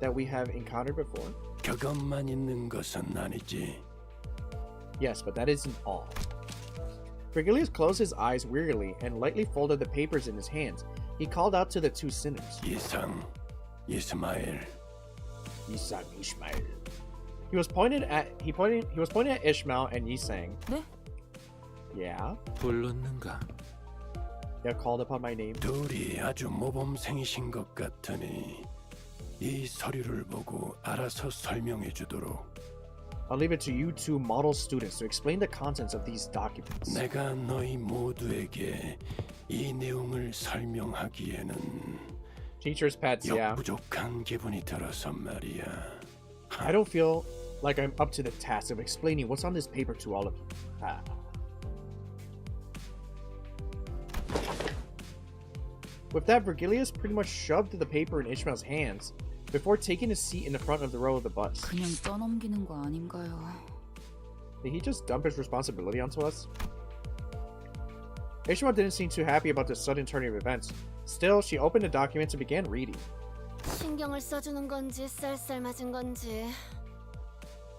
that we have encountered before. 그것만 있는 것은 아니지. Yes, but that isn't all. Virgilius closed his eyes wearily and lightly folded the papers in his hands. He called out to the two sinners. 이상, 이스마엘. Yisang Ishmael. He was pointing at Ishmael and Yisang. 네? Yeah. 불렀는가? You called upon my name. 둘이 아주 모범생이신 것 같으니 이 서류를 보고 알아서 설명해 주도록. I'll leave it to you two model students to explain the contents of these documents. 내가 너희 모두에게 이 내용을 설명하기에는 Teacher's pets, yeah. 역부족한 기분이 들어서 말이야. I don't feel like I'm up to the task of explaining what's on this paper to all of you. With that, Virgilius pretty much shoved the paper in Ishmael's hands before taking a seat in the front of the row of the bus. 그냥 떠넘기는 거 아닌가요? Did he just dump his responsibility onto us? Ishmael didn't seem too happy about this sudden turning of events. Still, she opened the documents and began reading. 신경을 써주는 건지 쌀쌀 맞은 건지.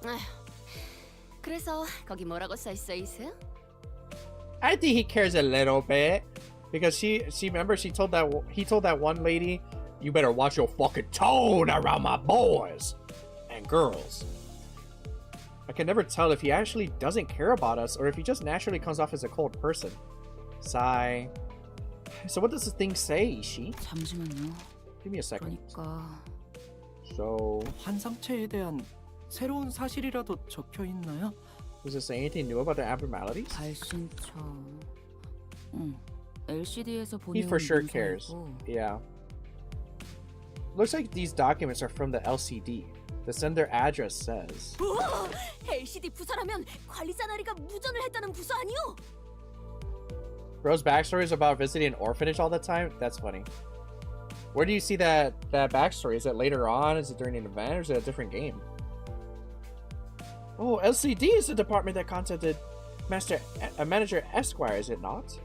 아휴, 그래서 거기 뭐라고 써 있어, 이스? I think he cares a little bit because she told that one lady, you better watch your fucking tone around my boys and girls. I can never tell if he actually doesn't care about us or if he just naturally comes off as a cold person. Sigh. So what does this thing say, Ishi? 잠시만요. Give me a second. 그러니까 So 환상체에 대한 새로운 사실이라도 적혀 있나요? does it say anything new about the abnormalities? 발신처. LCD에서 He 보내온 for sure cares. 문서이고. Yeah. Looks like these documents are from the LCD. The sender address says. 우와! LCD 부서라면 관리자 나리가 무전을 했다는 부서 아니요? Rose backstory is about visiting an orphanage all the time? That's funny. Where do you see that backstory? Is it later on? Is it during an event? Or is it a different game? Oh, LCD is the department that contacted Manager Esquire, is it not?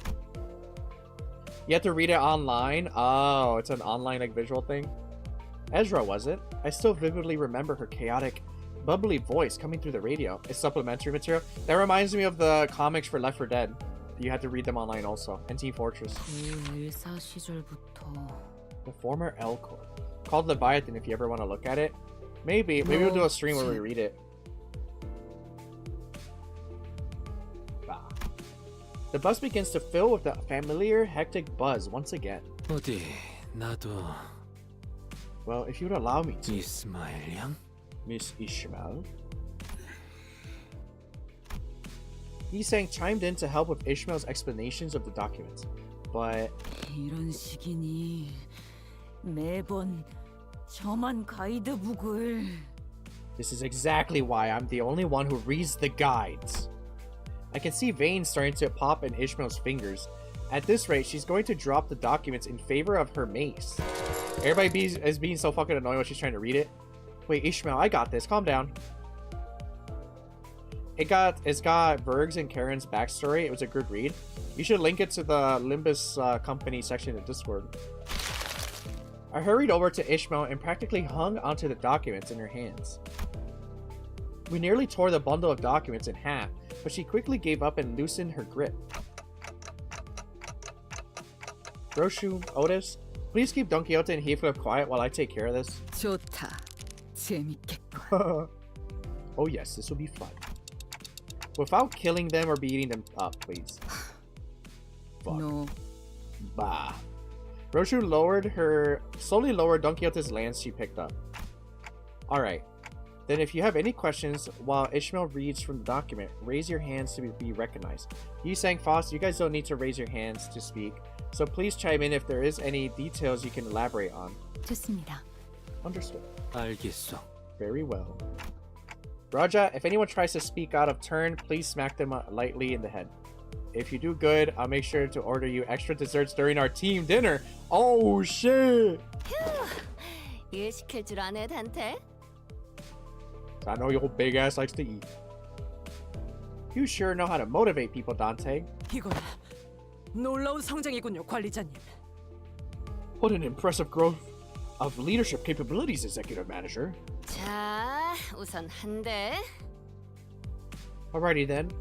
You have to read it online? Oh, it's an online like visual thing? Ezra, was it? I still vividly remember her chaotic, bubbly voice coming through the radio. It's supplementary material. That reminds me of the comics for Left 4 Dead. You had to read them online also. And Team Fortress. 일사 시절부터 The former L Corp. Called Leviathan if you ever want to look at it. Maybe we'll do a stream where we read it. The bus begins to fill with the familiar hectic buzz once again. 어디 나도 Well, if you would allow me to. 이스마엘 양? Miss Ishmael. Yisang chimed in to help with Ishmael's explanations of the documents, but 이런 식이니 매번 저만 가이드북을. this is exactly why I'm the only one who reads the guides. I can see veins starting to pop in Ishmael's fingers. At this rate, she's going to drop the documents in favor of her mace. Everybody is being so fucking annoying when she's trying to read it. Wait, Ishmael, I got this. Calm down. It's got Berg's and Karen's backstory. It was a good read. You should link it to the Limbus company section in Discord. I hurried over to Ishmael and practically hung onto the documents in her hands. We nearly tore the bundle of documents in half, but she quickly gave up and loosened her grip. Roshu, Otis, please keep Don Quixote and Heathcliff quiet while I take care of this. 좋다. 재밌겠군. Oh yes, this will be fun. Without killing them or beating them up, please. Fuck. No. Bah. Roshu slowly lowered Don Quixote's lance she picked up. Alright. Then if you have any questions while Ishmael reads from the document, raise your hands to be recognized. Yisang, Foss, you guys don't need to raise your hands to speak, so please chime in if there is any details you can elaborate on. 좋습니다. Understood. 알겠어. Very well. Raja, if anyone tries to speak out of turn, please smack them lightly in the head. If you do good, I'll make sure to order you extra desserts during our team dinner. Oh shit! 휴, 일 시킬 줄 아네, 단테. I know your big ass likes to eat. You sure know how to motivate people, Dante. 이건 놀라운 성장이군요, 관리자님. What an impressive growth of leadership capabilities, Executive Manager. 자, 우선 한 대. Alrighty then.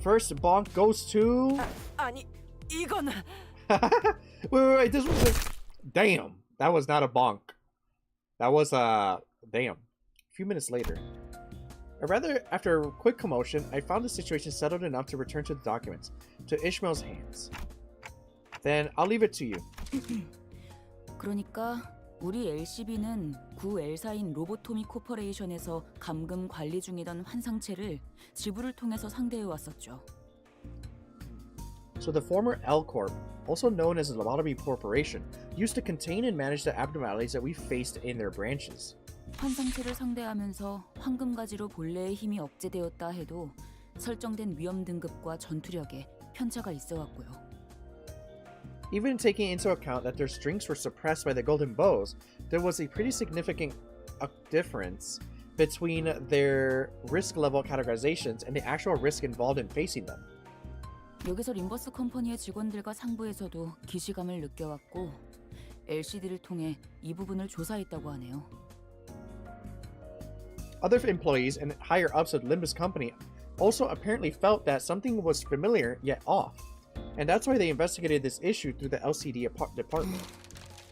first bonk goes to... 아니, 이건... wait, this was a... Damn, that was not a bonk. That was damn. A few minutes later. After a quick commotion, I found the situation settled enough to return to the documents, to Ishmael's hands. Then I'll leave it to you. 그러니까 우리 LCB는 구 L사인 로보토미 코퍼레이션에서 감금 관리 중이던 환상체를 지부를 통해서 상대해 왔었죠. So the former L-Corp, also known as the Lobotomy Corporation, used to contain and manage the abnormalities that we faced in their branches. 환상체를 상대하면서 황금가지로 본래의 힘이 억제되었다 해도 설정된 위험 등급과 전투력에 편차가 있어 왔고요. Even taking into account that their strengths were suppressed by the golden bows, there was a pretty significant difference between their risk level categorizations and the actual risk involved in facing them. 여기서 림버스 컴퍼니의 직원들과 상부에서도 기시감을 느껴왔고 LCD를 통해 이 부분을 조사했다고 하네요. Other employees and higher-ups of Limbus Company also apparently felt that something was familiar yet off, and that's why they investigated this issue through the LCD department.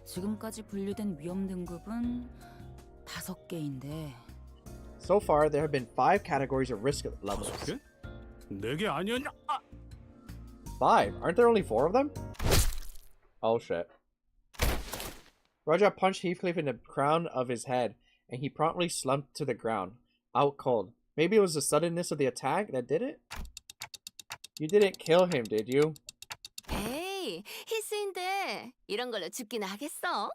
지금까지 분류된 위험 등급은 5개인데. So far, there have been 5 categories of risk levels. 5개? 4개 아니었냐? 5? Aren't there only 4 of them? Oh shit. Raja punched Heathcliff in the crown of his head, and he promptly slumped to the ground, out cold. Maybe it was the suddenness of the attack that did it? You didn't kill him, did you? 에이, 히스인데 이런 걸로 죽기나 하겠어?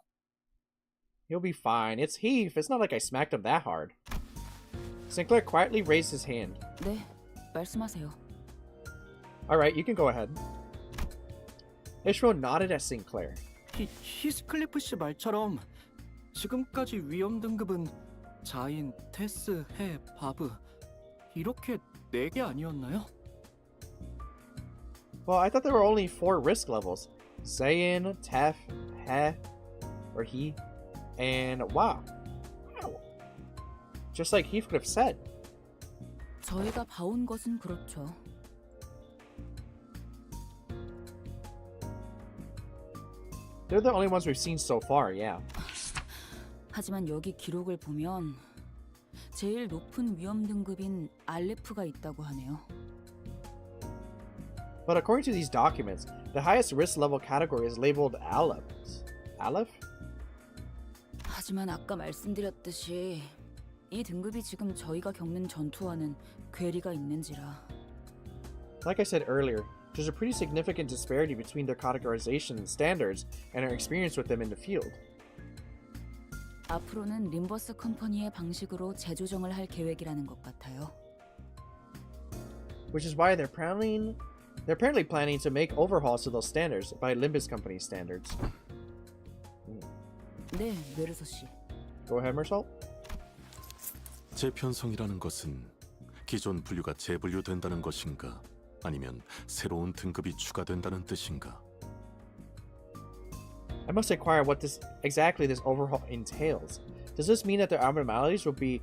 He'll be fine. It's Heath. It's not like I smacked him that hard. Sinclair quietly raised his hand. 네, 말씀하세요. Alright, you can go ahead. Ishmael nodded at Sinclair. 히스클리프 씨 말처럼 지금까지 위험 등급은 자인, 테스, 해, 바브 이렇게 4개 아니었나요? Well, I thought there were only 4 risk levels. Zayn, Tef, He, or He, and Wow. Just like Heathcliff said. 저희가 봐온 것은 그렇죠. They're the only ones we've seen so far, yeah. 하지만 여기 기록을 보면 제일 높은 위험 등급인 알레프가 있다고 하네요. But according to these documents, the highest risk level category is labeled Aleph. Aleph? 하지만 아까 말씀드렸듯이 이 등급이 지금 저희가 겪는 전투와는 괴리가 있는지라. Like I said earlier, there's a pretty significant disparity between their categorization standards and our experience with them in the field. 앞으로는 림버스 컴퍼니의 방식으로 재조정을 할 계획이라는 것 같아요. Which is why they're apparently planning to make overhauls to those standards by Limbus Company standards. 네, 메르소 씨. Go ahead, Marcel. 재편성이라는 것은 기존 분류가 재분류된다는 것인가? 아니면 새로운 등급이 추가된다는 뜻인가? I must inquire what exactly this overhaul entails. Does this mean that their abnormalities will be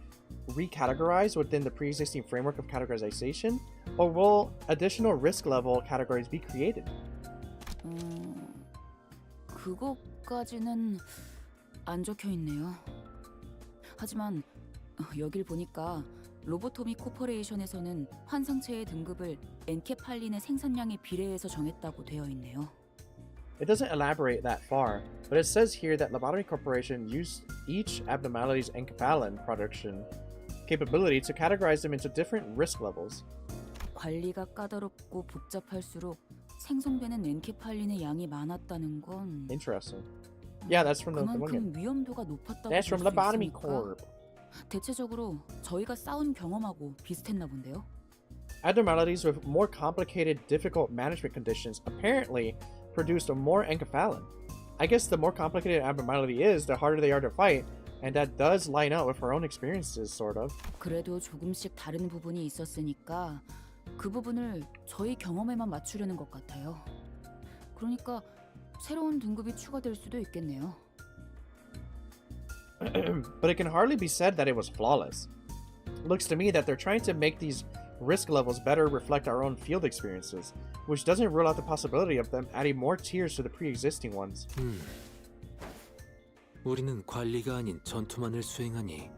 recategorized within the pre-existing framework of categorization, or will additional risk level categories be created? 그것까지는 안 적혀 있네요. 하지만 여길 보니까 로보토미 코퍼레이션에서는 환상체의 등급을 엔케팔린의 생산량에 비례해서 정했다고 되어 있네요. It doesn't elaborate that far, but it says here that Lobotomy Corporation used each abnormality's enkephalin production capability to categorize them into different risk levels. 관리가 까다롭고 복잡할수록 생성되는 엔케팔린의 양이 많았다는 건 Interesting. Yeah, that's from the 그만큼 위험도가 높았다고 That's from Lobotomy 있으니까 Corp. 대체적으로 저희가 싸운 경험하고 비슷했나 본데요. Abnormalities with more complicated, difficult management conditions apparently produced a more enkephalin. I guess the more complicated an abnormality is, the harder they are to fight, and that does line up with our own experiences, sort of. 그래도 조금씩 다른 부분이 있었으니까 그 부분을 저희 경험에만 맞추려는 것 같아요. 그러니까 새로운 등급이 추가될 수도 있겠네요. But it can hardly be said that it was flawless. It looks to me that they're trying to make these risk levels better reflect our own field experiences, which doesn't rule out the possibility of them adding more tiers to the pre-existing ones. 우리는 관리가 아닌 전투만을 수행하니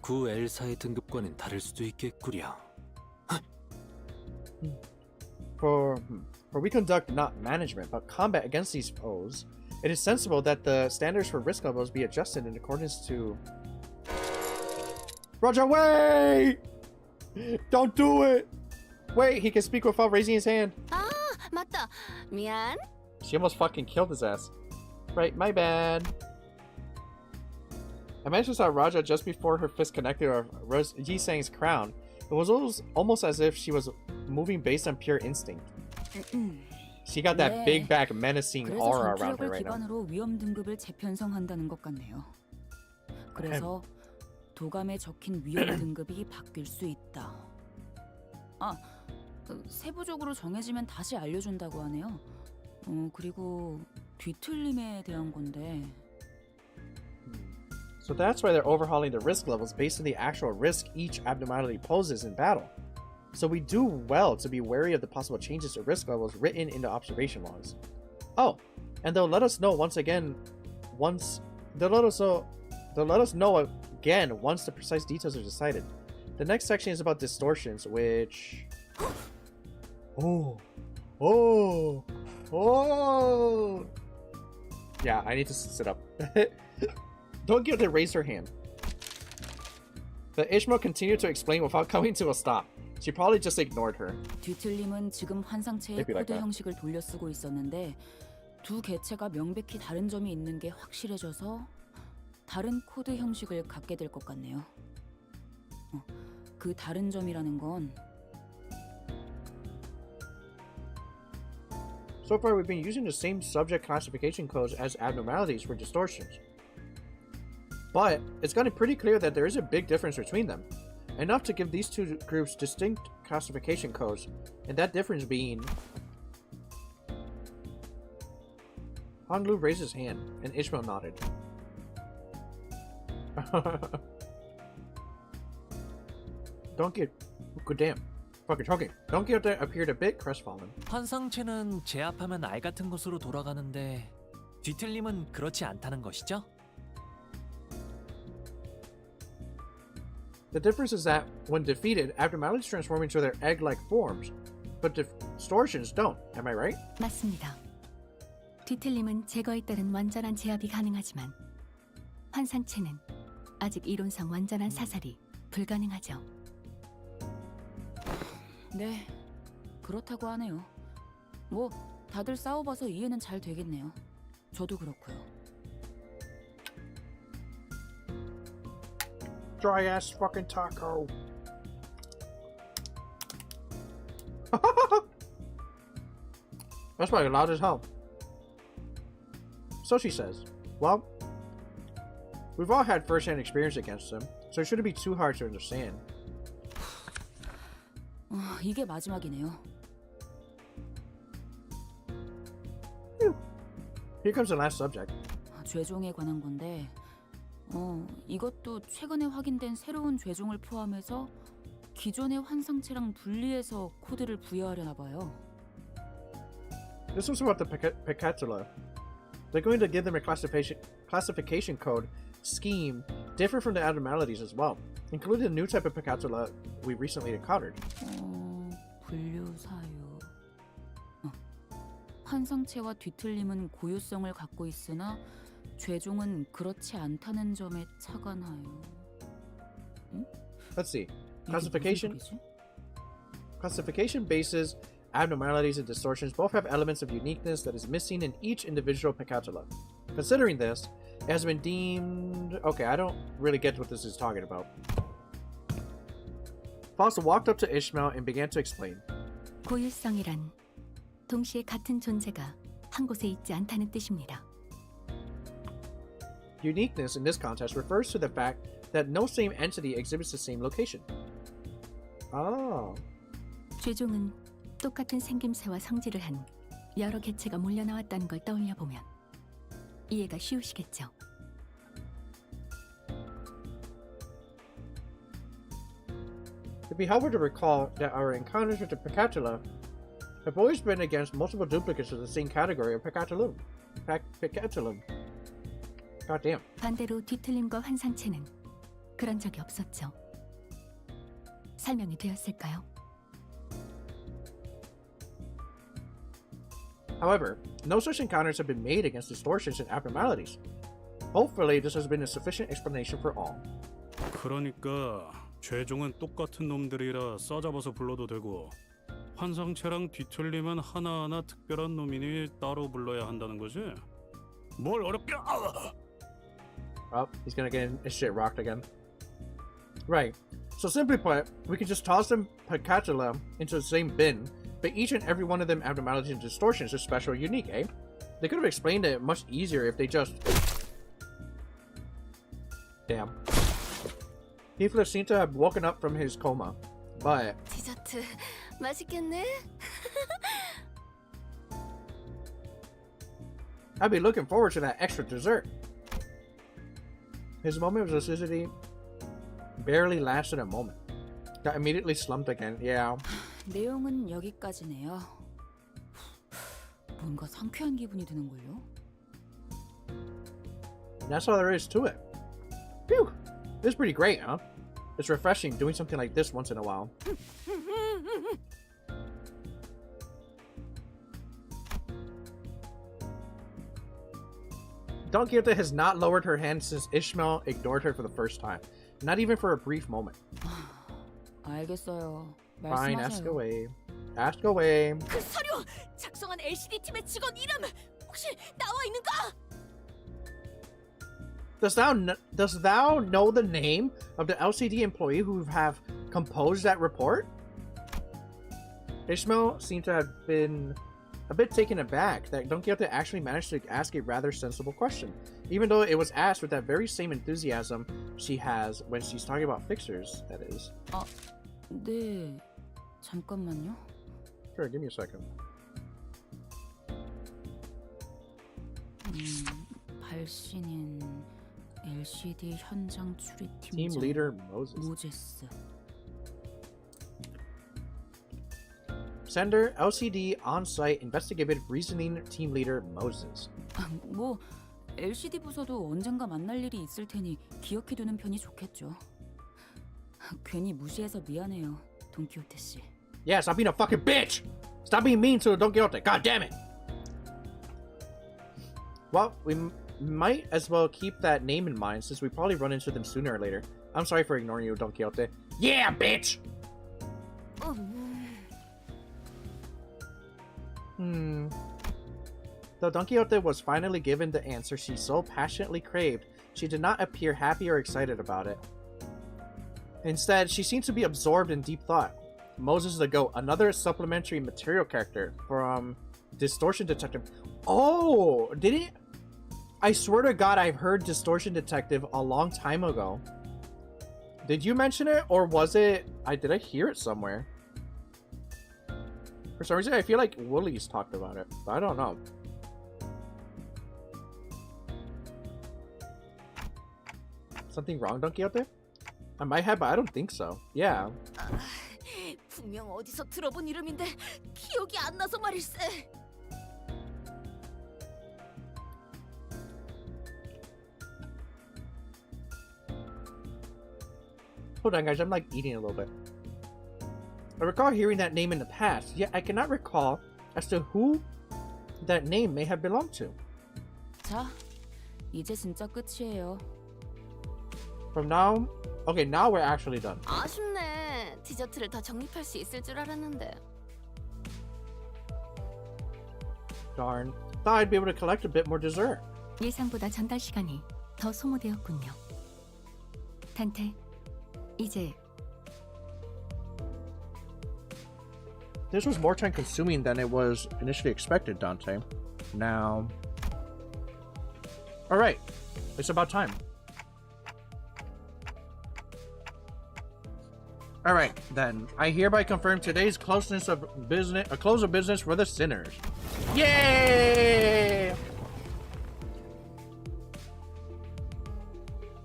구 L사의 등급과는 다를 수도 있겠구려. For we conduct not management, but combat against these foes, it is sensible that the standards for risk levels be adjusted in accordance to... Roger, wait! Don't do it! Wait, he can speak without raising his hand. 아, 맞다. 미안. She almost fucking killed his ass. Right, my bad. I managed to saw Raja just before her fist connected with Yi Sang's crown. It was almost as if she was moving based on pure instinct. She got that big back menacing aura around her right now. 기반으로 위험 등급을 재편성한다는 것 같네요. 그래서 도감에 적힌 위험 등급이 바뀔 수 있다. 아, 세부적으로 정해지면 다시 알려준다고 하네요. 그리고 뒤틀림에 대한 건데. So that's why they're overhauling the risk levels based on the actual risk each abnormality poses in battle. So we do well to be wary of the possible changes to risk levels written into observation logs. Oh, and they'll let us know once again once the precise details are decided. The next section is about distortions, which yeah, I need to sit up. Don't get to raise her hand. But Ishmael continued to explain without coming to a stop. She probably just ignored her. 뒤틀림은 지금 환상체의 Maybe like 코드 that. 형식을 돌려 쓰고 있었는데 두 개체가 명백히 다른 점이 있는 게 확실해져서 다른 코드 형식을 갖게 될 것 같네요. 그 다른 점이라는 건 So far, we've been using the same subject classification codes as abnormalities for distortions. But it's gotten pretty clear that there is a big difference between them. Enough to give these two groups distinct classification codes, and that difference being... Honglu raised his hand, and Ishmael nodded. Don't get... Good damn. Fucking talking. Don't get there appeared a bit crestfallen. 환상체는 제압하면 알 같은 곳으로 돌아가는데 뒤틀림은 그렇지 않다는 것이죠? The difference is that, when defeated, abnormalities transform into their egg-like forms, but distortions don't. Am I right? 맞습니다. 뒤틀림은 제거에 따른 완전한 제압이 가능하지만 환상체는 아직 이론상 완전한 사살이 불가능하죠. 네, 그렇다고 하네요. 뭐 다들 싸워봐서 이해는 잘 되겠네요. 저도 그렇고요. Dry ass fucking taco. That's probably loud as hell. So she says, well, we've all had first-hand experience against them, so it shouldn't be too hard to understand. 이게 마지막이네요. Here comes the last subject. 죄종에 관한 건데 이것도 최근에 확인된 새로운 죄종을 포함해서 기존의 환상체랑 분리해서 코드를 부여하려나 봐요. This was about the Pecatula. They're going to give them a classification code scheme different from the abnormalities as well, including a new type of Pecatula we recently encountered. 분류 사유. 환상체와 뒤틀림은 고유성을 갖고 있으나 죄종은 그렇지 않다는 점에 착안하여. Let's see. Classification bases, abnormalities, and distortions both have elements of uniqueness that is missing in each individual Pecatula. Considering this, it has been deemed... Okay, I don't really get what this is talking about. Faust walked up to Ishmael and began to explain. 고유성이란 동시에 같은 존재가 한 곳에 있지 않다는 뜻입니다. Uniqueness in this context refers to the fact that no same entity exhibits the same location. Oh. 죄종은 똑같은 생김새와 성질을 한 여러 개체가 몰려 나왔다는 걸 떠올려 보면 이해가 쉬우시겠죠. It'd be helpful to recall that our encounters with the Picatula have always been against multiple duplicates of the same category of Picatulum. Picatulum. God damn. 반대로 뒤틀림과 환상체는 그런 적이 없었죠. 설명이 되었을까요? However, no such encounters have been made against distortions and abnormalities. Hopefully, this has been a sufficient explanation for all. 그러니까 죄종은 똑같은 놈들이라 싸잡아서 불러도 되고 환상체랑 뒤틀림은 하나하나 특별한 놈이니 따로 불러야 한다는 거지? 뭘 어렵게... Oh, he's gonna get his shit rocked again. Right. So simply put, we can just toss them Picatula into the same bin, but each and every one of them abnormalities and distortions is special or unique, eh? They could have explained it much easier if they just... Damn. Heathcliff seemed to have woken up from his coma, but... 디저트 맛있겠네? I'd be looking forward to that extra dessert. His moment of lucidity barely lasted a moment. Got immediately slumped again. Yeah. 내용은 여기까지네요. 뭔가 상쾌한 기분이 드는걸요? That's all there is to it. Phew! This is pretty great, huh? It's refreshing doing something like this once in a while. Don Quixote has not lowered her hand since Ishmael ignored her for the first time. Not even for a brief moment. 알겠어요. Fine, ask 말씀하세요. away. Ask away. 그 서류 작성한 LCD 팀의 직원 이름 혹시 나와 있는가? Dost thou know the name of the LCD employee who have composed that report? Ishmael seemed to have been a bit taken aback that Don Quixote actually managed to ask a rather sensible question, even though it was asked with that very same enthusiasm she has when she's talking about fixers, that is. 네, 잠깐만요. Sure, give me a second. 발신인 LCD 현장 출입팀장 Team leader Moses. 모제스. Sender LCD on-site investigative reasoning team leader Moses. 뭐 LCD 부서도 언젠가 만날 일이 있을 테니 기억해두는 편이 좋겠죠. 괜히 무시해서 미안해요, 돈키호테 씨. Yeah, stop being a fucking bitch! Stop being mean to Don Quixote, god damn it! Well, we might as well keep that name in mind since we probably run into them sooner or later. I'm sorry for ignoring you, Don Quixote. Yeah, bitch! Though Don Quixote was finally given the answer she so passionately craved, she did not appear happy or excited about it. Instead, she seemed to be absorbed in deep thought. Moses the Goat, another supplementary material character from Distortion Detective. Oh, did it? I swear to God, I've heard Distortion Detective a long time ago. Did you mention it, or was it? Did I hear it somewhere? For some reason, I feel like Woolies talked about it, but I don't know. Something wrong, Don Quixote? I might have, but I don't think so. Yeah. 분명 어디서 들어본 이름인데 기억이 안 나서 말일세. Hold on, guys. I'm like eating a little bit. I recall hearing that name in the past, yet I cannot recall as to who that name may have belonged to. 자, 이제 진짜 끝이에요. From now, okay, now we're actually done. 아쉽네. 디저트를 더 정립할 수 있을 줄 알았는데. Darn. Thought I'd be able to collect a bit more dessert. 예상보다 전달 시간이 더 소모되었군요. 단테, 이제 This was more time consuming than it was initially expected, Dante. Now... Alright, it's about time. Alright, then. I hereby confirm today's close of business for the sinners. Yay!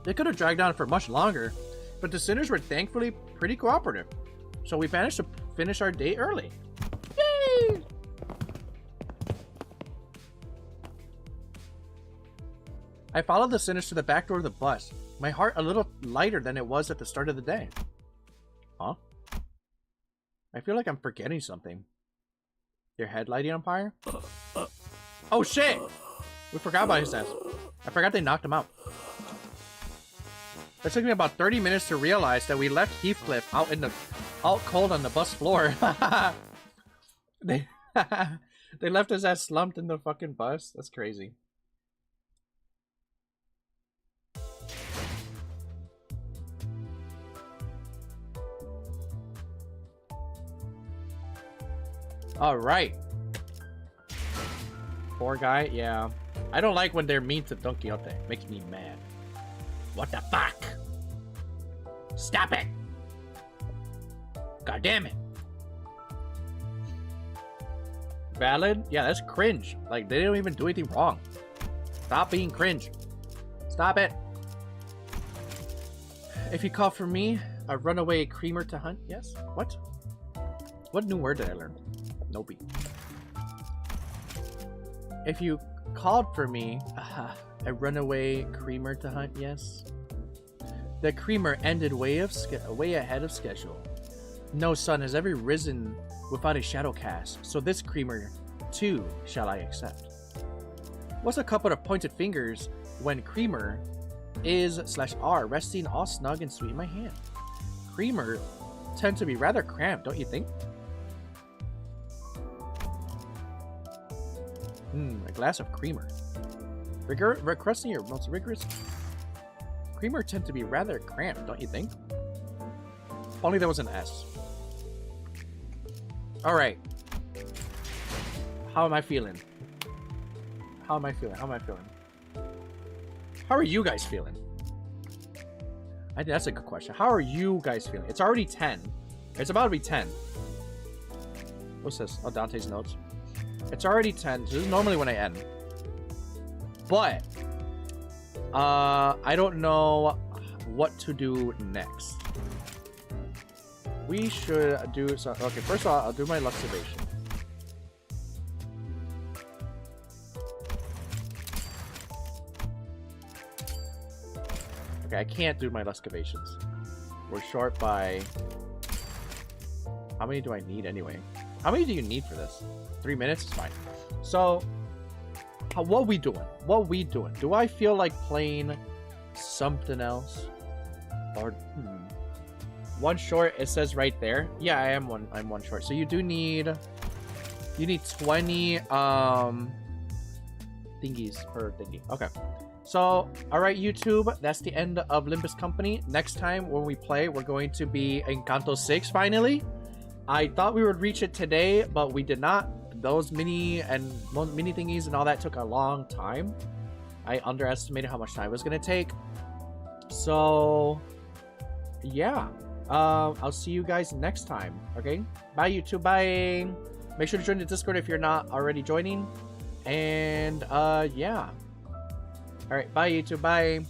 They could have dragged on for much longer, but the sinners were thankfully pretty cooperative. So we managed to finish our day early. Yay! I followed the sinners to the back door of the bus. My heart a little lighter than it was at the start of the day. Huh? I feel like I'm forgetting something. Your head lighting on fire? Oh shit! We forgot about his ass. I forgot they knocked him out. It took me about 30 minutes to realize that we left Heathcliff out cold on the bus floor. They left his ass slumped in the fucking bus. That's crazy. All right. Poor guy, yeah. I don't like when they're mean to Don Quixote. Makes me mad. What the fuck? Stop it! God damn it! Valid? Yeah, that's cringe. Like, they didn't even do anything wrong. Stop being cringe. Stop it. If you call for me, a runaway creamer to hunt? Yes? What? What new word did I learn? Nope. If you called for me, a runaway creamer to hunt? Yes? The creamer ended way ahead of schedule. No sun has ever risen without a shadow cast, so this creamer, too, shall I accept. What's a couple of pointed fingers when creamer is/r resting all snug and sweet in my hand? Creamer tend to be rather cramped, don't you think? A glass of creamer. Requesting your most rigorous. Creamer tend to be rather cramped, don't you think? If only there was an S. Alright. How am I feeling? How am I feeling? How am I feeling? How are you guys feeling? I think that's a good question. How are you guys feeling? It's already 10. It's about to be 10. What's this? Oh, Dante's notes. It's already 10. This is normally when I end. But I don't know what to do next. We should do so. Okay, first of all, I'll do my luxivation. Okay, I can't do my luxavations. We're short by. How many do I need anyway? How many do you need for this? 3 minutes is fine. So, what we doing? What we doing? Do I feel like playing something else? Or one short? It says right there. Yeah, I am one. I'm one short. So you do need. You need 20 thingies per thingy. Okay. So, all right, YouTube. That's the end of Limbus Company. Next time when we play, we're going to be in Kanto 6 finally. I thought we would reach it today, but we did not. Those mini thingies and all that took a long time. I underestimated how much time it was going to take. So, yeah. I'll see you guys next time. Okay? Bye, YouTube. Bye. Make sure to join the Discord if you're not already joining. And, yeah. Alright, bye, YouTube. Bye.